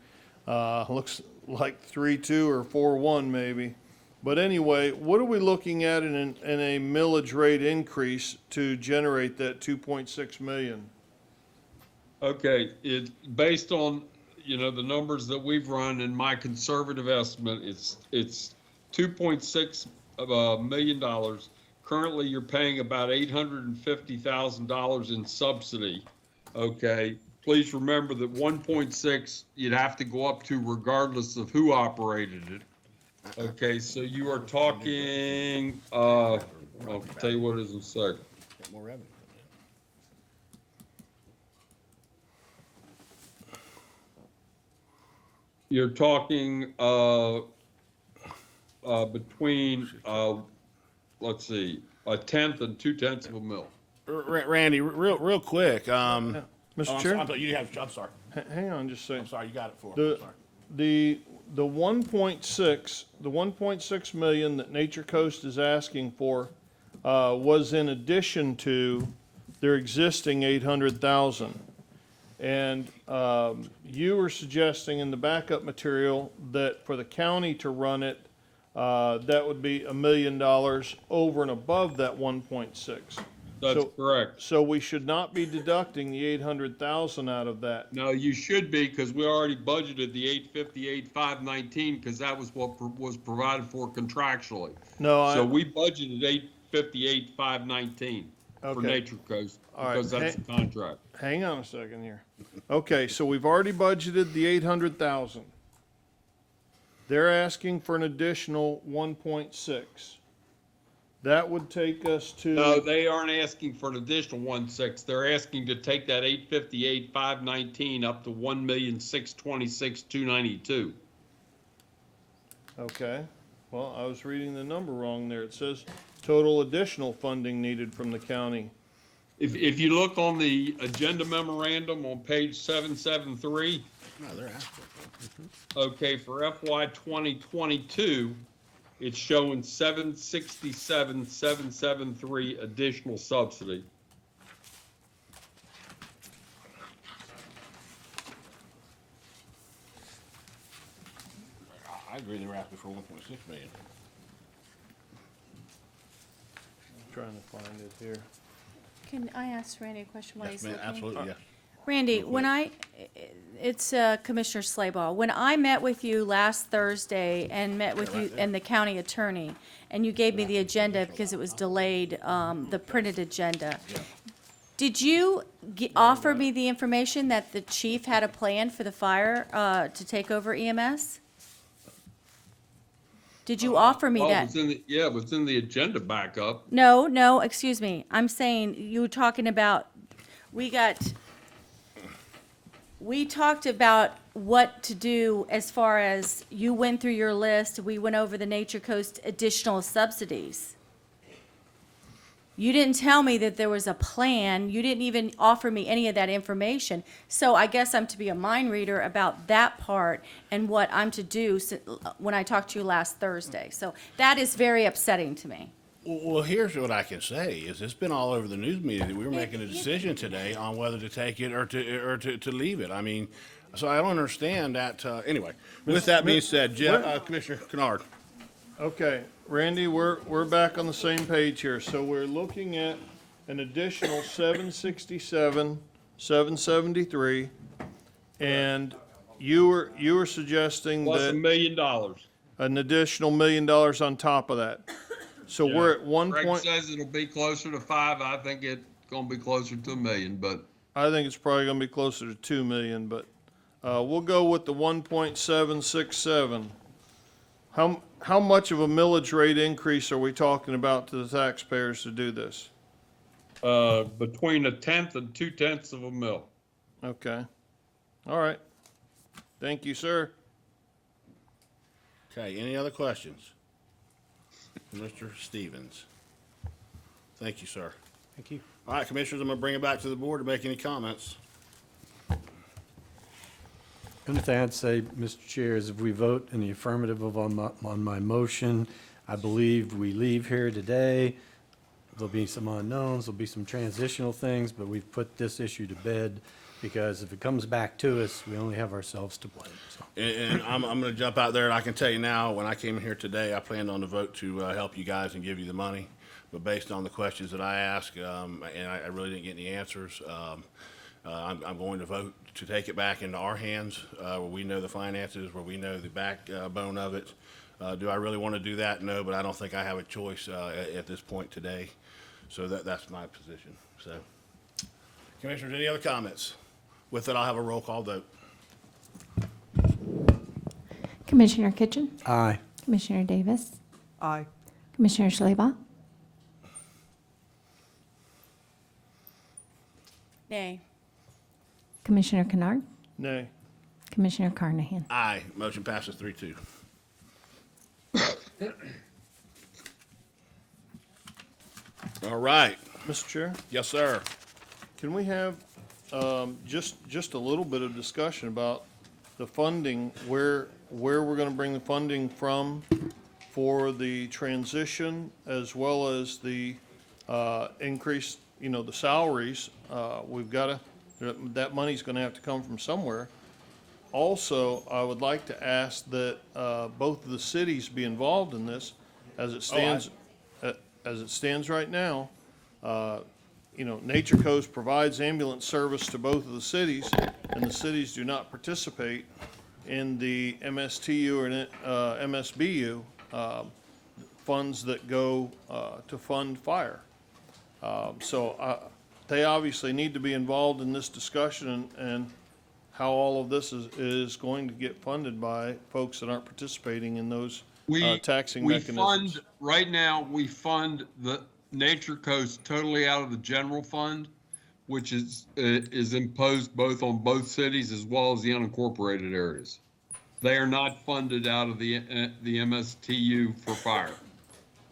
Looks like 3-2 or 4-1 maybe. But anyway, what are we looking at in a millage rate increase to generate that 2.6 million? Okay, based on, you know, the numbers that we've run, and my conservative estimate, it's $2.6 million. Currently, you're paying about $850,000 in subsidy. Okay, please remember that 1.6 you'd have to go up to regardless of who operated it. Okay, so you are talking, I'll tell you what it is in a second. Get more revenue. You're talking between, let's see, 1/10 and 2/10 of a mil. Randy, real quick. Mr. Chair? I'm sorry. Hang on just a second. I'm sorry, you got it for me. The 1.6 million that Nature Coast is asking for was in addition to their existing 800,000. And you were suggesting in the backup material that for the county to run it, that would be $1 million over and above that 1.6. That's correct. So we should not be deducting the 800,000 out of that. No, you should be, because we already budgeted the 858,519, because that was what was provided for contractually. No, So we budgeted 858,519 for Okay. Nature Coast, All right, because that's the contract. Hang on a second here. Okay, so we've already budgeted the 800,000. They're asking for an additional 1.6. That would take us to. No, they aren't asking for an additional 1.6. They're asking to take that 858,519 up to 1,626,292. Okay, well, I was reading the number wrong there. It says total additional funding needed from the county. If you look on the agenda memorandum on page 773, No, they're asking. okay, for FY 2022, it's showing 767,773 additional subsidy. I agree they were asking for 1.6 million. I'm trying to find it here. Can I ask Randy a question while Yes, he's ma'am, looking? absolutely, yeah. Randy, when it's Commissioner Slayball, when I met with you last Thursday and met with you and the county attorney, and you gave me the agenda because it was delayed, the printed agenda, did you offer me the information that the chief had a plan for the fire to take over EMS? Did you offer me Well, that? it was in the agenda backup. No, excuse me. I'm saying, you were talking about, we talked about what to do as far as, you went through your list, we went over the Nature Coast additional subsidies. You didn't tell me that there was a plan, you didn't even offer me any of that information. So I guess I'm to be a mind reader about that part and what I'm to do when I talked to you last Thursday. So that is very upsetting to me. Well, here's what I can say, is it's been all over the news media that we were making a decision today on whether to take it or to leave it. I mean, so I don't understand that, anyway. With that being said, Commissioner Kennard. Okay, Randy, we're back on the same page here. So we're looking at an additional 767, 773, and you were suggesting Plus that $1 million. an additional $1 million on top of that. So we're at one Greg point. says it'll be closer to 5. I think it's gonna be closer to $1 million, but I think it's probably gonna be closer to 2 million, but, we'll go with the 1.767. How much of a millage rate increase are we talking about to the taxpayers to do this? between 1/10 and 2/10 of a mil. Okay. All right. Thank you, sir. Okay, any other questions? Mr. Stevens. Thank you, sir. Thank you. All right, Commissioners, I'm gonna bring it back to the board to make any comments. Only thing I'd say, Mr. Chair, is if we vote in the affirmative on my motion, I believe we leave here today. There'll be some unknowns, there'll be some transitional things, but we've put this issue to bed because if it comes back to us, we only have ourselves to blame, so. And I'm gonna jump out there and I can tell you now, when I came in here today, I planned on the vote to help you guys and give you the money. But based on the questions that I asked, and I really didn't get any answers, I'm going to vote to take it back into our hands, where we know the finances, where we know the backbone of it. Do I really want to do that? No, but I don't think I have a choice at this point today. So that's my position. So, Commissioners, any other comments? With it, I'll have a roll call vote. Commissioner Kitchen? Aye. Commissioner Davis? Aye. Commissioner Schleba? Nay. Commissioner Kennard? Nay. Commissioner Carnahan? Aye. Motion passes 3-2. All right. Mr. Chair, Yes, sir. can we have just a little bit of discussion about the funding, where we're going to bring the funding from for the transition as well as the increase, the salaries? That money's gonna have to come from somewhere. Also, I would like to ask that both of the cities be involved in this. As it stands right now, Nature Coast provides ambulance service to both of the cities, and the cities do not participate in the MSTU or MSBU funds that go to fund fire. So they obviously need to be involved in this discussion and how all of this is going to get funded by folks that aren't participating in those taxing mechanisms. Right now, we fund the Nature Coast totally out of the general fund, which is imposed both on both cities as well as the unincorporated areas. They are not funded out of the MSTU for fire.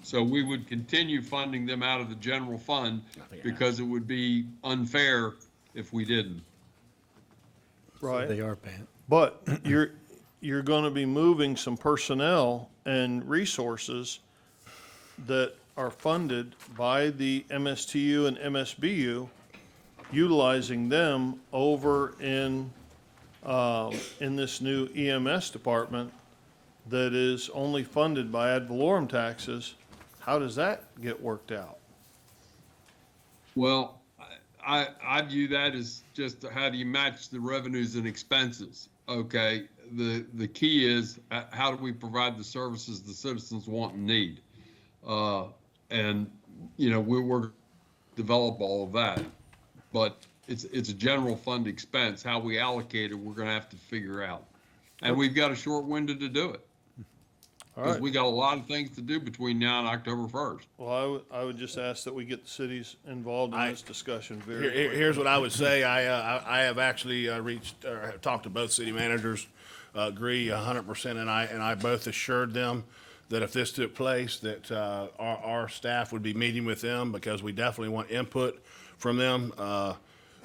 So we would continue funding them out of the general fund because it would be unfair if we didn't. Right. They are paying. But you're going to be moving some personnel and resources that are funded by the MSTU and MSBU, utilizing them over in this new EMS department that is only funded by ad valorem taxes. How does that get worked out? Well, I view that as just how do you match the revenues and expenses? Okay, the key is how do we provide the services the citizens want and need? And we're develop all of that, but it's a general fund expense. How we allocate it, we're going to have to figure out, and we've got a short window to do it. Because we got a lot of things to do between now and October 1st. Well, I would just ask that we get the cities involved in this discussion very quickly. Here's what I would say. I have actually talked to both city managers, agree 100%, and I both assured them that if this took place, that our staff would be meeting with them because we definitely want input from them.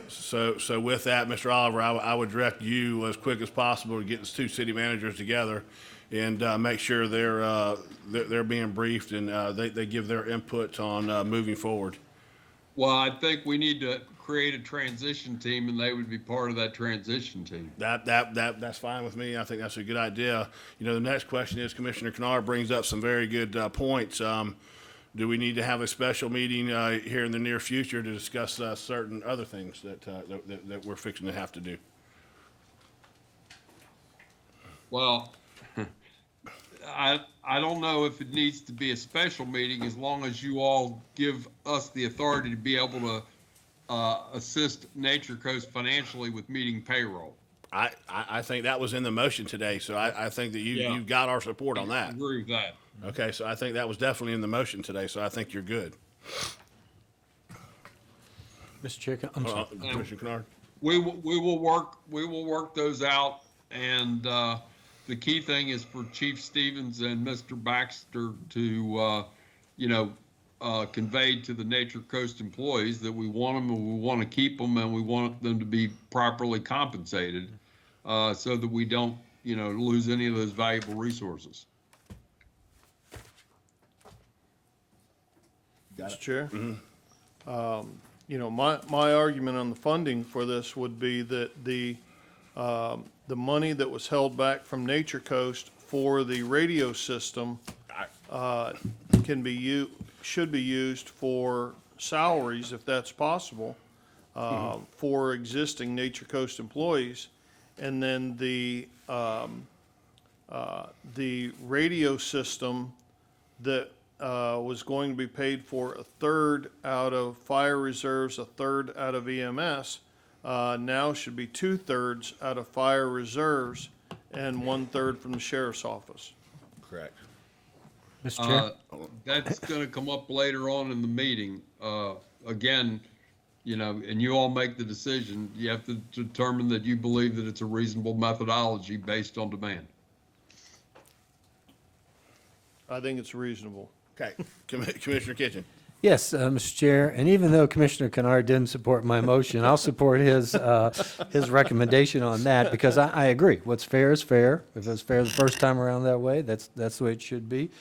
So with that, Mr. Oliver, I would direct you as quick as possible to get the two city managers together and make sure they're being briefed and they give their input on moving forward. Well, I think we need to create a transition team, and they would be part of that transition team. That's fine with me. I think that's a good idea. The next question is Commissioner Kennard brings up some very good points. Do we need to have a special meeting here in the near future to discuss certain other things that we're fixing to have to do? Well, I don't know if it needs to be a special meeting as long as you all give us the authority to be able to assist Nature Coast financially with meeting payroll. I think that was in the motion today, so I think that you got our support on that. I agree with that. Okay, so I think that was definitely in the motion today, so I think you're good. Mr. Chair, I'm sorry. Commissioner Kennard? We will work those out, and the key thing is for Chief Stevens and Mr. Baxter to convey to the Nature Coast employees that we want them and we want to keep them and we want them to be properly compensated so that we don't lose any of those valuable resources. Mr. Chair? My argument on the funding for this would be that the money that was held back from Nature Coast for the radio system should be used for salaries, if that's possible, for existing Nature Coast employees. And then the radio system that was going to be paid for a third out of fire reserves, a third out of EMS, now should be 2/3 out of fire reserves and 1/3 from the sheriff's office. Correct. Mr. Chair? That's going to come up later on in the meeting. Again, and you all make the decision. You have to determine that you believe that it's a reasonable methodology based on demand. I think it's reasonable. Okay, Commissioner Kitchen. Yes, Mr. Chair, and even though Commissioner Kennard didn't support my motion, I'll support his recommendation on that, because I agree. What's fair is fair. If it's fair the first time around that way, that's the way it should be.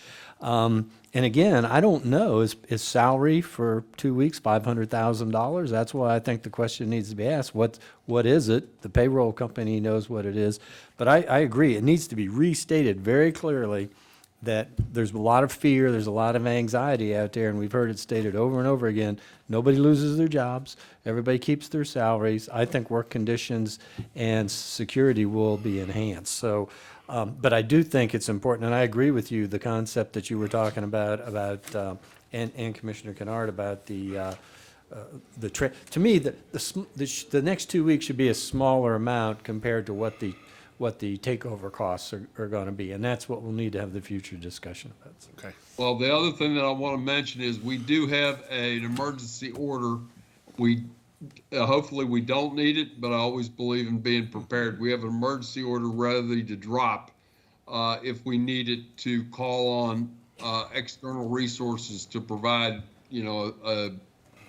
And again, I don't know, is salary for 2 weeks $500,000? That's why I think the question needs to be asked. What is it? The payroll company knows what it is. But I agree, it needs to be restated very clearly that there's a lot of fear, there's a lot of anxiety out there, and we've heard it stated over and over again. Nobody loses their jobs, everybody keeps their salaries. I think work conditions and security will be enhanced. So, but I do think it's important, and I agree with you, the concept that you were talking about, and Commissioner Kennard, about to me, the next 2 weeks should be a smaller amount compared to what the takeover costs are going to be, and that's what we'll need to have the future discussion about. Okay. Well, the other thing that I want to mention is we do have an emergency order. We, hopefully we don't need it, but I always believe in being prepared. We have an emergency order ready to drop if we need it to call on external resources to provide, you know,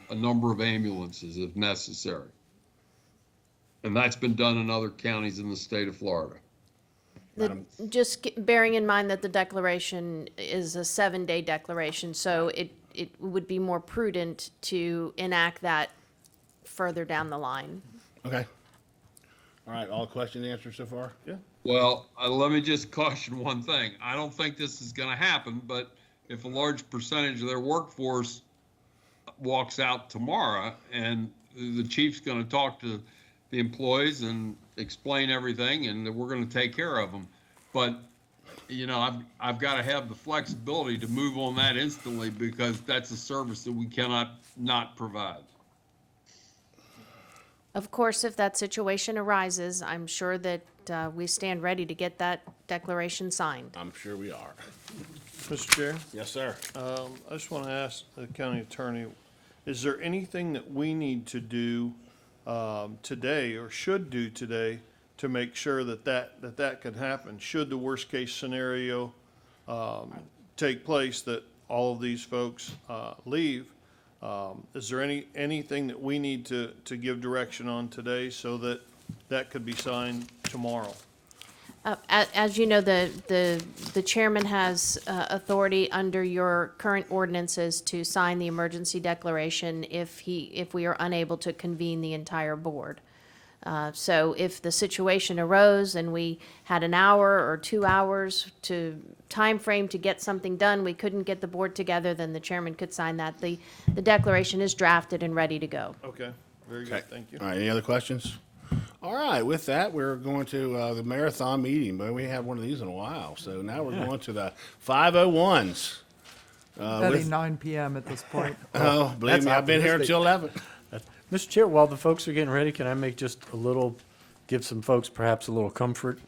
a number of ambulances if necessary. And that's been done in other counties in the state of Florida. Just bearing in mind that the declaration is a 7-day declaration, so it would be more prudent to enact that further down the line. Okay. All right, all questions answered so far? Yeah. Well, let me just caution one thing. I don't think this is going to happen, but if a large percentage of their workforce walks out tomorrow and the chief's going to talk to the employees and explain everything, and we're going to take care of them. But, you know, I've got to have the flexibility to move on that instantly, because that's a service that we cannot not provide. Of course, if that situation arises, I'm sure that we stand ready to get that declaration signed. I'm sure we are. Mr. Chair? Yes, sir. I just want to ask the county attorney, is there anything that we need to do today, or should do today, to make sure that could happen? Should the worst case scenario take place, that all of these folks leave, is there anything that we need to give direction on today so that could be signed tomorrow? As you know, the chairman has authority under your current ordinances to sign the emergency declaration if we are unable to convene the entire board. So if the situation arose and we had an hour or 2 hours time frame to get something done, we couldn't get the board together, then the chairman could sign that. The declaration is drafted and ready to go. Okay, very good, thank you. All right, any other questions? All right, with that, we're going to the marathon meeting, but we haven't had one of these in a while. So now we're going to the 501s. Betting 9 PM at this point. Oh, believe me, I've been here until 11. Mr. Chair, while the folks are getting ready, can I make just give some folks perhaps a little comfort?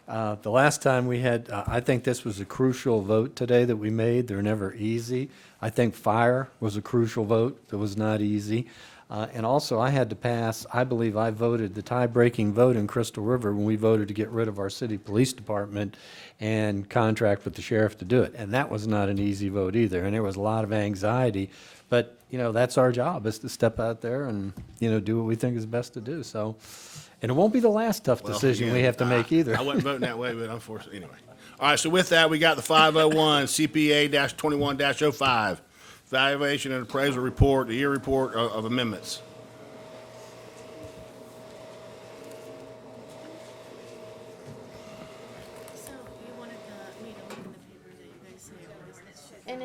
The last time we had, I think this was a crucial vote today that we made. They're never easy. I think fire was a crucial vote that was not easy. And also, I had to pass, I believe I voted the tie-breaking vote in Crystal River when we voted to get rid of our city police department and contract with the sheriff to do it. And that was not an easy vote either, and there was a lot of anxiety. But, you know, that's our job, is to step out there and, you know, do what we think is best to do. So, and it won't be the last tough decision we have to make either. I wasn't voting that way, but unfortunately, anyway. All right, so with that, we got the 501 CPA-21-05. Evaluation and appraisal report, the year report of amendments. So you wanted me to look in the paper that you guys say And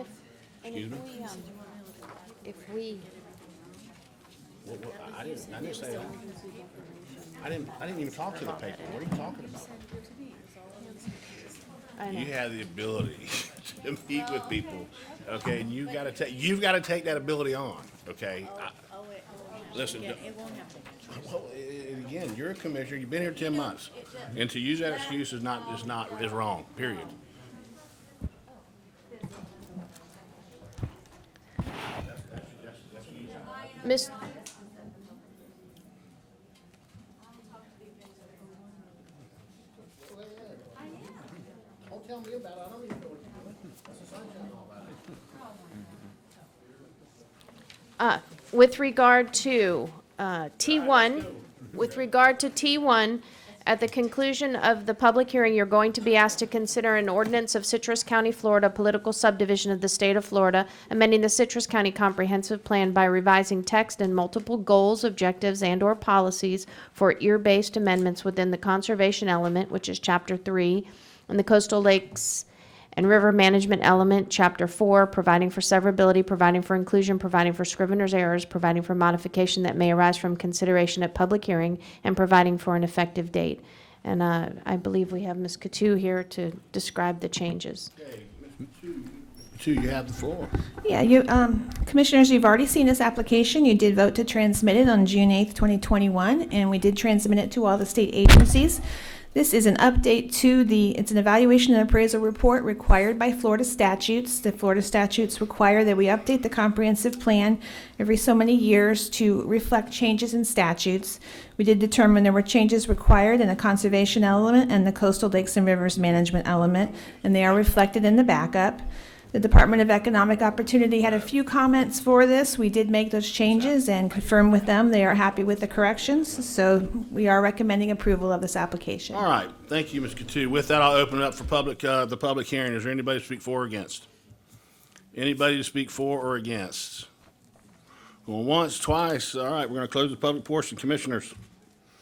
if we, I didn't say that. I didn't even talk to the paper. What are you talking about? You have the ability to meet with people, okay, and you've got to take that ability on, okay? Listen, it won't happen. well, again, you're a commissioner. You've been here 10 months, and to use that excuse is wrong. Period. Miss. Don't tell me about it. I don't even know what you're doing. That's the sunshine all about it. With regard to T1, at the conclusion of the public hearing, you're going to be asked to consider an ordinance of Citrus County, Florida, political subdivision of the state of Florida, amending the Citrus County Comprehensive Plan by revising text and multiple goals, objectives, and/or policies for ear-based amendments within the conservation element, which is Chapter 3, and the coastal lakes and river management element, Chapter 4, providing for severability, providing for inclusion, providing for scrivener's errors, providing for modification that may arise from consideration at public hearing, and providing for an effective date. And I believe we have Ms. Coutu here to describe the changes. You have the floor. Yeah, you, Commissioners, you've already seen this application. You did vote to transmit it on June 8th, 2021, and we did transmit it to all the state agencies. This is an update to it's an evaluation and appraisal report required by Florida statutes. The Florida statutes require that we update the comprehensive plan every so many years to reflect changes in statutes. We did determine there were changes required in the conservation element and the coastal lakes and rivers management element, and they are reflected in the backup. The Department of Economic Opportunity had a few comments for this. We did make those changes and confirm with them they are happy with the corrections, so we are recommending approval of this application. All right, thank you, Ms. Coutu. With that, I'll open it up for the public hearing. Is there anybody to speak for or against? Anybody to speak for or against? Going once, twice. All right, we're going to close the public portion. Commissioners.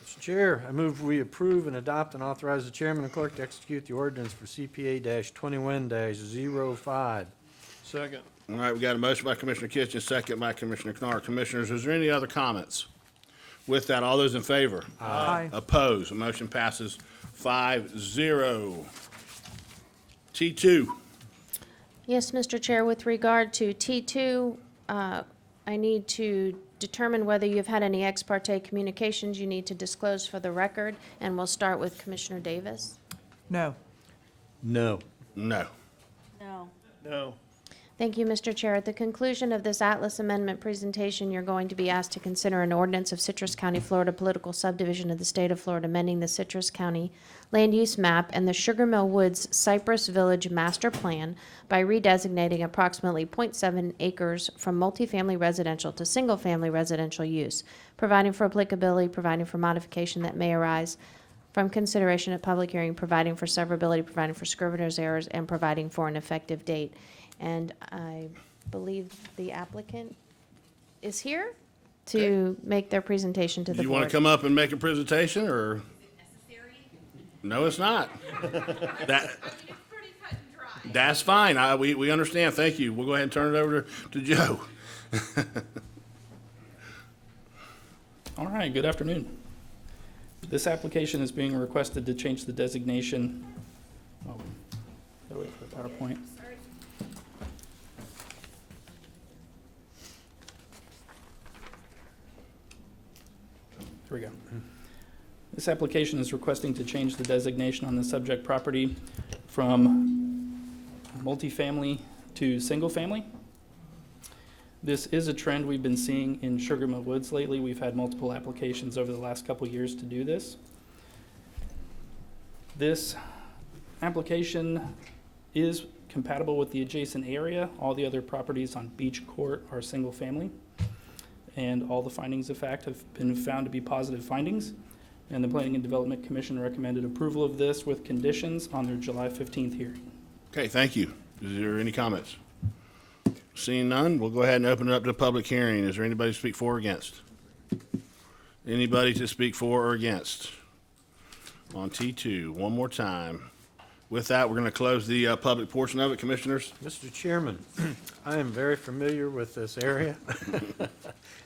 Mr. Chair, I move we approve and adopt and authorize the chairman and clerk to execute the ordinance for CPA-21-05. Second. All right, we got a motion by Commissioner Kitchen, second by Commissioner Knar. Commissioners, is there any other comments? With that, all those in favor? Aye. Opposed? The motion passes 5-0. T2. Yes, Mr. Chair, with regard to T2, I need to determine whether you've had any ex parte communications you need to disclose for the record, and we'll start with Commissioner Davis. No. No. No. No. No. Thank you, Mr. Chair. At the conclusion of this Atlas Amendment presentation, you're going to be asked to consider an ordinance of Citrus County, Florida, political subdivision of the state of Florida, amending the Citrus County land use map and the Sugar Mill Woods Cypress Village Master Plan by redesignating approximately 0.7 acres from multifamily residential to single-family residential use, providing for applicability, providing for modification that may arise from consideration at public hearing, providing for severability, providing for scrivener's errors, and providing for an effective date. And I believe the applicant is here to make their presentation to the Do you board. want to come up and make a presentation, or? No, it's not. That's fine. We understand. Thank you. We'll go ahead and turn it over to Joe. All right, good afternoon. This application is being requested to change the designation. Oh, gotta wait for the PowerPoint. Here we go. This application is requesting to change the designation on the subject property from multifamily to single family. This is a trend we've been seeing in Sugar Mill Woods lately. We've had multiple applications over the last couple years to do this. This application is compatible with the adjacent area. All the other properties on Beach Court are single family. And all the findings of fact have been found to be positive findings. And the Planning and Development Commission recommended approval of this with conditions on their July 15th hearing. Okay, thank you. Is there any comments? Seeing none, we'll go ahead and open it up to public hearing. Is there anybody to speak for or against? Anybody to speak for or against? On T2, one more time. With that, we're going to close the public portion of it. Commissioners? Mr. Chairman, I am very familiar with this area.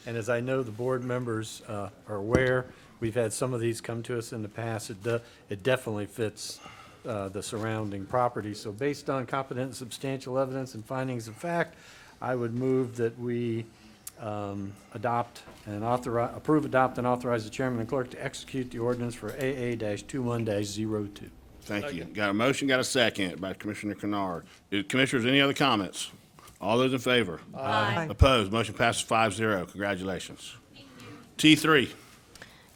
And as I know the board members are aware, we've had some of these come to us in the past. It definitely fits the surrounding property. So based on competent and substantial evidence and findings of fact, I would move that we approve, adopt, and authorize the chairman and clerk to execute the ordinance for AA-21-02. Thank you. Got a motion, got a second by Commissioner Kennard. Commissioners, any other comments? All those in favor? Aye. Opposed? Motion passes 5-0. Congratulations. T3.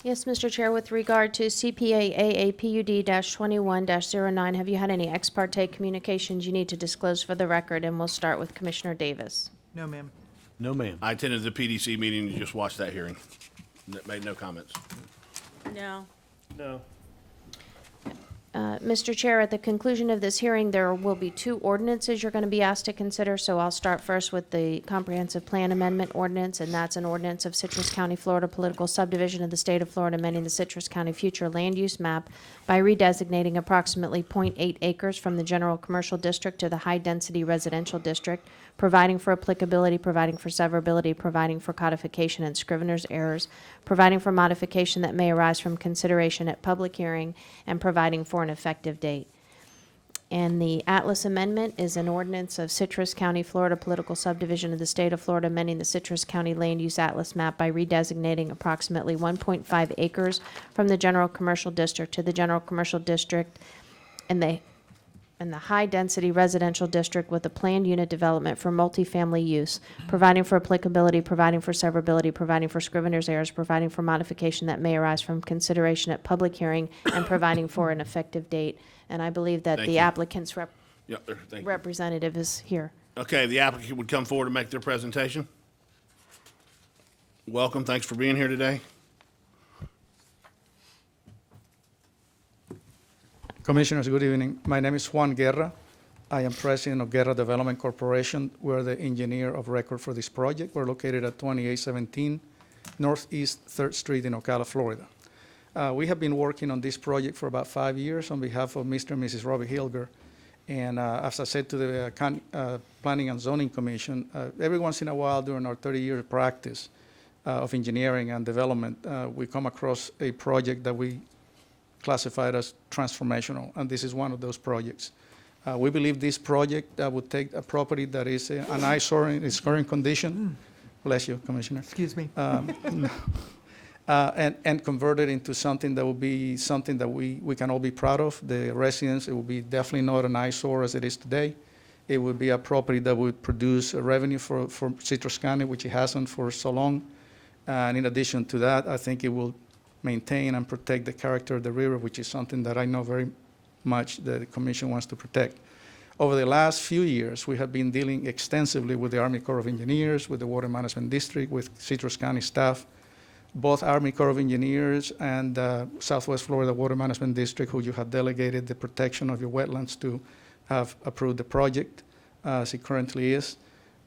Yes, Mr. Chair, with regard to CPA AAPUD-21-09, have you had any ex parte communications you need to disclose for the record? And we'll start with Commissioner Davis. No, ma'am. No, ma'am. I attended the PDC meeting and just watched that hearing. Made no comments. No. No. Mr. Chair, at the conclusion of this hearing, there will be two ordinances you're going to be asked to consider. So I'll start first with the Comprehensive Plan Amendment Ordinance, and that's an ordinance of Citrus County, Florida, political subdivision of the state of Florida, amending the Citrus County future land use map by redesignating approximately 0.8 acres from the general commercial district to the high-density residential district, providing for applicability, providing for severability, providing for codification and scrivener's errors, providing for modification that may arise from consideration at public hearing, and providing for an effective date. And the Atlas Amendment is an ordinance of Citrus County, Florida, political subdivision of the state of Florida, amending the Citrus County land use atlas map by redesignating approximately 1.5 acres from the general commercial district to the general commercial district and the high-density residential district with a planned unit development for multifamily use, providing for applicability, providing for severability, providing for scrivener's errors, providing for modification that may arise from consideration at public hearing, and providing for an effective date. And I believe that Thank the you. applicant's Yeah, thank you. representative is here. Okay, the applicant would come forward and make their presentation. Welcome, thanks for being here today. Commissioners, good evening. My name is Juan Guerra. I am president of Guerra Development Corporation. We're the engineer of record for this project. We're located at 2817 Northeast 3rd Street in Ocala, Florida. We have been working on this project for about 5 years on behalf of Mr. and Mrs. Robbie Hilger. And as I said to the Planning and Zoning Commission, every once in a while during our 30-year practice of engineering and development, we come across a project that we classified as transformational, and this is one of those projects. We believe this project would take a property that is an eyesore in its current condition. Bless you, Commissioner. Excuse me. And convert it into something that will be something that we can all be proud of. The residents, it will be definitely not an eyesore as it is today. It would be a property that would produce a revenue for Citrus County, which it hasn't for so long. And in addition to that, I think it will maintain and protect the character of the river, which is something that I know very much that the Commission wants to protect. Over the last few years, we have been dealing extensively with the Army Corps of Engineers, with the Water Management District, with Citrus County staff, both Army Corps of Engineers and Southwest Florida Water Management District, who you have delegated the protection of your wetlands to, have approved the project as it currently is.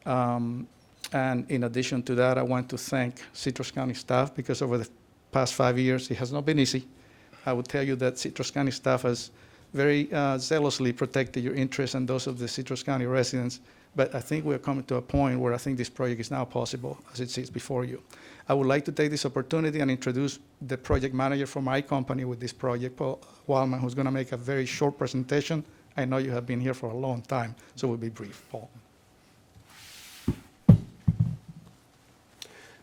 And in addition to that, I want to thank Citrus County staff because over the past 5 years, it has not been easy. I would tell you that Citrus County staff has very zealously protected your interests and those of the Citrus County residents. But I think we're coming to a point where I think this project is now possible as it sits before you. I would like to take this opportunity and introduce the project manager for my company with this project, Paul Wildman, who's going to make a very short presentation. I know you have been here for a long time, so we'll be brief. Paul.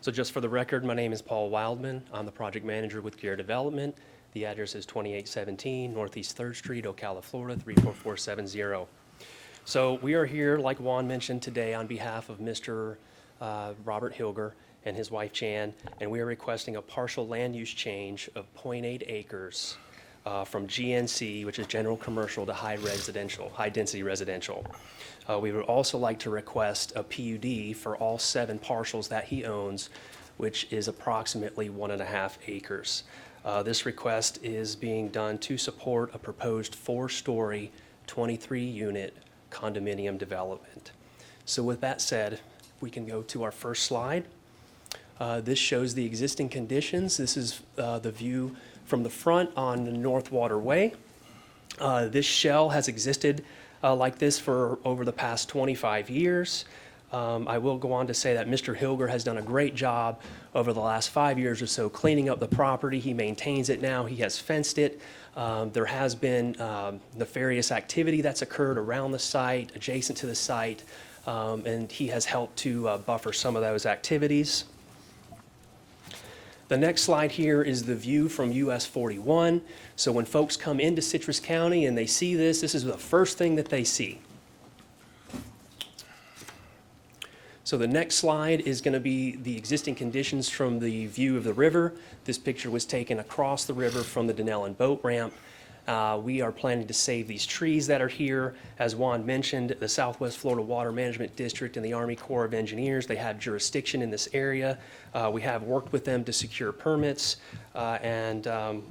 So just for the record, my name is Paul Wildman. I'm the project manager with Gear Development. The address is 2817 Northeast 3rd Street, Ocala, Florida, 34470. So we are here, like Juan mentioned today, on behalf of Mr. Robert Hilger and his wife Jan, and we are requesting a partial land use change of 0.8 acres from GNC, which is general commercial, to high density residential. We would also like to request a PUD for all 7 parcels that he owns, which is approximately 1.5 acres. This request is being done to support a proposed 4-story, 23-unit condominium development. So with that said, we can go to our first slide. This shows the existing conditions. This is the view from the front on the North Waterway. This shell has existed like this for over the past 25 years. I will go on to say that Mr. Hilger has done a great job over the last 5 years or so cleaning up the property. He maintains it now. He has fenced it. There has been nefarious activity that's occurred around the site, adjacent to the site, and he has helped to buffer some of those activities. The next slide here is the view from US 41. So when folks come into Citrus County and they see this, this is the first thing that they see. So the next slide is going to be the existing conditions from the view of the river. This picture was taken across the river from the Denellen boat ramp. We are planning to save these trees that are here. As Juan mentioned, the Southwest Florida Water Management District and the Army Corps of Engineers, they have jurisdiction in this area. We have worked with them to secure permits, and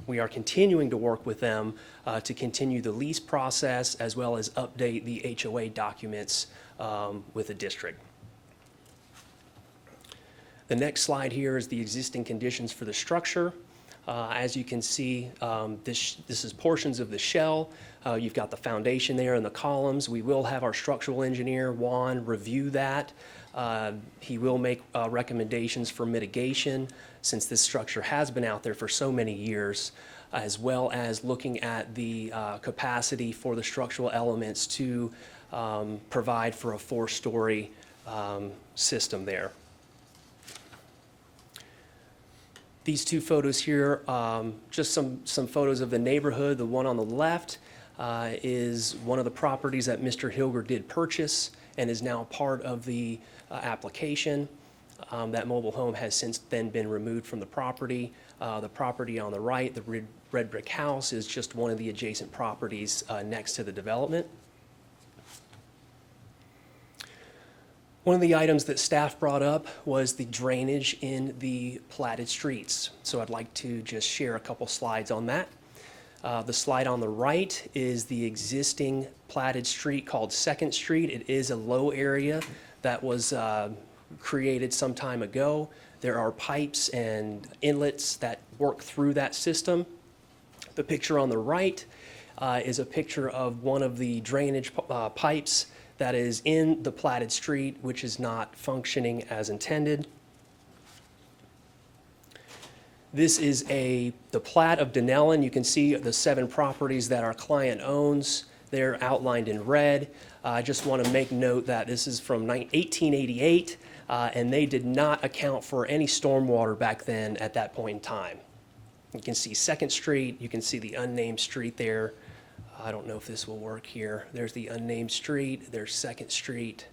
we are continuing to work with them to continue the lease process as well as update the HOA documents with the district. The next slide here is the existing conditions for the structure. As you can see, this is portions of the shell. You've got the foundation there and the columns. We will have our structural engineer, Juan, review that. He will make recommendations for mitigation since this structure has been out there for so many years, as well as looking at the capacity for the structural elements to provide for a 4-story system there. These two photos here, just some photos of the neighborhood. The one on the left is one of the properties that Mr. Hilger did purchase and is now part of the application. That mobile home has since then been removed from the property. The property on the right, the red brick house, is just one of the adjacent properties next to the development. One of the items that staff brought up was the drainage in the platted streets. So I'd like to just share a couple slides on that. The slide on the right is the existing platted street called 2nd Street. It is a low area that was created some time ago. There are pipes and inlets that work through that system. The picture on the right is a picture of one of the drainage pipes that is in the platted street, which is not functioning as intended. This is the plat of Denellen. You can see the 7 properties that our client owns. They're outlined in red. I just want to make note that this is from 1888, and they did not account for any stormwater back then at that point in time. You can see 2nd Street. You can see the unnamed street there. I don't know if this will work here. There's the unnamed street. There's 2nd Street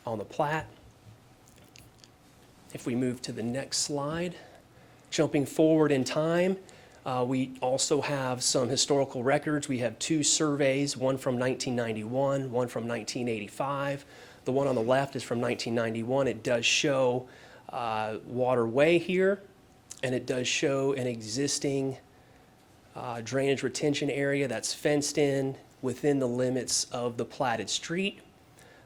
on the plat. If we move to the next slide, jumping forward in time, we also have some historical records. We have 2 surveys, one from 1991, one from 1985. The one on the left is from 1991. It does show waterway here, and it does show an existing drainage retention area that's fenced in within the limits of the platted street.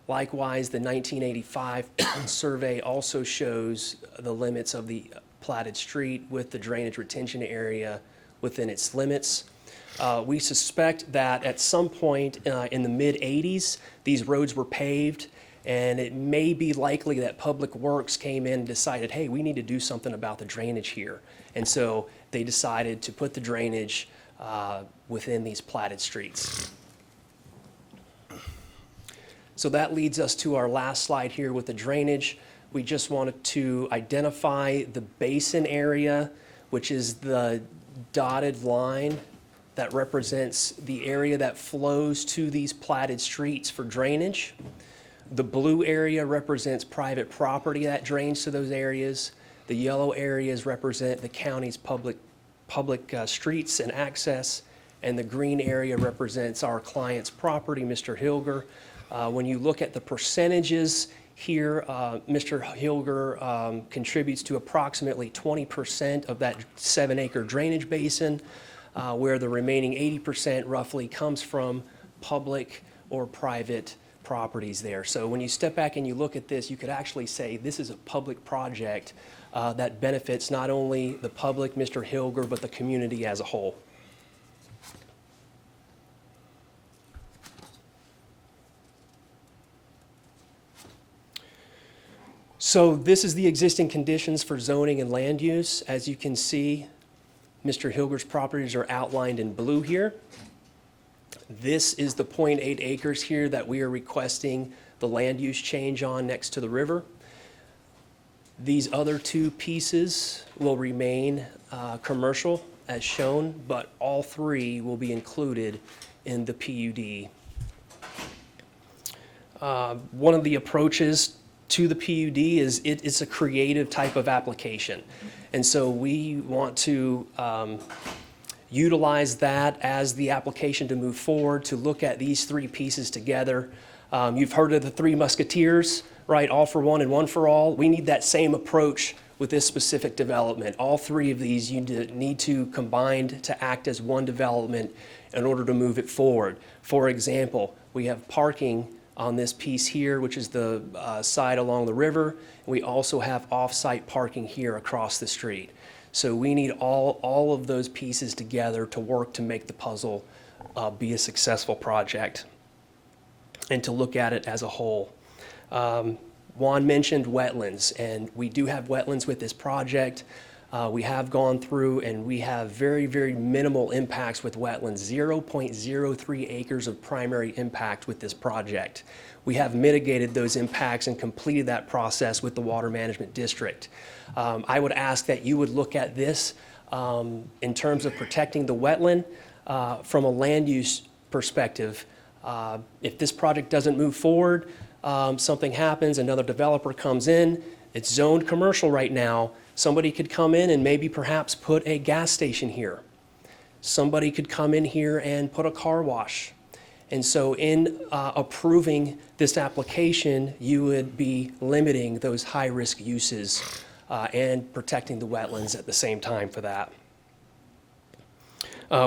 Likewise, the 1985 survey also shows the limits of the platted street with the drainage retention area within its limits. We suspect that at some point in the mid-'80s, these roads were paved, and it may be likely that Public Works came in and decided, hey, we need to do something about the drainage here. And so they decided to put the drainage within these platted streets. So that leads us to our last slide here with the drainage. We just wanted to identify the basin area, which is the dotted line that represents the area that flows to these platted streets for drainage. The blue area represents private property that drains to those areas. The yellow areas represent the county's public streets and access, and the green area represents our client's property, Mr. Hilger. When you look at the percentages here, Mr. Hilger contributes to approximately 20% of that 7-acre drainage basin, where the remaining 80% roughly comes from public or private properties there. So when you step back and you look at this, you could actually say this is a public project that benefits not only the public, Mr. Hilger, but the community as a whole. So this is the existing conditions for zoning and land use. As you can see, Mr. Hilger's properties are outlined in blue here. This is the 0.8 acres here that we are requesting the land use change on next to the river. These other 2 pieces will remain commercial as shown, but all 3 will be included in the PUD. One of the approaches to the PUD is it's a creative type of application. And so we want to utilize that as the application to move forward, to look at these three pieces together. You've heard of the Three Musketeers, right? All for one and one for all. We need that same approach with this specific development. All three of these you need to combine to act as one development in order to move it forward. For example, we have parking on this piece here, which is the side along the river. We also have off-site parking here across the street. So we need all of those pieces together to work to make the puzzle be a successful project and to look at it as a whole. Juan mentioned wetlands, and we do have wetlands with this project. We have gone through and we have very, very minimal impacts with wetlands, 0.03 acres of primary impact with this project. We have mitigated those impacts and completed that process with the Water Management District. I would ask that you would look at this in terms of protecting the wetland from a land use perspective. If this project doesn't move forward, something happens, another developer comes in, it's zoned commercial right now. Somebody could come in and maybe perhaps put a gas station here. Somebody could come in here and put a car wash. And so in approving this application, you would be limiting those high-risk uses and protecting the wetlands at the same time for that.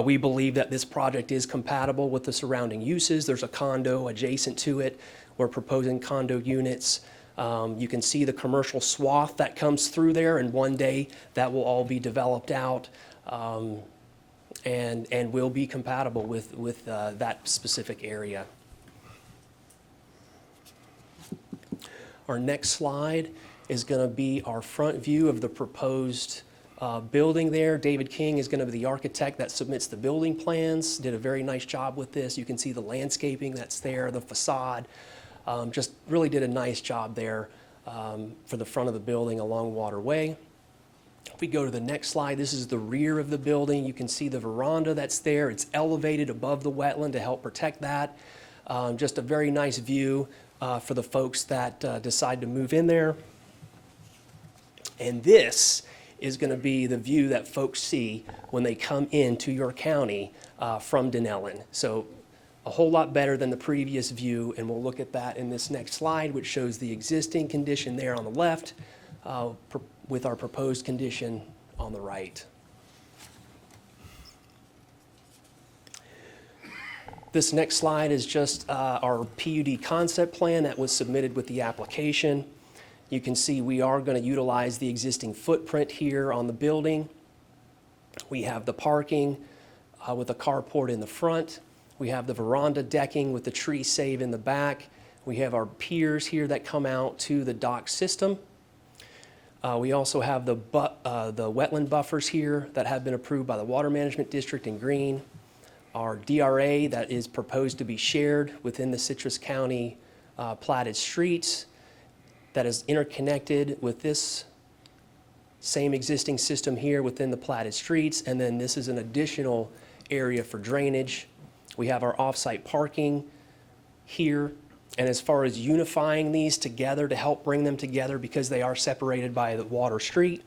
We believe that this project is compatible with the surrounding uses. There's a condo adjacent to it. We're proposing condo units. You can see the commercial swath that comes through there, and one day that will all be developed out and will be compatible with that specific area. Our next slide is going to be our front view of the proposed building there. David King is going to be the architect that submits the building plans. Did a very nice job with this. You can see the landscaping that's there, the facade. Just really did a nice job there for the front of the building along Waterway. If we go to the next slide, this is the rear of the building. You can see the veranda that's there. It's elevated above the wetland to help protect that. Just a very nice view for the folks that decide to move in there. And this is going to be the view that folks see when they come into your county from Denellen. So a whole lot better than the previous view, and we'll look at that in this next slide, which shows the existing condition there on the left with our proposed condition on the right. This next slide is just our PUD concept plan that was submitted with the application. You can see we are going to utilize the existing footprint here on the building. We have the parking with a carport in the front. We have the veranda decking with the tree save in the back. We have our piers here that come out to the dock system. We also have the wetland buffers here that have been approved by the Water Management District in green. Our DRA that is proposed to be shared within the Citrus County platted streets that is interconnected with this same existing system here within the platted streets. And then this is an additional area for drainage. We have our off-site parking here. And as far as unifying these together to help bring them together because they are separated by the water street,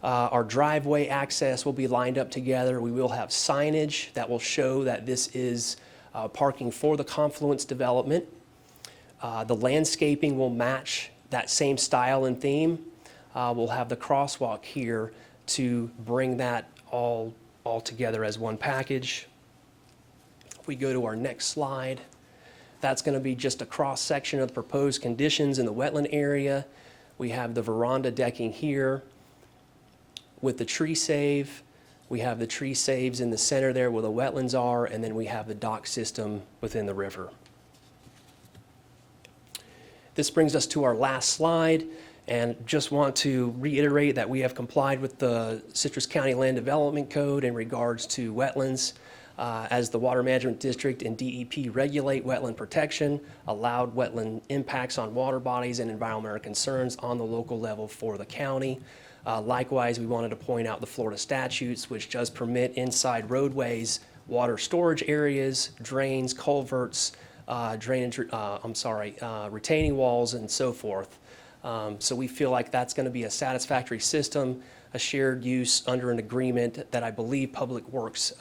our driveway access will be lined up together. We will have signage that will show that this is parking for the Confluence development. The landscaping will match that same style and theme. We'll have the crosswalk here to bring that all together as one package. If we go to our next slide, that's going to be just a cross-section of the proposed conditions in the wetland area. We have the veranda decking here with the tree save. We have the tree saves in the center there where the wetlands are, and then we have the dock system within the river. This brings us to our last slide, and just want to reiterate that we have complied with the Citrus County Land Development Code in regards to wetlands. As the Water Management District and DEP regulate wetland protection, allowed wetland impacts on water bodies and environmental concerns on the local level for the county. Likewise, we wanted to point out the Florida statutes, which does permit inside roadways, water storage areas, drains, culverts, retaining walls, and so forth. So we feel like that's going to be a satisfactory system. a shared use under an agreement that I believe Public Works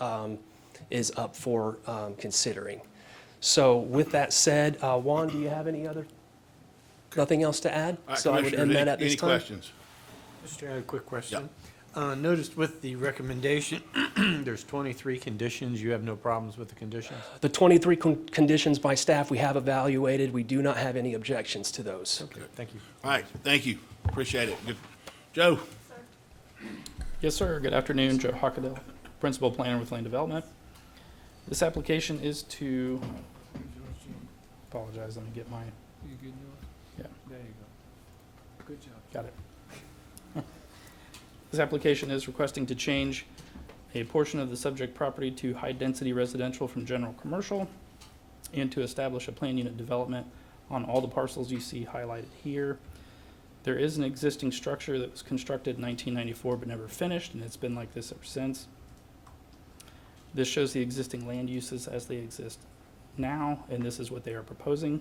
is up for considering. So with that said, Juan, do you have nothing else to add? All right, So I would end that at this time. Any questions? Mr. Chair, I have a quick question. Noticed with the recommendation, there's 23 conditions. You have no problems with the conditions? The 23 conditions by staff we have evaluated. We do not have any objections to those. Okay, thank you. All right, thank you. Appreciate it. Good. Joe? Yes, sir. Good afternoon. Joe Hockadell, Principal Planner with Land Development. This application is to, apologize, let me get my, yeah. There you go. Good job. Got it. This application is requesting to change a portion of the subject property to high-density residential from general commercial and to establish a plan unit development on all the parcels you see highlighted here. There is an existing structure that was constructed in 1994 but never finished, and it's been like this ever since. This shows the existing land uses as they exist now, and this is what they are proposing.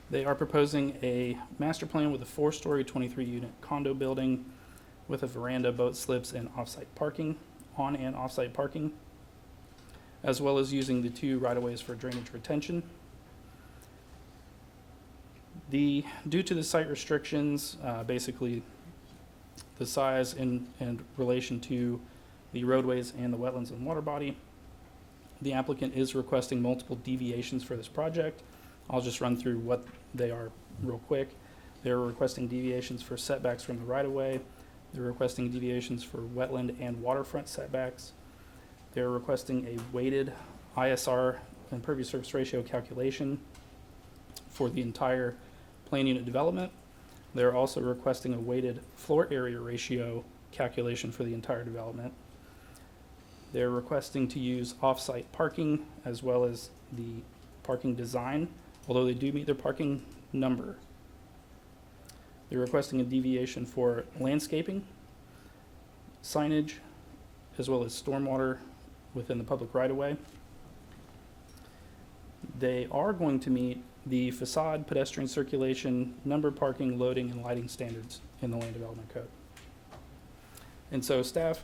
They are proposing a master plan with a 4-story, 23-unit condo building with a veranda, boat slips, and off-site parking, on and off-site parking, as well as using the 2 right-of-ways for drainage retention. Due to the site restrictions, basically the size in relation to the roadways and the wetlands and water body, the applicant is requesting multiple deviations for this project. I'll just run through what they are real quick. They're requesting deviations for setbacks from the right-of-way. They're requesting deviations for wetland and waterfront setbacks. They're requesting a weighted ISR, impervious surface ratio calculation for the entire plan unit development. They're also requesting a weighted floor area ratio calculation for the entire development. They're requesting to use off-site parking as well as the parking design, although they do meet their parking number. They're requesting a deviation for landscaping, signage, as well as stormwater within the public right-of-way. They are going to meet the facade, pedestrian circulation, number parking, loading, and lighting standards in the Land Development Code. And so staff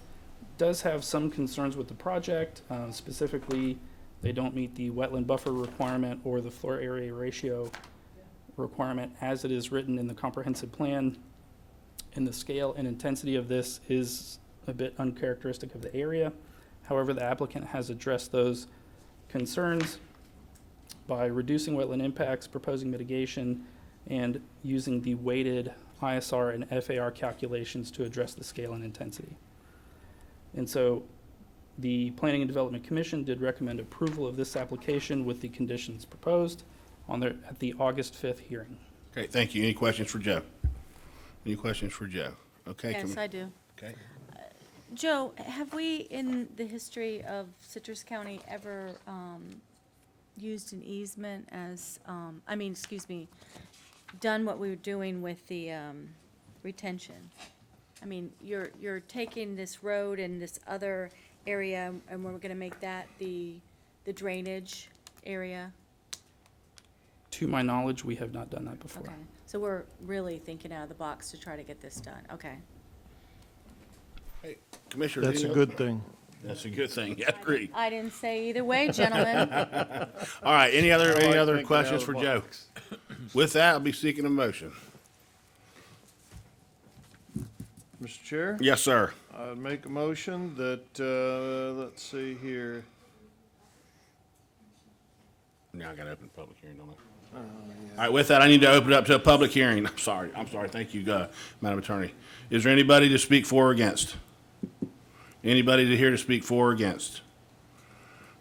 does have some concerns with the project. Specifically, they don't meet the wetland buffer requirement or the floor area ratio requirement as it is written in the comprehensive plan. And the scale and intensity of this is a bit uncharacteristic of the area. However, the applicant has addressed those concerns by reducing wetland impacts, proposing mitigation, and using the weighted ISR and FAR calculations to address the scale and intensity. And so the Planning and Development Commission did recommend approval of this application with the conditions proposed at the August 5th hearing. Okay, thank you. Any questions for Joe? Any questions for Joe? Okay. Yes, I do. Okay. Joe, have we, in the history of Citrus County, ever used an easement as, done what we were doing with the retention? I mean, you're taking this road and this other area, and we're gonna make that the drainage area? To my knowledge, we have not done that before. Okay, so we're really thinking out of the box to try to get this done, okay. Hey, Commissioner. That's a good thing. That's a good thing. Yeah, agree. I didn't say either way, gentlemen. All right, any other thinking questions out for of the Joe? With that, I'll be seeking a motion. Mr. Chair? Yes, sir. I'd make a motion that, let's see here. Now I gotta open the public hearing, don't I? All right, with that, I need to open it up to a public hearing. I'm sorry. Thank you, Madam Attorney. Is there anybody to speak for or against? Anybody to here to speak for or against?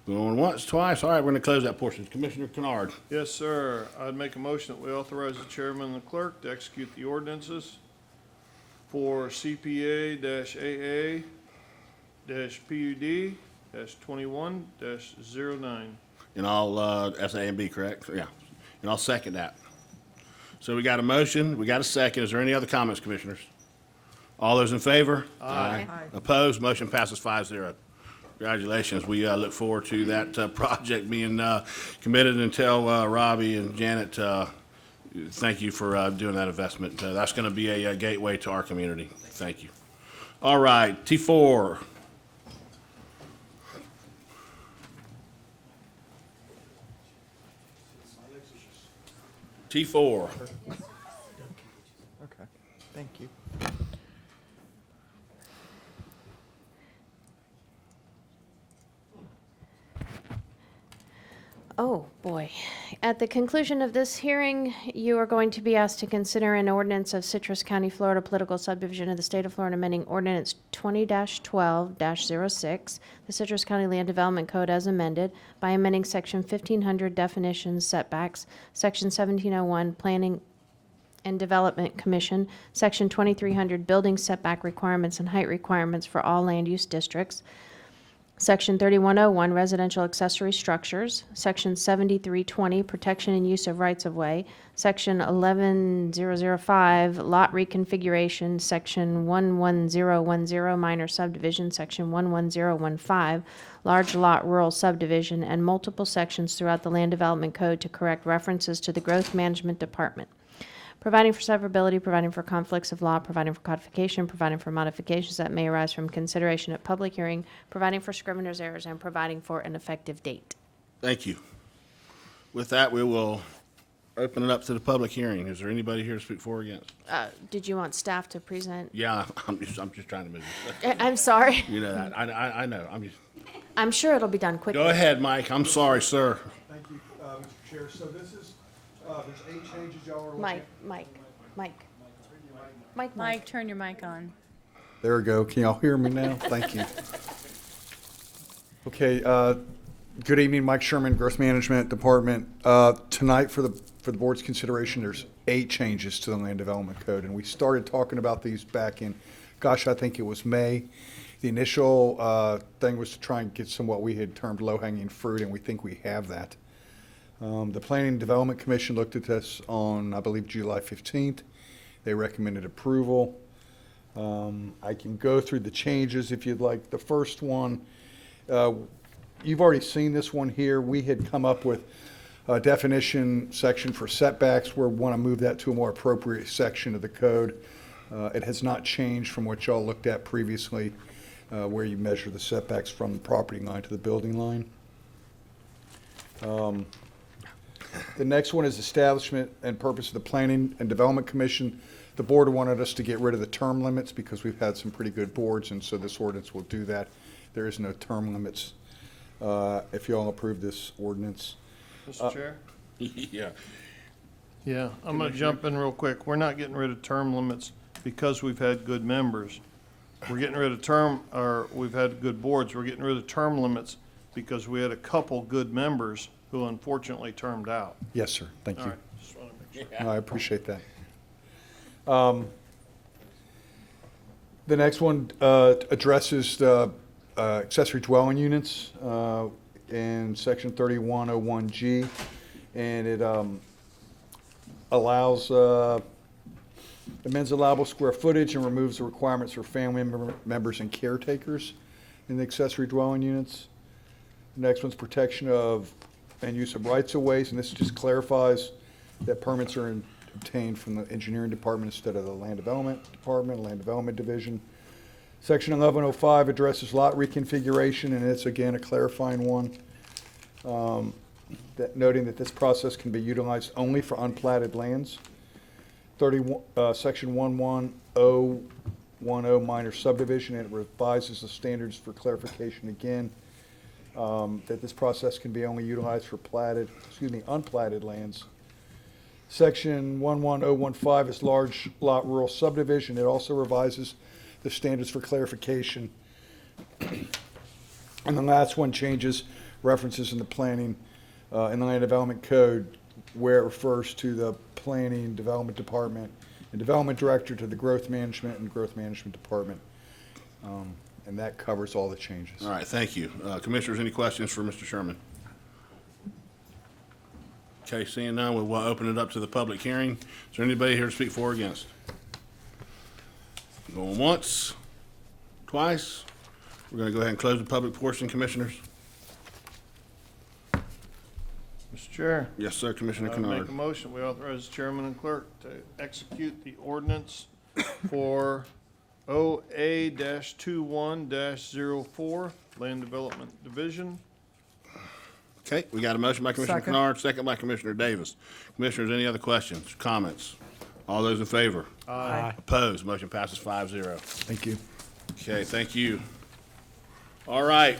Going once, twice. All right, we're gonna close that portion. Commissioner Kennard. Yes, sir. I'd make a motion that we authorize the chairman and the clerk to execute the ordinances for CPA-AA-PUD-21-09. And all, SA and B, correct? Yeah. And I'll second that. So we got a motion, we got a second. Is there any other comments, commissioners? All those in favor? Aye. Opposed? Motion passes 5-0. Congratulations. We look forward to that project being committed until Robbie and Janet thank you for doing that investment. That's going to be a gateway to our community. Thank you. All right, T4. T4. Okay, thank you. Oh, boy. At the conclusion of this hearing, you are going to be asked to consider an ordinance of Citrus County, Florida, political subdivision of the state of Florida, amending Ordinance 20-12-06, the Citrus County Land Development Code as amended by amending Section 1500 definitions, setbacks, Section 1701 Planning and Development Commission, Section 2300 building setback requirements and height requirements for all land use districts, Section 3101, residential accessory structures, Section 7320, protection and use of rights-of-way, Section 11005, lot reconfiguration, Section 11010, minor subdivision, Section 11015, large lot rural subdivision, and multiple sections throughout the Land Development Code to correct references to the Growth Management Department. Providing for severability, providing for conflicts of law, providing for codification, providing for modifications that may arise from consideration at public hearing, providing for scrivener's errors, and providing for an effective date. Thank you. With that, we will open it up to the public hearing. Is there anybody here to speak for or against? Did you want staff to present? Yeah, I'm just trying to move I'm sorry. You know that. I know. I'm sure it'll be done quickly. Go ahead, Mike. I'm sorry, sir. Thank you, Mr. Chair. So this is, there's 8 changes y'all are looking at. Mike, turn your mic on. There we go. Can y'all hear me now? Thank you. Okay, good evening, Mike Sherman, Growth Management Department. Tonight for the board's consideration, there's 8 changes to the Land Development Code, and we started talking about these back in, I think it was May. The initial thing was to try and get some what we had termed low-hanging fruit, and we think we have that. The Planning and Development Commission looked at this on, I believe, July 15th. They recommended approval. I can go through the changes if you'd like. The first one, you've already seen this one here. We had come up with a definition section for setbacks. We want to move that to a more appropriate section of the code. It has not changed from what y'all looked at previously, where you measure the setbacks from the property line to the building line. The next one is establishment and purpose of the Planning and Development Commission. The board wanted us to get rid of the term limits because we've had some pretty good boards, and so this ordinance will do that. There is no term limits if you all approve this ordinance. Mr. Chair? Yeah. Yeah, I'm going to jump in real quick. We're not getting rid of term limits because we've had good members. We're getting rid of we've had good boards. We're getting rid of term limits because we had a couple good members who unfortunately termed out. Yes, sir. Thank you. All right, just want to make sure. No, I appreciate that. The next one addresses the accessory dwelling units in section 3101G, and it allows amends allowable square footage and removes the requirements for family members and caretakers in the accessory dwelling units. The next one's protection of and use of rights-of-ways, and this just clarifies that permits are obtained from the engineering department instead of the land development department, land development division. Section 1105 addresses lot reconfiguration, and it's again a clarifying one, noting that this process can be utilized only for unplatted lands. Section 11010 minor subdivision, and it revises the standards for clarification again, that this process can be only utilized for unplatted lands. Section 11015 is large lot rural subdivision. It also revises the standards for clarification. And the last one changes references in the planning, in the land development code, where it refers to the planning development department and development director to the growth management and growth management department. And that covers all the changes. All right, thank you. Commissioners, any questions for Mr. Sherman? Okay, seeing none, we will open it up to the public hearing. Is there anybody here to speak for or against? Going once, twice. We're going to go ahead and close the public portion, commissioners. Mr. Chair. Yes, sir, Commissioner I make a Kennard. motion, we authorize the chairman and clerk to execute the ordinance for OA-21-04, Land Development Division. Okay, we got a motion by Commissioner Second. Kennard, second by Commissioner Davis. Commissioners, any other questions, comments? All those in favor? Aye. Opposed? Motion passes 5-0. Thank you. Okay, thank you. All right,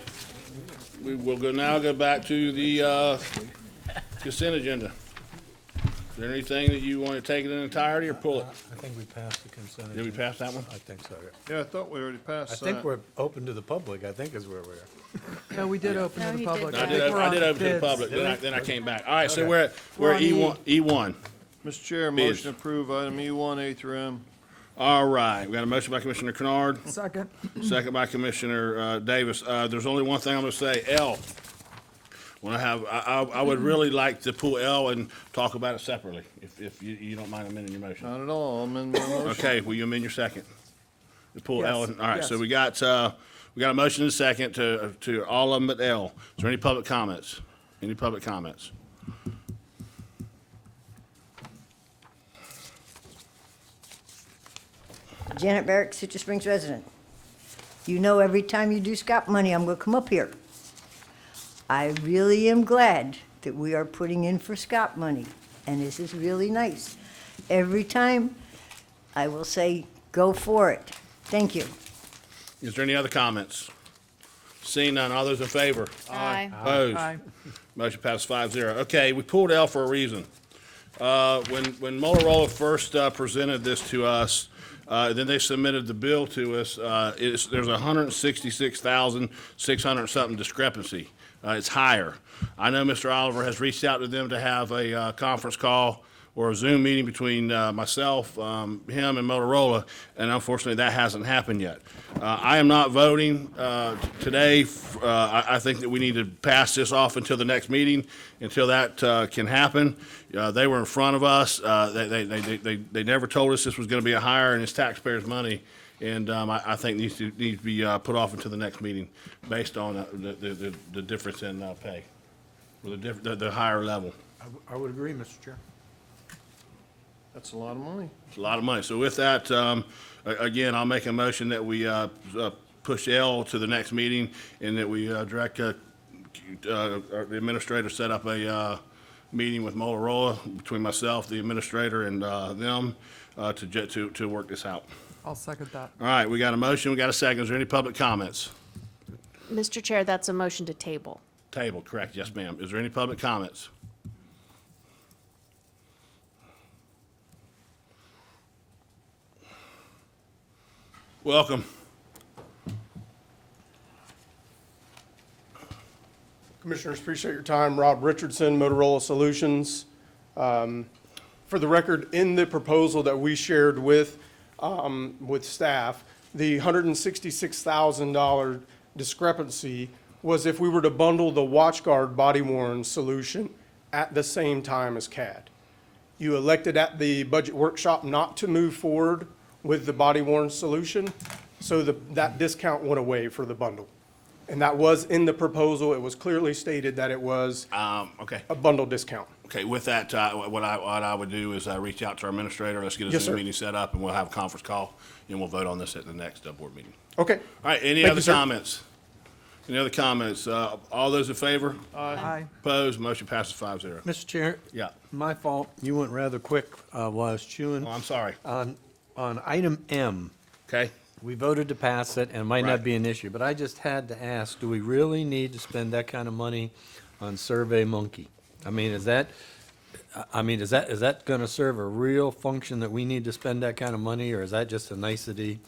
we will now go back to the consent agenda. Is there anything that you want to take in entirety or pull it? I think we passed the consent. Did we agenda. pass that one? I think so, yeah. Yeah, I thought we already passed I that. think we're open to the public, I think is where we are. No, we did open No, to the he did public. that. I think we're did on open to the bids. public, then I came back. All right, so Okay. we're on at E1. Mr. Chair, Bids. motion to approve item E1, A through M. All right, we got a motion by Commissioner Kennard, Second. second by Commissioner Davis. There's only one thing I'm gonna say, L. I would really like to pull L and talk about it separately, if you don't mind amending your motion. Not at all, I'll amend my motion. Okay, will you amend your second? To pull L, Yes, and- all right, so yes. we got a motion and a second to all of them but L. Is there any public comments? Any public comments? Janet Barrett, Citrus Springs resident. You know, every time you do SCOP money, I'm gonna come up here. I really am glad that we are putting in for SCOP money, and this is really nice. Every time, I will say, go for it. Thank you. Is there any other comments? Seeing none, all those in favor? Aye. Opposed? Aye. Motion passed 5-0. Okay, we pulled L for a reason. When Motorola first presented this to us, then they submitted the bill to us, there's a $166,600 something discrepancy. It's higher. I know Mr. Oliver has reached out to them to have a conference call or a Zoom meeting between myself, him, and Motorola, and unfortunately, that hasn't happened yet. I am not voting today. I think that we need to pass this off until the next meeting, until that can happen. They were in front of us. They never told us this was going to be a higher, and it's taxpayers' money. And I think needs to be put off until the next meeting, based on the difference in pay, or the higher level. I would agree, Mr. Chair. That's a lot of money. It's a lot of money. So with that, again, I'll make a motion that we push L to the next meeting, and that we direct the administrator set up a meeting with Motorola between myself, the administrator, and them to work this out. I'll second that. All right, we got a motion, we got a second. Is there any public comments? Mr. Chair, that's a motion to table. Table, correct, yes, ma'am. Is there any public comments? Welcome. Commissioners, appreciate your time. Rob Richardson, Motorola Solutions. For the record, in the proposal that we shared with staff, the $166,000 discrepancy was if we were to bundle the WatchGuard body-worn solution at the same time as CAD. You elected at the budget workshop not to move forward with the body-worn solution, so that discount went away for the bundle. And that was in the proposal. It was clearly stated that it was Okay. a bundle discount. Okay, with that, what I would do is reach out to our administrator. Let's get a Yes, Zoom sir. meeting set up, and we'll have a conference call, and we'll vote on this at the next board meeting. Okay. All right, any Thank other you, sir. comments? Any other comments? All those in favor? Aye. Opposed? Motion passes 5-0. Mr. Chair? Yeah. My fault. You went rather quick while I was chewing. Oh, I'm sorry. On item M, Okay? we voted to pass it, and it might Right. not be an issue, but I just had to ask, do we really need to spend that kind of money on Survey Monkey? I mean, is that gonna serve a real function that we need to spend that kind of money, or is that just a nicety?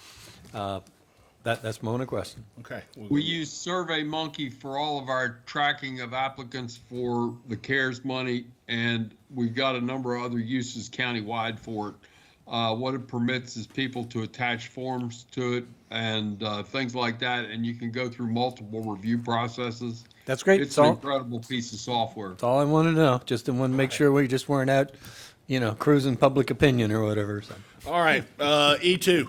That's my only question. Okay. We use SurveyMonkey for all of our tracking of applicants for the CARES money, and we've got a number of other uses countywide for it. What it permits is people to attach forms to it and things like that, and you can go through multiple review processes. That's great. It's It's an all- incredible piece of software. That's all I want to know. Just want to make sure we just weren't out, cruising public opinion or whatever. So. All right, E2.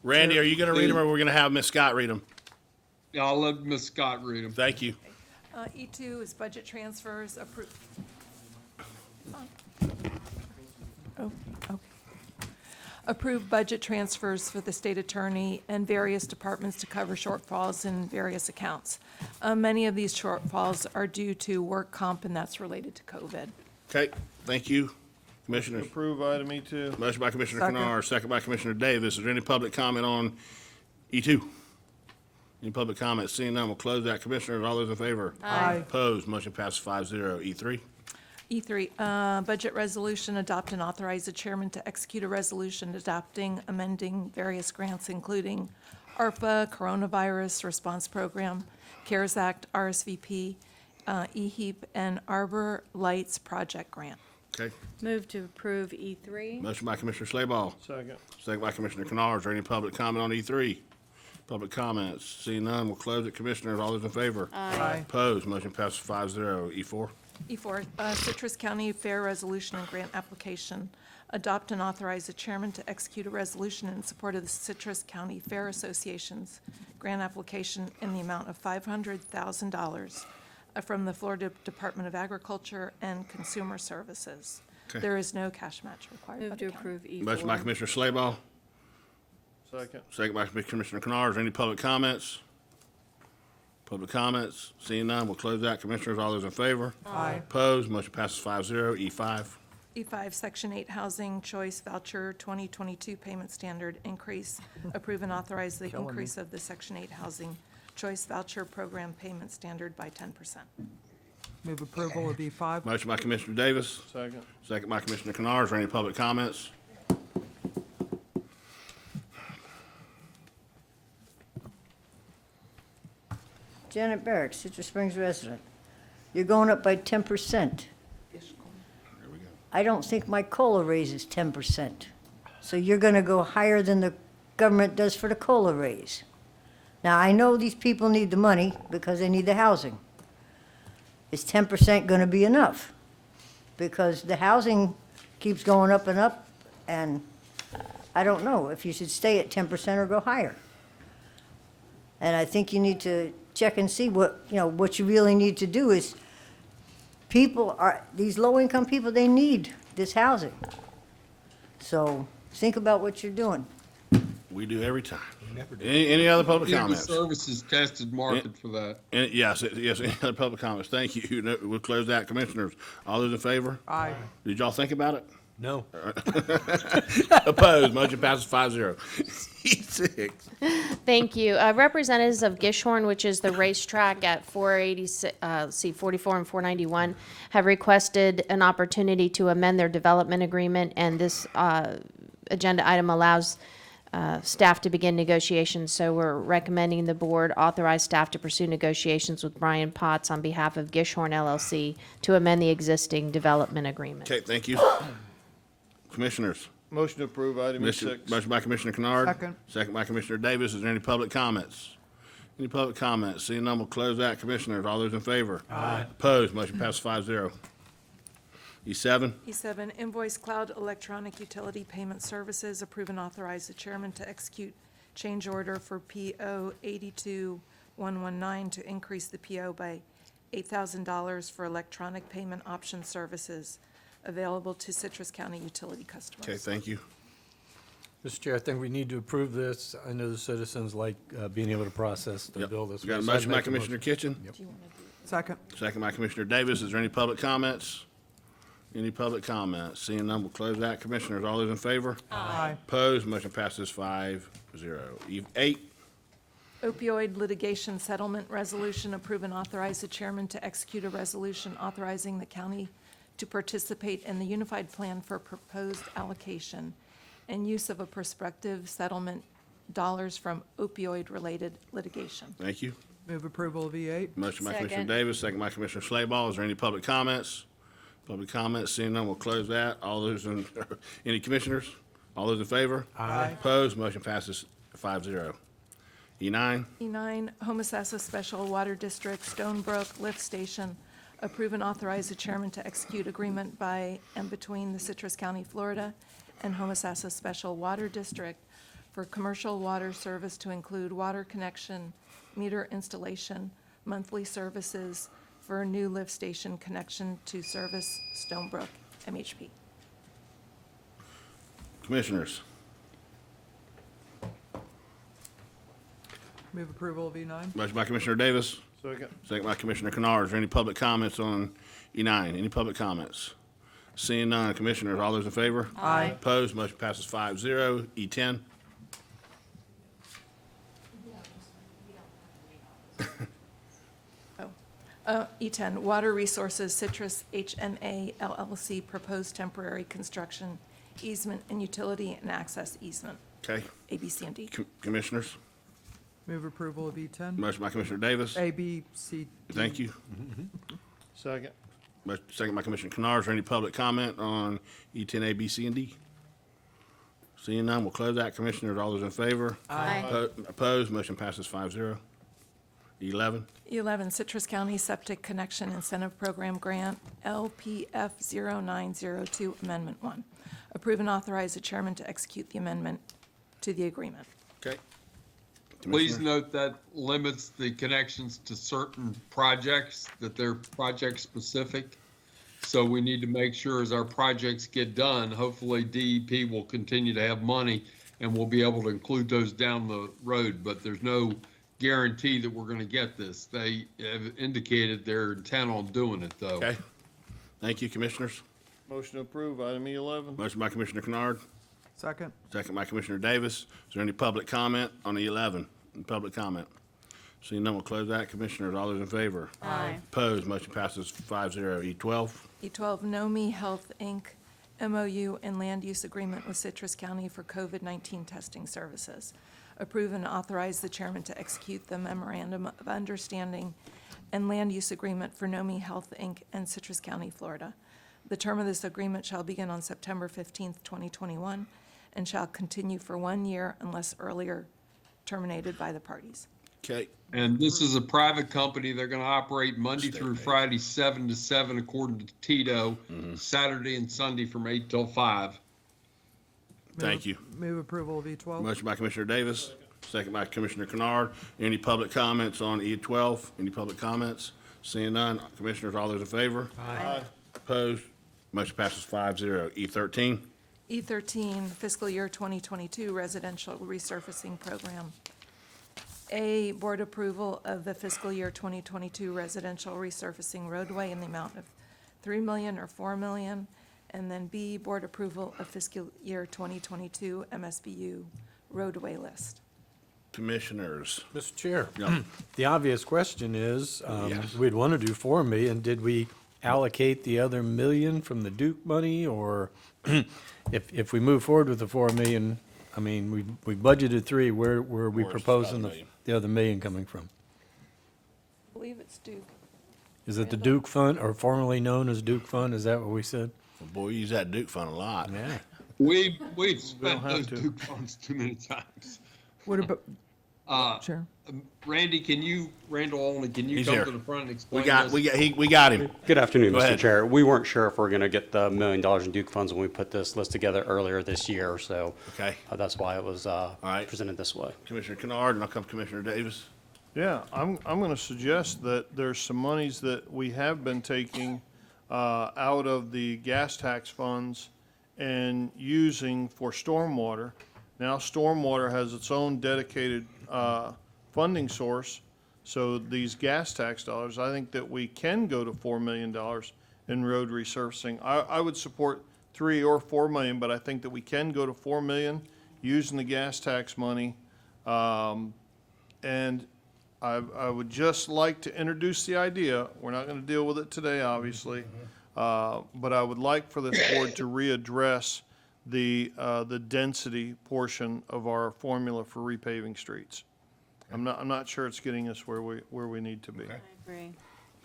Randy, are you going to read them, or we're going to have Ms. Scott read them? Yeah, I'll let Ms. Scott read them. Thank you. E2 is budget transfers, Approve budget transfers for the state attorney and various departments to cover shortfalls in various accounts. Many of these shortfalls are due to work comp, and that's related to COVID. Okay, thank you. Commissioners. Approve item E2. Motion by Commissioner Second. Kennard, second by Commissioner Davis. Is there any public comment on E2? Any public comments? Seeing none, we'll close that. Commissioners, all those in favor? Aye. Opposed? Motion passes 5-0. E3? E3, budget resolution, adopt and authorize the chairman to execute a resolution adopting, amending various grants, including ARPA, Coronavirus Response Program, CARES Act, RSVP, EHEAP, and Arbor Lights Project Grant. Okay. Move to approve E3. Motion by Commissioner Slayball. Second. Second by Commissioner Kennard. Is there any public comment on E3? Public comments. Seeing none, we'll close it. Commissioners, all those in favor? Aye. Opposed? Motion passes 5-0. E4? E4, Citrus County Fair Resolution and Grant Application. Adopt and authorize the chairman to execute a resolution in support of the Citrus County Fair Association's grant application in the amount of $500,000 from the Florida Department of Agriculture and Consumer Services. Okay. There is no cash match required by Move the to county. approve E4. Motion by Commissioner Slayball. Second. Second by Commissioner Kennard. Is there any public comments? Public comments. Seeing none, we'll close that. Commissioners, all those in favor? Aye. Opposed? Motion passes 5-0. E5? E5, Section 8 Housing Choice Voucher 2022 Payment Standard Increase. Approve and authorize the increase of the Section 8 Housing Choice Voucher Program Payment Standard by 10%. Move approval of E5. Motion by Commissioner Davis. Second. Second by Commissioner Kennard. Is there any public comments? Janet Barrett, Citrus Springs resident. You're going up by 10%. I don't think my COLA raise is 10%. So you're gonna go higher than the government does for the COLA raise. Now, I know these people need the money because they need the housing. Is 10% gonna be enough? Because the housing keeps going up, and I don't know if you should stay at 10% or go higher. And I think you need to check and see what you really need to do is, these low-income people, they need this housing. So think about what you're doing. We do every time. Any other public Human comments? Services tested market for that. Yes, any other public comments? Thank you. No, we'll close that. Commissioners, all those in favor? Aye. Did y'all think about it? No. Opposed? Motion passes 5-0. E6. Thank you. Representatives of Gishorn, which is the racetrack at 486, 44 and 491, have requested an opportunity to amend their development agreement, and this agenda item allows staff to begin negotiations. So we're recommending the board authorize staff to pursue negotiations with Brian Potts on behalf of Gishorn LLC to amend the existing development agreement. Okay, thank you. Commissioners. Motion to approve item E6. Motion by Commissioner Kennard. Second. Second by Commissioner Davis. Is there any public comments? Any public comments? Seeing none, we'll close that. Commissioners, all those in favor? Aye. Opposed? Motion passes 5-0. E7? E7, Invoice Cloud Electronic Utility Payment Services. Approve and authorize the chairman to execute change order for PO 82119 to increase the PO by $8,000 for electronic payment option services available to Citrus County utility customers. Okay, thank you. Mr. Chair, I think we need to approve this. I know the citizens like being able to process the Yep. bill this We got a way, so I'd motion by make a Commissioner Kitchen. Second. Second by Commissioner Davis. Is there any public comments? Any public comments? Seeing none, we'll close that. Commissioners, all those in favor? Aye. Opposed? Motion passes 5-0. E8? Opioid litigation settlement resolution. Approve and authorize the chairman to execute a resolution authorizing the county to participate in the unified plan for proposed allocation and use of a prospective settlement dollars from opioid-related litigation. Thank you. Move approval of E8. Motion by Second. Commissioner Davis, second by Commissioner Slayball. Is there any public comments? Public comments, seeing none, we'll close that. All those in, any commissioners? All those in favor? Aye. Opposed? Motion passes 5-0. E9? E9, Homosassa Special Water District, Stonebrook Lift Station. Approve and authorize the chairman to execute agreement by and between the Citrus County, Florida, and Homosassa Special Water District for commercial water service to include water connection, meter installation, monthly services, Aquifer new lift station connection to service Stonebrook MHP. Commissioners, Move approval of E9. motion by Commissioner Davis, Second. second by Commissioner Kennard. Is there any public comments on E9? Any public comments? Seeing none, Commissioners, all those in favor? Aye. Opposed, motion passes 5-0. E10, E10, Water Resources Citrus HNA LLC, proposed temporary construction easement and utility and access easement, okay. A, B, C, and D. Commissioners, Move approval of E10. motion by Commissioner Davis. A, B, C, D. Thank you. Second. Second by Commissioner Kennard. Is there any public comment on E10, A, B, C, and D? Seeing none, we'll close that. Commissioners, all those in favor? Aye. Opposed, motion passes 5-0. E11, E11, Citrus County Septic Connection Incentive Program Grant, LPF 0902, Amendment 1. Approve and authorize the chairman to execute the amendment to the agreement. okay. Please Commissioner? note that limits the connections to certain projects, that they're project-specific. So we need to make sure as our projects get done, hopefully DEP will continue to have money and we'll be able to include those down the road, but there's no guarantee that we're gonna get this. They have indicated their intent on doing it, though. Okay. Thank you, Commissioners. Motion to approve, item E11. Motion by Commissioner Kennard, Second. second by Commissioner Davis. Is there any public comment on E11? Any public comment? Seeing none, we'll close that. Commissioners, all those in favor? Aye. Opposed, motion passes 5-0. E12, E12, Nomi Health, Inc., MOU and land use agreement with Citrus County for COVID-19 testing services. Approve and authorize the chairman to execute the memorandum of understanding and land use agreement for Nomi Health, Inc. and Citrus County, Florida. The term of this agreement shall begin on September 15th, 2021, and shall continue for 1 year unless earlier terminated by the parties. okay. And this is a private company. They're gonna operate Monday through Friday, 7 to 7, according to Tito, Saturday and Sunday from 8 till 5. Thank you. Move approval of E12. Motion by Commissioner Davis, second by Commissioner Kennard. Any public comments on E12? Any public comments? Seeing none, Commissioners, all those in favor? Aye. Opposed, motion passes 5-0. E13, E13, fiscal year 2022 residential resurfacing program. A, board approval of the fiscal year 2022 residential resurfacing roadway in the amount of $3 million or $4 million. And then B, board approval of fiscal year 2022 MSBU roadway list. Commissioners. Mr. Chair, Yeah. the obvious question is, Yes. we'd want to do 4 million. Did we allocate the other million from the Duke money? Or if we move forward with the 4 million, I mean, we budgeted 3, where are we Where's the proposing other the million? the other million coming from? I believe it's Duke. Is it the Duke Fund, or formerly known as Duke Fund? Is that what we said? Boy, you use that Duke fund a lot. Yeah. We've spent have those to. Duke funds too many times. What about, Uh, Chair? Randy, Randall Olney, can you He's come here. to the front and explain We this? got him. Good afternoon, Go Mr. ahead. Chair. We weren't sure if we're going to get the $1 million in Duke funds when we put this list together earlier this year, so Okay. that's why it was right. presented this way. Commissioner Kennard, and I'll come Commissioner Davis. Yeah, I'm gonna suggest that there's some monies that we have been taking out of the gas tax funds and using for stormwater. Now stormwater has its own dedicated funding source, so these gas tax dollars, I think that we can go to $4 million in road resurfacing. I would support 3 or 4 million, but I think that we can go to 4 million using the gas tax money. And I would just like to introduce the idea, we're not gonna deal with it today, obviously, but I would like for this board to readdress the density portion of our formula for repaving streets. I'm not sure it's getting us where we need to be. I agree.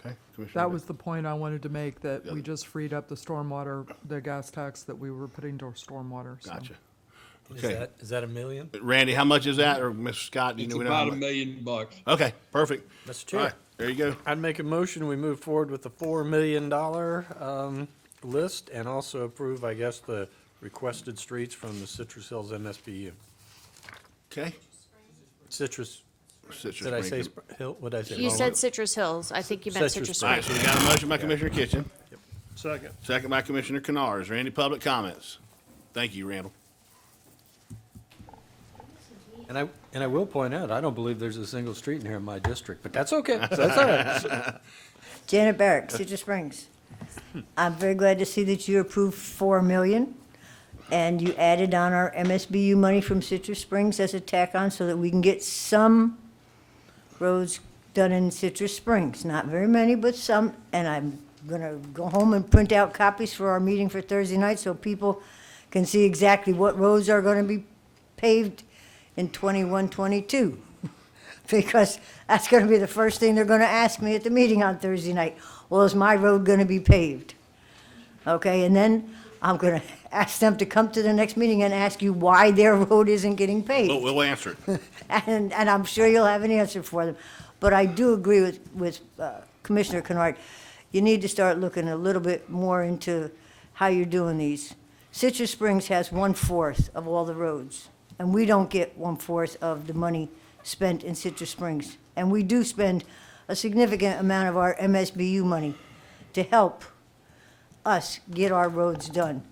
Okay. Commissioner That was the point I wanted to make, that we just freed up the stormwater, the gas tax that we were putting to stormwater. so. Gotcha. Is Okay. that $1 million? Randy, how much is that, or Mr. Scott? Do you It's know? We know how about $1 much? million. Okay, perfect. Mr. All Chair, right, there you go. I'd make a motion, we move forward with the $4 million list, and also approve, I guess, the requested streets from the Citrus Hills MSBU. Okay. Citrus Citrus Did I say Springs. Hill? What did I say? You said Citrus Hills. I think you meant Citrus Citrus All right, Springs. so we got a motion by Commissioner Kitchen, Second. second by Commissioner Kennard. Is there any public comments? Thank you, Randall. And I will point out, I don't believe there's a single street in here in my district, but that's okay. That's all right. Janet Barrett, Citrus Springs. I'm very glad to see that you approved 4 million, and you added on our MSBU money from Citrus Springs as a tack-on so that we can get some roads done in Citrus Springs. Not very many, but some, and I'm gonna go home and print out copies for our meeting for Thursday night so people can see exactly what roads are gonna be paved in 21, 22. Because that's gonna be the first thing they're gonna ask me at the meeting on Thursday night. Well, is my road gonna be paved? Okay, and then I'm gonna ask them to come to the next meeting and ask you why their road isn't getting paved. We'll answer it. And I'm sure you'll have an answer for them. But I do agree with Commissioner Kennard. You need to start looking a little bit more into how you're doing these. Citrus Springs has 1/4 of all the roads, and we don't get 1/4 of the money spent in Citrus Springs. And we do spend a significant amount of our MSBU money to help us get our roads done.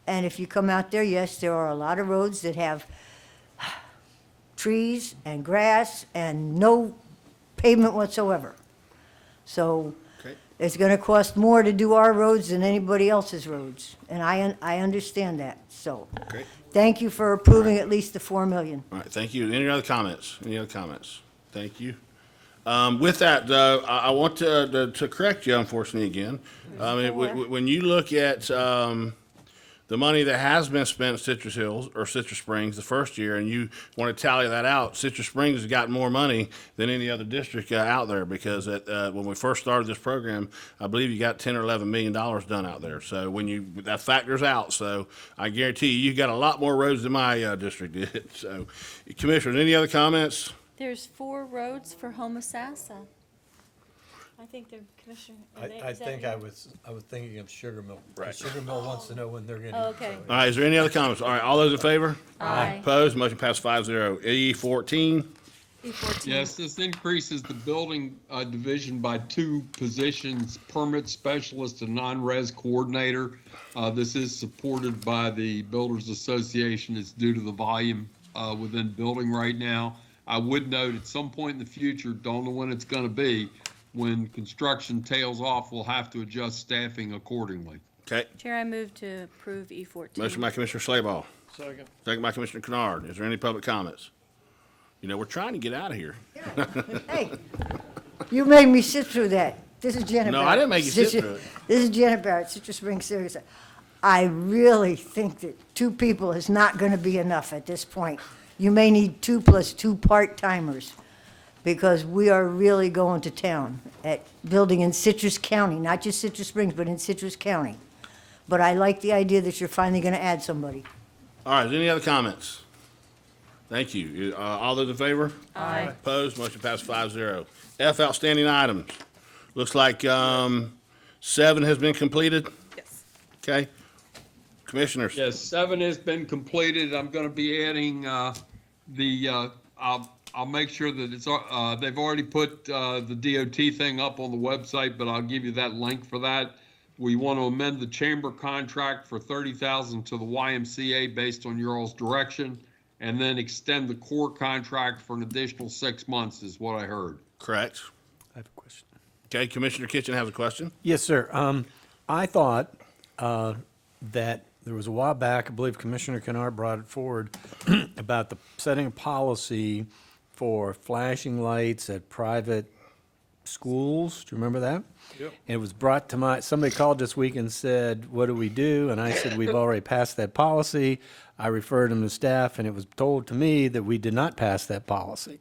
And if you come out there, yes, there are a lot of roads that have trees and grass and no pavement whatsoever. So Okay. it's gonna cost more to do our roads than anybody else's roads, and I understand that, so. Okay. Thank you for approving at least the 4 million. All right, thank you. Any other comments? Any other comments? Thank you. With that, I want to correct you, unfortunately, again. When you look at the money that has been spent in Citrus Hills or Citrus Springs the first year, and you want to tally that out, Citrus Springs has got more money than any other district out there because when we first started this program, I believe you got $10 or $11 million done out there. So that factors out. So I guarantee you got a lot more roads than my district did. So, Commissioner, any other comments? There's 4 roads for Homosassa. I think the commissioner. I think I was thinking of Sugar Mill. Right. Sugar Mill wants to know when they're getting. Oh, okay. All right, is there any other comments? All right, all those in favor? Aye. Opposed? Motion passed 5-0. E14. E14. Yes, this increases the building division by 2 positions, permit specialist and non-res coordinator. This is supported by the Builders Association. It's due to the volume within building right now. I would note at some point in the future, don't know when it's going to be, when construction tails off, we'll have to adjust staffing accordingly. Okay. Chair, I move to approve E14. Motion by Commissioner Slayball. Second. Second by Commissioner Kennard. Is there any public comments? You know, we're trying to get out of here. Hey, you made me sit through that. This is Janet No, Barrett. I didn't make you sit through it. This is Janet Barrett, Citrus Springs, Sirius. I really think that 2 people is not gonna be enough at this point. You may need 2 plus 2 part-timers, because we are really going to town at building in Citrus County, not just Citrus Springs, but in Citrus County. But I like the idea that you're finally gonna add somebody. All right, is there any other comments? Thank you. All those in favor? Aye. Opposed? Motion passed 5-0. F, outstanding items. Looks like 7 has been completed. Yes. Okay. Commissioners? Yes, 7 has been completed. I'm going to be adding I'll make sure that it's, they've already put the DOT thing up on the website, but I'll give you that link for that. We want to amend the chamber contract for $30,000 to the YMCA based on your all's direction, and then extend the core contract for an additional 6 months is what I heard. Correct. I have a question. Okay, Commissioner Kitchen has a question. Yes, sir. I thought that there was a while back, I believe Commissioner Kennard brought it forward, about the setting a policy for flashing lights at private schools. Do you remember that? Yep. And it was brought to somebody called this week and said, what do we do? And I said, we've already passed that policy. I referred them to staff, and it was told to me that we did not pass that policy.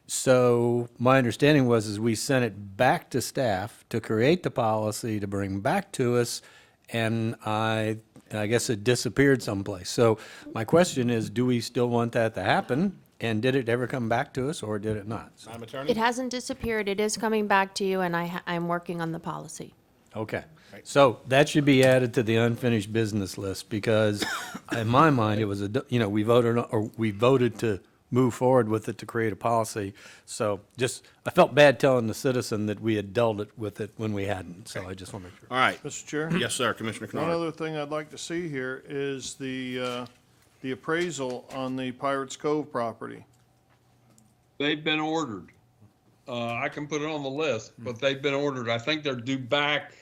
So my understanding was we sent it back to staff to create the policy to bring back to us, and I guess it disappeared someplace. So my question is, do we still want that to happen? And did it ever come back to us, or did it not? Madam Attorney? It hasn't disappeared. It is coming back to you, and I'm working on the policy. Okay. So that should be added to the unfinished business list, because in my mind, it was we voted to move forward with it to create a policy. So just, I felt bad telling the citizen that we had dealt with it when we hadn't, so I just want to make sure. All right. Mr. Chair? Yes, sir, Commissioner One Kennard. other thing I'd like to see here is the appraisal on the Pirates Cove property. They've been ordered. I can put it on the list, but they've been ordered. I think they're due back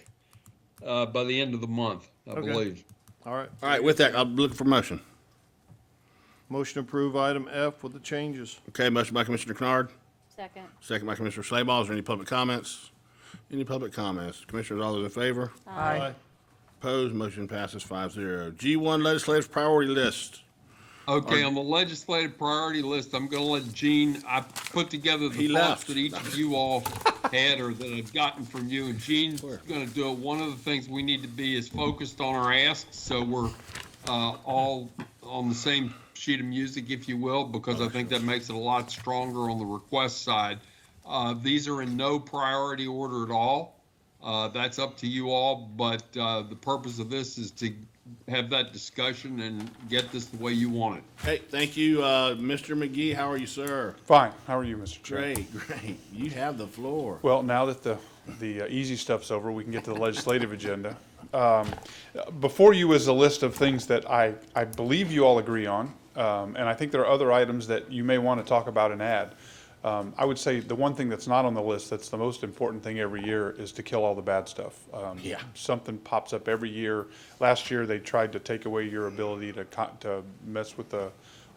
by the end of the month, I Okay. believe. All right. All right, with that, I'll look for motion. Motion to approve item F with the changes. Okay, motion by Commissioner Kennard, Second. second by Commissioner Slayball. Is there any public comments? Any public comments? Commissioners, all those in favor? Aye. Opposed, motion passes 5-0. G1 Legislative Priority List. Okay, on the legislative priority list, I'm gonna let Gene, I put together He the left. thoughts that each of you all had or that I've gotten from you, and Gene's gonna do it. One of the things we need to be is focused on our asks, so we're all on the same sheet of music, if you will, because I think that makes it a lot stronger on the request side. These are in no priority order at all. That's up to you all, but the purpose of this is to have that discussion and get this the way you want it. Hey, thank you, Mr. McGee. How are you, sir? Fine. How are you, Mr. Chair? Great. You have the floor. Well, now that the easy stuff's over, we can get to the legislative agenda. Before you is a list of things that I believe you all agree on, and I think there are other items that you may want to talk about and add. I would say the one thing that's not on the list that's the most important thing every year is to kill all the bad stuff. Yeah. Something pops up every year. Last year, they tried to take away your ability to mess with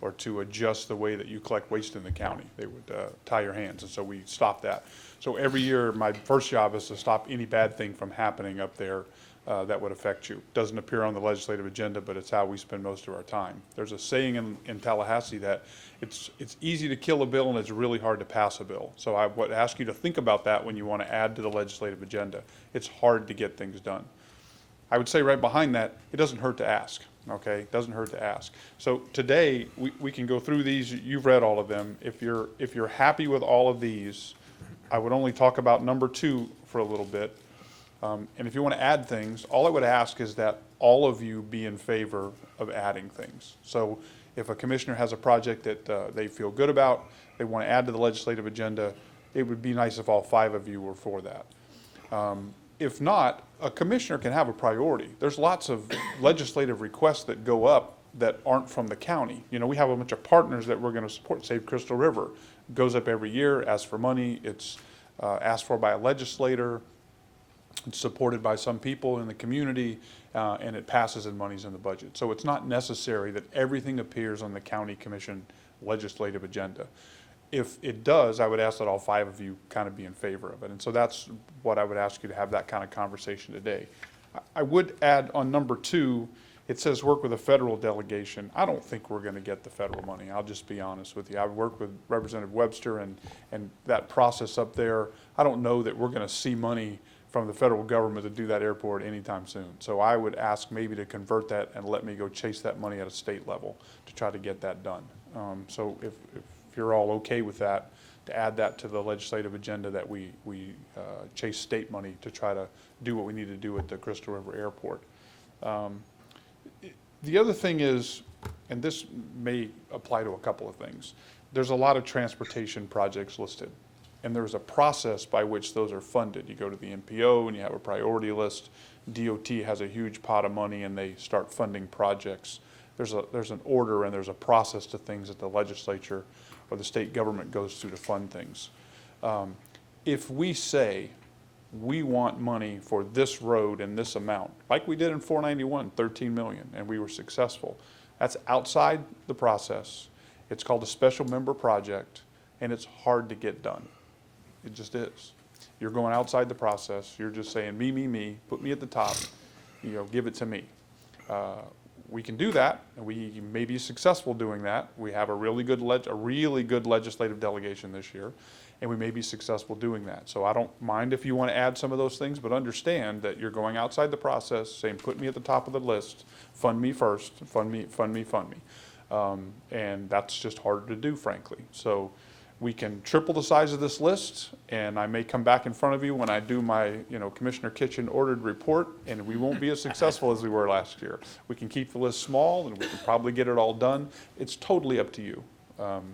or to adjust the way that you collect waste in the county. They would tie your hands, and so we stopped that. So every year, my first job is to stop any bad thing from happening up there that would affect you. Doesn't appear on the legislative agenda, but it's how we spend most of our time. There's a saying in Tallahassee that it's easy to kill a bill and it's really hard to pass a bill. So I would ask you to think about that when you want to add to the legislative agenda. It's hard to get things done. I would say right behind that, it doesn't hurt to ask, okay? It doesn't hurt to ask. So today, we can go through these. You've read all of them. If you're happy with all of these, I would only talk about number 2 for a little bit. And if you want to add things, all I would ask is that all of you be in favor of adding things. So if a commissioner has a project that they feel good about, they want to add to the legislative agenda, it would be nice if all 5 of you were for that. If not, a commissioner can have a priority. There's lots of legislative requests that go up that aren't from the county. You know, we have a bunch of partners that we're going to support. Save Crystal River goes up every year, asks for money. It's asked for by a legislator. It's supported by some people in the community, and it passes and money's in the budget. So it's not necessary that everything appears on the county commission legislative agenda. If it does, I would ask that all 5 of you kind of be in favor of it. And so that's what I would ask you to have that kind of conversation today. I would add on number 2, it says work with a federal delegation. I don't think we're going to get the federal money. I'll just be honest with you. I've worked with Representative Webster and that process up there. I don't know that we're going to see money from the federal government to do that airport anytime soon. So I would ask maybe to convert that and let me go chase that money at a state level to try to get that done. So if you're all okay with that, to add that to the legislative agenda that we chase state money to try to do what we need to do at the Crystal River Airport. The other thing is, and this may apply to a couple of things, there's a lot of transportation projects listed. And there's a process by which those are funded. You go to the NPO and you have a priority list. DOT has a huge pot of money and they start funding projects. There's an order and there's a process to things that the legislature or the state government goes through to fund things. If we say we want money for this road and this amount, like we did in 491, 13 million, and we were successful, that's outside the process. It's called a special member project and it's hard to get done. It just is. You're going outside the process. You're just saying, me, put me at the top, give it to me. We can do that, and we may be successful doing that. We have a really good legislative delegation this year, and we may be successful doing that. So I don't mind if you want to add some of those things, but understand that you're going outside the process, saying, put me at the top of the list, fund me first, fund me. And that's just harder to do, frankly. So we can triple the size of this list, and I may come back in front of you when I do my, Commissioner Kitchen ordered report, and we won't be as successful as we were last year. We can keep the list small, and we can probably get it all done. It's totally up to you.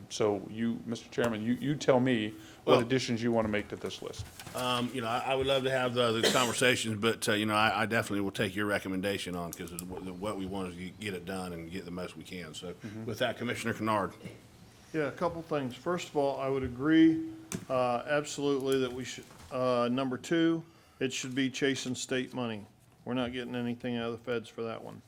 So you, Mr. Chairman, you tell me what Well- additions you want to make to this list. You know, I would love to have the conversations, but, you know, I definitely will take your recommendation on, because what we want is to get it done and get the most we can. So with that, Commissioner Kennard. Yeah, a couple things. First of all, I would agree, absolutely that we should, number two, it should be chasing state money. We're not getting anything out of the feds for that one.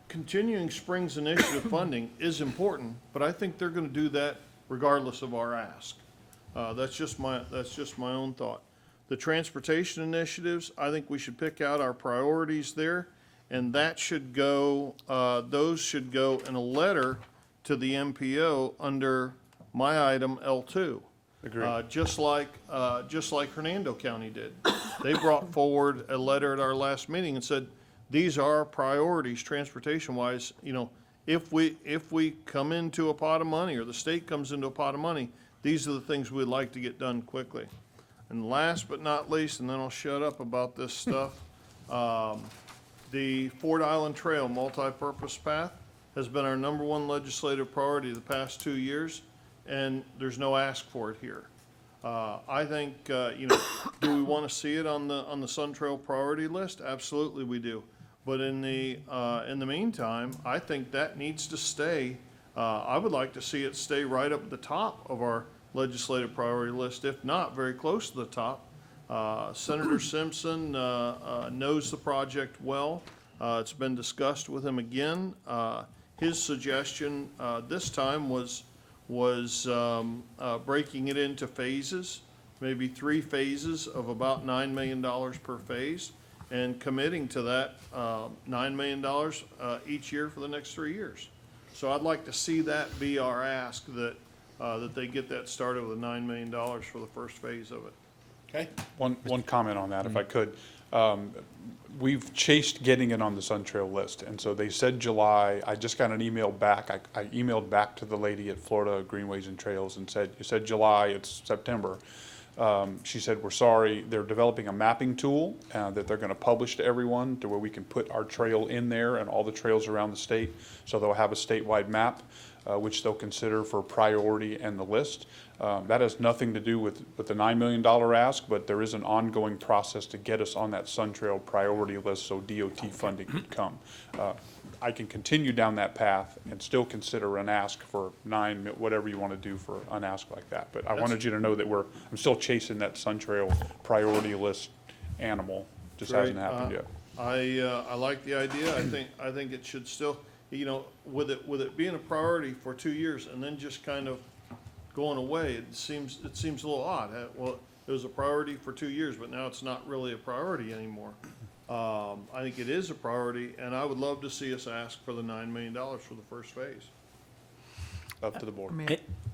Continuing Springs Initiative funding is important, but I think they're gonna do that regardless of our ask. That's just my own thought. The transportation initiatives, I think we should pick out our priorities there, and that should go, those should go in a letter to the MPO under my item L2. Agreed. Just like Hernando County did. They brought forward a letter at our last meeting and said, these are our priorities, transportation-wise. You know, if we come into a pot of money, or the state comes into a pot of money, these are the things we'd like to get done quickly. And last but not least, and then I'll shut up about this stuff, the Ford Island Trail multi-purpose path has been our #1 legislative priority the past 2 years, and there's no ask for it here. I think, you know, do we want to see it on the Sun Trail priority list? Absolutely we do. But in the meantime, I think that needs to stay. I would like to see it stay right up at the top of our legislative priority list, if not very close to the top. Senator Simpson knows the project well. It's been discussed with him again. His suggestion this time was breaking it into phases, maybe 3 phases of about $9 million per phase, and committing to that $9 million each year for the next 3 years. So I'd like to see that be our ask, that they get that started with $9 million for the first phase of it. Okay? One comment on that, if I could. We've chased getting it on the Sun Trail list, and so they said July. I just got an email back. I emailed back to the lady at Florida Greenways and Trails and said, you said July, it's September. She said, we're sorry, they're developing a mapping tool that they're gonna publish to everyone to where we can put our trail in there and all the trails around the state. So they'll have a statewide map, which they'll consider for priority and the list. That has nothing to do with the $9 million ask, but there is an ongoing process to get us on that Sun Trail priority list so DOT funding could come. I can continue down that path and still consider an ask for whatever you want to do for an ask like that. But I wanted you to know that I'm still chasing that Sun Trail priority list animal. Just hasn't happened yet. I like the idea. I think it should still, you know, with it being a priority for 2 years and then just kind of going away, it seems a little odd. Well, it was a priority for 2 years, but now it's not really a priority anymore. I think it is a priority, and I would love to see us ask for the $9 million for the first phase. Up to the board.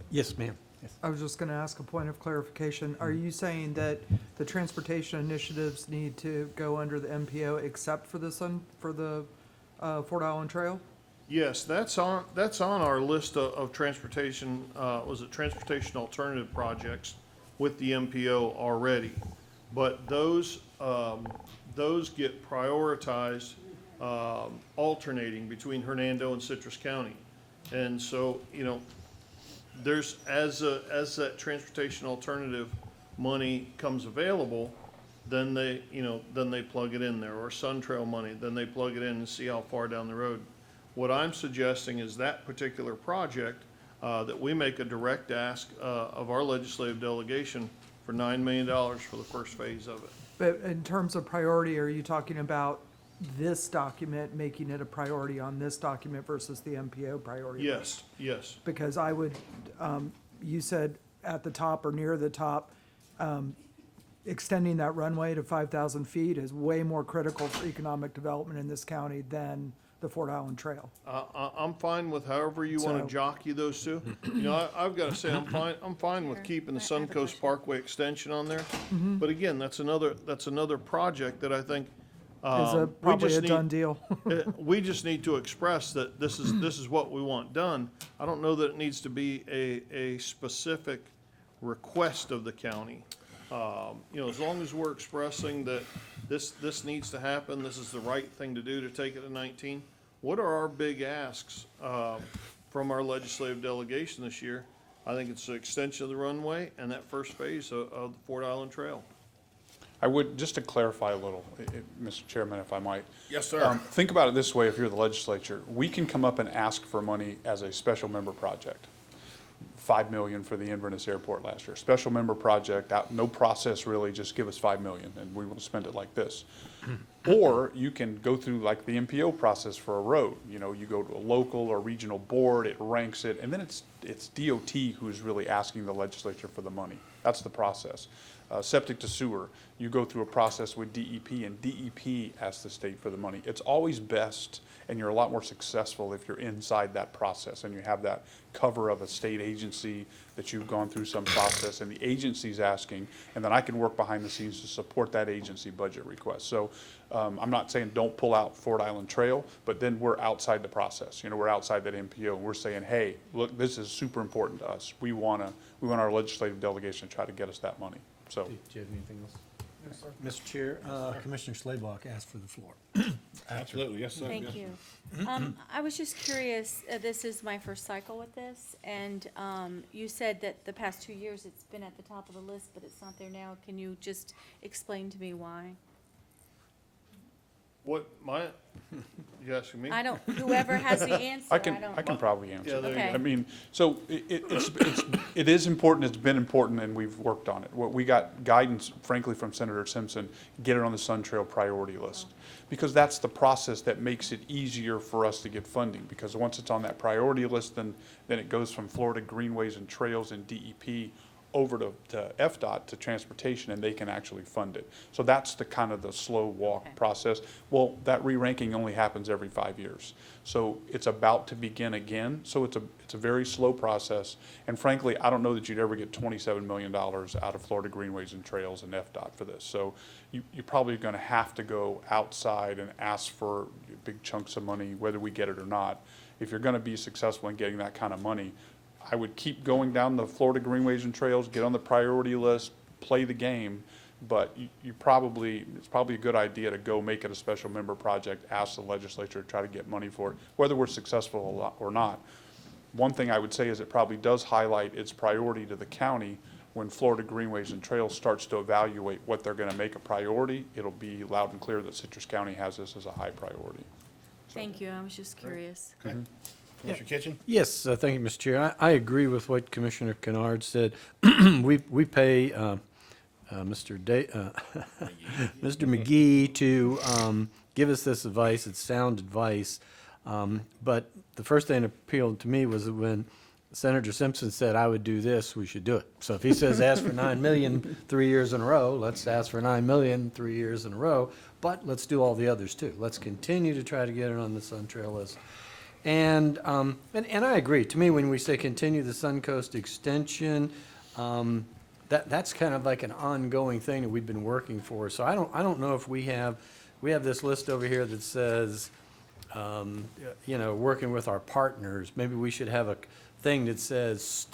Yes, ma'am. Yes. I was just going to ask a point of clarification. Are you saying that the transportation initiatives need to go under the MPO except for the Fort Island Trail? Yes, that's on our list of transportation, was it transportation alternative projects with the MPO already. But those get prioritized, alternating between Hernando and Citrus County. And so, you know, there's, as that transportation alternative money comes available, then they plug it in there, or Sun Trail money, then they plug it in and see how far down the road. What I'm suggesting is that particular project, that we make a direct ask of our legislative delegation for $9 million for the first phase of it. But in terms of priority, are you talking about this document, making it a priority on this document versus the MPO priority? Yes, yes. Because I would, you said at the top or near the top, extending that runway to 5,000 feet is way more critical for economic development in this county than the Fort Island Trail. I'm fine with however you want to jockey those two. You know, I've got to say, I'm fine with keeping the Suncoast Parkway extension on there. But again, that's another project that I think Is probably a done deal. we just need to express that this is what we want done. I don't know that it needs to be a specific request of the county. You know, as long as we're expressing that this needs to happen, this is the right thing to do to take it to 19. What are our big asks from our legislative delegation this year. I think it's an extension of the runway and that first phase of the Fort Island Trail. I would, just to clarify a little, Mr. Chairman, if I might. Yes, sir. Think about it this way, if you're the legislature, we can come up and ask for money as a special member project. 5 million for the Inverness Airport last year. Special member project, no process really, just give us 5 million and we will spend it like this. Or you can go through like the MPO process for a road. You know, you go to a local or regional board, it ranks it, and then it's DOT who's really asking the legislature for the money. That's the process. Septic to sewer, you go through a process with DEP, and DEP asks the state for the money. It's always best, and you're a lot more successful if you're inside that process and you have that cover of a state agency that you've gone through some process and the agency's asking, and then I can work behind the scenes to support that agency budget request. So I'm not saying don't pull out Fort Island Trail, but then we're outside the process. You know, we're outside that MPO, and we're saying, hey, look, this is super important to us. We want our legislative delegation to try to get us that money. So. Do you have anything else? Mr. Chair, Commissioner Slaybaugh asked for the floor. Absolutely, yes, sir. Thank you. I was just curious, this is my first cycle with this, and you said that the past 2 years it's been at the top of the list, but it's not there now. Can you just explain to me why? You asking me? I don't, whoever has the answer, I can probably answer. Yeah, there you Okay. go. I mean, so it is important, it's been important, and we've worked on it. We got guidance, frankly, from Senator Simpson, get it on the Sun Trail priority list. Because that's the process that makes it easier for us to get funding. Because once it's on that priority list, then it goes from Florida Greenways and Trails and DEP over to FDOT, to transportation, and they can actually fund it. So that's the kind of the slow walk process. Well, that re-ranking only happens every 5 years. So it's about to begin again. So it's a very slow process. And frankly, I don't know that you'd ever get $27 million out of Florida Greenways and Trails and FDOT for this. So you're probably going to have to go outside and ask for big chunks of money, whether we get it or not. If you're going to be successful in getting that kind of money, I would keep going down the Florida Greenways and Trails, get on the priority list, play the game, but it's probably a good idea to go make it a special member project, ask the legislature to try to get money for it, whether we're successful or not. One thing I would say is it probably does highlight its priority to the county. When Florida Greenways and Trails starts to evaluate what they're going to make a priority, it'll be loud and clear that Citrus County has this as a high priority. Thank you, I was just curious. Okay. Mr. Kitchen? Yes, thank you, Mr. Chair. I agree with what Commissioner Kennard said. We pay Mr. McGee to give us this advice. It's sound advice. But the first thing that appealed to me was when Senator Simpson said, I would do this, we should do it. So if he says ask for 9 million 3 years in a row, let's ask for 9 million 3 years in a row. But let's do all the others too. Let's continue to try to get it on the Sun Trail list. And I agree. To me, when we say continue the Suncoast extension, that's kind of like an ongoing thing that we've been working for. So I don't know if we have this list over here that says, working with our partners. Maybe we should have a thing that says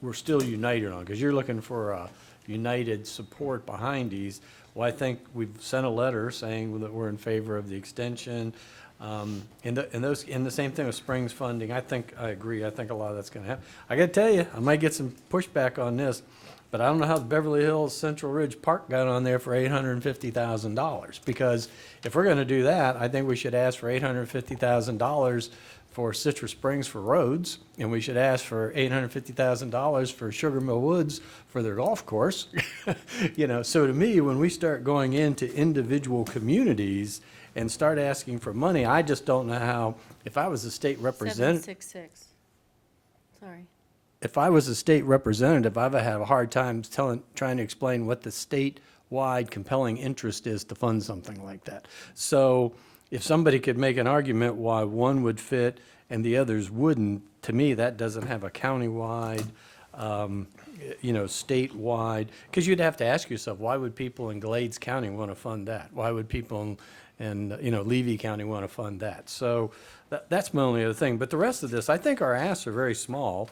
we're still united on, because you're looking for a united support behind these. Well, I think we've sent a letter saying that we're in favor of the extension. And the same thing with Springs funding. I agree. I think a lot of that's going to happen. I got to tell you, I might get some pushback on this, but I don't know how the Beverly Hills Central Ridge Park got on there for $850,000. Because if we're going to do that, I think we should ask for $850,000 for Citrus Springs for roads, and we should ask for $850,000 for Sugar Mill Woods for their golf course. So to me, when we start going into individual communities and start asking for money, I just don't know how, if I was a state representative. 766. Sorry. If I was a state representative, I would have a hard time trying to explain what the statewide compelling interest is to fund something like that. So if somebody could make an argument why one would fit and the others wouldn't, to me, that doesn't have a countywide, statewide, because you'd have to ask yourself, why would people in Glades County want to fund that? Why would people in Levy County want to fund that? So that's my only other thing. But the rest of this, I think our asks are very small.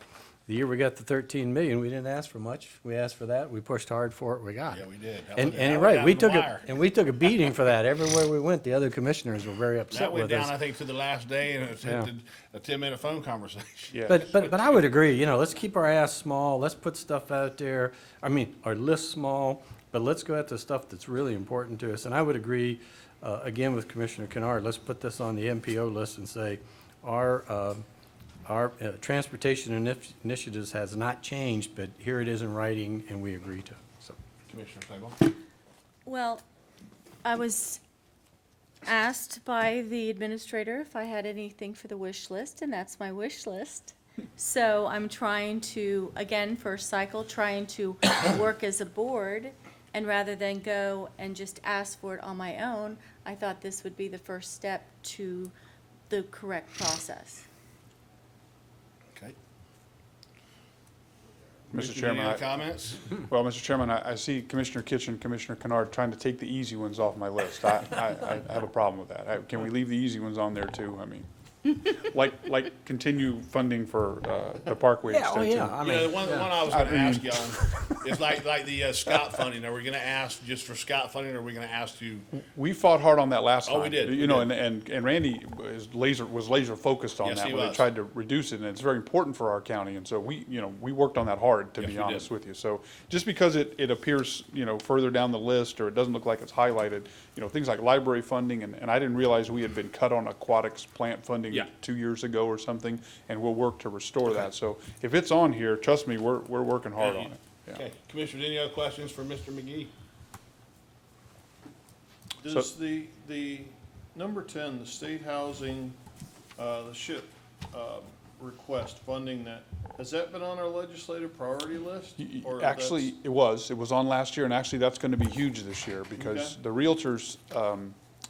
The year we got the 13 million, we didn't ask for much. We asked for that. We pushed hard for it. We got it. Yeah, we did. That And went- and that you're went right, down we the took wire. we took a beating for that. Everywhere we went, the other commissioners were very upset That went with down, us. I think, to the last day, and it's Yeah. a 10-minute phone conversation. Yeah. But I would agree, you know, let's keep our ass small, let's put stuff out there, I mean, our list small, but let's go at the stuff that's really important to us. And I would agree, again, with Commissioner Kennard, let's put this on the MPO list and say, our transportation initiatives has not changed, but here it is in writing, and we agree to. So, Commissioner Slagle? Well, I was asked by the administrator if I had anything for the wish list, and that's my wish list. So I'm trying to, again, first cycle, trying to work as a board, and rather than go and just ask for it on my own, I thought this would be the first step to the correct process. Okay. Mr. Chairman, Any other comments? Well, Mr. Chairman, I see Commissioner Kitchen, Commissioner Kennard trying to take the easy ones off my list. I have a problem with that. Can we leave the easy ones on there too? I mean, like continue funding for the Parkway extension. You know, the one I was gonna ask you on is like the Scott funding. Are we gonna ask just for Scott funding, or are we gonna ask to? We fought hard on that last time. Oh, we did. You know, and Randy was laser focused on Yes, that he when they was. tried to reduce it, and it's very important for our county. And so we worked on that hard, to Yes, be we honest did. with you. So just because it appears, further down the list, or it doesn't look like it's highlighted, things like library funding, and I didn't realize we had been cut on aquatics plant funding Yeah. 2 years ago or something, and we'll work to restore that. So if it's on here, trust me, we're working hard on it. Yeah. Okay, Commissioners, any other questions for Mr. McGee? Does the number 10, the state housing, the SHIP request funding that, has that been on our legislative priority list? Or Actually, it was on last year, and actually, that's gonna be huge this year, because the realtors,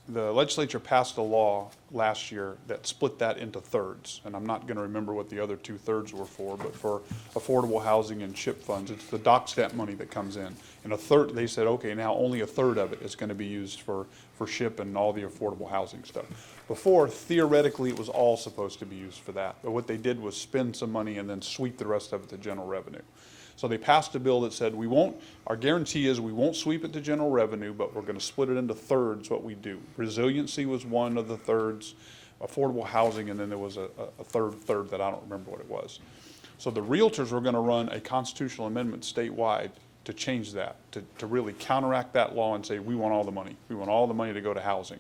the legislature passed a law last year that split that into thirds, and I'm not gonna remember what the other 2/3 were for, but for affordable housing and SHIP funds, it's the dock stamp money that comes in. And a third, they said, okay, now only a third of it is gonna be used for SHIP and all the affordable housing stuff. Before, theoretically, it was all supposed to be used for that, but what they did was spend some money and then sweep the rest of it to general revenue. So they passed a bill that said, our guarantee is we won't sweep it to general revenue, but we're gonna split it into thirds, what we do. Resiliency was one of the thirds, affordable housing, and then there was a third that I don't remember what it was. So the realtors were gonna run a constitutional amendment statewide to change that, to really counteract that law and say, we want all the money. We want all the money to go to housing.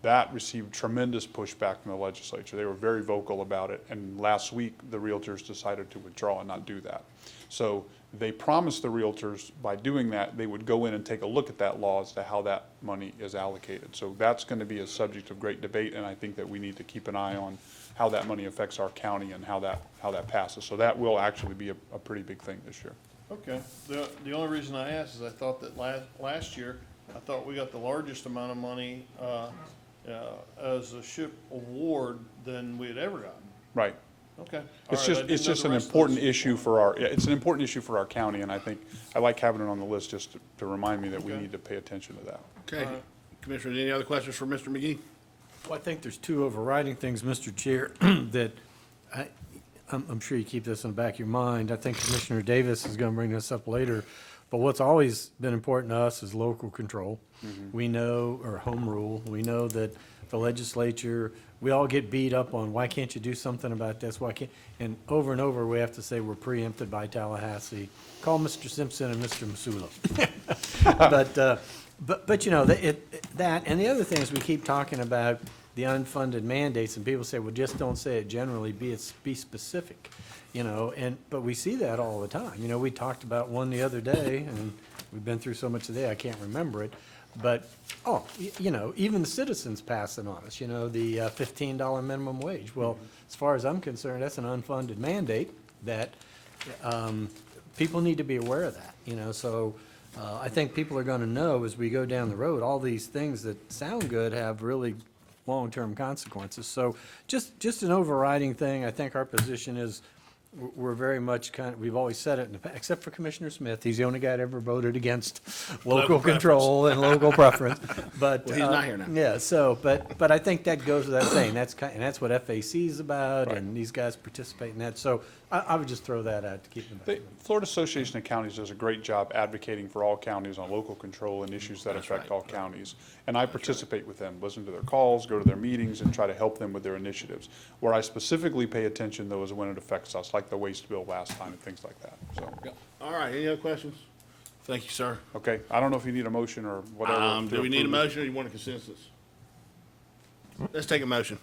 That received tremendous pushback from the legislature. They were very vocal about it, and last week, the realtors decided to withdraw and not do that. So they promised the realtors by doing that, they would go in and take a look at that law as to how that money is allocated. So that's going to be a subject of great debate, and I think that we need to keep an eye on how that money affects our county and how that passes. So that will actually be a pretty big thing this year. Okay. The only reason I asked is I thought that last year, I thought we got the largest amount of money as a SHIP award than we had ever gotten. Right. Okay. It's All right, I didn't just know the an rest of important those. issue for it's an important issue for our county, and I think, I like having it on the list just to remind me that we Okay. need to pay attention to that. Okay, Commissioners, any other questions for Mr. McGee? well, I think there's two overriding things, Mr. Chair, that I'm sure you keep this in the back of your mind. I think Commissioner Davis is going to bring this up later, but what's always been important to us is local control. We know, or home rule, we know that the legislature, we all get beat up on, why can't you do something about this, why can't, and over, we have to say we're preempted by Tallahassee. Call Mr. Simpson and Mr. Masula. But you know, that, and the other thing is we keep talking about the unfunded mandates, and people say, well, just don't say it generally, be specific, but we see that all the time. We talked about one the other day, and we've been through so much today, I can't remember it, but, even the citizens pass it on us, the $15 minimum wage. Well, as far as I'm concerned, that's an unfunded mandate that people need to be aware of that, so I think people are going to know as we go down the road, all these things that sound good have really long-term consequences. So just an overriding thing, I think our position is we're very much we've always said it in the past, except for Commissioner Smith. He's the only guy that ever voted against local control and local preference. But Well, he's not here now. Yeah, so, but I think that goes without saying. And that's what FAC is about, and these guys participate in that. So I would just throw that out to keep them. The Florida Association of Counties does a great job advocating for all counties on local control and issues that affect all counties. And I participate with them, listen to their calls, go to their meetings, and try to help them with their initiatives. Where I specifically pay attention, though, is when it affects us, like the waste bill last time and things like that, so. All right, any other questions? Thank you, sir. Okay, I don't know if you need a motion or whatever. Do we need a approve it. motion or you want a consensus? Let's take a motion.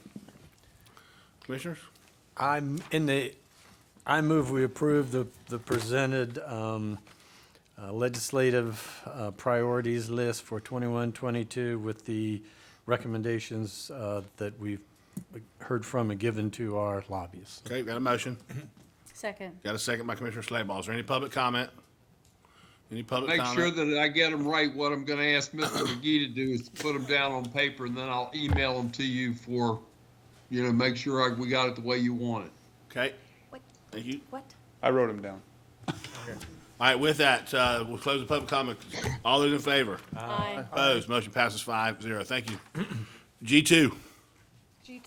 Commissioners? I move we approve the presented legislative priorities list for 21-22 with the recommendations that we've heard from and given to our lobbyists. Okay, got a motion. Second. Got a second by Commissioner Slayball. Is there any public comment? Any public Make comment? sure that I get them right. What I'm gonna ask Mr. McGee to do is put them down on paper, and then I'll email them to you for, make sure we got it the way you want it. Okay. What? Thank you. What? I wrote them down. All right, with that, we'll close the public comment. All those in favor? Aye. Opposed? Motion passes 5-0. Thank you. G2. G2,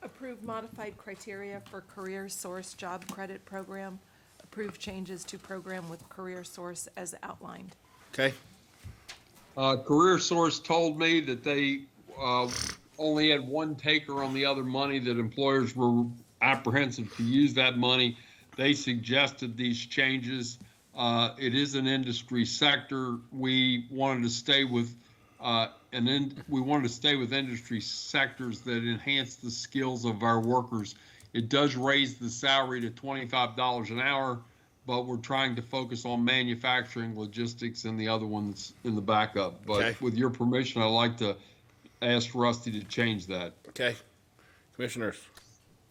approve modified criteria for Career Source Job Credit Program. Approve changes to program with Career Source as outlined. Okay. Career Source told me that they only had one taker on the other money, that employers were apprehensive to use that money. They suggested these changes. It is an industry sector. We wanted to stay with industry sectors that enhance the skills of our workers. It does raise the salary to $25 an hour, but we're trying to focus on manufacturing, logistics, and the other ones in the backup. But Okay. with your permission, I'd like to ask Rusty to change that. Okay. Commissioners.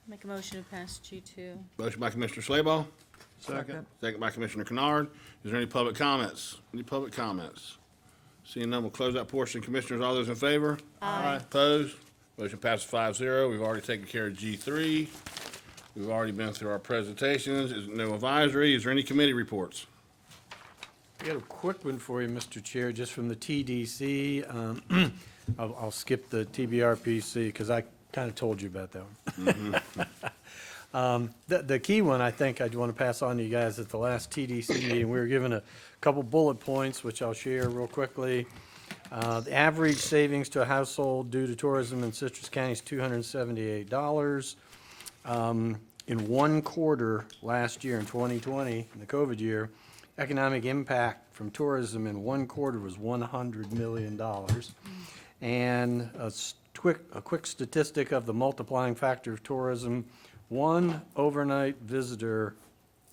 Make a motion to pass G2. Motion by Commissioner Slayball. Second. Second by Commissioner Kennard. Is there any public comments? Any public comments? Seeing none, we'll close that portion. Commissioners, all those in favor? Aye. Opposed? Motion passes 5-0. We've already taken care of G3. We've already been through our presentations. Is no advisory. Is there any committee reports? I got a quick one for you, Mr. Chair, just from the TDC. I'll skip the TBRPC because I kind of told you about that one. The key one, I think I'd want to pass on to you guys at the last TDC meeting. We were given a couple bullet points, which I'll share real quickly. The average savings to a household due to tourism in Citrus County is $278. In one quarter last year, in 2020, in the COVID year, economic impact from tourism in one quarter was $100 million. And a quick statistic of the multiplying factor of tourism, one overnight visitor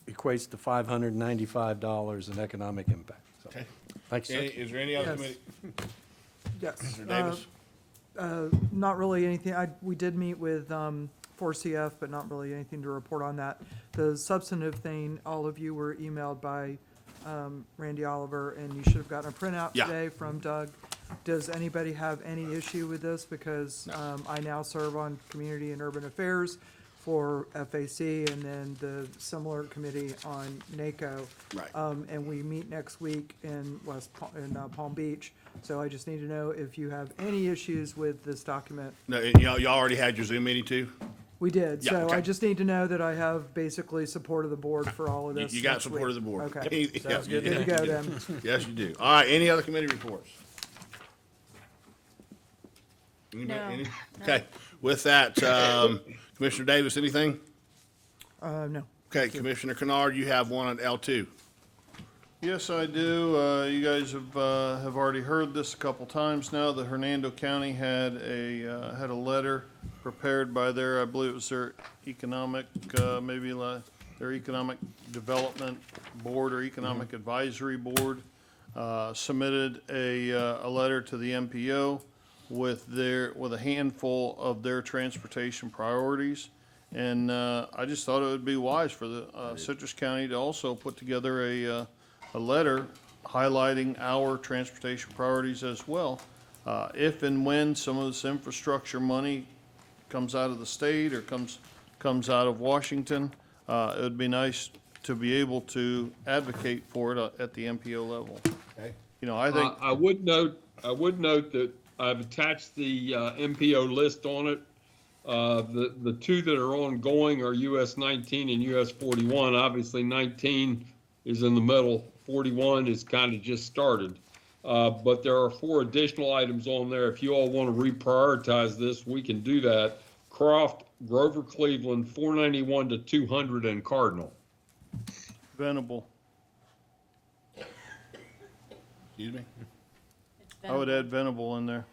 equates to $595 in economic impact. So, Okay. thanks, sir. Is there any other Yes. committee? Yes. Mr. Davis? Not really anything. We did meet with 4CF, but not really anything to report on that. The substantive thing, all of you were emailed by Randy Oliver, and you should have gotten a printout Yeah. today from Doug. Does anybody have any issue with this? Because I now serve on Community and Urban Affairs for FAC, and then the similar committee on NACO. Right. And we meet next week in Palm Beach. So I just need to know if you have any issues with this document. No, y'all already had your Zoom meeting too? We did, Yeah, so okay. I just need to know that I have basically support of the board for all of this. You got next support week. of the board. Okay. Sounds good to Good to me. go then. Yes, you do. All right, any other committee reports? Anybody- No. any? Okay, with that, Commissioner Davis, anything? No. Okay, Commissioner Kennard, you have one on L2. Yes, I do. You guys have already heard this a couple times now. The Hernando County had a letter prepared by I believe it was their economic, their economic development board or economic advisory board, submitted a letter to the MPO with a handful of their transportation priorities. And I just thought it would be wise for the Citrus County to also put together a letter highlighting our transportation priorities as well. If and when some of this infrastructure money comes out of the state or comes out of Washington, it would be nice to be able to advocate for it at the MPO level. Okay. You know, I think, I would note that I've attached the MPO list on it. The two that are ongoing are US 19 and US 41. Obviously, 19 is in the middle, 41 is kind of just started. But there are 4 additional items on there. If you all want to reprioritize this, we can do that. Croft, Grover Cleveland, 491 to 200, and Cardinal. Venable. Excuse me? I would add Venable in there.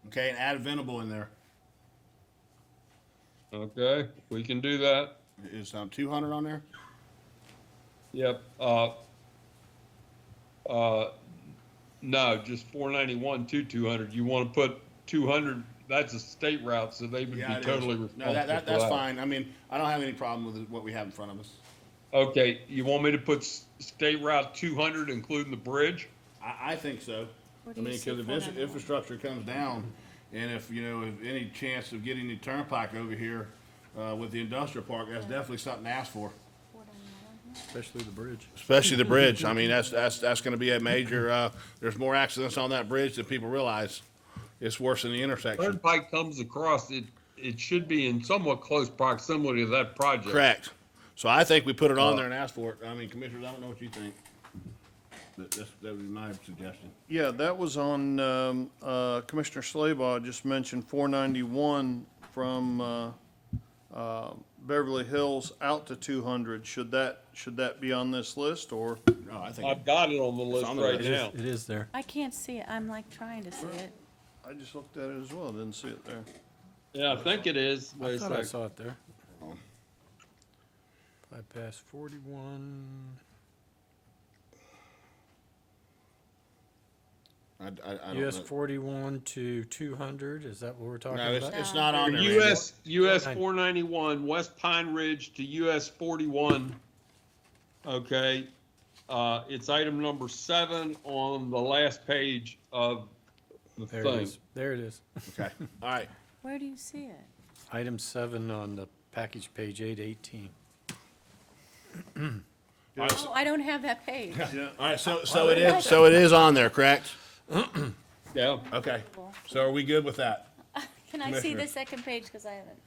Okay, and add Venable in there. Okay, we can do that. Is 200 on there? Yep. No, just 491 to 200. You want to put 200, that's a state route, so they would Yeah, be it is. totally responsible No, for that. that's fine. I mean, I don't have any problem with what we have in front of us. Okay, you want me to put state route 200, including the bridge? I think so. Where I do you mean, see because if this 491? infrastructure comes down, and if any chance of getting the turnpike over here with the industrial park, that's definitely something to ask for. Especially the bridge. Especially the bridge. I mean, that's gonna be a major, there's more accidents on that bridge than people realize. It's worse than the intersection. Turnpike comes across, it should be in somewhat close proximity to that project. Correct. So I think we put it on there and ask for it. I mean, Commissioners, I don't know what you think. But that would be my suggestion. Yeah, that was on, Commissioner Slaybaugh just mentioned 491 from Beverly Hills out to 200. Should that be on this list, or? No, I think. I've got it on the list on the right list. now. It is there. I can't see it. I'm like trying to see it. I just looked at it as well, didn't see it there. Yeah, I think it is. Wait I a thought I sec. saw it there. Bypass 41. I don't US know. 41 to 200, is that what we're talking No, about? it's not on there. US Randy. 491, West Pine Ridge to US 41. Okay, it's item number 7 on the last page of the There it thing. is. There it is. Okay, all right. Where do you see it? Item 7 on the package, page 818. Oh, I don't have that page. All right, so it is on there, correct? Yeah. Okay, so are we good with that? Can I see Commissioner. the second page, because I haven't.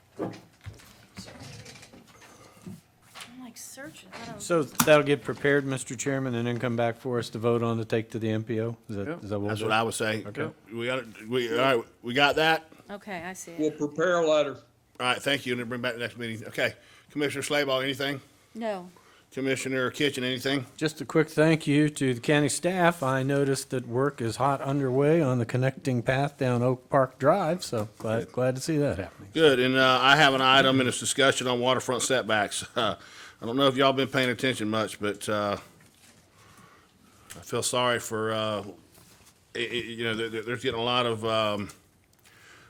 I'm like searching. I don't. So that'll get prepared, Mr. Chairman, and then come back for us to vote on to take to the MPO? Is that what we'll That's do? what I would say. Okay. All right, we got that? Okay, I see We'll it. prepare a letter. All right, thank you, and then bring back the next meeting. Okay, Commissioner Slayball, anything? No. Commissioner Kitchen, anything? Just a quick thank you to the county staff. I noticed that work is hot underway on the connecting path down Oak Park Drive, so glad to see that happening. Good, and I have an item in this discussion on waterfront setbacks. I don't know if y'all been paying attention much, but I feel sorry for, there's getting a lot of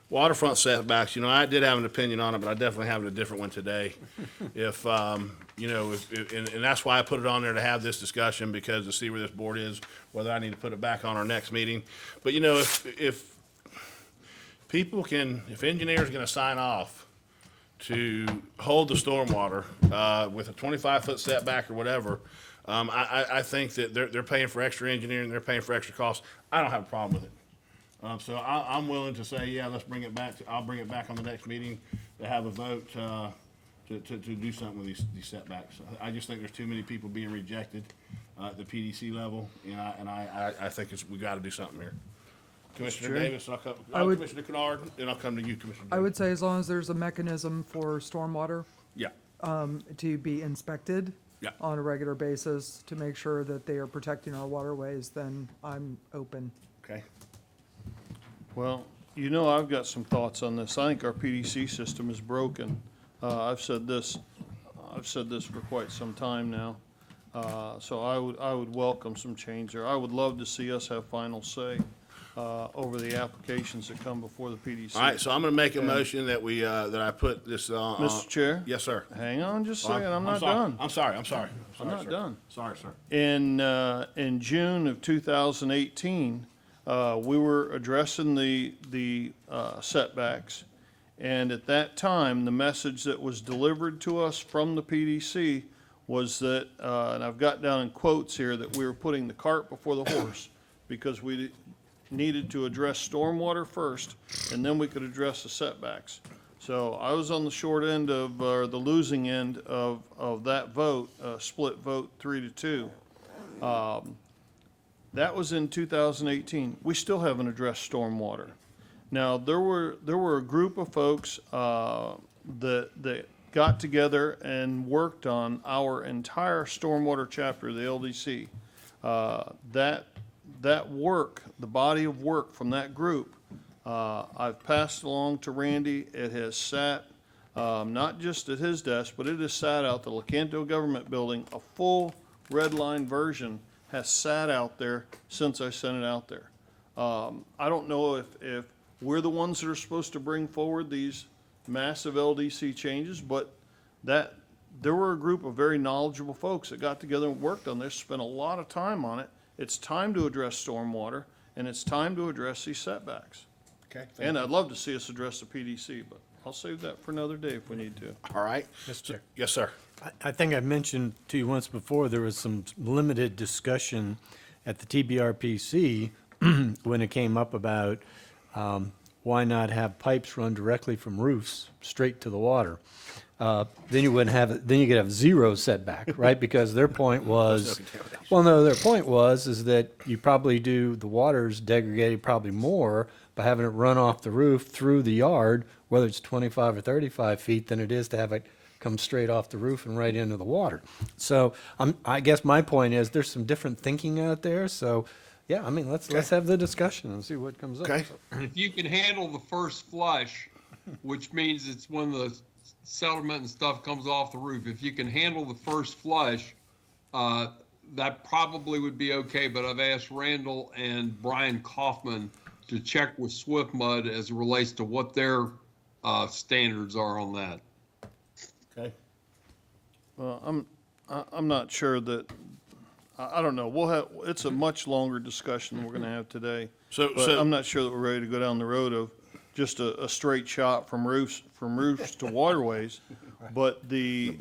waterfront setbacks. I did have an opinion on it, but I definitely have a different one today. If, and that's why I put it on there to have this discussion, because to see where this board is, whether I need to put it back on our next meeting. But, if people can, if engineers are gonna sign off to hold the stormwater, with a 25-foot setback or whatever, I think that they're paying for extra engineering, they're paying for extra costs. I don't have a problem with it. So I'm willing to say, yeah, let's bring it back. I'll bring it back on the next meeting to have a vote, to do something with these setbacks. I just think there's too many people being rejected, at the PDC level, and I think we gotta do something here. Commissioner Chair? Davis, and I would- Commissioner Kennard, and I'll come to you, Commissioner I Davis. would say as long as there's a mechanism for stormwater, Yeah, to be inspected Yeah. on a regular basis to make sure that they are protecting our waterways, then I'm open. okay. Well, I've got some thoughts on this. I think our PDC system is broken. I've said this for quite some time now. So I would welcome some change there. I would love to see us have final say, over the applications that come before the PDC. All right, so I'm gonna make a motion that that I put this on. Mr. Chair? Yes, sir. Hang on just a second, I'm not sorry. done. I'm sorry. I'm not sir. done. Sorry, sir. In June of 2018, we were addressing the setbacks, And at that time, the message that was delivered to us from the PDC was that, and I've got down in quotes here, that we were putting the cart before the horse because we needed to address stormwater first, and then we could address the setbacks. So I was on the short end of, or the losing end of that vote, split vote 3-2. That was in 2018. We still haven't addressed stormwater. Now, there were a group of folks that got together and worked on our entire stormwater chapter of the LDC. That work, the body of work from that group, I've passed along to Randy. It has sat, not just at his desk, but it has sat out the Lecanto Government Building. A full red line version has sat out there since I sent it out there. I don't know if we're the ones that are supposed to bring forward these massive LDC changes, but there were a group of very knowledgeable folks that got together and worked on this, spent a lot of time on it. It's time to address stormwater, and it's time to address these setbacks. Okay. And I'd love to see us address the PDC, but I'll save that for another day if we need to. All right. Mr. Chair. Yes, sir. I think I mentioned to you once before, there was some limited discussion at the TBRPC when it came up about why not have pipes run directly from roofs straight to the water. Then you wouldn't have it, then you could have zero setback, right? Because their point was, their point was that you probably do, the water's degraded probably more by having it run off the roof through the yard, whether it's 25 or 35 feet, than it is to have it come straight off the roof and right into the water. So I guess my point is there's some different thinking out there. So yeah, I mean, let's have the discussion and see what comes up. Okay. If you can handle the first flush, which means it's when the sediment and stuff comes off the roof, if you can handle the first flush, that probably would be okay. But I've asked Randall and Brian Kaufman to check with Swift Mud as it relates to what their standards are on that. Okay. Well, I'm not sure that, I don't know. It's a much longer discussion we're gonna have today. So I'm not sure that we're ready to go down the road of just a straight shot from roofs to waterways. But the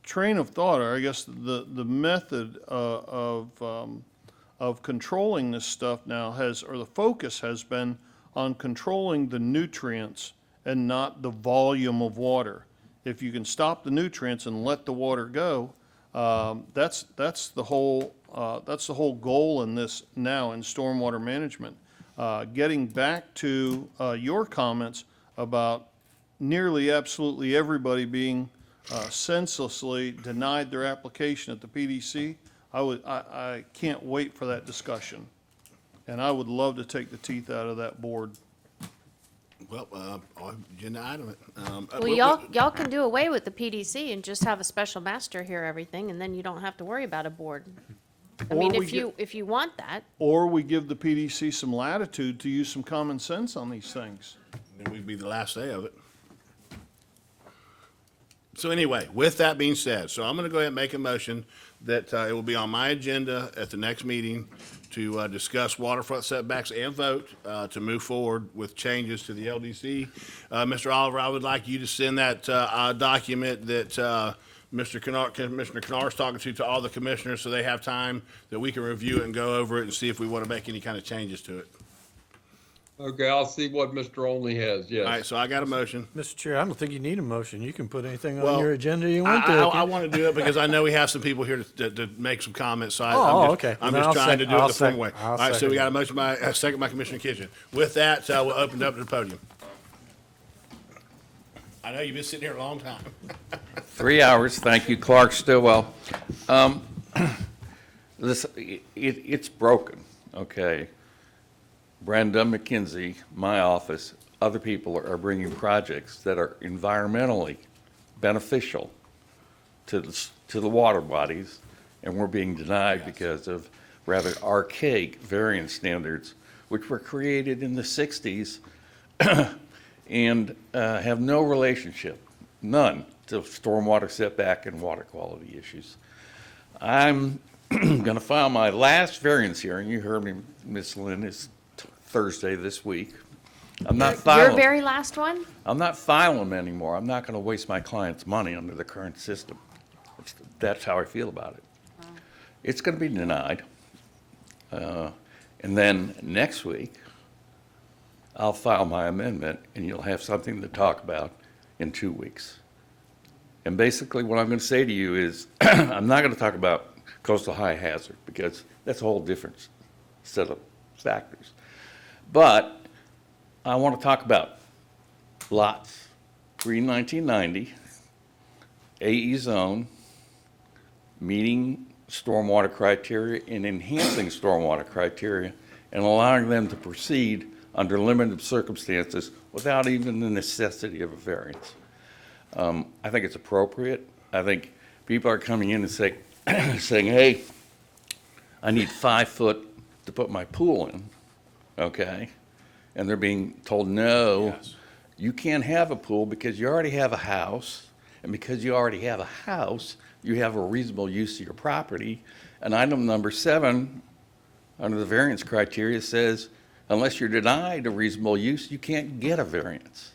train of thought, or I guess the method of controlling this stuff now the focus has been on controlling the nutrients and not the volume of water. If you can stop the nutrients and let the water go, that's the whole goal in this now in stormwater management. Getting back to your comments about nearly absolutely everybody being senselessly denied their application at the PDC, I can't wait for that discussion, and I would love to take the teeth out of that board. Well, agenda item. Well, y'all can do away with the PDC and just have a special master hear everything, and then you don't have to worry about a board. I mean, if you want that. Or we give the PDC some latitude to use some common sense on these things. Then we'd be the last day of it. So anyway, with that being said, so I'm going to go ahead and make a motion that it will be on my agenda at the next meeting to discuss waterfront setbacks and vote to move forward with changes to the LDC. Mr. Oliver, I would like you to send that document that Commissioner Kennard's talking to all the commissioners, so they have time that we can review it and go over it and see if we want to make any kind of changes to it. Okay, I'll see what Mr. Only has, yes. All right, so I got a motion. Mr. Chair, I don't think you need a motion. You can put anything on Well, your agenda you want to. I want to do it because I know we have some people here to make some comments, so okay. I'm Then just I'll trying to do it I'll the firm second- way. I'll All right, so we second got a it. motion by, a second by Commissioner Kitchen. With that, we'll open it up to the podium. I know you've been sitting here a long time. 3 hours, thank you, Clark Stillwell. It's broken, okay? Brenda McKinsey, my office, other people are bringing projects that are environmentally beneficial to the water bodies, and we're being denied because of rather archaic variance standards, which were created in the 60s and have no relationship, none, to stormwater setback and water quality issues. I'm going to file my last variance hearing. You heard me, Ms. Lynn, is Thursday this week. I'm not Your filing. very last one? I'm not filing them anymore. I'm not going to waste my client's money under the current system. That's how I feel about it. It's going to be denied. And then next week, I'll file my amendment, and you'll have something to talk about in 2 weeks. And basically, what I'm going to say to you is, I'm not going to talk about coastal high hazard, because that's a whole different set of factors. But I want to talk about lots, green 1990, AE zone, meeting stormwater criteria and enhancing stormwater criteria, and allowing them to proceed under limited circumstances without even the necessity of a variance. I think it's appropriate. I think people are coming in and saying, hey, I need 5 foot to put my pool in, okay? And they're being told, no, you can't have a pool because you already have a house. And because you already have a house, you have a reasonable use of your property. And item number 7, under the variance criteria, says, unless you're denied a reasonable use, you can't get a variance.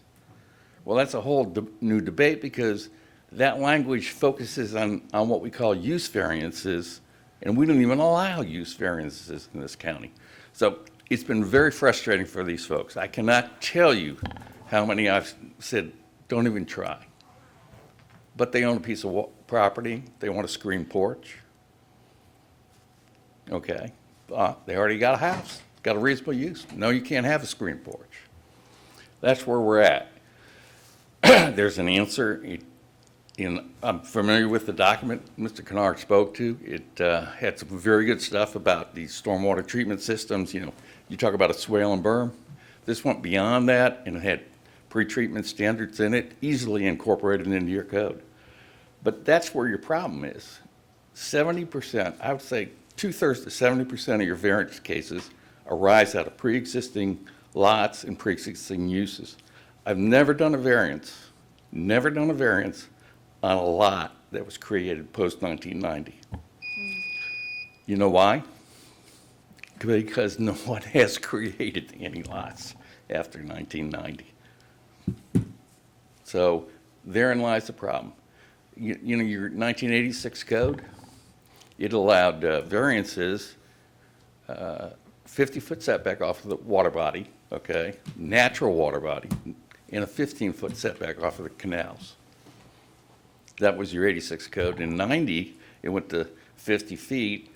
Well, that's a whole new debate, because that language focuses on what we call use variances, and we don't even allow use variances in this county. So it's been very frustrating for these folks. I cannot tell you how many I've said, don't even try. But they own a piece of property, they want a screen porch. Okay, they already got a house, got a reasonable use. No, you can't have a screen porch. That's where we're at. There's an answer. I'm familiar with the document Mr. Kennard spoke to. It had some very good stuff about these stormwater treatment systems. You know, you talk about a swale and berm. This went beyond that, and it had pre-treatment standards in it, easily incorporated into your code. But that's where your problem is. 70%, I would say 2/3 to 70% of your variance cases arise out of pre-existing lots and pre-existing uses. I've never done a variance on a lot that was created post-1990. You know why? Because no one has created any lots after 1990. So therein lies the problem. You know, your 1986 code, it allowed variances, 50-foot setback off of the water body, okay, natural water body, and a 15-foot setback off of the canals. That was your 86 code. In 90, it went to 50 feet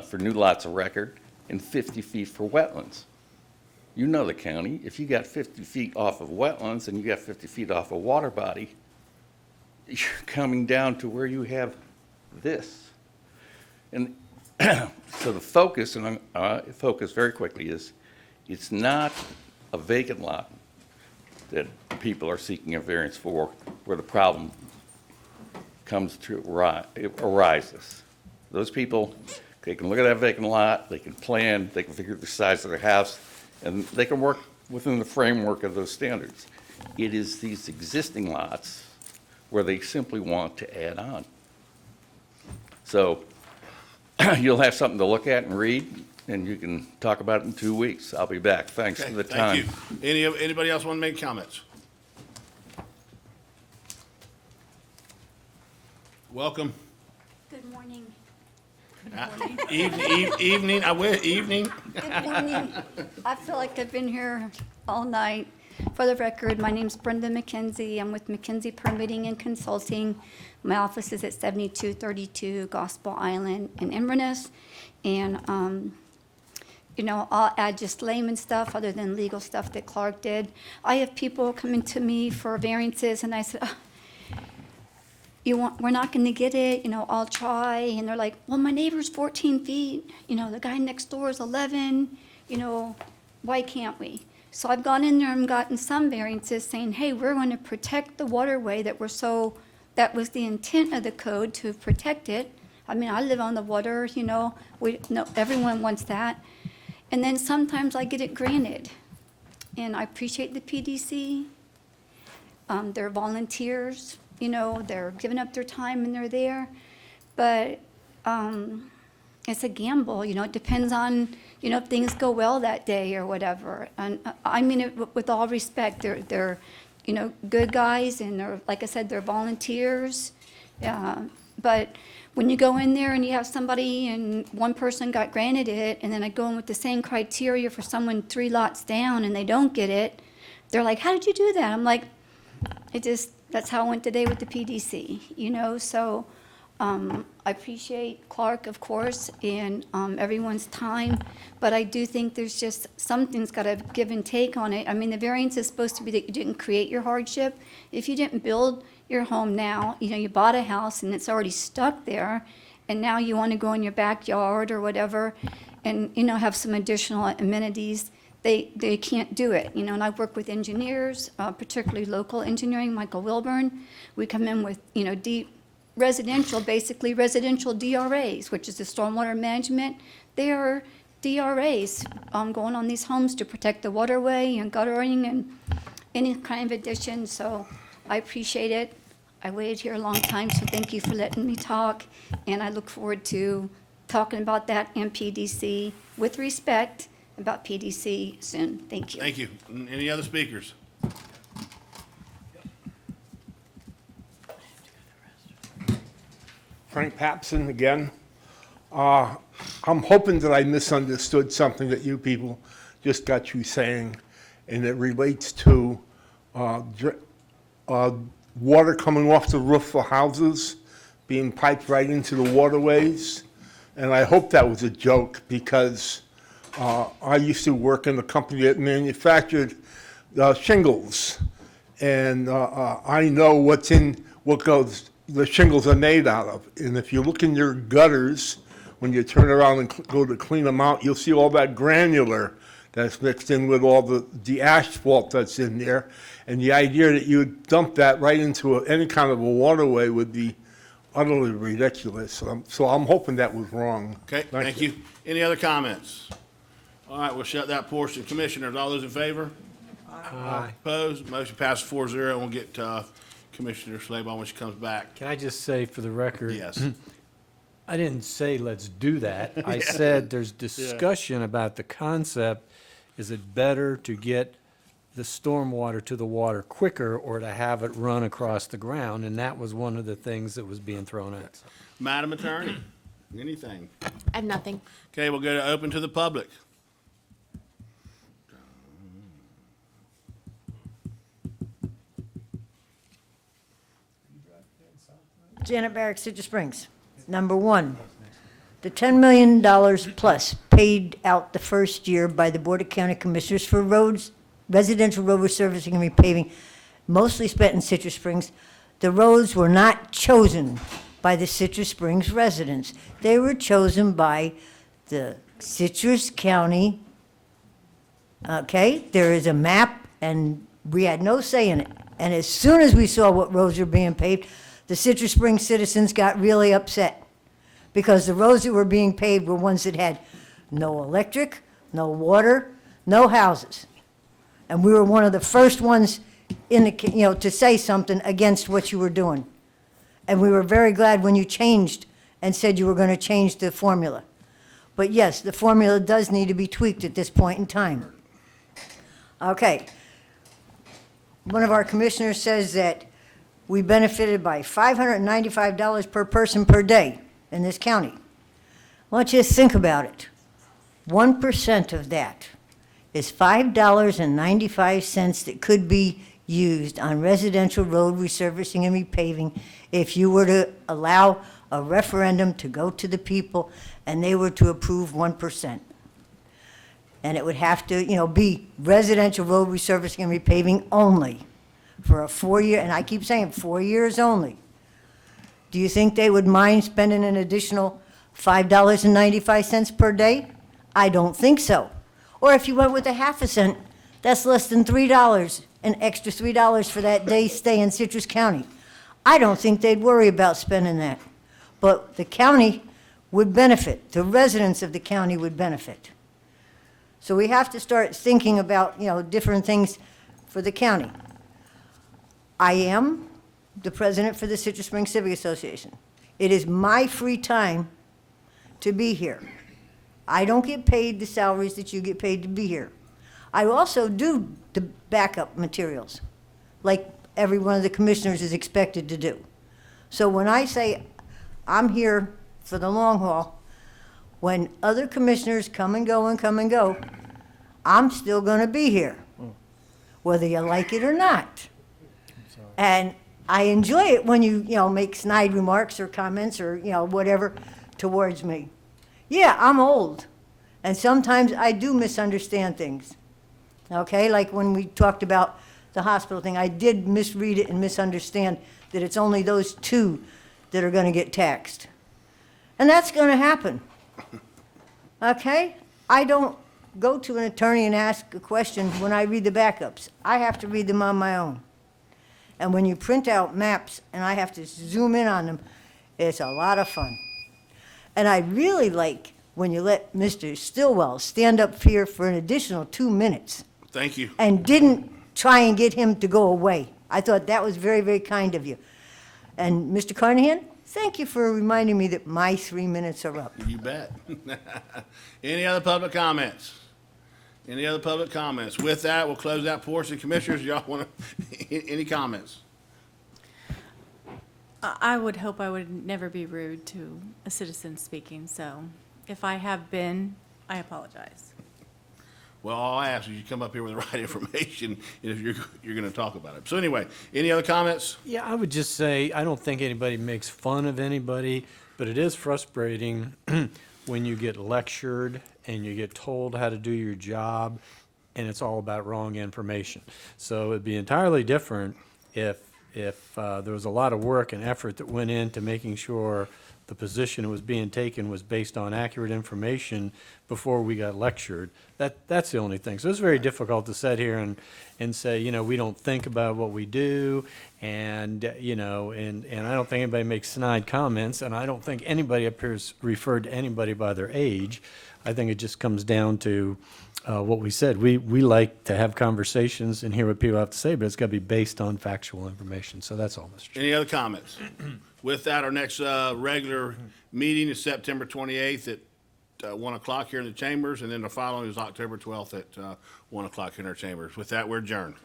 for new lots of record and 50 feet for wetlands. You know the county, if you got 50 feet off of wetlands and you got 50 feet off a water body, you're coming down to where you have this. And so the focus, and focus very quickly, is it's not a vacant lot that people are seeking a variance for where the problem comes to arises. Those people, they can look at that vacant lot, they can plan, they can figure the size of their house, and they can work within the framework of those standards. It is these existing lots where they simply want to add on. So you'll have something to look at and read, and you can talk about it in 2 weeks. I'll be back. Thanks for the time. Thank you. Anybody else want to make comments? Welcome. Good morning. Evening, evening. Good morning. I feel like I've been here all night. For the record, my name's Brenda McKenzie. I'm with McKenzie Permitting and Consulting. My office is at 7232 Gospel Island in Inverness. And, you know, I'll add just layman stuff other than legal stuff that Clark did. I have people coming to me for variances, and I said, we're not going to get it, you know, I'll try. And they're like, well, my neighbor's 14 feet, you know, the guy next door is 11, you know, why can't we? So I've gone in there and gotten some variances saying, hey, we're going to protect the waterway that that was the intent of the code, to protect it. I mean, I live on the water, you know, everyone wants that. And then sometimes I get it granted. And I appreciate the PDC. They're volunteers. You know, they're giving up their time and they're there. But, and it's a gamble, you know, it depends on, you know, if things go well that day or whatever. And I mean it with all respect, they're, you know, good guys, and they're, like I said, they're volunteers. But when you go in there and you have somebody and one person got granted it, and then I go in with the same criteria for someone 3 lots down and they don't get it, they're like, how did you do that? I'm like, that's how I went today with the PDC, you know, so I appreciate Clark, of course, and everyone's time, but I do think there's just, something's got to give and take on it. I mean, the variance is supposed to be that you didn't create your hardship. If you didn't build your home now, you know, you bought a house and it's already stuck there, and now you want to go in your backyard or whatever and, you know, have some additional amenities, they can't do it, you know, and I work with engineers, particularly local engineering, Michael Wilburn. We come in with, you know, deep residential, basically residential DRAs, which is the stormwater management. They are DRAs going on these homes to protect the waterway and guttering and any kind of addition, so I appreciate it. I waited here a long time, so thank you for letting me talk, and I look forward to talking about that and PDC with respect about PDC soon. Thank you. Thank you. Any other speakers? Frank Papson again. I'm hoping that I misunderstood something that you people just got through saying, and it relates to water coming off the roof of houses being piped right into the waterways. And I hope that was a joke, because I used to work in a company that manufactured shingles, and I know what the shingles are made out of. And if you look in your gutters, when you turn around and go to clean them out, you'll see all that granular that's mixed in with all the asphalt that's in there. And the idea that you would dump that right into any kind of a waterway would be utterly ridiculous. So I'm hoping that was wrong. Okay, thank you. Any other comments? All right, we'll shut that portion. Commissioners, all those in favor? Aye. Opposed? Motion passes 4-0. We'll get Commissioner Slabaugh when she comes back. Can I just say for the record? Yes. I didn't say let's do that. I said there's discussion about the concept. Is it better to get the stormwater to the water quicker or to have it run across the ground? And that was one of the things that was being thrown at. Madam Attorney, anything? I have nothing. Okay, we'll go to open to the public. Janet Barrett, Citrus Springs. Number one, the $10 million plus paid out the first year by the Board of County Commissioners for roads, residential road resurfacing and repaving, mostly spent in Citrus Springs. The roads were not chosen by the Citrus Springs residents. They were chosen by the Citrus County, okay? There is a map, and we had no say in it. And as soon as we saw what roads were being paved, the Citrus Springs citizens got really upset, because the roads that were being paved were ones that had no electric, no water, no houses. And we were one of the first ones in the, to say something against what you were doing. And we were very glad when you changed and said you were going to change the formula. But yes, the formula does need to be tweaked at this point in time. Okay. One of our commissioners says that we benefited by $595 per person per day in this county. Why don't you think about it? 1% of that is $5.95 that could be used on residential road resurfacing and repaving if you were to allow a referendum to go to the people and they were to approve 1%. And it would have to, be residential road resurfacing and repaving only for a 4-year, and I keep saying 4 years only. Do you think they would mind spending an additional $5.95 per day? I don't think so. Or if you went with a half a cent, that's less than $3, an extra $3 for that day's stay in Citrus County. I don't think they'd worry about spending that. But the county would benefit, the residents of the county would benefit. So we have to start thinking about, different things for the county. I am the president for the Citrus Springs Civic Association. It is my free time to be here. I don't get paid the salaries that you get paid to be here. I also do the backup materials, like every one of the commissioners is expected to do. So when I say I'm here for the long haul, when other commissioners come and go, I'm still gonna be here, whether you like it or not. And I enjoy it when you make snide remarks or comments or, whatever towards me. Yeah, I'm old, and sometimes I do misunderstand things. Okay, like when we talked about the hospital thing, I did misread it and misunderstand that it's only those two that are gonna get taxed. And that's gonna happen. Okay? I don't go to an attorney and ask a question when I read the backups. I have to read them on my own. And when you print out maps and I have to zoom in on them, it's a lot of fun. And I really like when you let Mr. Stillwell stand up here for an additional 2 minutes Thank you. and didn't try and get him to go away. I thought that was very, very kind of you. And Mr. Carnahan, thank you for reminding me that my 3 minutes are up. You bet. Any other public comments? Any other public comments? With that, we'll close that portion. Commissioners, y'all want to, any comments? I would hope I would never be rude to a citizen speaking, so if I have been, I apologize. Well, all I ask is you come up here with the right information if you're going to talk about it. So anyway, any other comments? Yeah, I would just say, I don't think anybody makes fun of anybody, but it is frustrating when you get lectured and you get told how to do your job, and it's all about wrong information. So it'd be entirely different if there was a lot of work and effort that went into making sure the position that was being taken was based on accurate information before we got lectured. That's the only thing. So it's very difficult to sit here and say, we don't think about what we do, and I don't think anybody makes snide comments, and I don't think anybody up here has referred to anybody by their age. I think it just comes down to what we said. We like to have conversations and hear what people have to say, but it's got to be based on factual information. So that's all, Mr. Chair. Any other comments? With that, our next regular meeting is September 28th at 1 o'clock here in the chambers, and then the following is October 12th at 1 o'clock in our chambers. With that, we're adjourned.